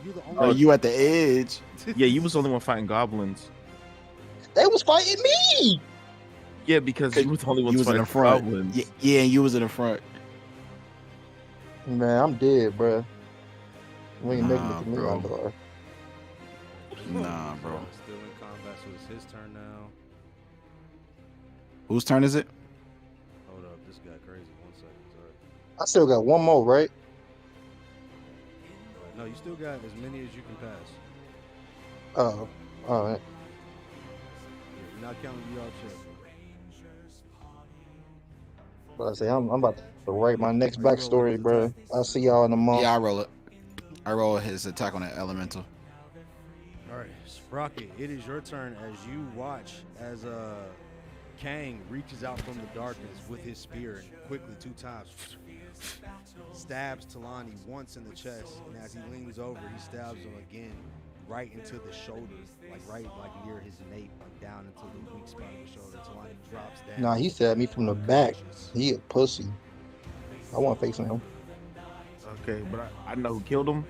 You the Oh, only. you at the edge. Yeah, you was the only one fighting goblins. They was fighting me. Yeah, because you were the only one You was in fighting the front. goblins. Yeah, you was in the front. Man, I'm dead, bro. We ain't making it Nah, to me, bro. my dog. Nah, bro. Still in combat, so it's his turn now. Whose turn is it? Hold up, this guy crazy. 1 second, sorry. I still got one more, right? No, you still got as many as you can pass. Oh, all right. Yeah, we're not counting you out yet. But I say I'm about to write my next Are you rolling backstory, his bro. attack? I'll see y'all in a month. Yeah, I roll it. I roll his attack on that elemental. All right, Sprocket, it is your turn as you watch as Kang reaches out from the darkness with his spear and quickly 2 times stabs Talani once in the chest, and as he leans over, he stabs him again right into the shoulder, like near his nape, like down into the weak spot of the shoulder. Talani drops down. Nah, he stabbed me from the back. He a pussy. I want to face him. Okay, but I know who killed him.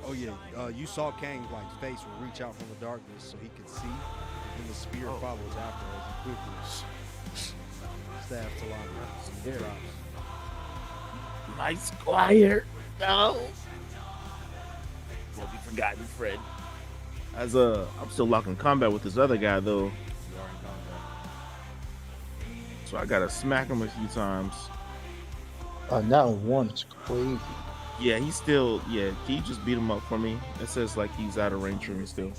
Oh yeah, you saw Kang's face reach out from the darkness so he could see, and the spear follows after as he quickly stabs Talani. He drops. My squire. No. Won't be forgotten, friend. As I'm still locked in combat with this other guy though, You are in combat. so I gotta smack him a few times. That one is crazy. Yeah, he's still. Yeah, can you just beat him up for me? It says like he's out of range for me still.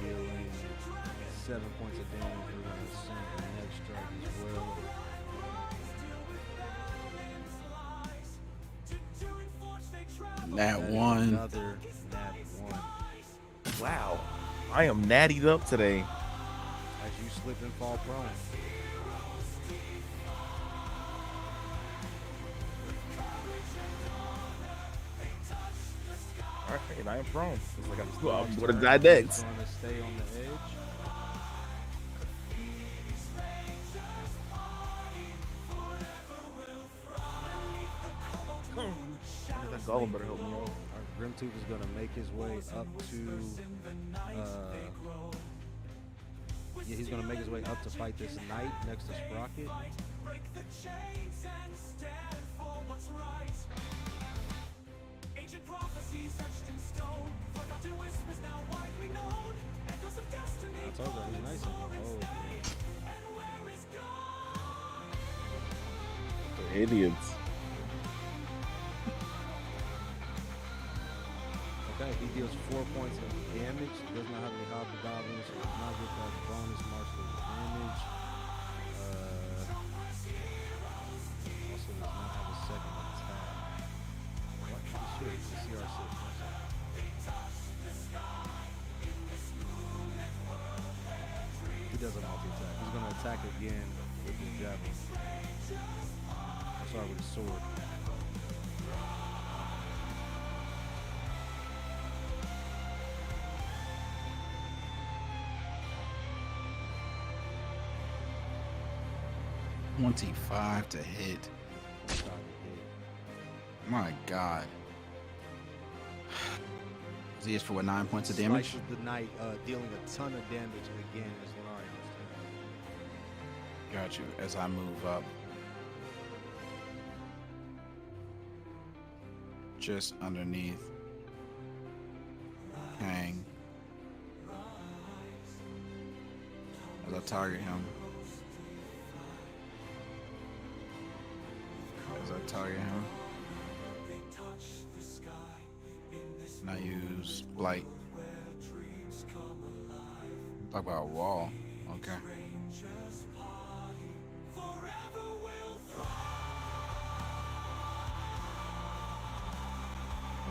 Dealing 7 points of damage. We're going to send the next strike as well. Nat That is 1. Another nat 1. Wow, I am nattied up today. As you slip and fall prone. All right, I am prone. It's like Well, I'm gonna die next. Going to stay on the edge. That golem better help me out. Grimtooth is going to make his way up to. Yeah, he's going to make his way up to fight this knight next to Sprocket. I told you, he's nice. Oh, Idiots. okay, he deals 4 points of damage. Does not have any hobgoblins, so does not get that bonus martial damage. Also does not have a second attack. What? He should. It's a CR6. He does a multi-attack. He's going to attack again with his javelin. I'm sorry, with his sword. $25 to hit. My God. He is for what, 9 points of damage? Slices the knight, dealing a ton of damage again as Lunarion's turn. Got you. As I move up. Just underneath. Hang. As I target him. As I target him. And I use Blight. Talk about a wall. Okay.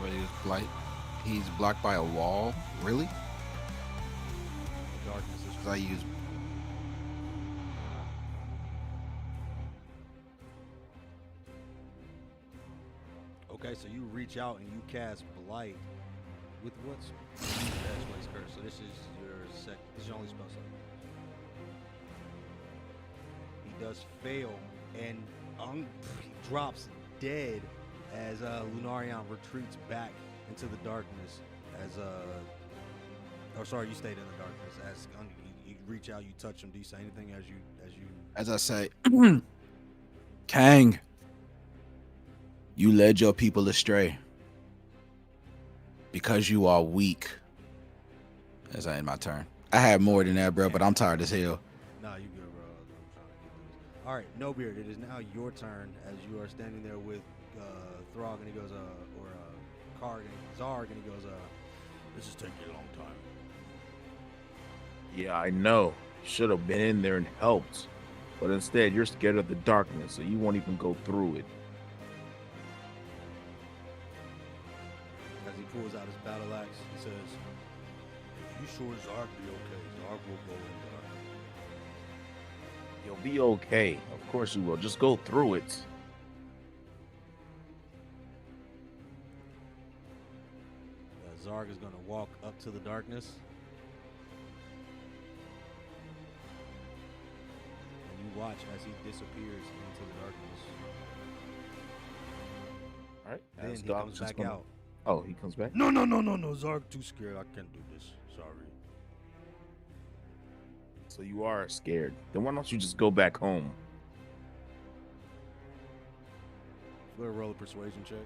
What is Blight? He's blocked by a wall? Really? Darkness is Because I use... Okay, so you reach out and you cast Blight with what's Edgeways Curse. So this is your only spell slot. He does fail and drops dead as Lunarion retreats back into the darkness. You stayed in the darkness. As you reach out, you touch him. Do you say anything As I say, Kang, you led your people astray because you are weak. As I end my turn, I had more than that, bro, but I'm tired as hell. Nah, you good, bro. I'm trying to get through this. All right, No Beard. It is now your turn as you are standing there with Throg, and he goes, Karg, and Zarg, and he goes, This is taking a long time. Yeah, I know. Should have been in there and helped. But instead, you're scared of the darkness, so you won't even go through it. as he pulls out his battle axe, he says, You sure Zarg be okay? Zarg will go in there. You'll be okay. Of course you will. Just go through it. Zarg is going to walk up to the darkness. And you watch as he disappears into the darkness. All right. Then as he Doc's comes just back gonna- out. Oh, he comes back? No. Zarg too scared. I can't do this. Sorry. So you are scared. Then why don't you just go back home? Go ahead, roll a persuasion check.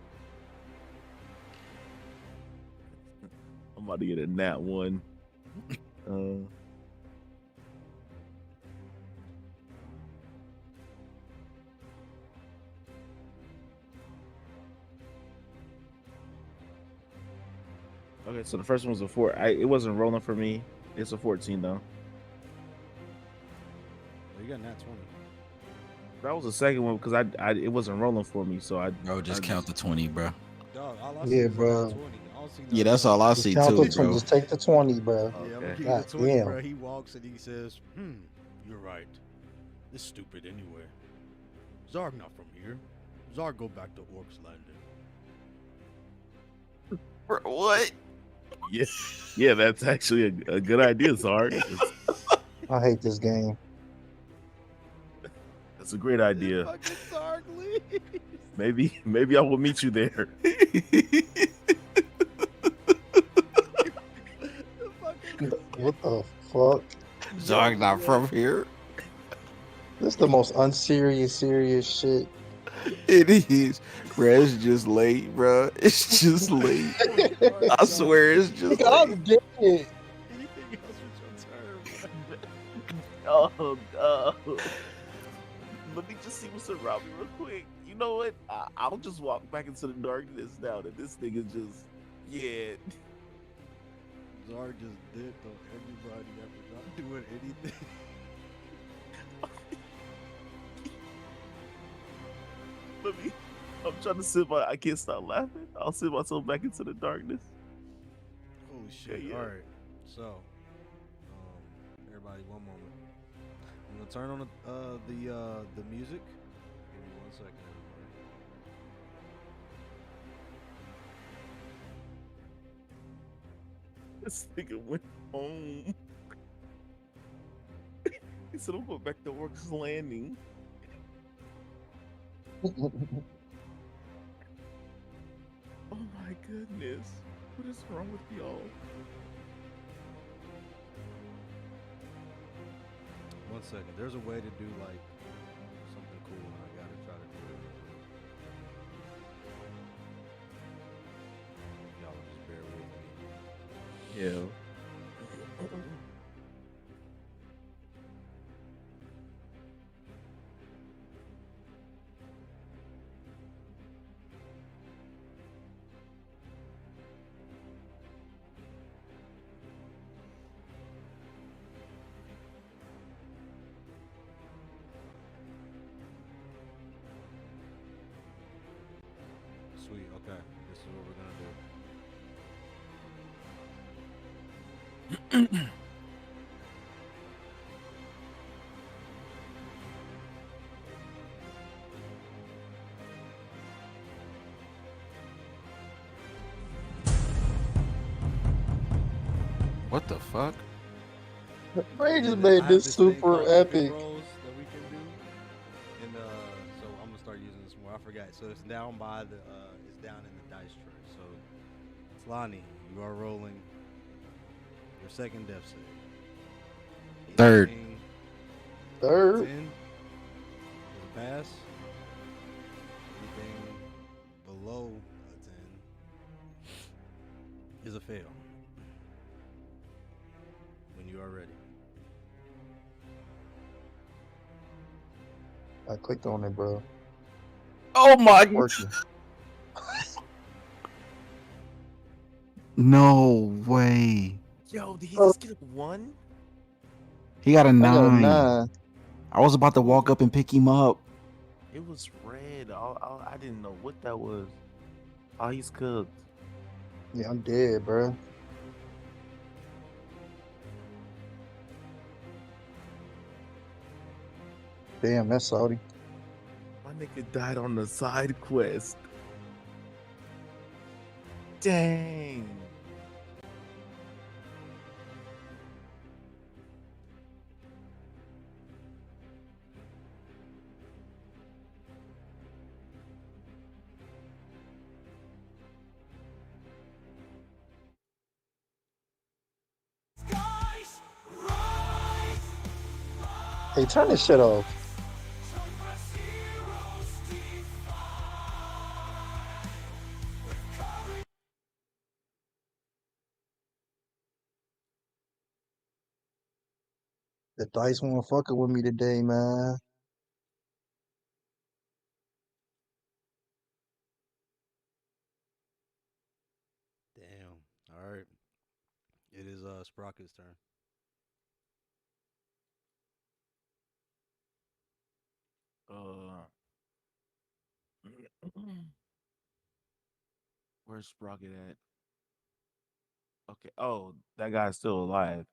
I'm about to get a nat one. Okay, so the first one was a 4. It wasn't rolling for me. It's a 14 though. Oh, you got nat 20. That was the second one because I it wasn't rolling for me, so I. Bro, just count the 20, bro. Dog, all I Yeah, see is a nat bro. 20. I don't see Yeah, no that's nat all I 20. see Count too, the 20. bro. Just take the 20, bro. Yeah, I'm gonna Okay. give you the God 20, damn. bro. He walks and he says, You're right. This is stupid anyway. Zarg not from here. Zarg go back to Orc's Landing. Bro, what? Yeah, that's actually a good idea, Zarg. I hate this game. That's a great idea. fucking Zarg leaves. Maybe I will meet you there. What the fuck? Zarg not from here. This is the most unserious, serious shit. It is, bro. It's just late, bro. It's just late. I swear, it's just I'm late. dead. Anything else with your turn, bro? Oh, let me just see what's around me real quick. You know what? I'll just walk back into the darkness now that this thing is just, yeah. Zarg just dipped on everybody after not doing anything. I'm trying to I can't stop laughing. I'll send myself back into the darkness. Holy shit. Yeah. All right. So, everybody, one moment. I'm going to turn on the music. Give me 1 second, everybody. This nigga went home. He said, I'm going back to Orc's Landing. Oh my goodness. What is wrong with y'all? 1 second. There's a way to do like something cool, and I gotta try to do it. Y'all just bear with me. Yeah. Sweet. Okay. This is what we're gonna do. What the fuck? Ray just And made I have this this thing super called epic epic. rolls that we can do, and so I'm gonna start using this more. I forgot. So it's down by the it's down in the dice tray. So Lonnie, you are rolling your second death save. Third. Anything Third. 10 is a pass. Anything below a 10 is a fail. When you are ready. I clicked on it, bro. Oh my! Working. No way. Yo, did he Oh. just get a 1? He got a I got a 9. 9. I was about to walk up and pick him up. It was red. I didn't know what that was. Oh, he's cooked. Yeah, I'm dead, bro. Damn, that's Saudi. My nigga died on the side quest. Dang. Hey, turn this shit off. The dice won't fucking with me today, man. Damn. All right. It is Sprocket's turn. Where's Sprocket at? Okay. Oh, that guy's still alive.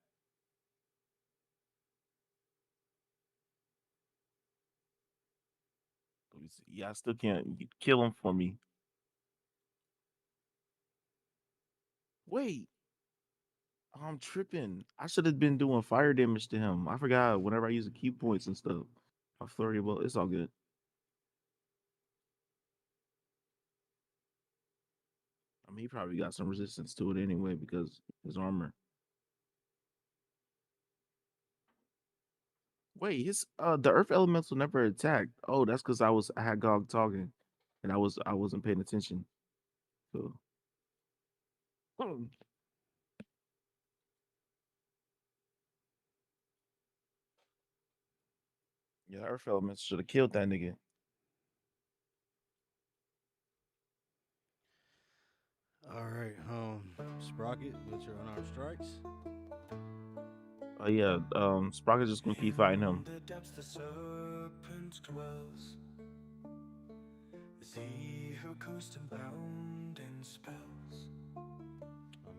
Let me see. Yeah, I still can't kill him for me. Wait, I'm tripping. I should have been doing fire damage to him. I forgot whenever I use the key points and stuff. I flurry of blows. It's all good. I mean, he probably got some resistance to it anyway because his armor. Wait, his the earth elemental never attacked. Oh, that's because I had Gog talking, and I wasn't paying attention. So, yeah, the earth elemental should have killed that nigga. All right. Sprocket with your unarmed strikes. Oh yeah, Sprocket's just gonna keep fighting him. The depths the serpent dwells. See her coast and bound in spells.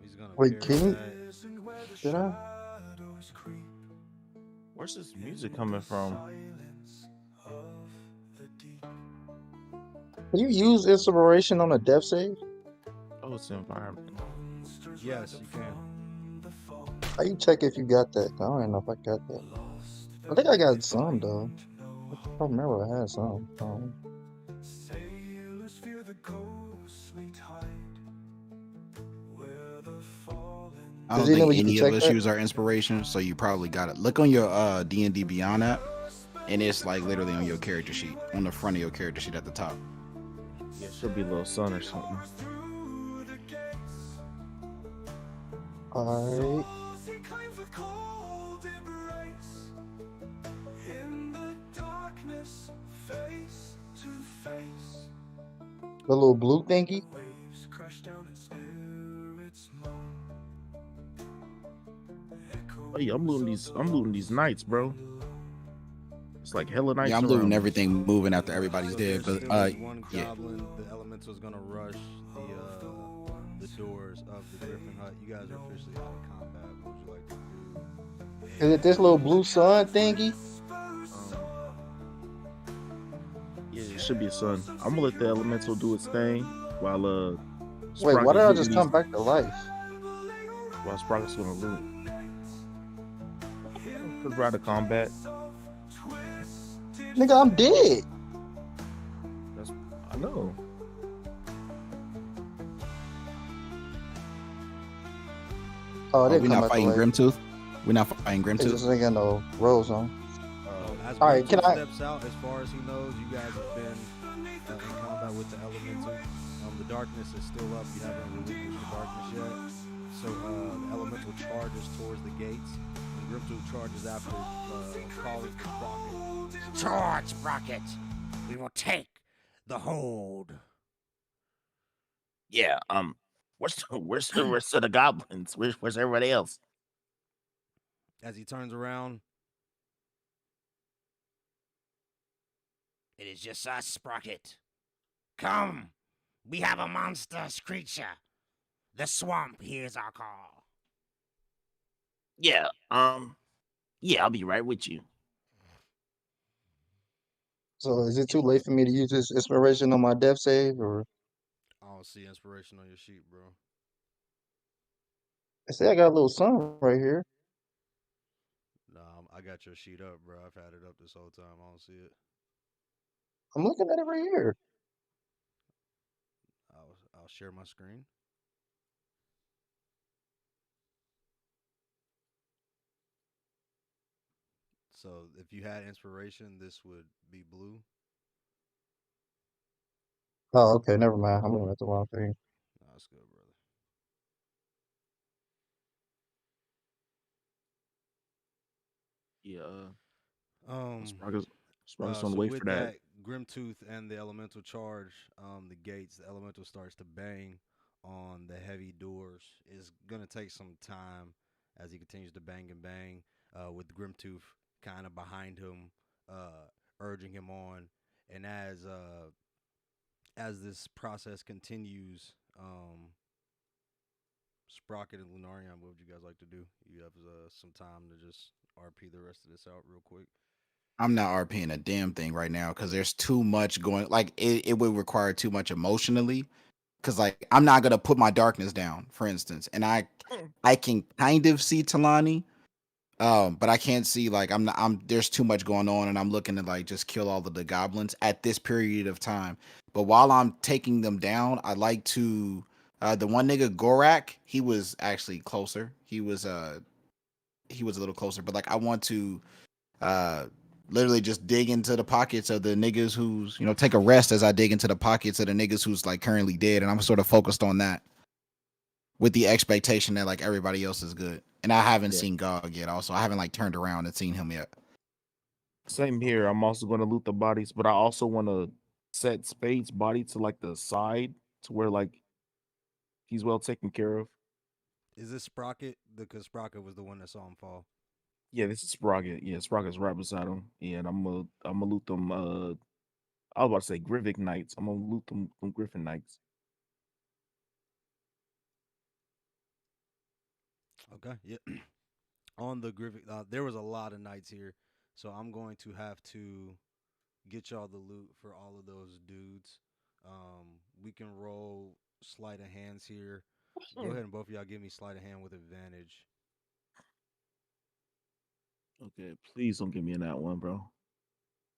He's gonna Wait, parry King? that. Did I? Shadows creep. Where's this music coming from? Silence of the deep. Can you use inspiration on a death save? Oh, it's environment. Monsters Yes, rise up you can. from the fold. How you check if you got that? I don't even know if I got that. Lost I think I though got they some though. find no I hope. don't remember I had some. Sailors fear the ghostly tide, where the fallen I Does don't he know think you can any of check us that? use our inspiration, so you probably got it. Look on your D&D Beyond app, and it's like literally on your character sheet, on the front of your character sheet at the top. Yeah, should be a little sun or something. through the gates. Alright. Souls he claims with cold embrace. In the darkness, face to face. The little blue thingy? Waves crash down and spirits moan. Oh yeah, I'm looting these knights, bro. It's like hella knights Yeah, I'm around looting me. everything moving after everybody's So dead. there But still is one yeah, goblin. The elemental is gonna rush the doors of the Griffin hut. You guys are officially out of combat. What would you like to do? Is it this little blue sun thingy? Yeah, it should be a sun. I'm gonna let the elemental do its thing while Wait, why did I just come back to life? While Sprocket's gonna loot. first round of combat. Nigga, I'm dead. That's I know. Oh, Oh, they we're come not out the fighting way. Grimtooth. We're not fighting They Grimtooth. just ain't got no rolls on. As All right, can Grimtooth I? steps out, as far as he knows, you guys have been in combat with the elemental. The darkness is still up. You haven't relinquished the darkness yet. So the elemental charges towards the gates, and Grimtooth charges after, calling for Sprocket. Charge, Sprocket! We will take the hold. Yeah. Where's the rest of the goblins? Where's everybody else? As he turns around, It is just us, Sprocket. Come, we have a monstrous creature. The swamp hears our call. Yeah. Yeah, I'll be right with you. So is it too late for me to use this inspiration on my death save, or I don't see inspiration on your sheet, bro. I say I got a little sun right here. Nah, I got your sheet up, bro. I've had it up this whole time. I don't see it. I'm looking at it right here. I'll share my screen. So if you had inspiration, this would be blue. Oh, okay, never mind. I'm looking at the wrong thing. Nah, that's good, brother. Yeah. Um, Sprocket's on the so way with for that. Grimtooth and the elemental charge, the gates, the elemental starts to bang on the heavy doors. It's gonna take some time as he continues to bang and bang, with Grimtooth kind of behind him, urging him on. And as this process continues, Sprocket and Lunarion, what would you guys like to do? You have some time to just RP the rest of this out real quick. I'm not RPing a damn thing right now because there's too much going. Like it would require too much emotionally. Because like I'm not gonna put my darkness down, for instance, and I can kind of see Talani, but I can't see like I'm not. There's too much going on, and I'm looking to like just kill all of the goblins at this period of time. But while I'm taking them down, I like to. The one nigga Gorak, he was actually closer. He was a little closer, but like I want to uh literally just dig into the pockets of the niggas who's take a rest as I dig into the pockets of the niggas who's like currently dead, and I'm sort of focused on that with the expectation that like everybody else is good. And I haven't Yeah. seen Gog yet. Also, I haven't like turned around and seen him yet. Same here. I'm also going to loot the bodies, but I also want to set Spade's body to like the side to where like he's well taken care of. Is this Sprocket? Because Sprocket was the one that saw him fall. Yeah, this is Sprocket. Yeah, Sprocket's right beside him. Yeah, and I'm gonna loot them. I was about to say Griffin Knights. I'm gonna loot them Griffin Knights. Okay, yeah. On the Griffin, there was a lot of knights here, so I'm going to have to get y'all the loot for all of those dudes. We can roll sleight of hands here. Go ahead and both of y'all give me sleight of hand with advantage. Okay, please don't get me in that one, bro.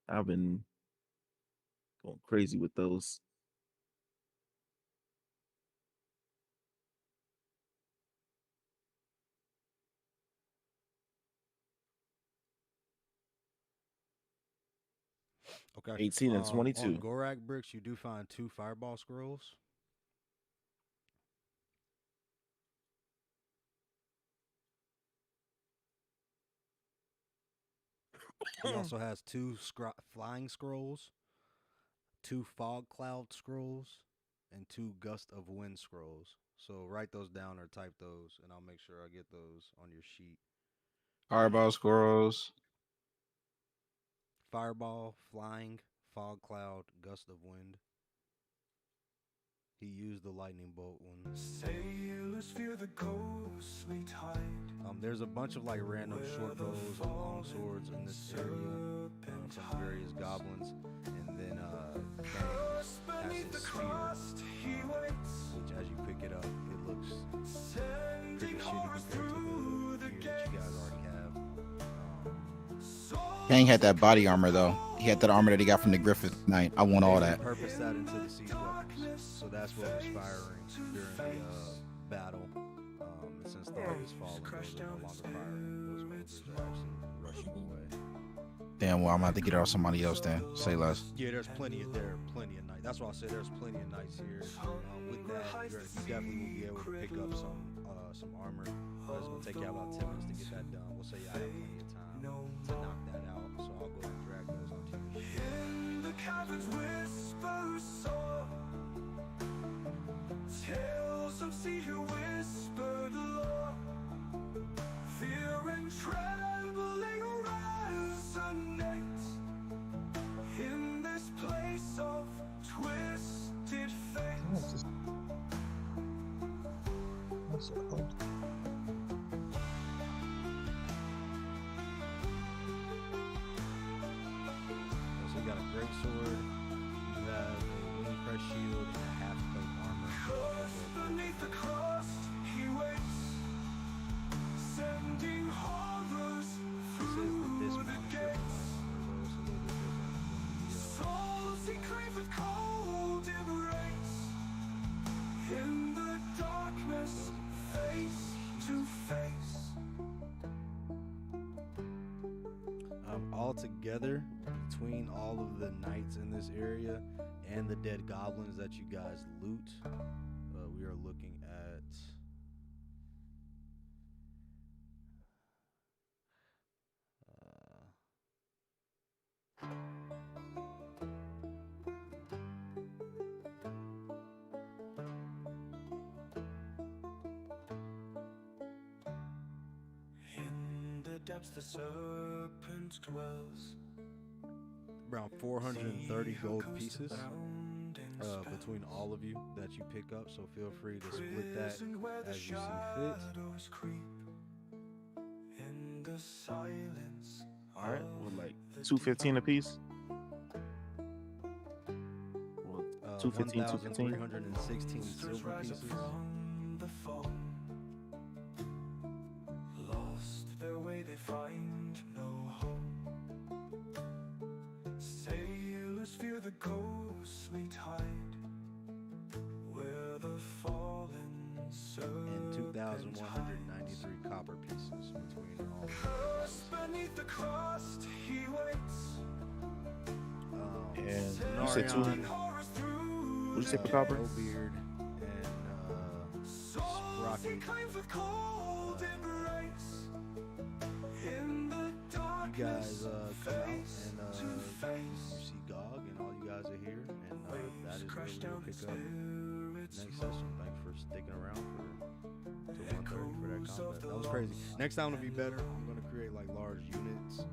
I've been going crazy with those. Okay. 18 and On 22. Gorak bricks, you do find 2 fireball scrolls. He also has 2 flying scrolls, 2 fog cloud scrolls, and 2 gust of wind scrolls. So write those down or type those, and I'll make sure I get those on your sheet. Fireball squirrels. Fireball, flying, fog cloud, gust of wind. He used the lightning bolt one. Sailors fear the ghostly tide. There's a bunch of like random short bows and long swords in this area from various goblins, and then Kang has his spear, which as you pick it up, it looks pretty shitty compared to the gear that you guys already have. Kang had that body armor though. He had that armor that he got from the Griffin Knight. I want They all that. repurposed that into the siege weapons, so that's what was firing during the battle. And since the light is falling, those are no longer firing. Those soldiers are actually rushing away. Damn, well, I'm gonna have to get it off somebody else then. Say less. Yeah, there's plenty of knights. That's why I said there's plenty of knights here. With that, you definitely will be able to pick up some armor. But it's gonna take you about 10 minutes to get that done. We'll say I have plenty of time to knock that out. So I'll go and drag those onto your ship. In the caverns whispers soar, tales of sea who whispered lore, fear and trembling resonate in this place of twisted fate. What's it called? So you got a great sword. You have a wing press shield and a half plate armor. Beneath the crust he waits, sending horrors This is through the the dismount gates. It's a little bit different. Souls he crave with cold embrace, in the darkness, face to face. All together, between all of the knights in this area and the dead goblins that you guys loot, we are looking at In the depths the serpent dwells, around 430 gold pieces between all of you that you pick up, so feel free to split that as you see fit. shadows creep in the silence. All right, well, like 215 apiece. Well, 215, 215. 1,316 silver pieces. From the foam, lost their way, they find no home. Sailors fear the ghostly tide, where the fallen And serpent 2,193 copper pieces between all of hides. Beneath the crust he waits, And you said two. Narion, horrors through What you say for copper? Beard, and souls he Sprocket. claims with cold embrace. In the You darkness, guys come out and to you face. see Gog, and all you guys are here, and that Waves is where crash we will down pick up spirits next flow. session. Thanks for sticking around till 1:30 for that Echoes combat. of the That was crazy. lost Next time will be better. I'm gonna create like large units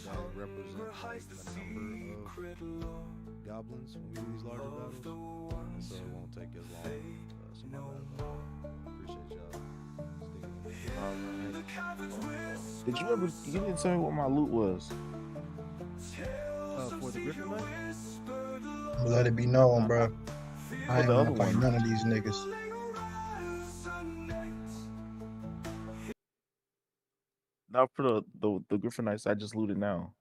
that represent Hunger like hides the the number secret lore of goblins when we do these larger of battles, the and ones so it won't take as long. So my no bad, but appreciate y'all sticking with me. in the caverns whisper Did you ever? You didn't tell me what my loot was. tales For of the sea Griffon who knight? whispered Let it be known, bro. I ain't the gonna other fight one? none of these niggas. Not for the Griffin Knights. I just looted now.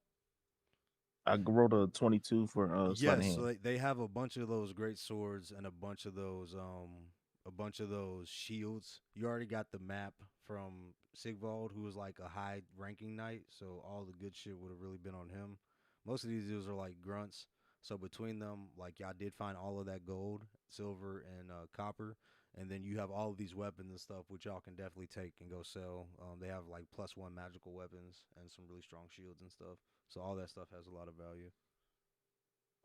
I wrote a 22 for sleight of Yes, hand. so they have a bunch of those great swords and a bunch of those shields. You already got the map from Sigvald, who was like a high ranking knight, so all the good shit would have really been on him. Most of these dudes are like grunts, so between them, like y'all did find all of that gold, silver, and copper, and then you have all of these weapons and stuff, which y'all can definitely take and go sell. They have like +1 magical weapons and some really strong shields and stuff. So all that stuff has a lot of value.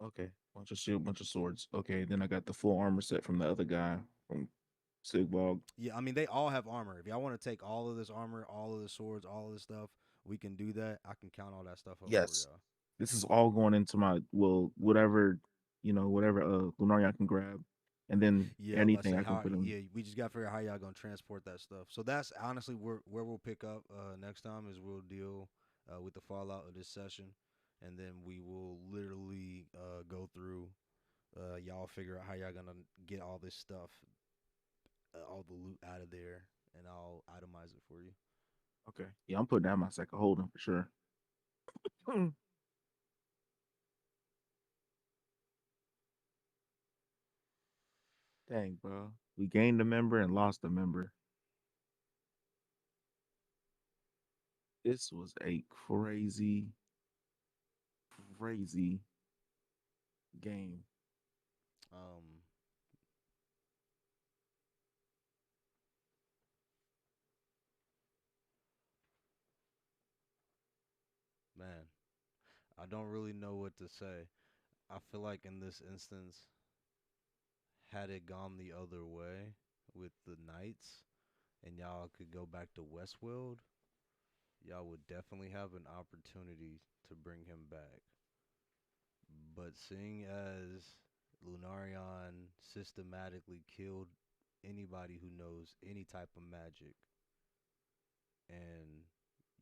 Okay, bunch of shield, bunch of swords. Okay, then I got the full armor set from the other guy from Sigvald. Yeah, I mean they all have armor. If y'all want to take all of this armor, all of the swords, all of this stuff, we can do that. I can count all that stuff up Yes, for y'all. this is all going into my whatever whatever Lunarian can grab, and then Yeah, let's anything say I can how. put in. Yeah, we just gotta figure out how y'all gonna transport that stuff. So that's honestly where we'll pick up next time is we'll deal with the fallout of this session, and then we will literally go through. Y'all figure out how y'all gonna get all this stuff, all the loot out of there, and I'll itemize it for you. Okay, yeah, I'm putting that in my second holding for sure. Dang, bro. We gained a member and lost a member. This was a crazy, crazy game. Um, man, I don't really know what to say. I feel like in this instance, had it gone the other way with the Knights and y'all could go back to Westworld, y'all would definitely have an opportunity to bring him back. But seeing as Lunarion systematically killed anybody who knows any type of magic, and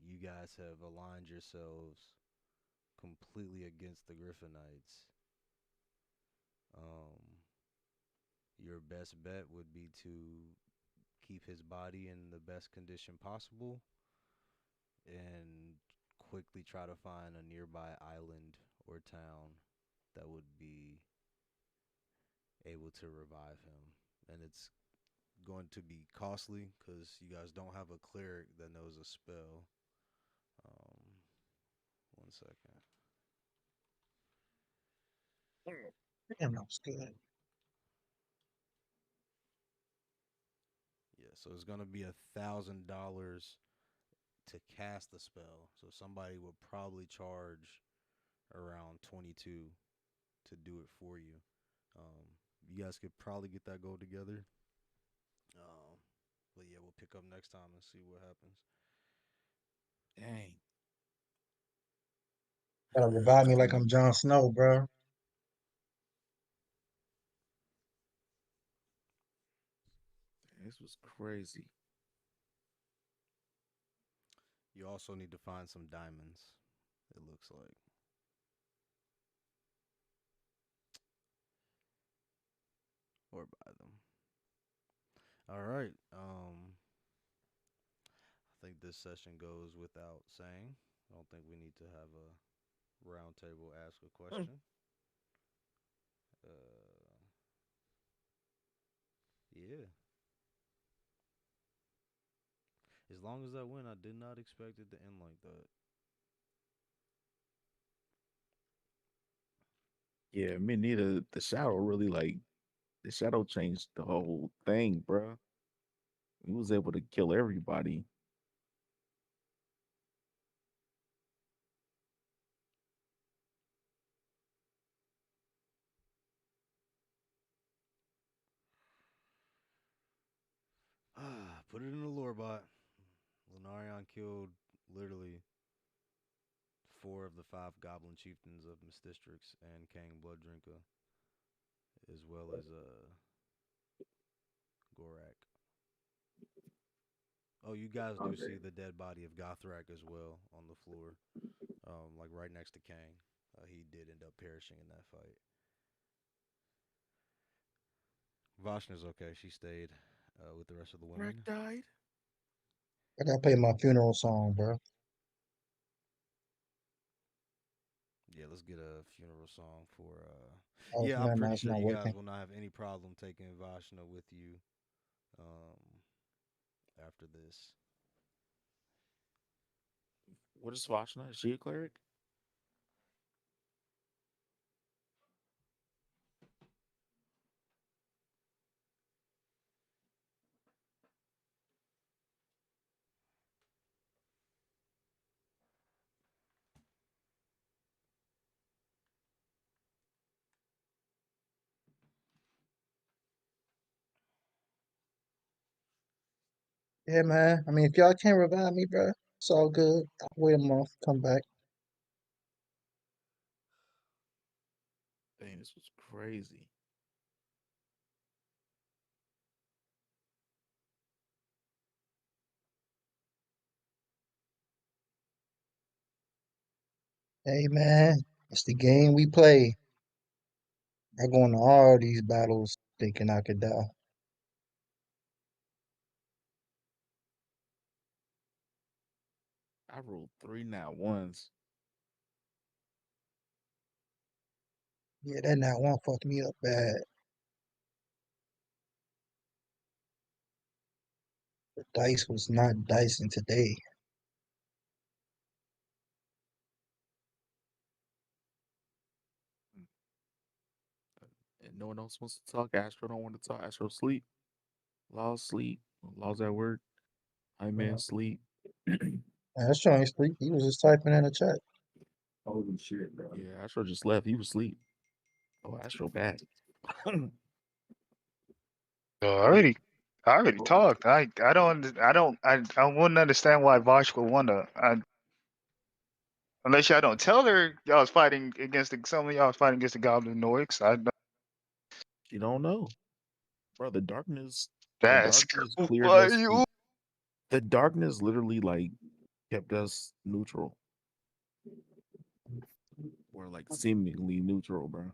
you guys have aligned yourselves completely against the Griffonites, um, your best bet would be to keep his body in the best condition possible and quickly try to find a nearby island or town that would be able to revive him. And it's going to be costly because you guys don't have a cleric that knows a spell. Um, 1 second. Damn, that was good. Yeah, so it's gonna be $1,000 to cast the spell. So somebody would probably charge around 22 to do it for you. Um, you guys could probably get that goal together. Um, but yeah, we'll pick up next time and see what happens. Dang. Gotta revive I me like think I'm Jon Snow, bro. This was crazy. You also need to find some diamonds. It looks like, or buy them. All right. I think this session goes without saying. I don't think we need to have a round table ask a question. Uh, yeah. As long as I win, I did not expect it to end like that. Yeah, me neither. The shadow really like the shadow changed the whole thing, bro. He was able to kill everybody. Put it in the lore bot. Lunarion killed literally four of the five goblin chieftains of Mystistrix and Kang Blooddrinker, as well as Gorak. Oh, you guys do see the dead body of Gothrak as well on the floor, like right next to Kang. He did end up perishing in that fight. Vashna's okay. She stayed with the rest of the Greg women. died. I gotta play my funeral song, bro. Yeah, let's get a funeral song for. Oh, Yeah, I'm never mind, pretty it's sure not you guys working. will not have any problem taking Vashna with you um, after this. What is Vashna? Is she a cleric? Yeah, man. I mean, if y'all can't revive me, bro, it's all good. I'll wait a month, come back. Dang, this was crazy. Hey, man, it's the game we play. I go into all these battles thinking I could die. I rolled three now ones. Yeah, that nat one fucked me up bad. The dice was not dicing today. And no one else wants to talk. Astro don't want to talk. Astro sleep. Laws sleep. Laws at work. High man sleep. Man, that's showing sleep. He was just typing in the chat. Holy shit, bro. Yeah, Astro just left. He was asleep. Oh, Astro back. I already talked. I wouldn't understand why Vosh would want to. Unless y'all don't tell her y'all was fighting against some of y'all was fighting against the Goblin Noiks. You don't know, bro. The darkness That's cool cleared for us. you. The darkness literally like kept us neutral. Or like seemingly neutral, bro.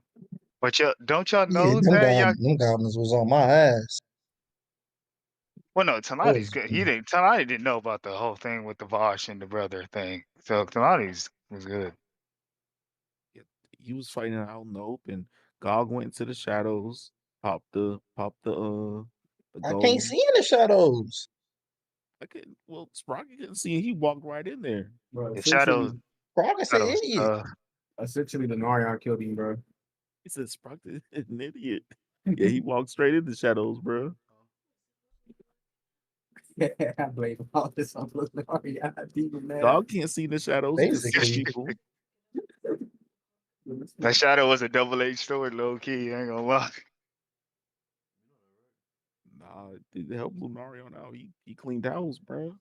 But don't y'all Yeah, know that y'all? them goblins was on my ass. Well, no, I Tanati's was good. Tanati didn't know about the whole thing with the Vosh and the brother thing. So Tanati's was good. He was fighting out in the open. Gog went into the shadows, popped the I can't golem. see in the shadows. Sprocket couldn't see. He walked right in there. Bro, The shadows. Sprocket's an idiot. Essentially, the Naryan killed him, bro. He said Sprocket is an idiot. Yeah, he walked straight in the shadows, bro. I blame all this on the Naryan. Man. Gog can't see in the shadows. He can see Basically. people. That shadow was a double-edged sword, low key. I ain't gonna lie. Nah, it helped Lunarion out. He cleaned house, bro.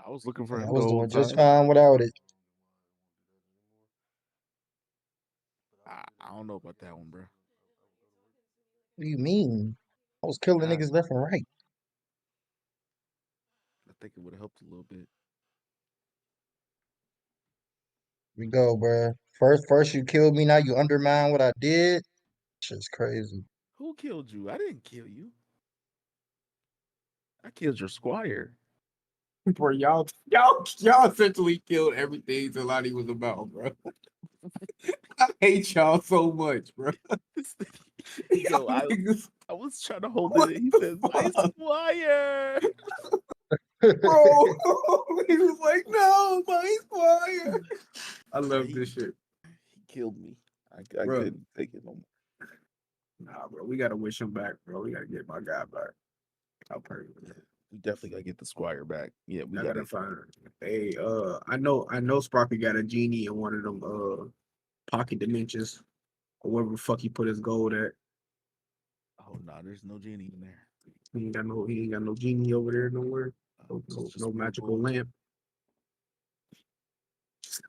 I was looking for And I him the was whole doing just time. fine without it. I don't know about that one, bro. What do you mean? I was killing Nah, niggas left and right. I think it would have helped a little bit. We go, bruh. First you killed me, now you undermine what I did. Shit's crazy. Who killed you? I didn't kill you. I killed your squire. Bro, y'all essentially killed everything Zelani was about, bro. I hate y'all so much, bro. Yo, I was trying to hold it. He says, "My squire." Bro, he was like, "No, my squire." I love this shit. He killed me. I couldn't take it no more. Nah, bro, we gotta wish him back, bro. We gotta get my guy back. I'll pray with that. We definitely gotta get the squire back. Yeah, we gotta find her. Hey, I know Sparky got a genie in one of them pocket dimensions, or wherever the fuck he put his gold at. Oh no, there's no genie in there. He ain't got no genie over there nowhere. No magical lamp.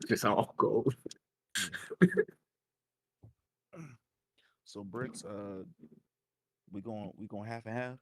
Just all gold. Yeah. So bricks, we going half and half.